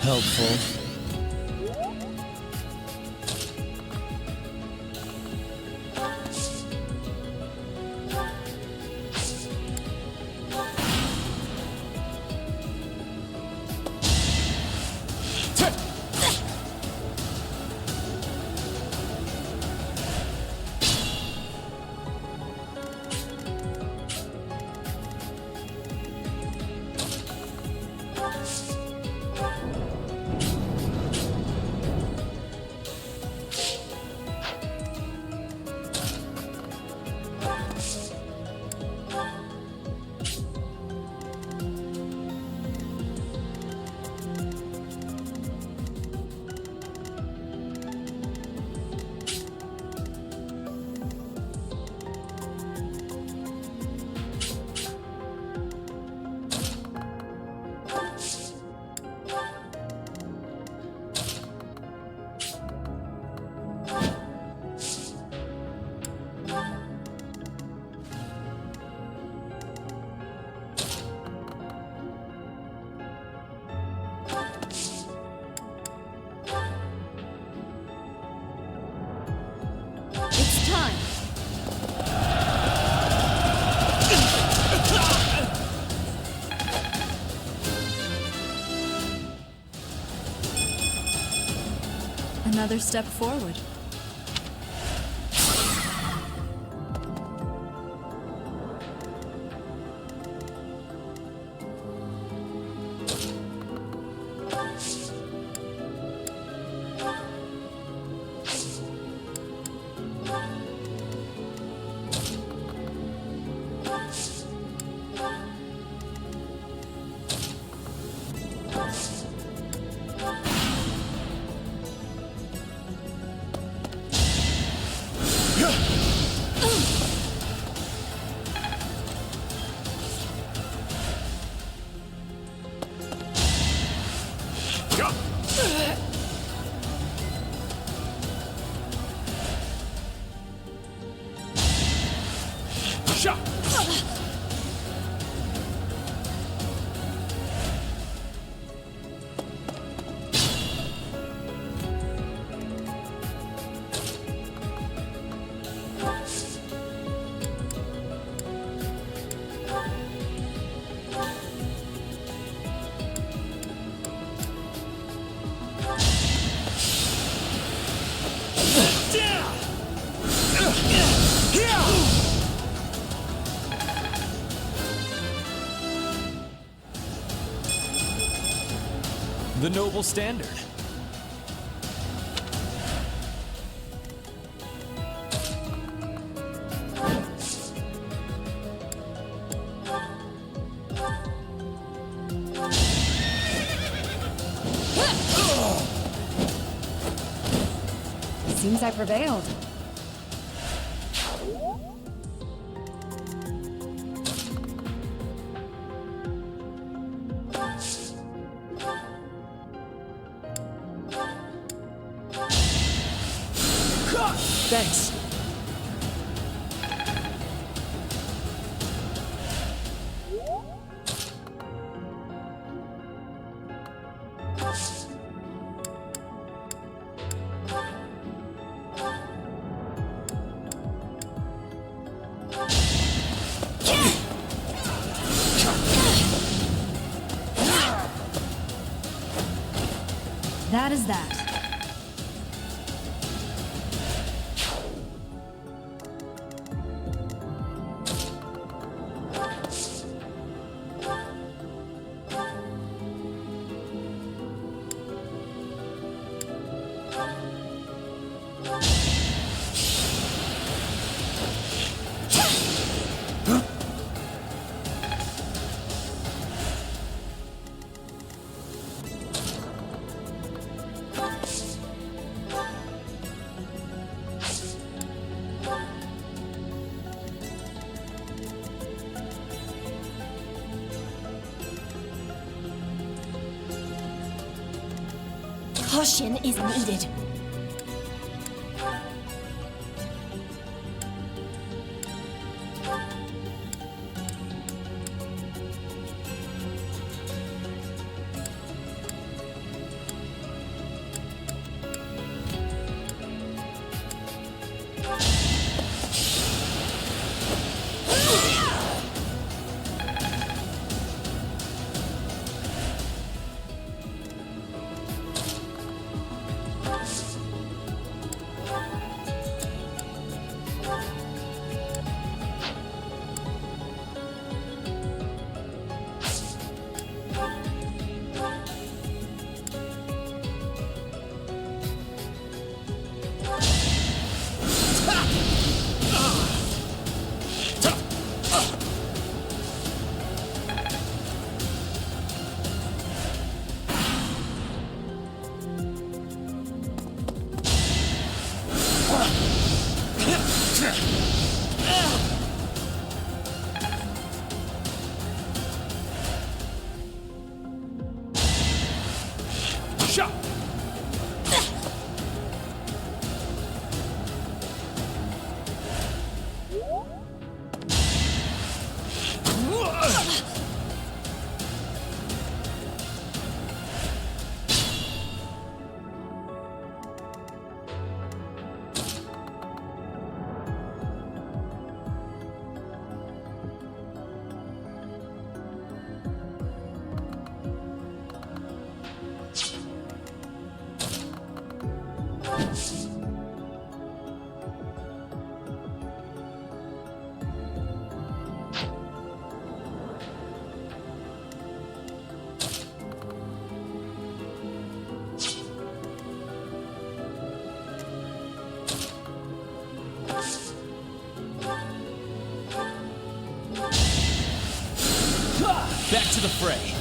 Helpful. It's time. Another step forward. Shot! The noble standard. Seems I prevailed. Thanks. That is that. Caution is needed. Back to the fray.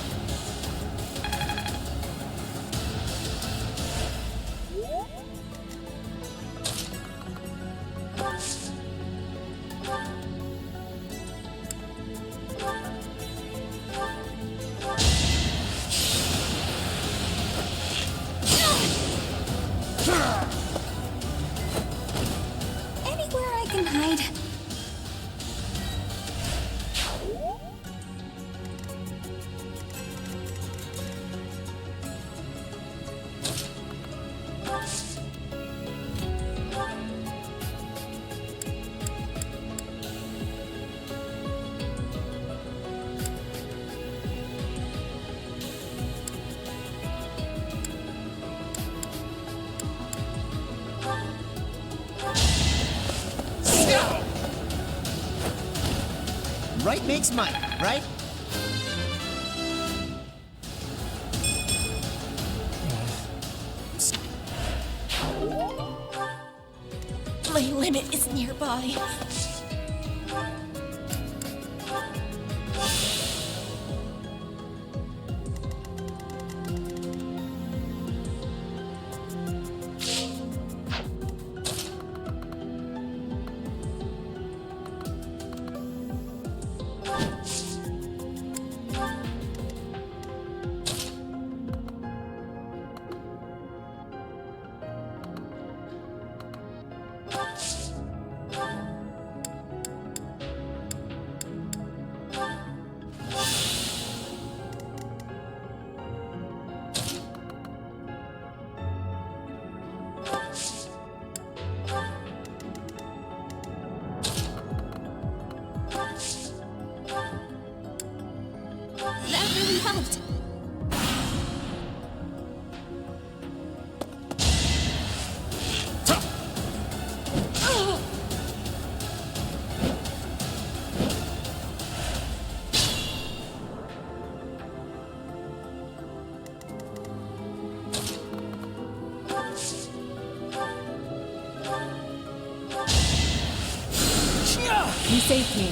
Anywhere I can hide. right makes might, right? My limit is nearby. That really helped. You saved me.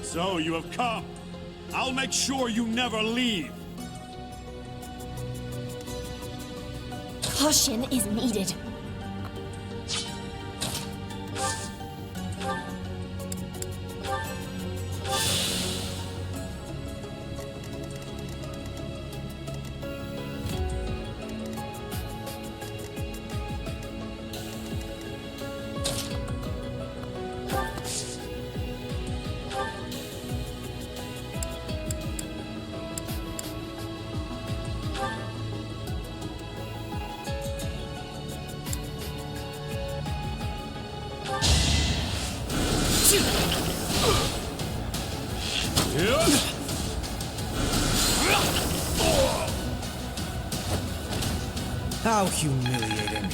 So you have come. I'll make sure you never leave. Caution is needed. How humiliating.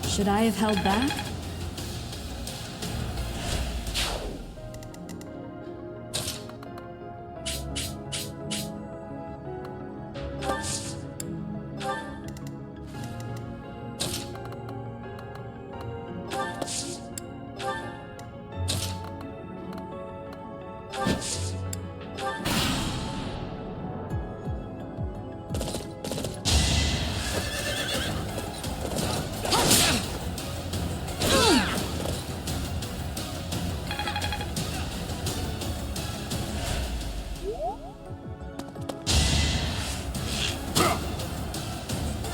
Should I have held back?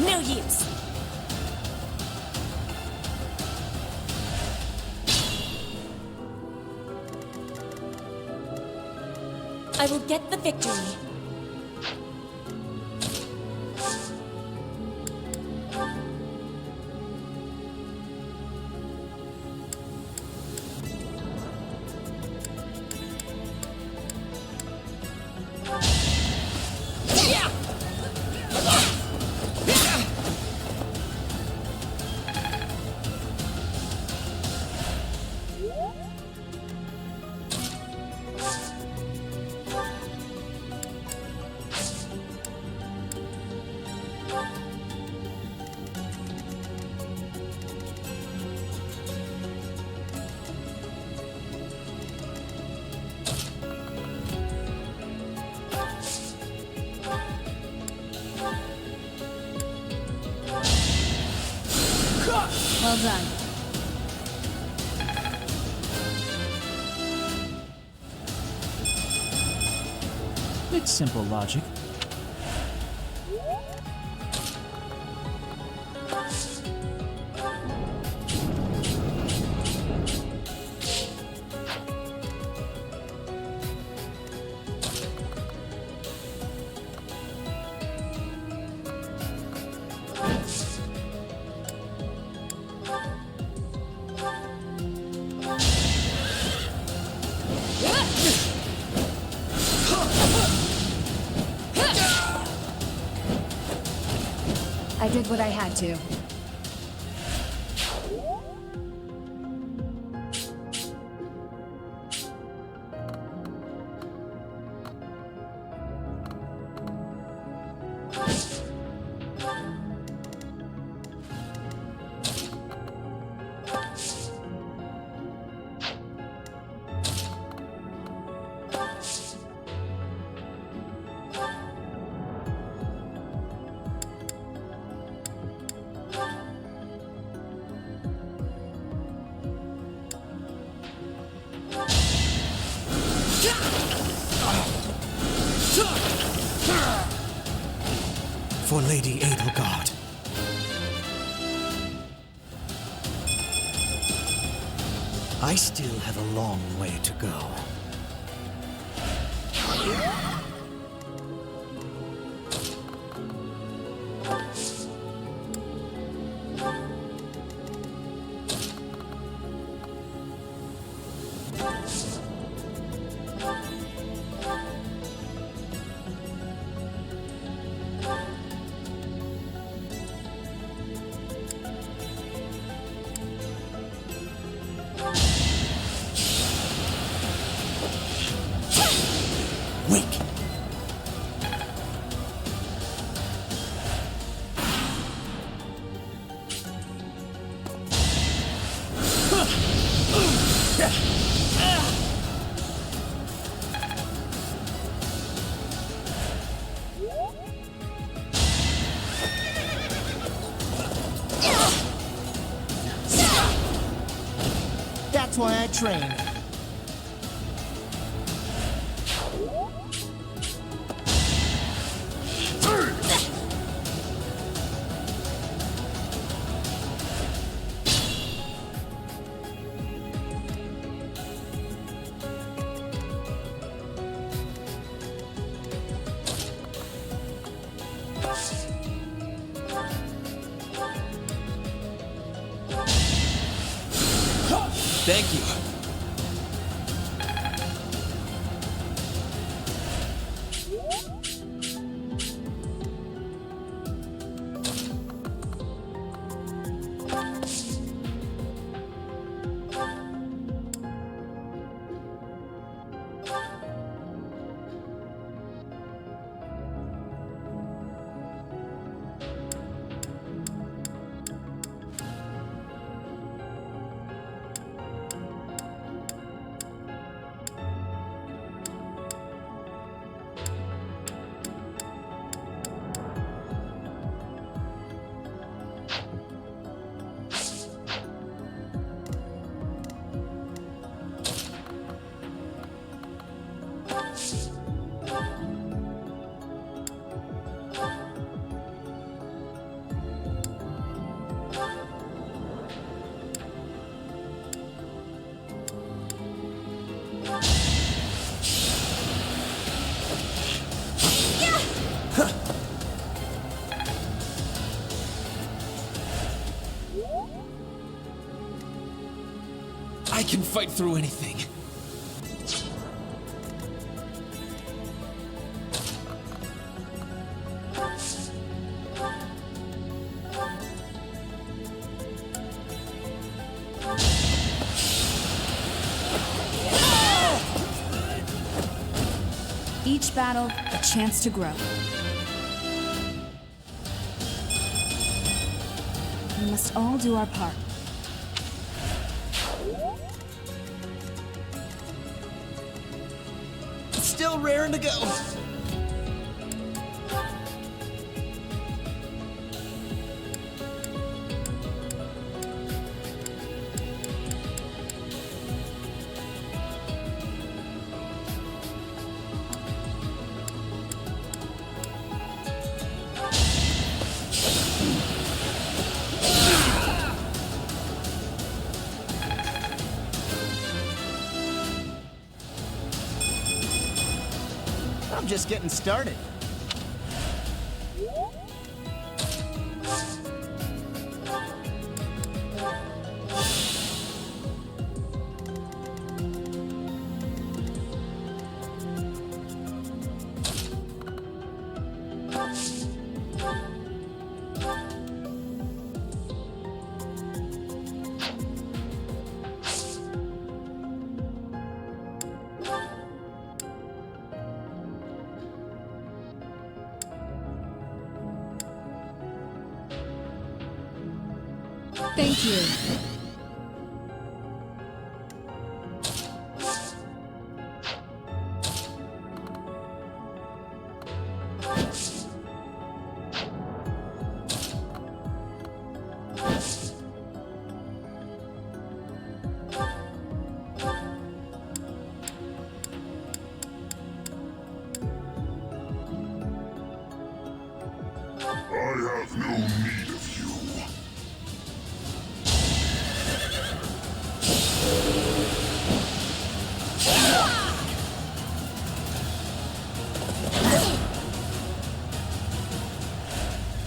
No use. I will get the victory. Well done. It's simple logic. I did what I had to. For Lady Edelgard. I still have a long way to go. Wake! That's why I train. Thank you. I can fight through anything. Each battle, a chance to grow. We must all do our part. Still raring to go. I'm just getting started. Thank you. I have no need of you.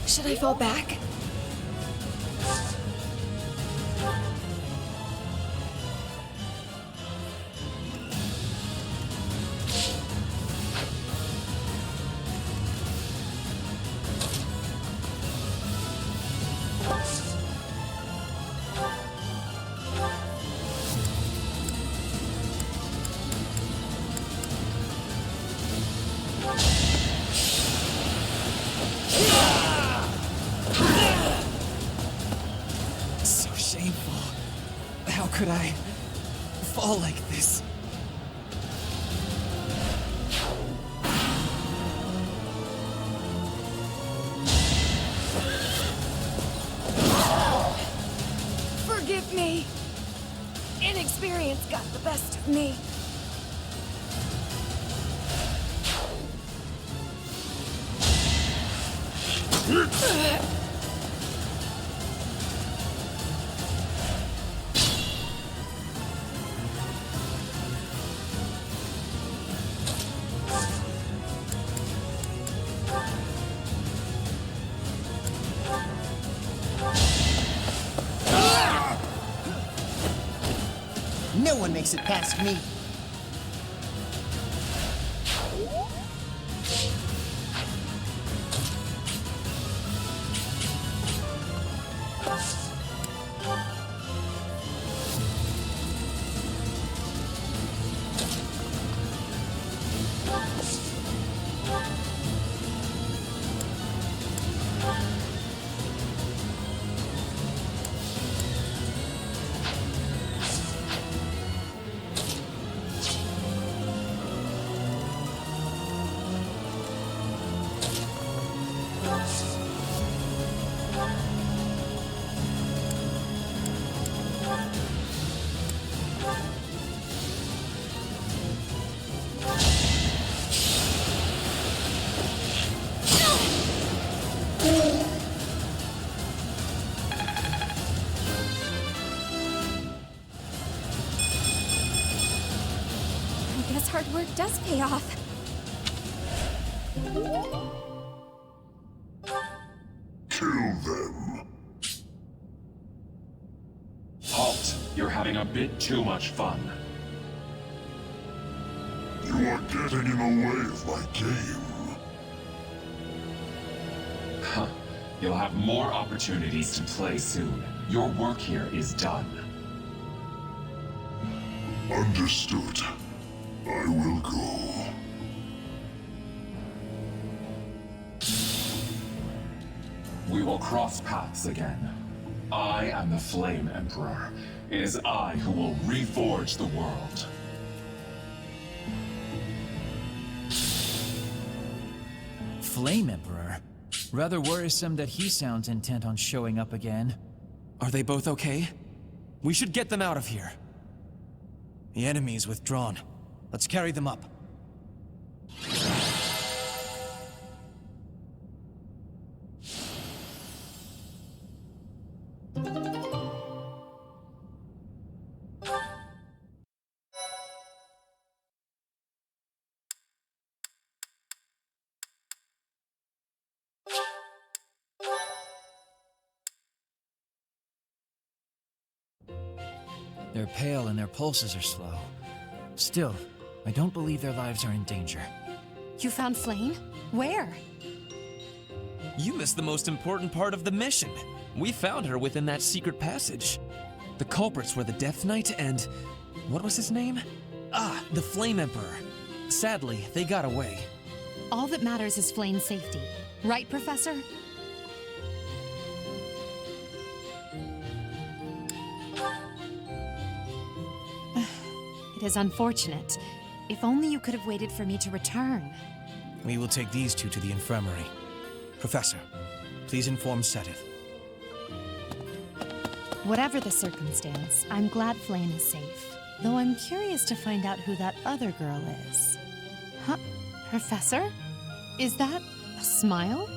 Should I fall back? So shameful. How could I fall like this? Forgive me. Inexperience got the best of me. No one makes it past me. I guess hard work does pay off. Kill them. Halt! You're having a bit too much fun. You are getting in the way of my game. Huh. You'll have more opportunities to play soon. Your work here is done. Understood. I will go. We will cross paths again. I am the Flame Emperor. It is I who will reforge the world. Flame Emperor? Rather worrisome that he sounds intent on showing up again. Are they both okay? We should get them out of here. The enemy is withdrawn. Let's carry them up. They're pale and their pulses are slow. Still, I don't believe their lives are in danger. You found Flame? Where? You missed the most important part of the mission. We found her within that secret passage. The culprits were the Death Knight and... what was his name? Ah, the Flame Emperor. Sadly, they got away. All that matters is Flame's safety. Right, Professor? It is unfortunate. If only you could have waited for me to return. We will take these two to the infirmary. Professor, please inform Seteth. Whatever the circumstance, I'm glad Flame is safe. Though I'm curious to find out who that other girl is. Huh? Professor? Is that a smile?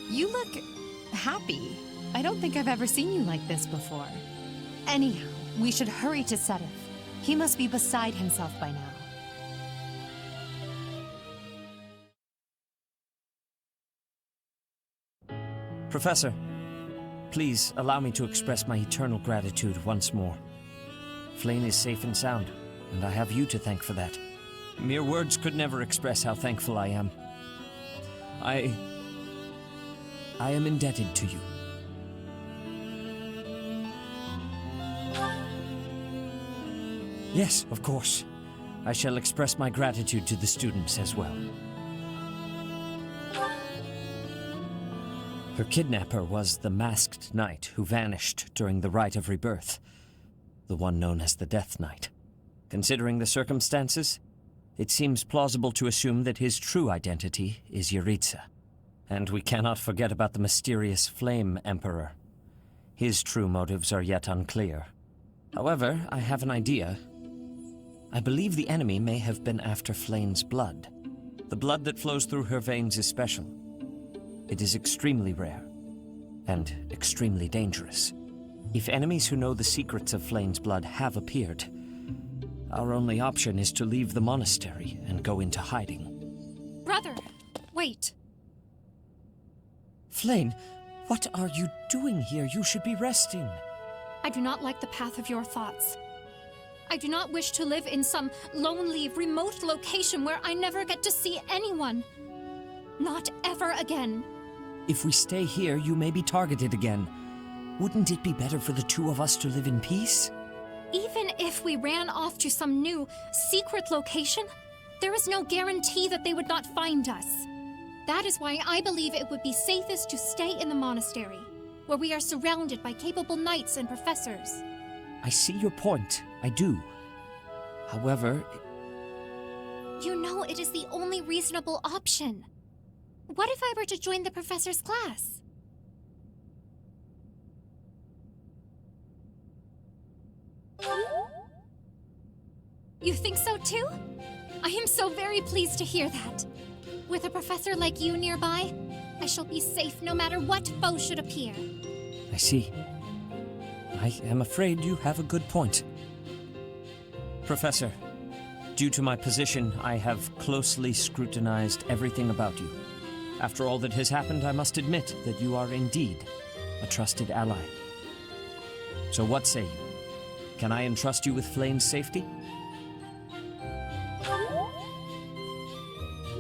You look happy. I don't think I've ever seen you like this before. Anyhow, we should hurry to Seteth. He must be beside himself by now. Professor, please allow me to express my eternal gratitude once more. Flame is safe and sound, and I have you to thank for that. Mere words could never express how thankful I am. I am indebted to you. Yes, of course. I shall express my gratitude to the students as well. Her kidnapper was the masked knight who vanished during the Rite of Rebirth, the one known as the Death Knight. Considering the circumstances, it seems plausible to assume that his true identity is Yaritza. And we cannot forget about the mysterious Flame Emperor. His true motives are yet unclear. However, I have an idea. I believe the enemy may have been after Flame's blood. The blood that flows through her veins is special. It is extremely rare, and extremely dangerous. If enemies who know the secrets of Flame's blood have appeared, our only option is to leave the monastery and go into hiding. Brother, wait. Flame, what are you doing here? You should be resting. I do not like the path of your thoughts. I do not wish to live in some lonely, remote location where I never get to see anyone. Not ever again. If we stay here, you may be targeted again. Wouldn't it be better for the two of us to live in peace? Even if we ran off to some new, secret location, there is no guarantee that they would not find us. That is why I believe it would be safest to stay in the monastery, where we are surrounded by capable knights and professors. I see your point. I do. However... You know it is the only reasonable option. What if I were to join the professor's class? You think so too? I am so very pleased to hear that. With a professor like you nearby, I shall be safe no matter what foe should appear. I see. I am afraid you have a good point. Professor, due to my position, I have closely scrutinized everything about you. After all that has happened, I must admit that you are indeed a trusted ally. So what say you? Can I entrust you with Flame's safety?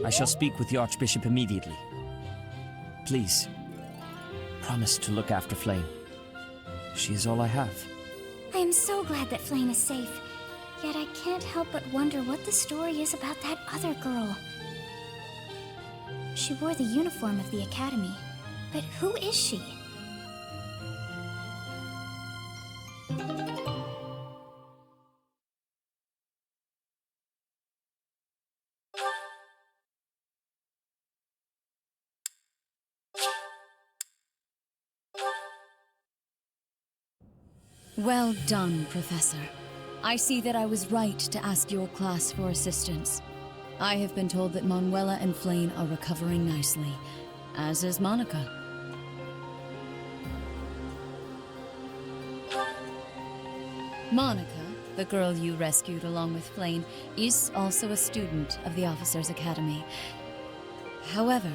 I shall speak with the Archbishop immediately. Please, promise to look after Flame. She is all I have. I am so glad that Flame is safe. Yet I can't help but wonder what the story is about that other girl. She wore the uniform of the Academy, but who is she? Well done, Professor. I see that I was right to ask your class for assistance. I have been told that Manuela and Flame are recovering nicely, as is Monica. Monica, the girl you rescued along with Flame, is also a student of the Officers' Academy. However...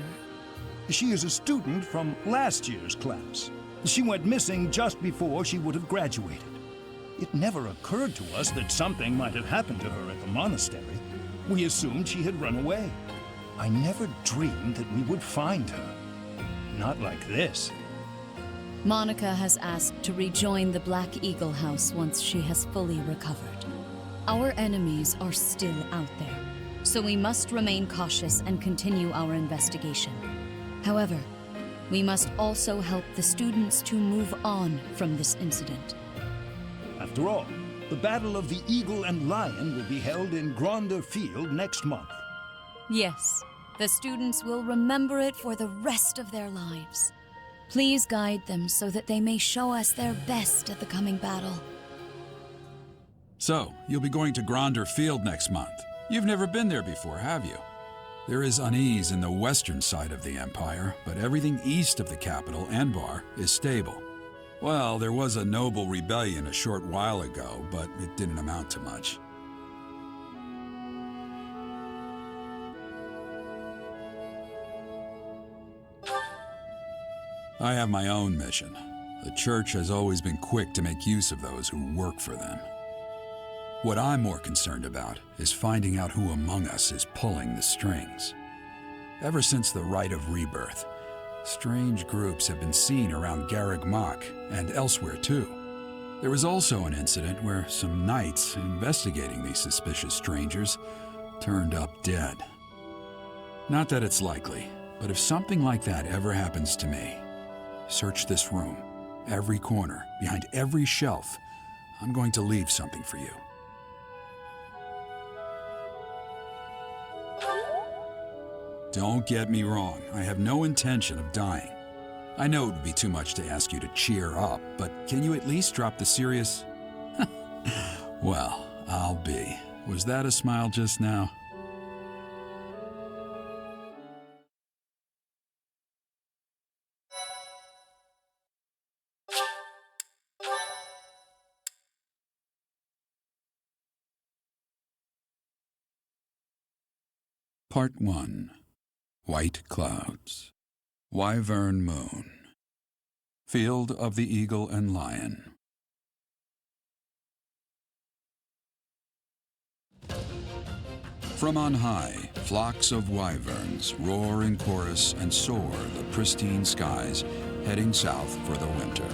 She is a student from last year's class. She went missing just before she would have graduated. It never occurred to us that something might have happened to her at the monastery. We assumed she had run away. I never dreamed that we would find her. Not like this. Monica has asked to rejoin the Black Eagle House once she has fully recovered. Our enemies are still out there, so we must remain cautious and continue our investigation. However, we must also help the students to move on from this incident. After After all, the Battle of the Eagle and Lion will be held in Gronder Field next month. Yes, the students will remember it for the rest of their lives. Please guide them so that they may show us their best at the coming battle. So, you'll be going to Gronder Field next month. You've never been there before, have you? There is unease in the western side of the Empire, but everything east of the capital, Enbar, is stable. Well, there was a noble rebellion a short while ago, but it didn't amount to much. I have my own mission. The Church has always been quick to make use of those who work for them. What I'm more concerned about is finding out who among us is pulling the strings. Ever since the Rite of Rebirth, strange groups have been seen around Garreg Mach and elsewhere too. There was also an incident where some knights investigating these suspicious strangers turned up dead. Not that it's likely, but if something like that ever happens to me, search this room, every corner, behind every shelf. I'm going to leave something for you. Don't get me wrong, I have no intention of dying. I know it would be too much to ask you to cheer up, but can you at least drop the serious? Well, I'll be. Was that a smile just now? Part 1. White Clouds. Wyvern Moon. Field of the Eagle and Lion. From on high, flocks of wyverns roar in chorus and soar the pristine skies, heading south for the winter.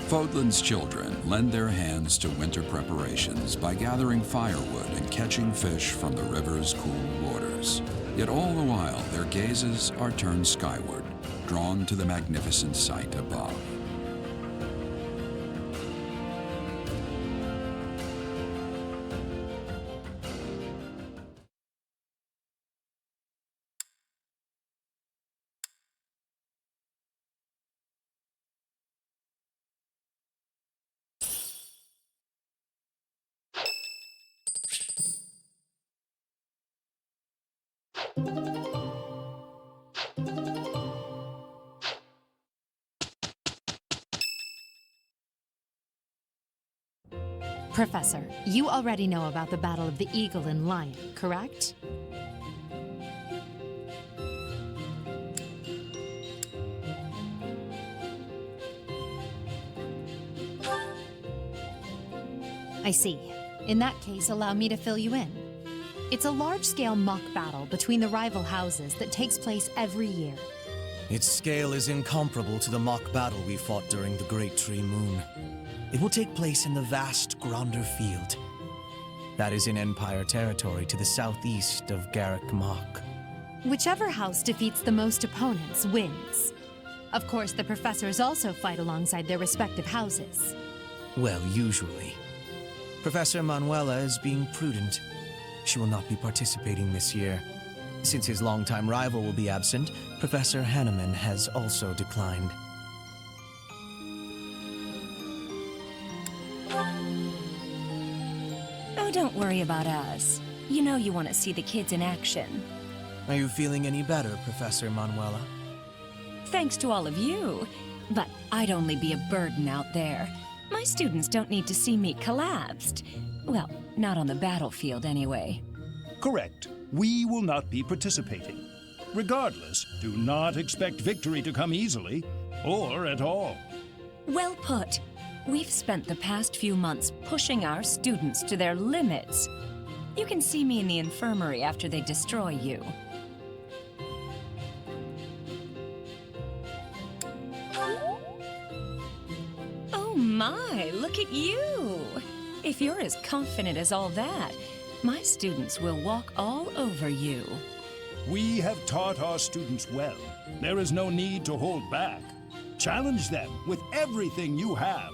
Fodlan's children lend their hands to winter preparations by gathering firewood and catching fish from the river's cool waters. Yet all the while, their gazes are turned skyward, drawn to the magnificent sight above. Professor, you already know about the Battle of the Eagle and Lion, correct? I see. In that case, allow me to fill you in. It's a large-scale mock battle between the rival houses that takes place every year. Its scale is incomparable to the mock battle we fought during the Great Tree Moon. It will take place in the vast Gronder Field. That is in Empire territory to the southeast of Garreg Mach. Whichever house defeats the most opponents wins. Of course, the professors also fight alongside their respective houses. Well, usually. Professor Manuela is being prudent. She will not be participating this year. Since his longtime rival will be absent, Professor Hanneman has also declined. Oh, don't worry about us. You know you want to see the kids in action. Are you feeling any better, Professor Manuela? Thanks to all of you. But I'd only be a burden out there. My students don't need to see me collapsed. Well, not on the battlefield anyway. Correct. We will not be participating. Regardless, do not expect victory to come easily, or at all. Well put. We've spent the past few months pushing our students to their limits. You can see me in the infirmary after they destroy you. Oh my, look at you! If you're as confident as all that, my students will walk all over you. We have taught our students well. There is no need to hold back. Challenge them with everything you have.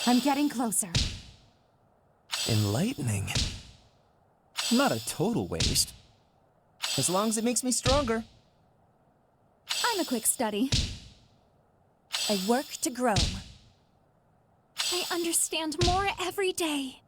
I'm getting closer. Enlightening. Not a total waste. As long as it makes me stronger. I'm a quick study. I work to grow. I understand more every day.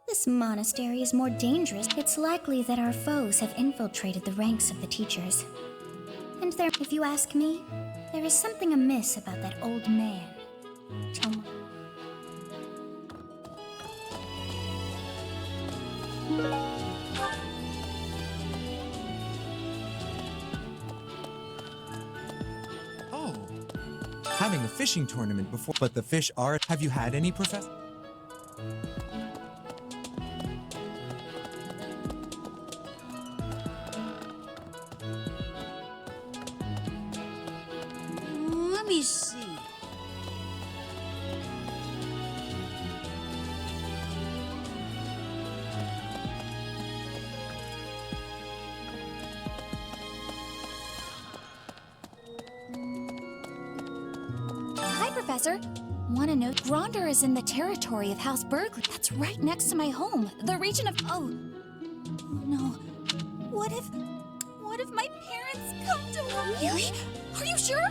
This monastery is more dangerous. It's likely that our foes have infiltrated the ranks of the teachers. And there, if you ask me, there is something amiss about that old man. Oh, having a fishing tournament before, but the fish are. Have you had any, Professor? Let me see. Hi, Professor. Want to know? Gronder is in the territory of House Berkeley. That's right next to my home. The region of... Oh. No. What if my parents come to... Really? Are you sure?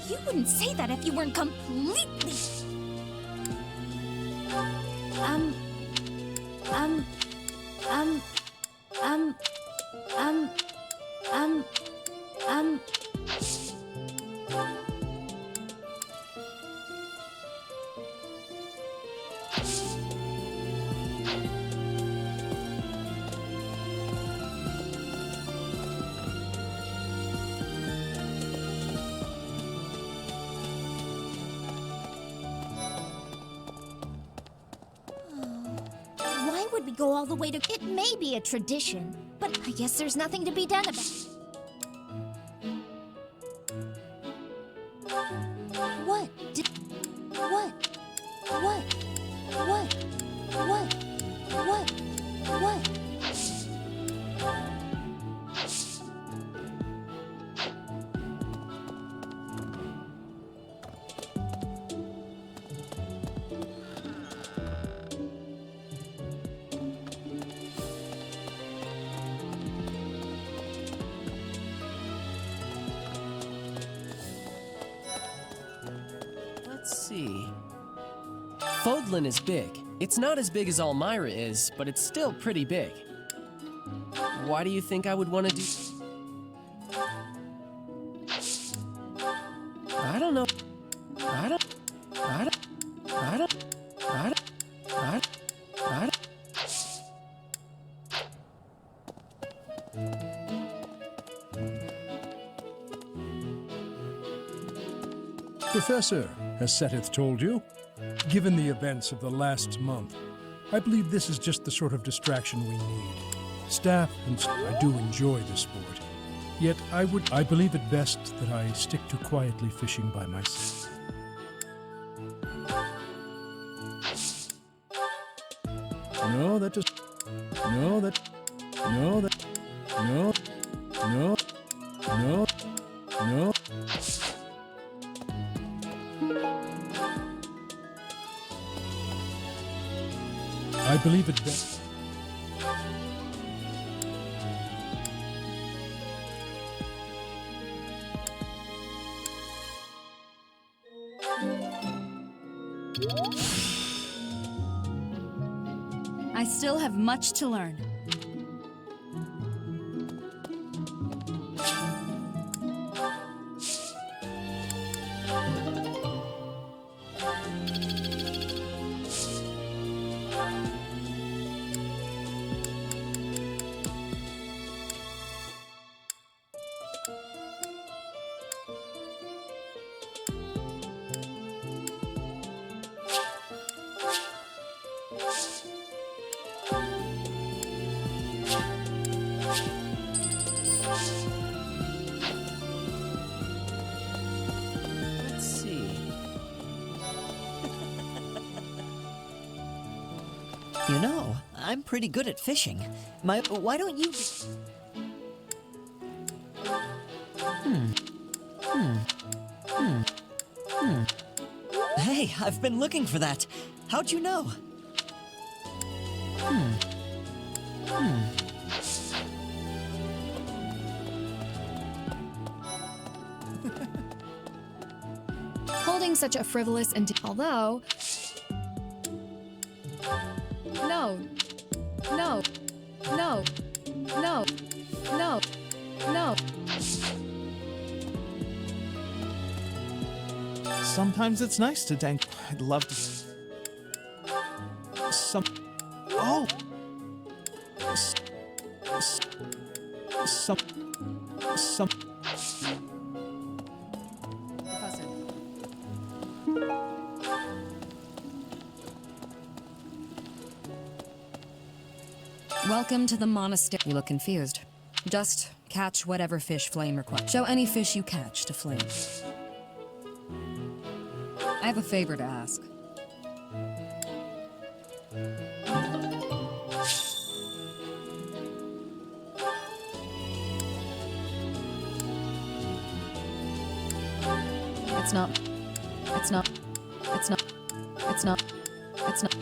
You wouldn't say that if you weren't completely... Why would we go all the way to... It may be a tradition, but I guess there's nothing to be done about it. What? What? Let's see. Fodlan is big. It's not as big as Almyra is, but it's still pretty big. Why do you think I would want to do... I don't know. I don't... Professor, has Seteth told you? Given the events of the last month, I believe this is just the sort of distraction we need. Staff and I do enjoy the sport. Yet I believe it best that I stick to quietly fishing by myself. No, that does. No, that. No, that. No. No. No. No. I believe it best. I still have much to learn. Let's see. You know, I'm pretty good at fishing. Why don't you... Hey, I've been looking for that. How'd you know? Holding such a frivolous and although no, no, no, no, no, no. Sometimes it's nice to dank. I'd love to. Oh. Some. Professor. Welcome to the monastery. You look confused. Just catch whatever fish Flame requires. Show any fish you catch to Flame. I have a favor to ask. It's not. It's not. It's not. It's not. It's not.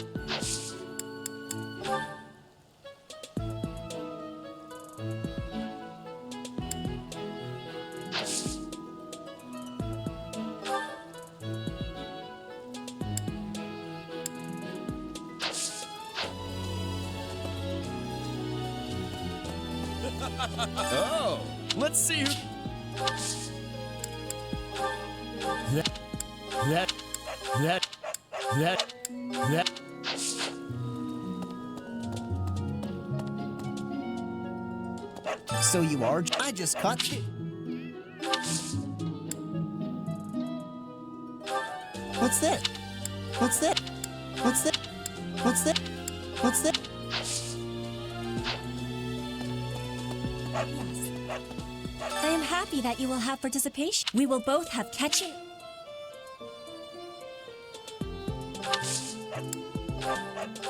Oh, let's see who... That. So you are? I just caught you. What's that? What's that? What's that? What's that? What's that? I am happy that you will have participation. We will both have catching.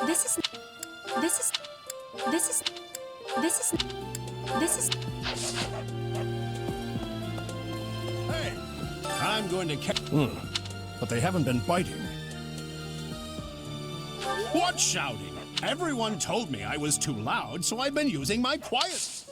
This is. Hey, I'm going to catch. But they haven't been biting. What shouting? Everyone told me I was too loud, so I've been using my quiet.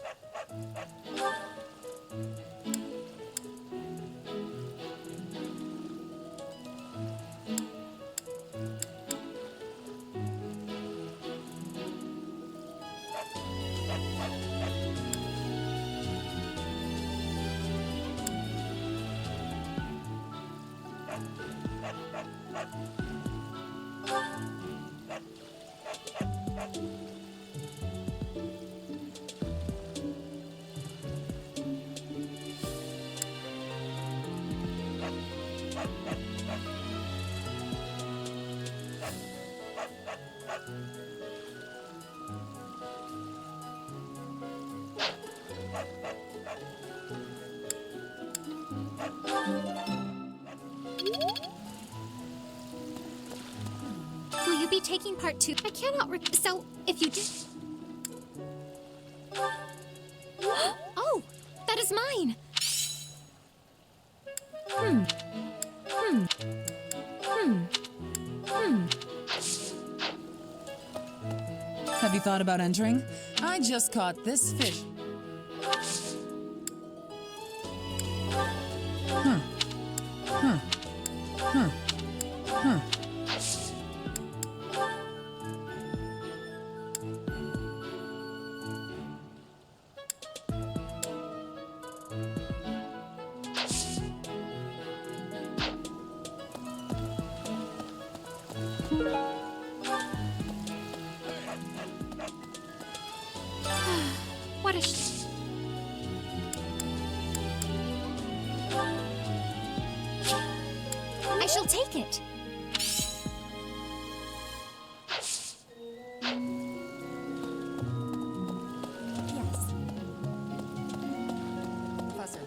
Will you be taking part 2? I cannot so, if you do... Oh, that is mine! Have you thought about entering? I just caught this fish. What a sh... I shall take it. Yes. Professor.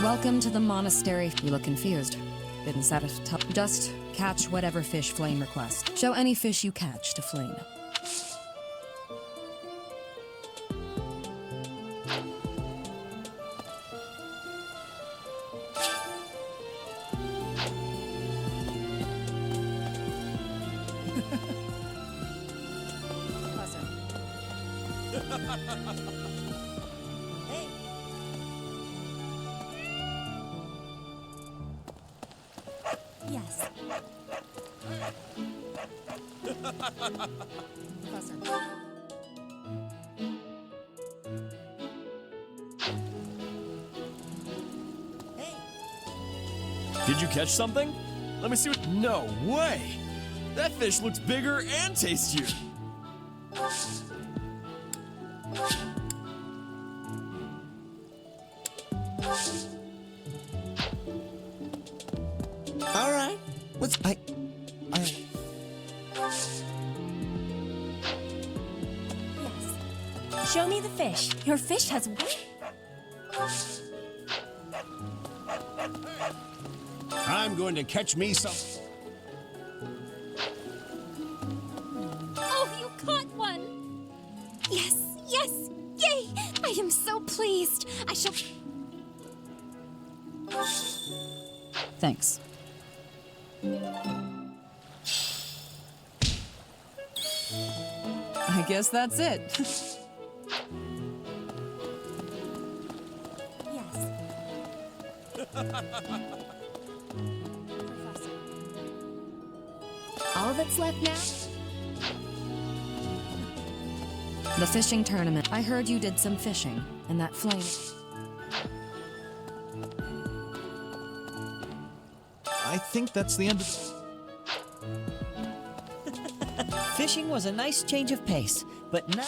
Welcome to the monastery. You look confused. Didn't set it up. Just catch whatever fish Flame requests. Show any fish you catch to Flame. Yes. Did you catch something? Let me see what. No way! That fish looks bigger and tastier. All right. Show me the fish. Your fish has I'm going to catch me some. Oh, you caught one! Yes, yes! Yay! I am so pleased. I shall... Thanks. I guess that's it. Yes. All that's left now? The fishing tournament. I heard you did some fishing, and that Flame... I think that's the end of... Fishing was a nice change of pace, but now...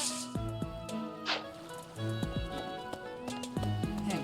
Hey.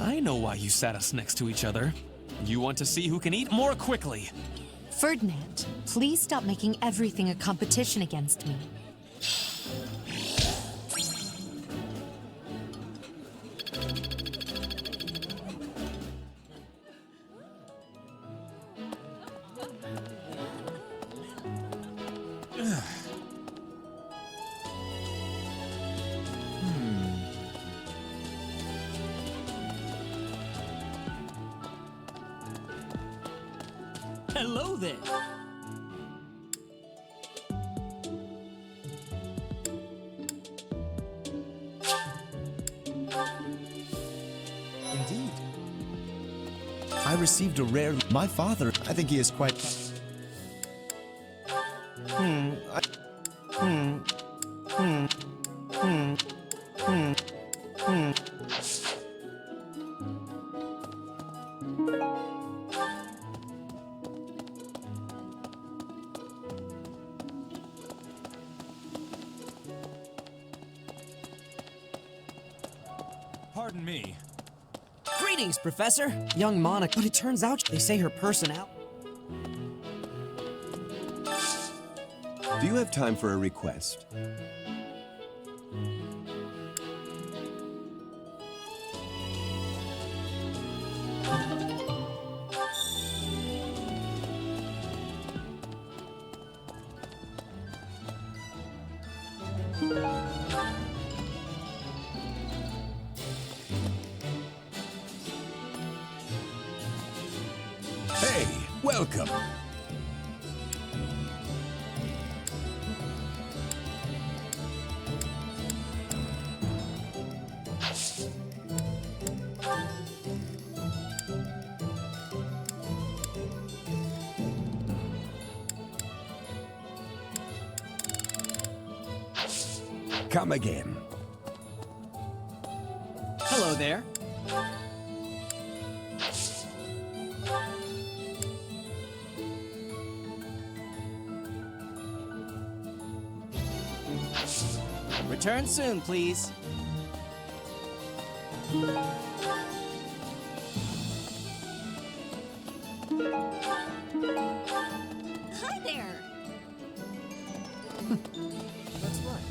I know why you sat us next to each other. You want to see who can eat more quickly. Ferdinand, please stop making everything a competition against me. Hello there. Indeed. I received a rare... My father, I think he is quite... Pardon me. Greetings, Professor. Young Monica, but it turns out they say her personality. Do you have time for a request? Hey, welcome. Come again. Hello there. Return soon, please. Hi there! That's right.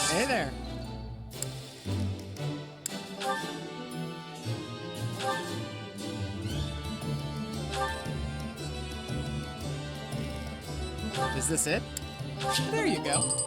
Hey there. Is this it? There you go.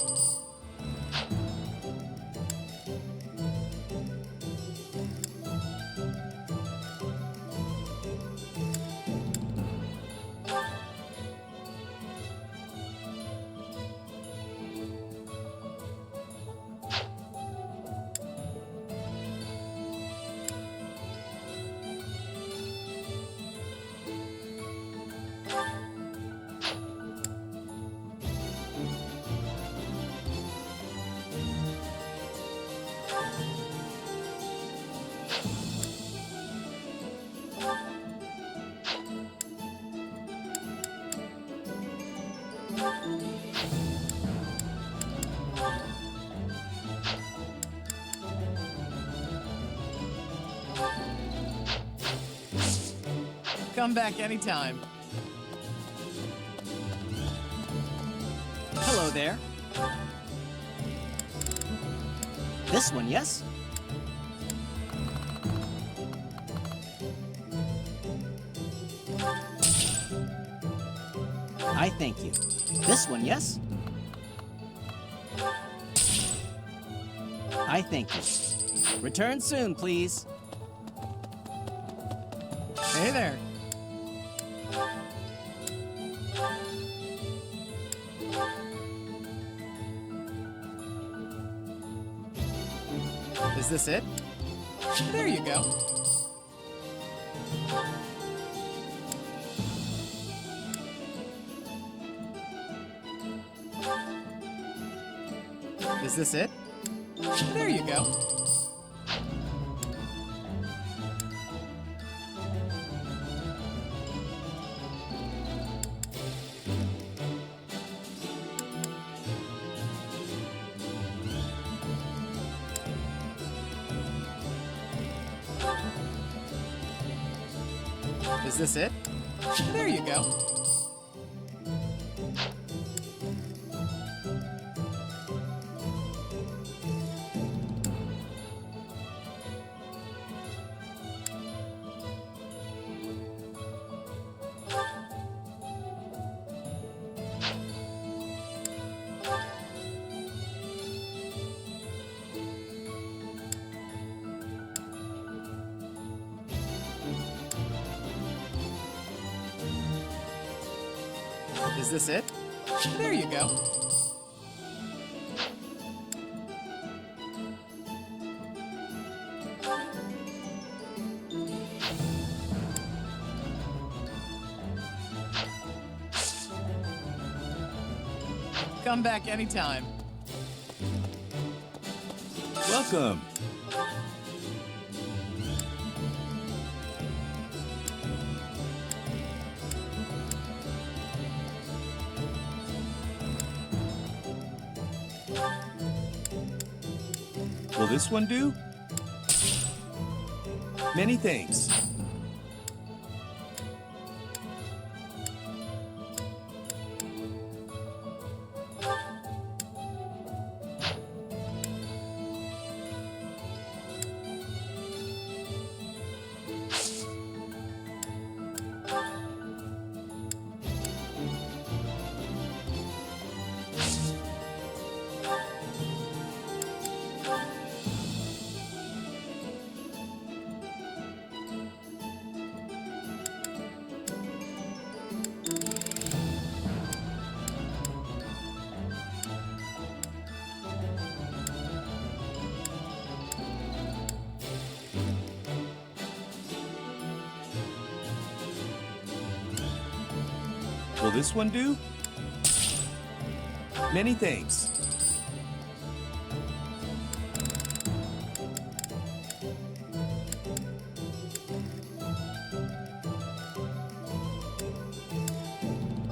Come back anytime. Hello there. This one, yes? I thank you. This one, yes? I thank you. Return soon, please. Hey there. Is this it? There you go. Is this it? There you go. Is this it? There you go. Is this it? There you go. Come back anytime. Welcome. Will this one do? Many thanks. Will this one do? Many thanks.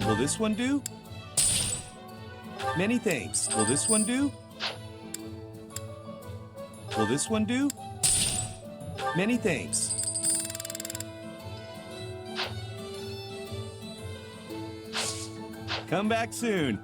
Will this one do? Many thanks. Will this one do? Will this one do? Many thanks. Come back soon.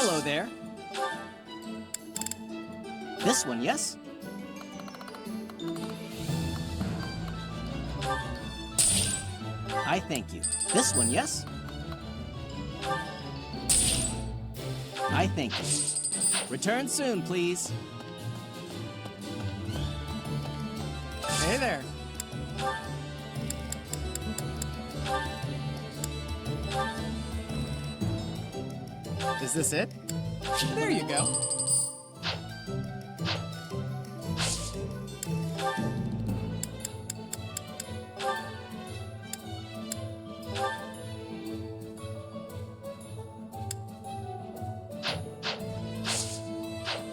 Hello there. This one, yes? I thank you. This one, yes? I thank you. Return soon, please. Hey there. Is this it? There you go.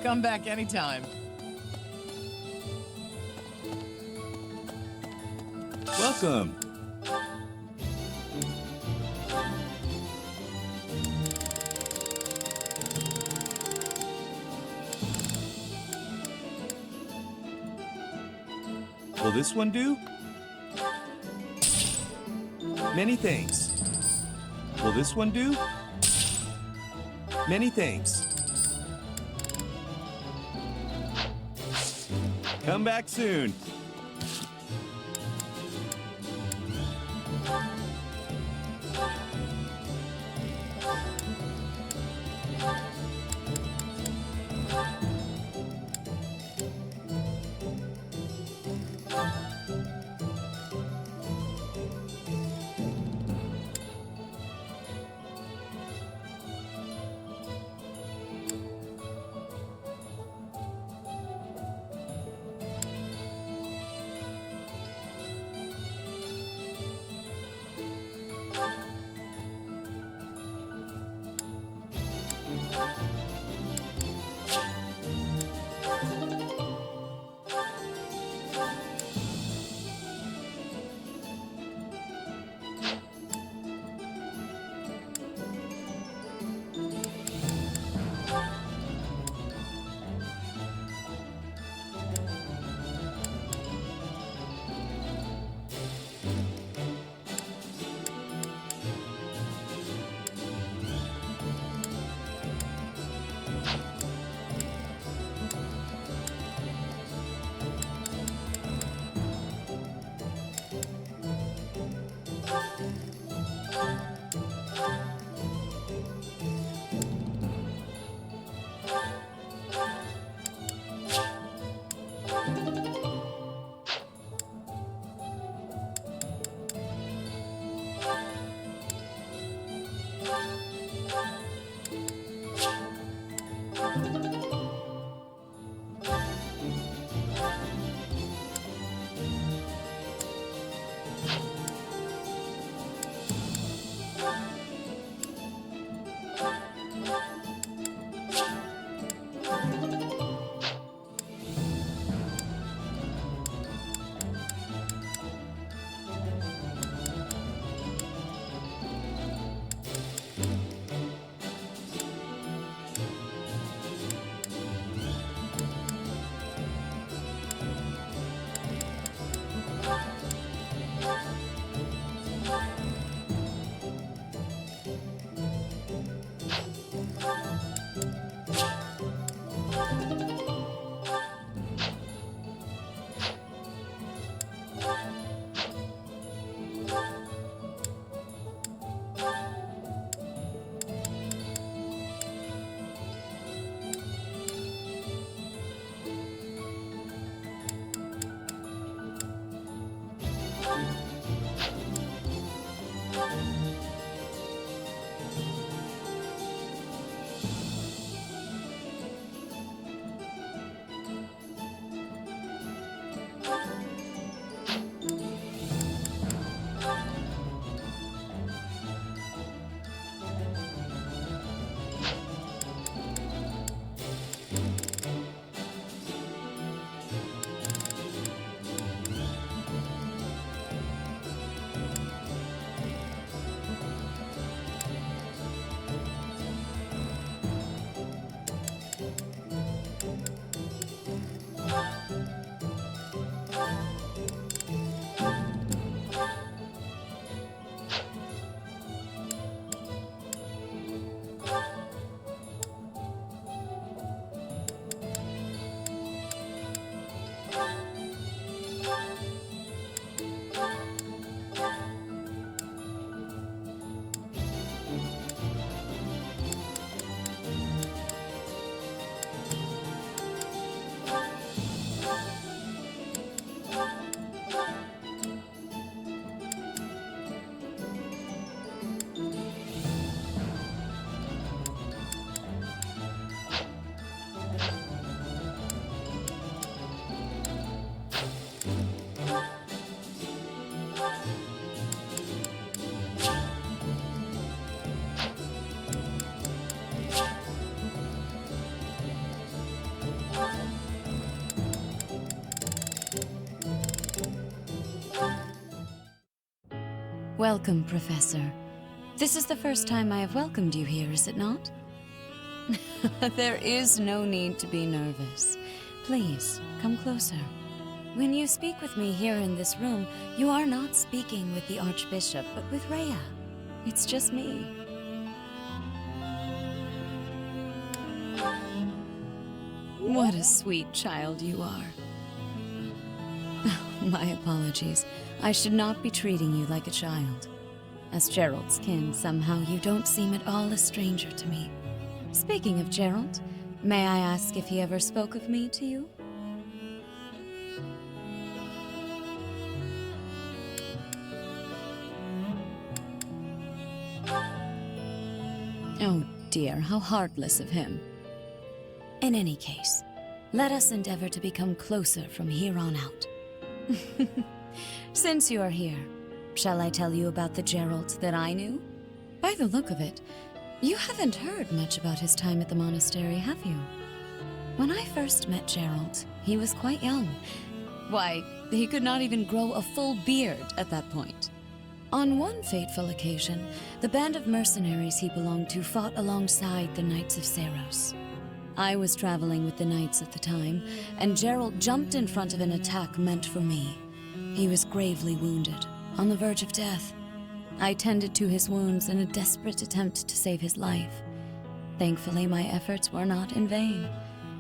Come back anytime. Welcome. Will this one do? Many thanks. Will this one do? Many thanks. Come back soon. Welcome, Professor. This is the first time I have welcomed you here, is it not? There is no need to be nervous. Please, come closer. When you speak with me here in this room, you are not speaking with the Archbishop, but with Rhea. It's just me. What a sweet child you are. My apologies. I should not be treating you like a child. As Gerald's kin, somehow you don't seem at all a stranger to me. Speaking of Gerald, may I ask if he ever spoke of me to you? Oh dear, how heartless of him. In any case, let us endeavor to become closer from here on out. Since you are here, shall I tell you about the Gerald that I knew? By the look of it, you haven't heard much about his time at the monastery, have you? When I first met Gerald, he was quite young. Why, he could not even grow a full beard at that point. On one fateful occasion, the band of mercenaries he belonged to fought alongside the Knights of Saros. I was traveling with the Knights at the time, and Gerald jumped in front of an attack meant for me. He was gravely wounded, on the verge of death. I tended to his wounds in a desperate attempt to save his life. Thankfully, my efforts were not in vain.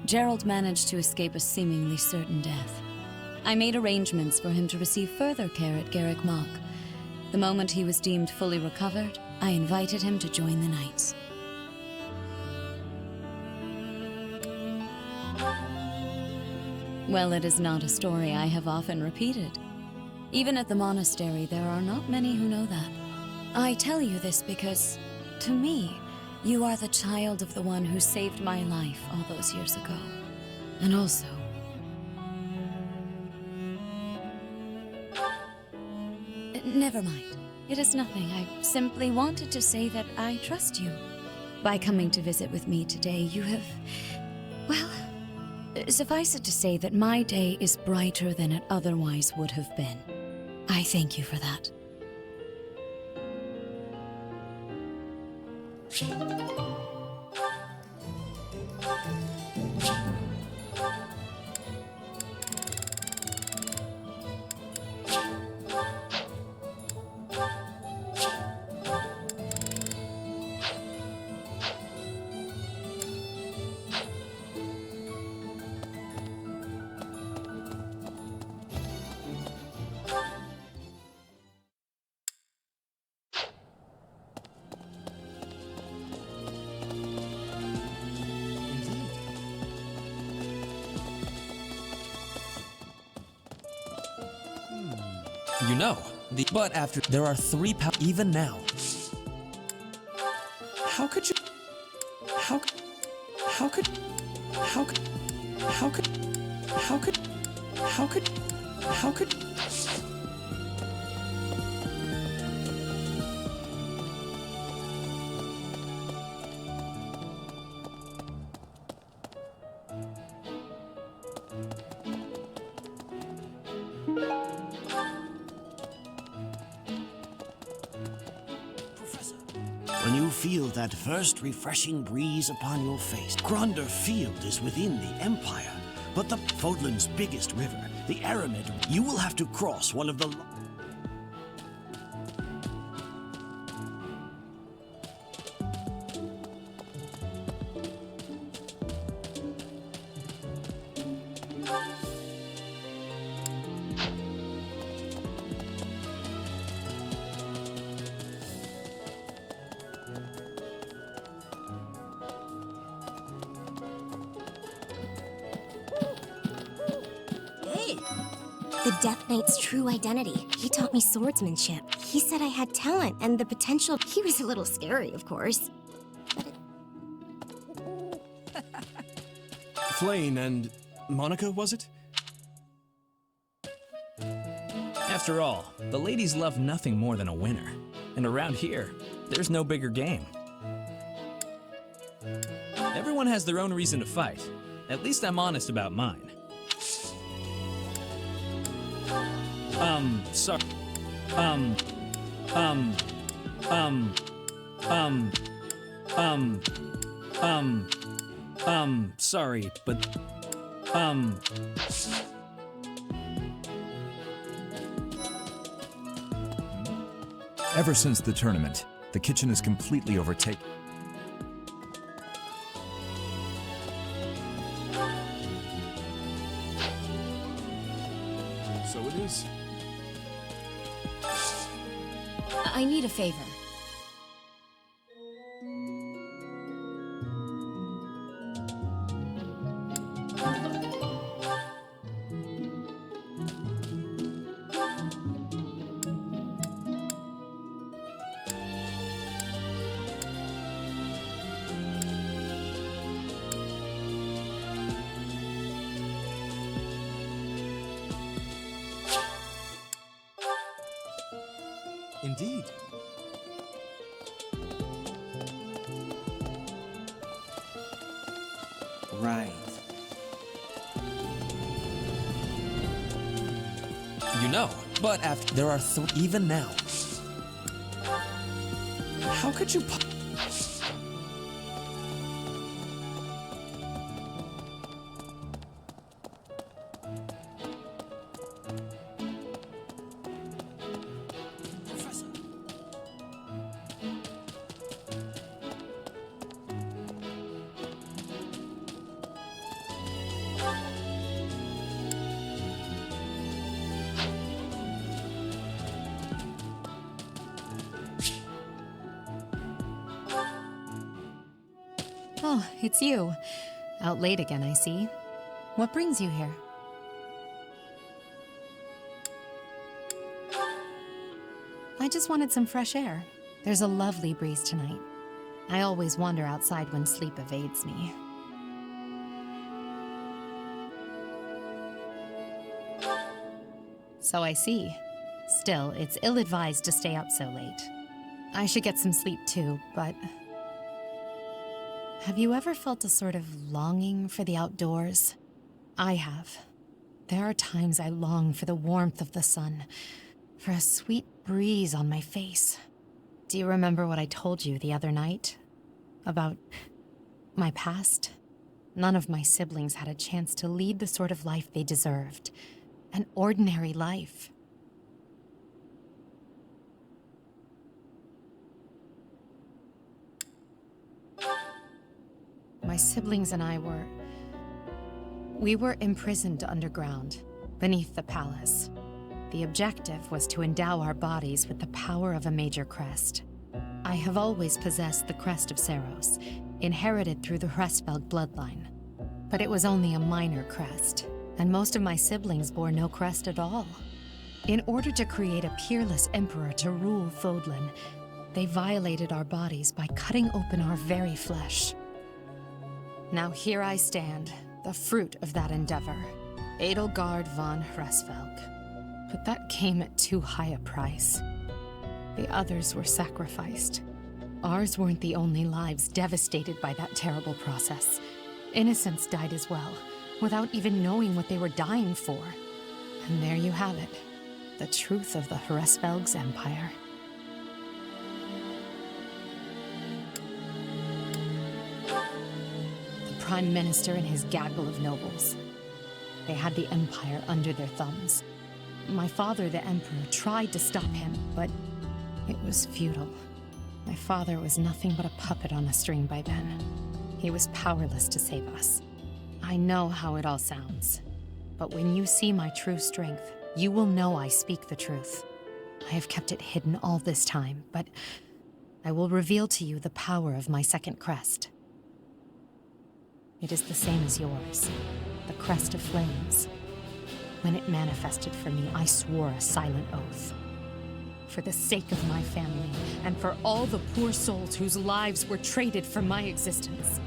Gerald managed to escape a seemingly certain death. I made arrangements for him to receive further care at Garrick Mach. The moment he was deemed fully recovered, I invited him to join the Knights. Well, it is not a story I have often repeated. Even at the monastery, there are not many who know that. I tell you this because, to me, you are the child of the one who saved my life all those years ago. And also... Never mind. It is nothing. I simply wanted to say that I trust you. By coming to visit with me today, you have... well... suffice it to say that my day is brighter than it otherwise would have been. I thank you for that. You know, but after there are 3 even now. How could you? How could? How could? How could? How could? How could? How could? How could? When you feel that first refreshing breeze upon your face, Gronder Field is within the Empire, but the Fodlan's biggest river, the Aramid, you will have to cross one of the... The Death Knight's true identity. He taught me swordsmanship. He said I had talent and the potential. He was a little scary, of course. Flayn and Monica, was it? After all, the ladies love nothing more than a winner. And around here, there's no bigger game. Everyone has their own reason to fight. At least I'm honest about mine. Sorry. Sorry, but, Ever since the tournament, the kitchen is completely overtaken. So it is. I need a favor. Indeed. Right. You know, but after there are even now. How could you Professor. Oh, it's you. Out late again, I see. What brings you here? I just wanted some fresh air. There's a lovely breeze tonight. I always wander outside when sleep evades me. So I see. Still, it's ill-advised to stay up so late. I should get some sleep too, but... Have you ever felt a sort of longing for the outdoors? I have. There are times I long for the warmth of the sun, for a sweet breeze on my face. Do you remember what I told you the other night? About my past? None of my siblings had a chance to lead the sort of life they deserved. An ordinary life. My siblings and I were imprisoned underground, beneath the palace. The objective was to endow our bodies with the power of a major crest. I have always possessed the crest of Saros, inherited through the Hresvelg bloodline. But it was only a minor crest, and most of my siblings bore no crest at all. In order to create a peerless emperor to rule Fodlan, they violated our bodies by cutting open our very flesh. Now here I stand, the fruit of that endeavor, Edelgard von Hresvelg. But that came at too high a price. The others were sacrificed. Ours weren't the only lives devastated by that terrible process. Innocents died as well, without even knowing what they were dying for. And there you have it, the truth of the Hresvelg's empire. Prime Minister and his gaggle of nobles. They had the Empire under their thumbs. My father, the Emperor, tried to stop him, but it was futile. My father was nothing but a puppet on a string by then. He was powerless to save us. I know how it all sounds, but when you see my true strength, you will know I speak the truth. I have kept it hidden all this time, but I will reveal to you the power of my second crest. It is the same as yours, the crest of flames. When it manifested for me, I swore a silent oath. For the sake of my family, and for all the poor souls whose lives were traded for my existence.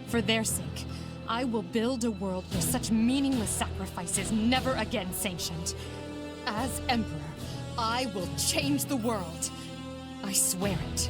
For their sake, I will build a world where such meaningless sacrifice is never again sanctioned. As Emperor, I will change the world. I swear it.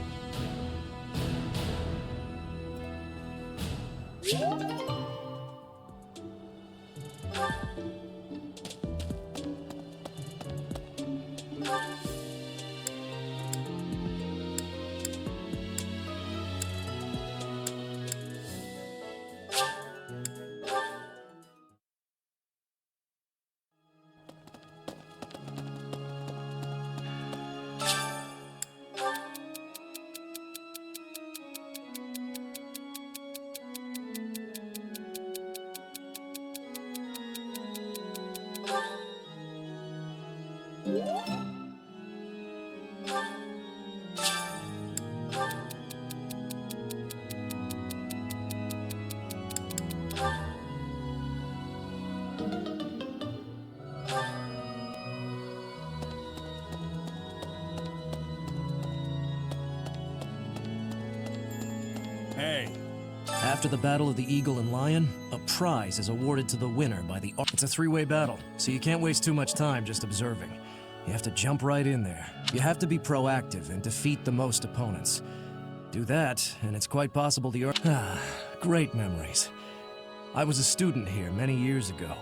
Hey. After the Battle of the Eagle and Lion, a prize is awarded to the winner by the... It's a three-way battle, so you can't waste too much time just observing. You have to jump right in there. You have to be proactive and defeat the most opponents. Do that, and it's quite possible the... great memories. I was a student here many years ago.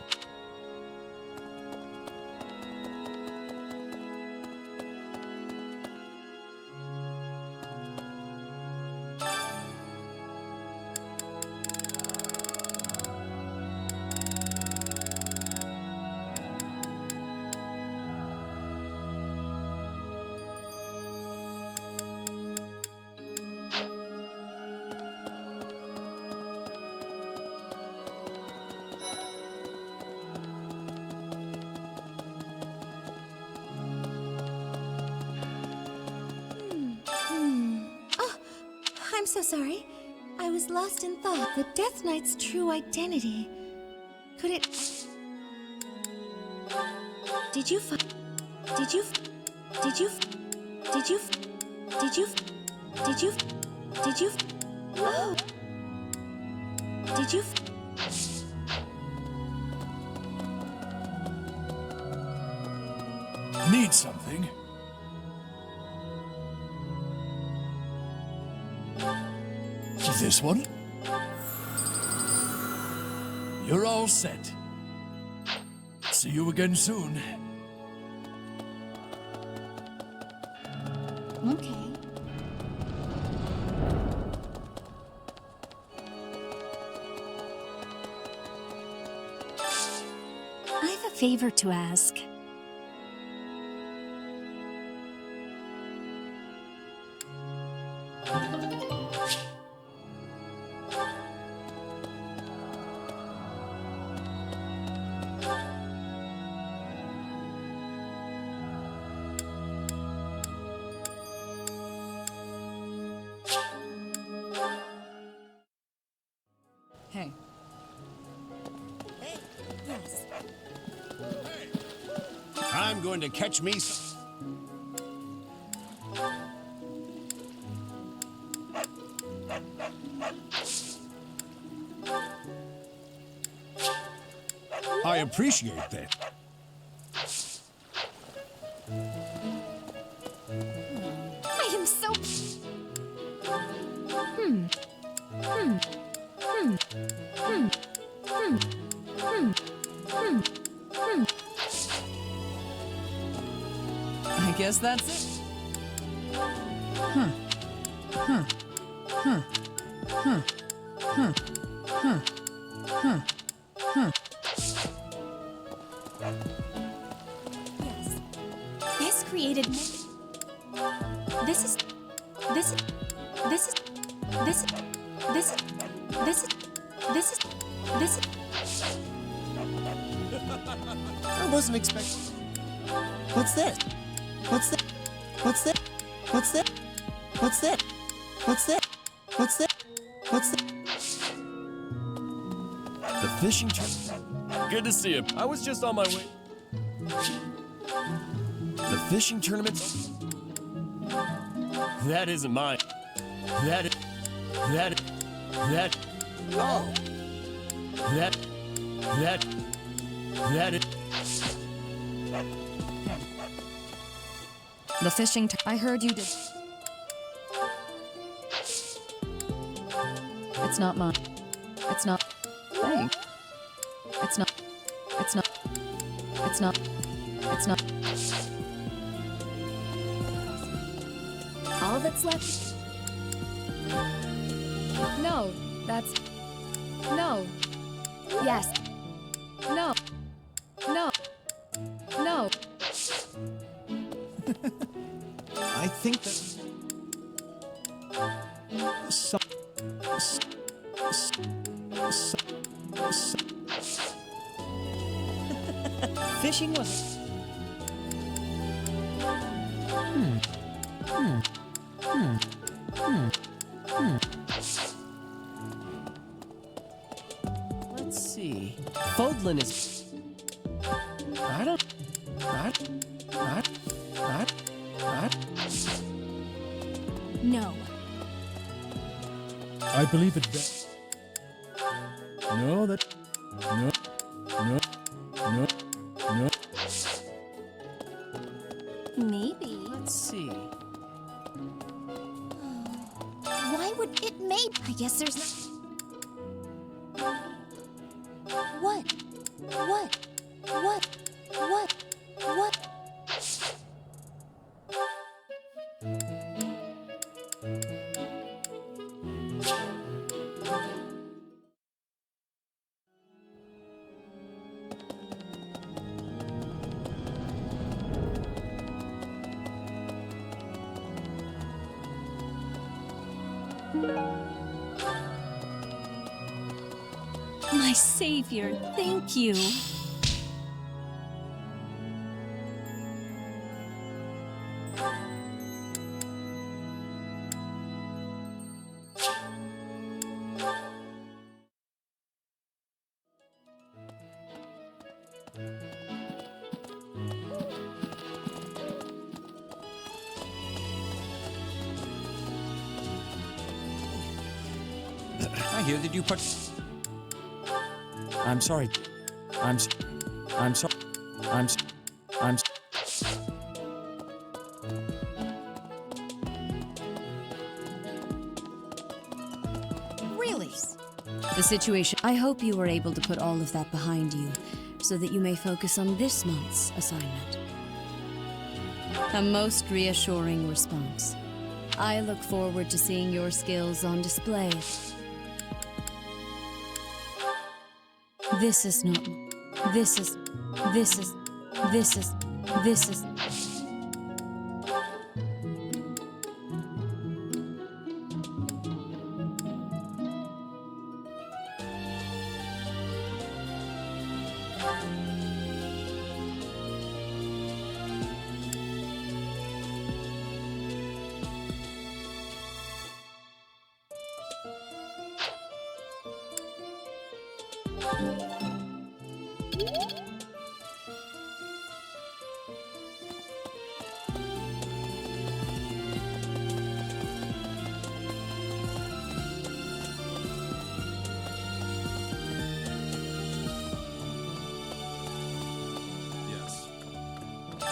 I'm so sorry. I was lost in thought. The Death Knight's true identity. Could it... Did you find... Did you... Did you... Did you... Did you... Did you... Did you... Oh! Did you... Need something? This one? You're all set. See you again soon. Okay. I have a favor to ask. Hey. Yes. I'm going to catch me I appreciate that. I am so... I guess that's it. Huh. Huh. Huh. Huh. Huh. Huh. Huh. Huh. Yes. This created... This is... This is... This is... This is... This is... This is... This is... This is... I wasn't expecting... What's this? What's that? What's that? What's that? What's that? What's that? What's that? What's that? The fishing tournament. Good to see you. I was just on my way. The fishing tournament? That isn't mine. That... Oh! That is... The fishing I heard you did. It's not mine. It's not. Hey. It's not. It's not. It's not. It's not. All that's left... No, that's... No. Yes. No. No. No. I think that... Fishing was... Let's see. Fodlan is. I don't. No. I believe it. No, that. No. No. No. No. Maybe. Let's see. Why would it make? I guess there's no. What? What? What? What? What? My savior, thank you. I hear that you put. I'm sorry. I'm sorry. I'm Really? The situation. I hope you were able to put all of that behind you, so that you may focus on this month's assignment. A most reassuring response. I look forward to seeing your skills on display. This is not. This is.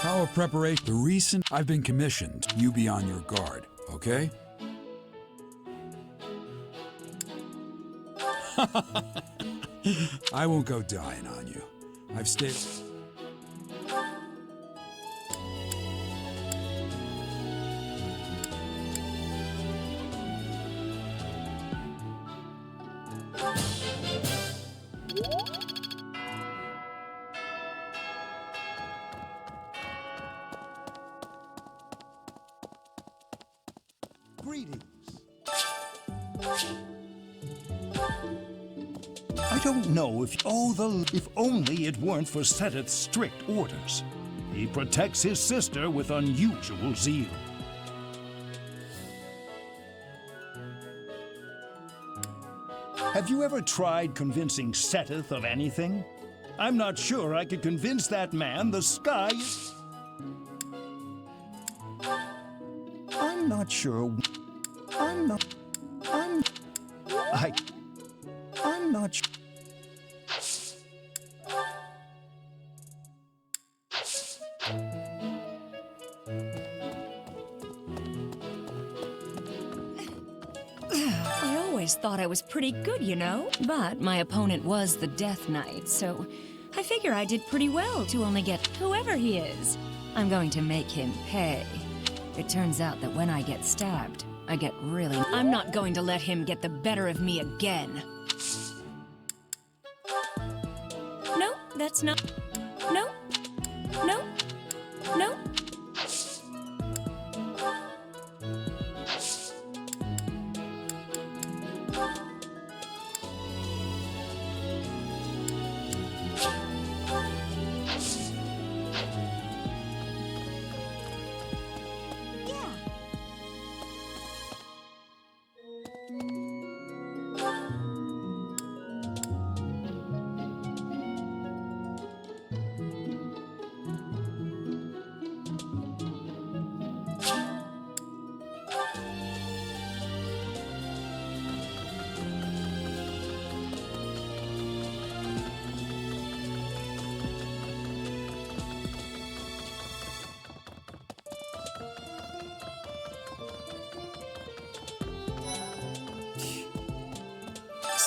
Power preparation. The recent. I've been commissioned. You be on your guard, okay? I won't go dying on you. I've stayed. Greetings. I don't know if if only it weren't for Seteth's strict orders. He protects his sister with unusual zeal. Have you ever tried convincing Seteth of anything? I'm not sure I could convince that man the sky is... I'm not sure. I'm not sure. I always thought I was pretty good, you know? But my opponent was the Death Knight, so I figure I did pretty well to only get whoever he is. I'm going to make him pay. It turns out that when I get stabbed, I get really... I'm not going to let him get the better of me again. No, that's not. No. No. No.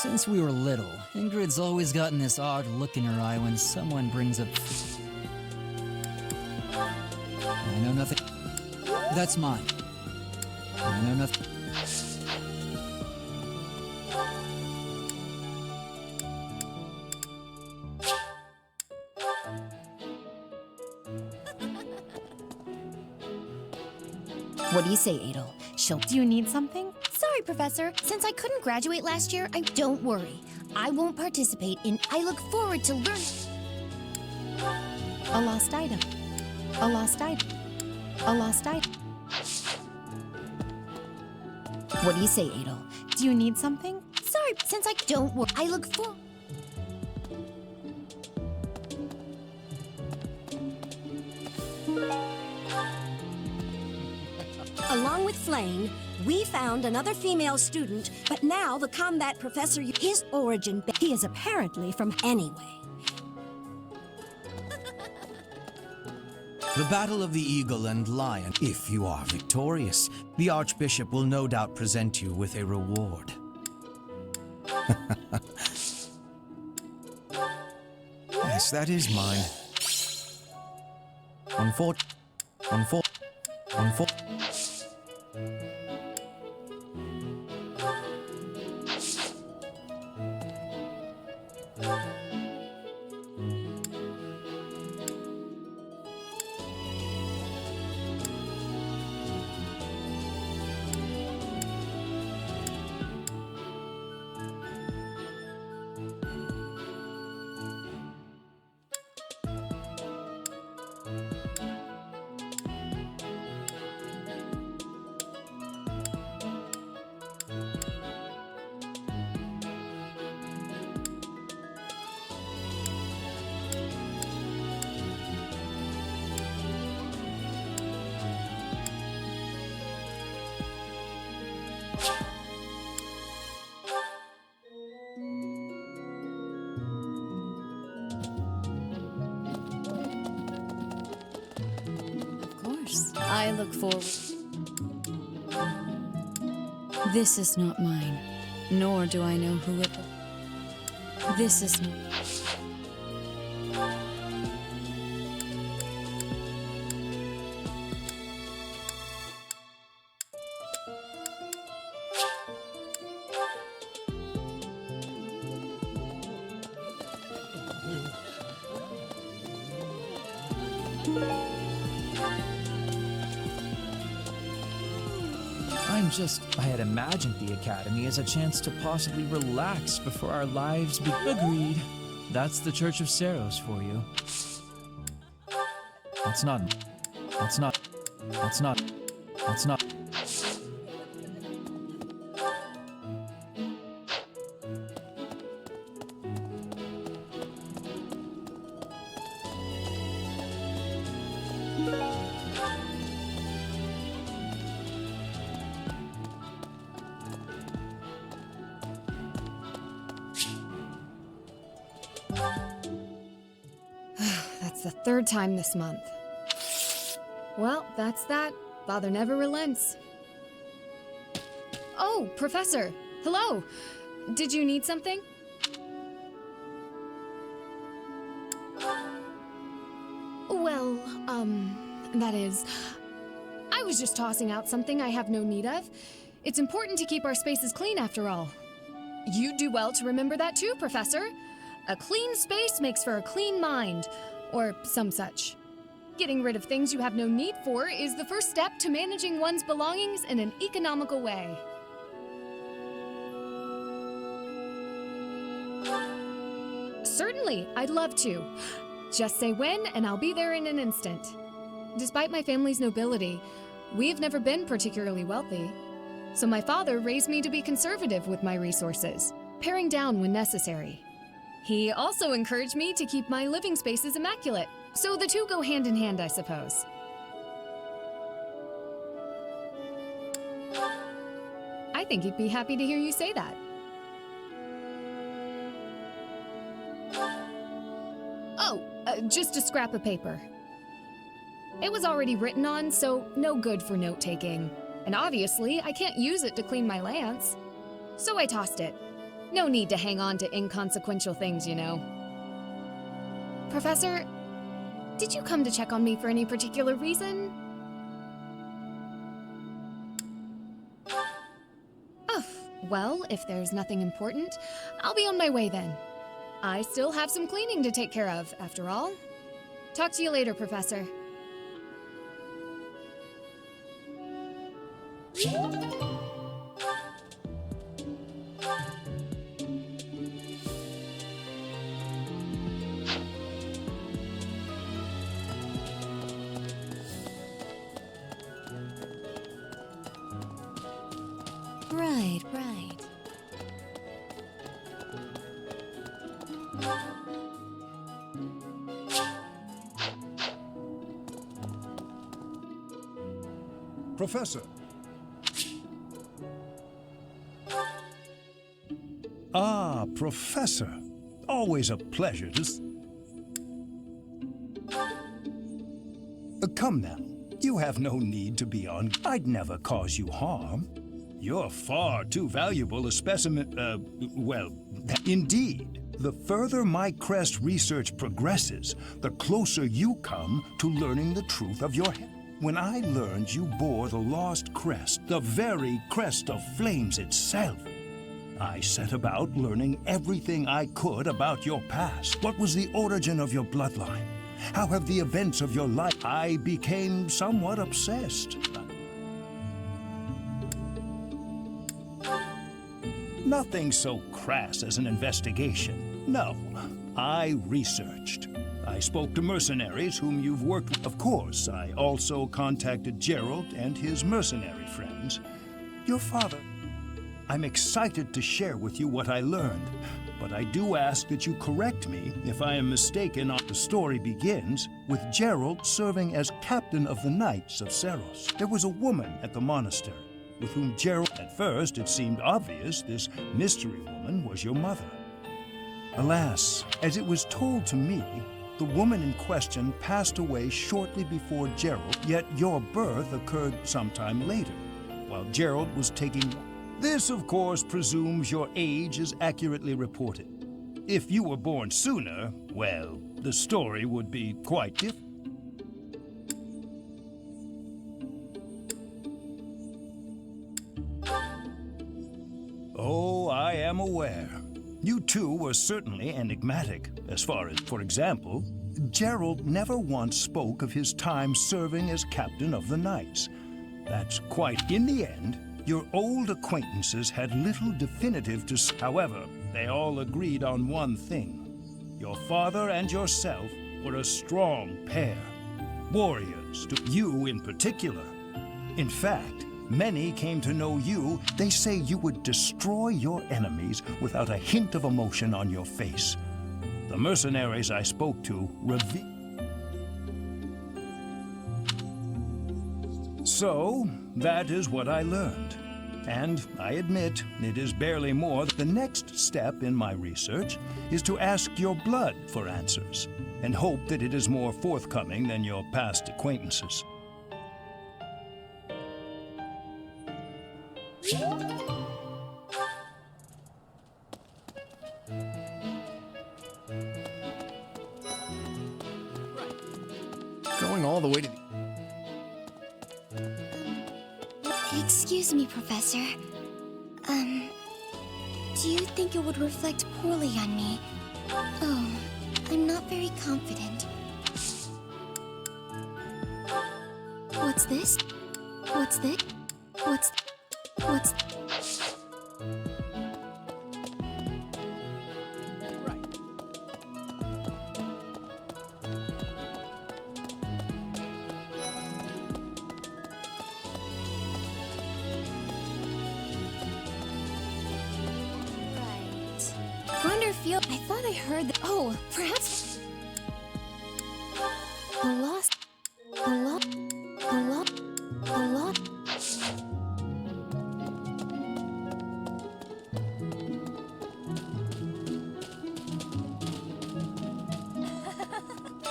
Since we were little, Ingrid's always gotten this odd look in her eye when someone brings up... I know nothing... That's mine. I know nothing... What do you say, Adel? Do you need something? Sorry, Professor. Since I couldn't graduate last year, don't worry. I won't participate in... I look forward to learning... A lost item. A lost item. A lost item. What do you say, Adel? Do you need something? Sorry, since I don't worry. I look for... Along with Flame, we found another female student, but now the combat professor, his origin, he is apparently from anyway. The Battle of the Eagle and Lion. If you are victorious, the Archbishop will no doubt present you with a reward. Yes, that is mine. Unfortunately. I look forward. This is not mine, nor do I know who it... This is not... I had imagined the Academy as a chance to possibly relax before our lives begin. Agreed. That's the Church of Seros for you. That's not... That's the third time this month. Well, that's that. Father never relents. Oh, Professor! Hello! Did you need something? Well, that is... I was just tossing out something I have no need of. It's important to keep our spaces clean, after all. You'd do well to remember that too, Professor. A clean space makes for a clean mind, or some such. Getting rid of things you have no need for is the first step to managing one's belongings in an economical way. Certainly, I'd love to. Just say when, and I'll be there in an instant. Despite my family's nobility, we've never been particularly wealthy. So my father raised me to be conservative with my resources, paring down when necessary. He also encouraged me to keep my living spaces immaculate, so the two go hand in hand, I suppose. I think he'd be happy to hear you say that. Oh, just a scrap of paper. It was already written on, so no good for note-taking. And obviously, I can't use it to clean my lance. So I tossed it. No need to hang on to inconsequential things, you know. Professor, did you come to check on me for any particular reason? Oh, well, if there's nothing important, I'll be on my way then. I still have some cleaning to take care of, after all. Talk to you later, Professor. Right, right. Professor. Ah, Professor. Always a pleasure to... Come now. You have no need to be on... I'd never cause you harm. You're far too valuable a specimen... well, indeed. The further my crest research progresses, the closer you come to learning the truth of your... When I learned you bore the lost crest, the very crest of flames itself, I set about learning everything I could about your past. What was the origin of your bloodline? How have the events of your life... I became somewhat obsessed. Nothing so crass as an investigation. No, I researched. I spoke to mercenaries whom you've worked with. Of course, I also contacted Gerald and his mercenary friends. Your father... I'm excited to share with you what I learned, but I do ask that you correct me if I am mistaken. The story begins with Gerald serving as captain of the Knights of Seros. There was a woman at the monastery with whom Gerald... At first, it seemed obvious this mystery woman was your mother. Alas, as it was told to me, the woman in question passed away shortly before Gerald, yet your birth occurred sometime later, while Gerald was taking... This, of course, presumes your age is accurately reported. If you were born sooner, well, the story would be quite different. Oh, I am aware. You two were certainly enigmatic, as far as, for example, Gerald never once spoke of his time serving as captain of the Knights. That's quite... In the end, your old acquaintances had little definitive to... However, they all agreed on one thing. Your father and yourself were a strong pair. Warriors, to you in particular. In fact, many came to know you. They say you would destroy your enemies without a hint of emotion on your face. The mercenaries I spoke to revealed... So, that is what I learned. And I admit, it is barely more. The next step in my research is to ask your blood for answers, and hope that it is more forthcoming than your past acquaintances. Going all the way to the... Excuse me, Professor. Do you think it would reflect poorly on me? Oh, I'm not very confident. What's this? What's this? What's... Wonderfield, I thought I heard that. Oh, perhaps. A lot.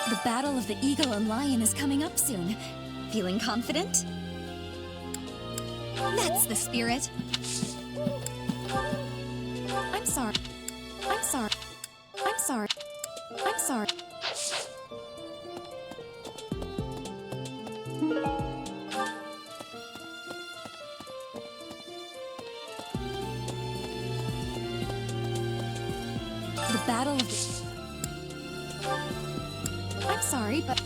The Battle of the Eagle and Lion is coming up soon. Feeling confident? That's the spirit. I'm sorry. sorry. I'm sorry. The Battle of the... I'm sorry, but...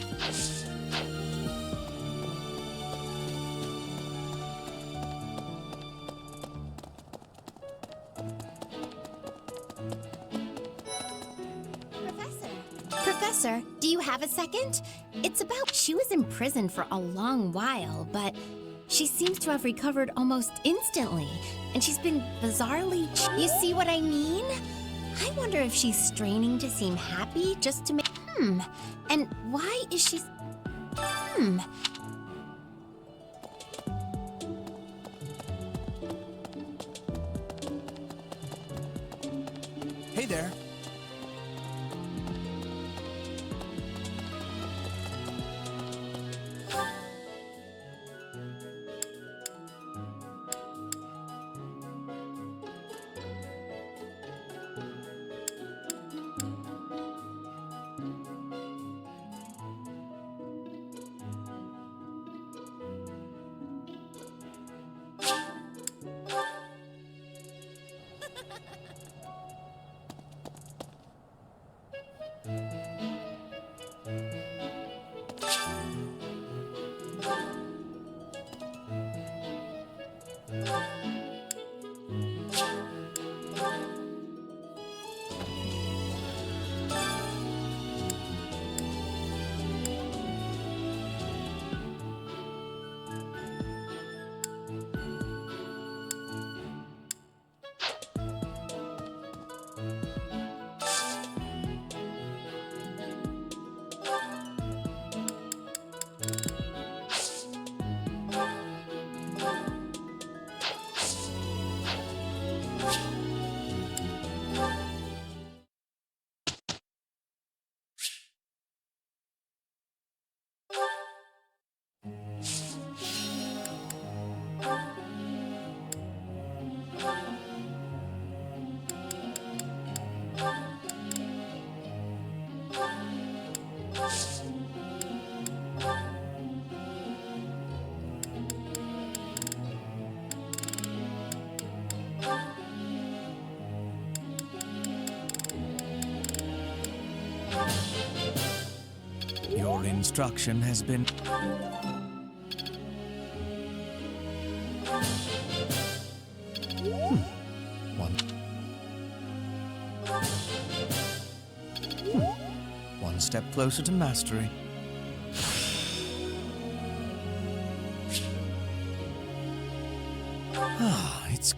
Professor, do you have a second? It's about she was in prison for a long while, but she seems to have recovered almost instantly, and she's been bizarrely... You see what I mean? I wonder if she's straining to seem happy just to make... And why is she... Hey there. Your instruction has been... One step closer to mastery. It's...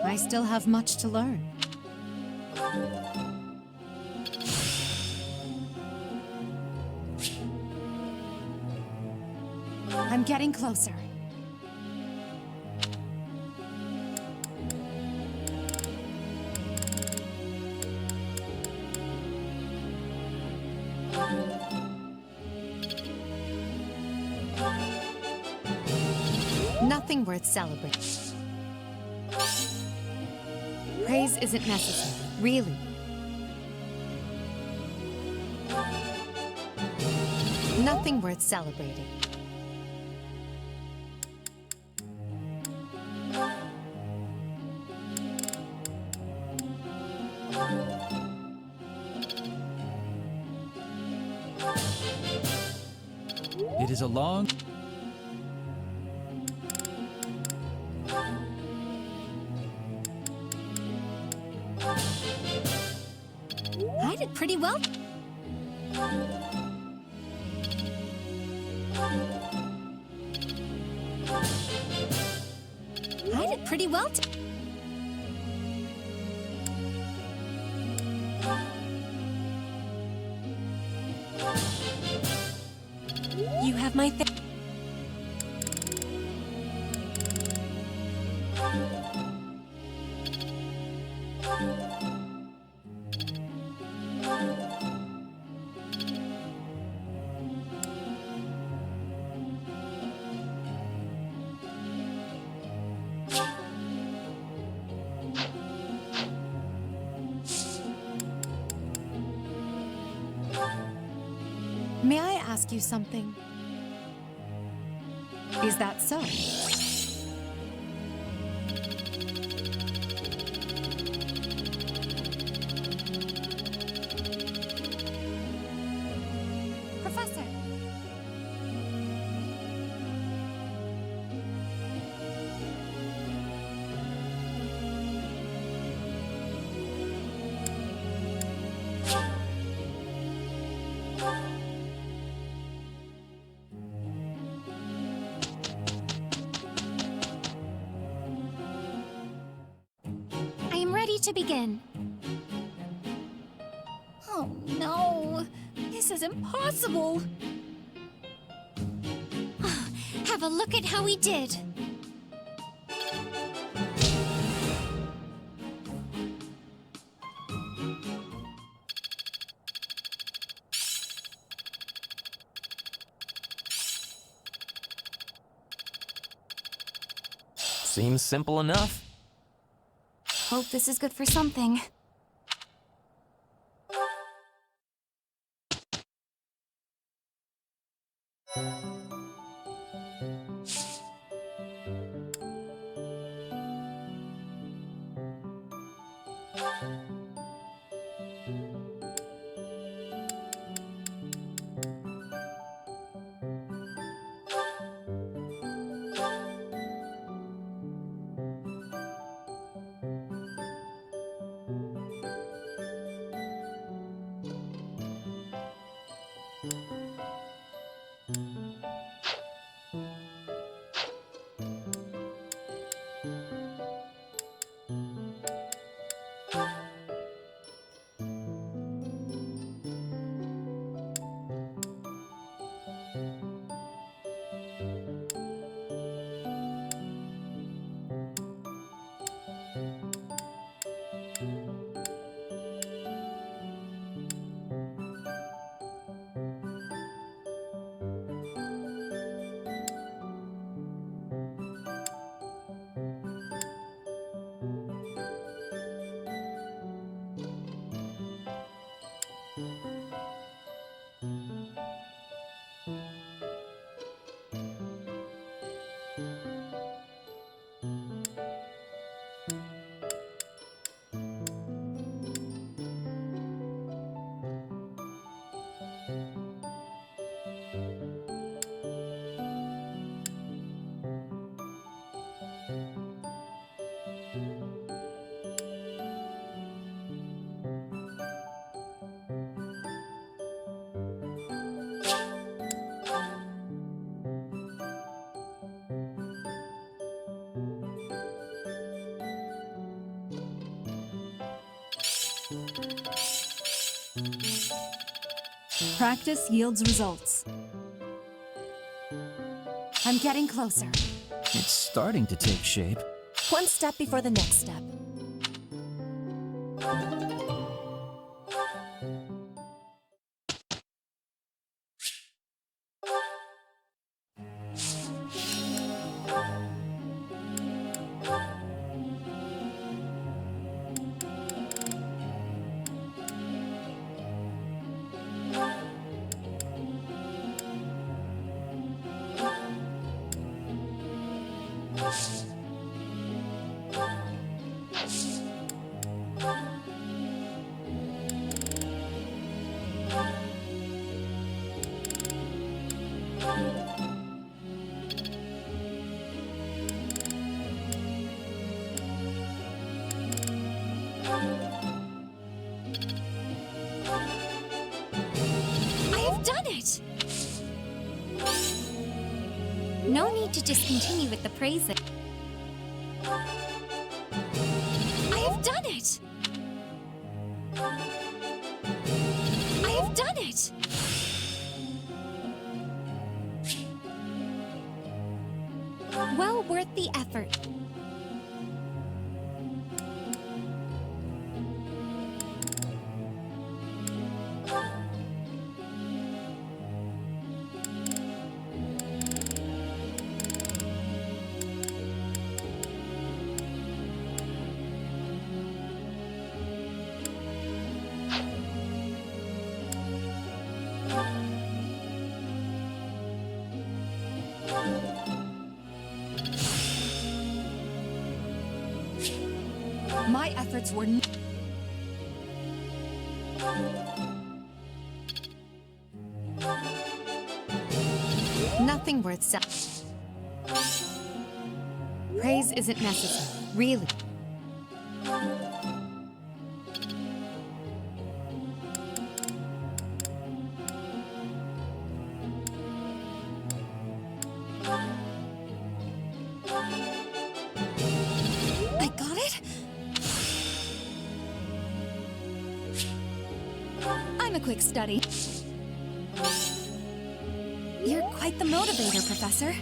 I still have much to learn. I'm getting closer. Nothing worth celebrating. Praise isn't necessary, really. Nothing worth celebrating. It is a long... I did pretty well. I did pretty well. You have my ask you something. Is that so? Professor! I am ready to begin. Oh no, this is impossible. Have a look at how we did. Seems simple enough. Hope this is good for something. Practice yields results. I'm getting closer. It's starting to take shape. One step before the next step. No need to just continue with the praising. I have done it! I have done it! Well worth the effort. My efforts were Nothing worth saying. Praise isn't necessary, really. I got it? I'm a quick study. You're quite the motivator, Professor.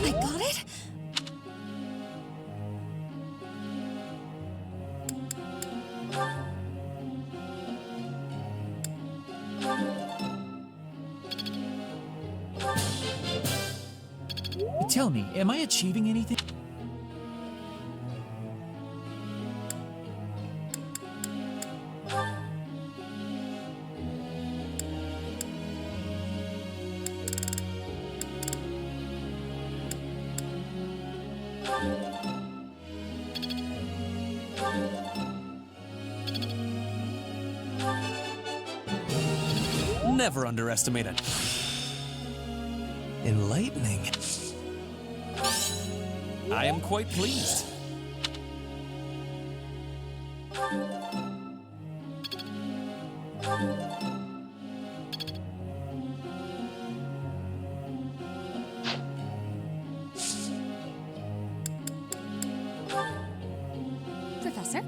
I got it? Tell me, am I achieving anything? Never underestimate it. Enlightening. I am quite pleased. Professor?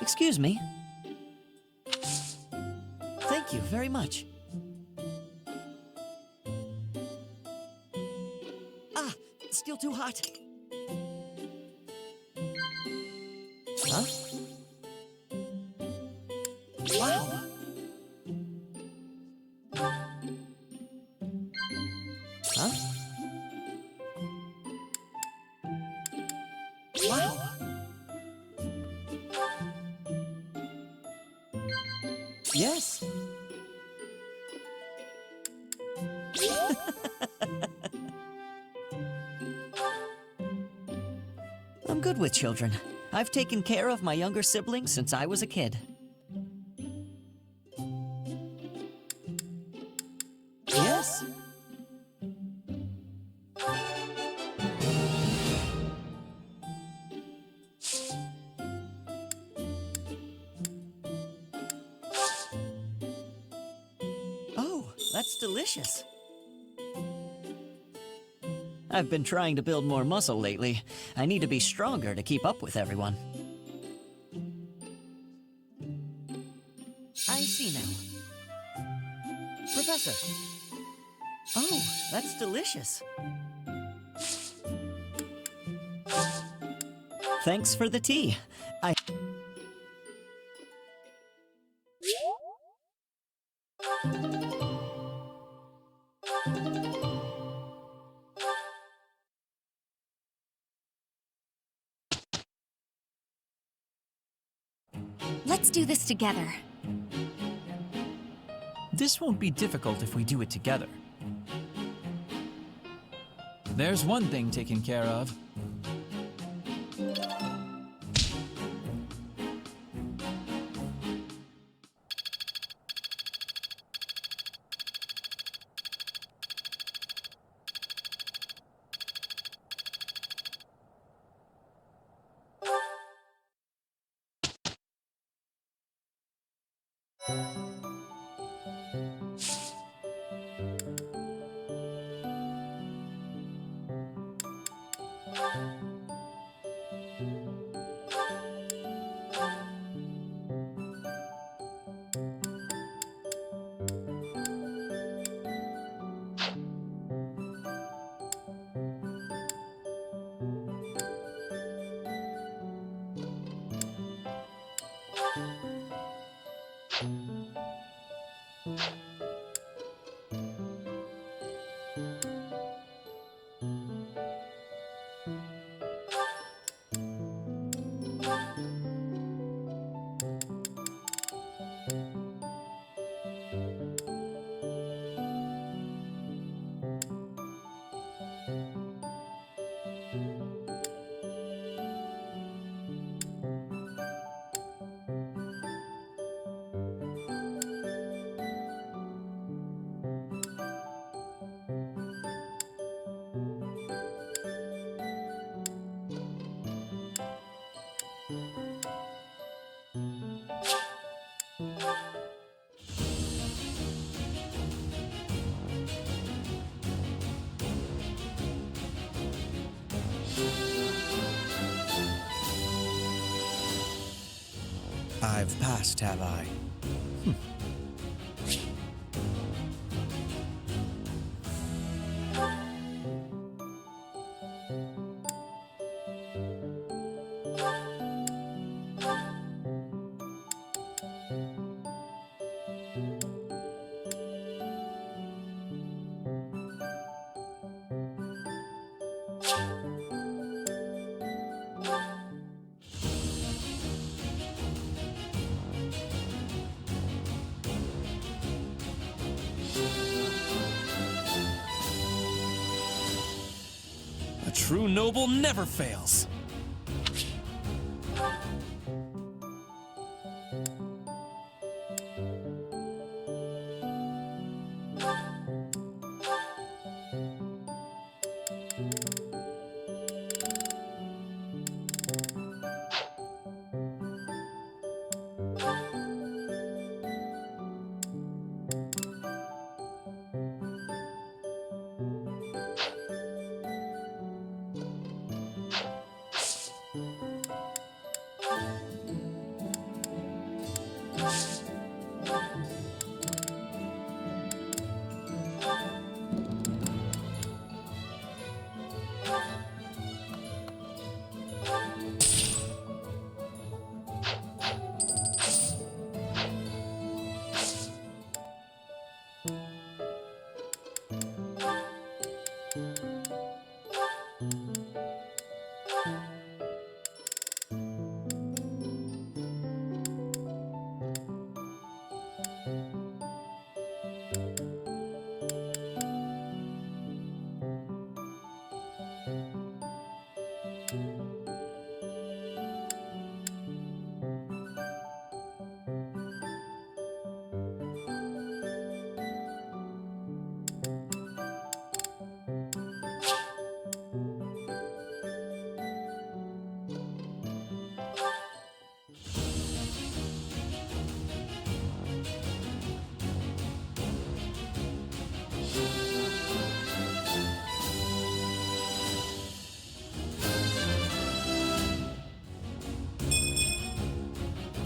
Excuse me. Thank you very much. Ah, still too hot. Huh? Wow. Huh? Wow. Yes. I'm good with children. I've taken care of my younger siblings since I was a kid. Yes. Oh, that's delicious. I've been trying to build more muscle lately. I need to be stronger to keep up with everyone. I see now. Professor. Oh, that's delicious. Thanks for the tea. Let's do this together. This won't be difficult if we do it together. There's one thing taken care of. I've passed, have I? A true noble never fails.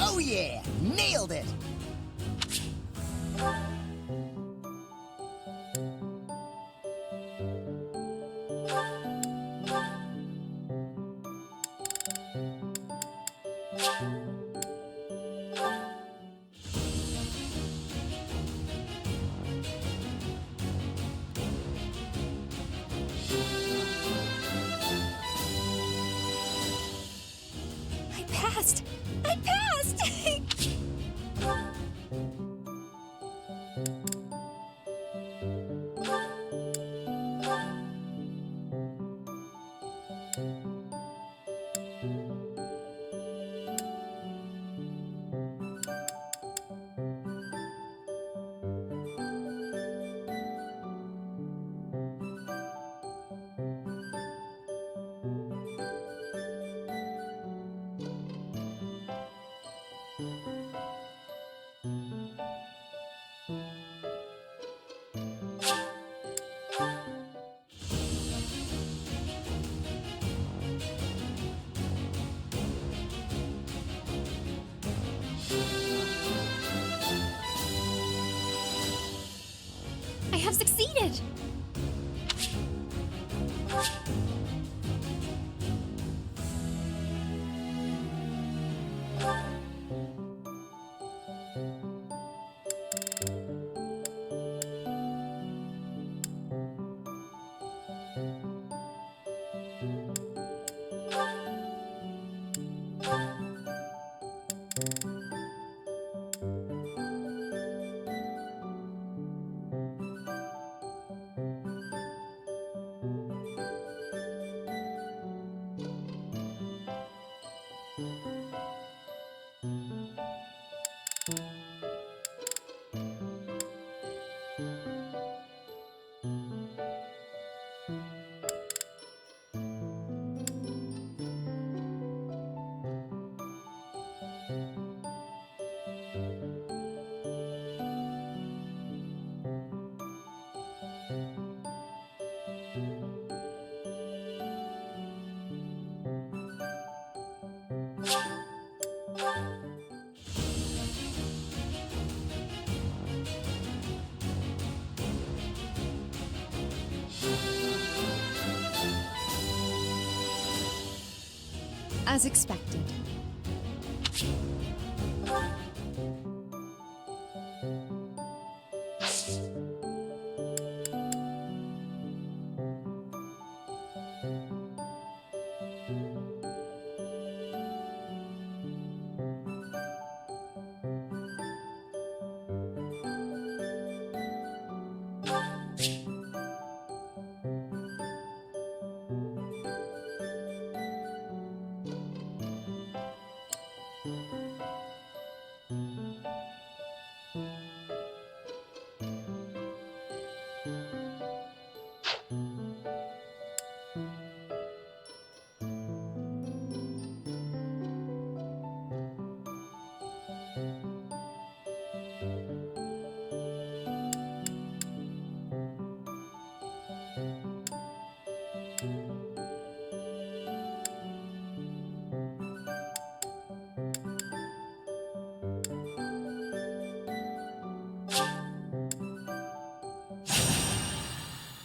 Oh yeah! Nailed it! I passed! I passed! did. As expected.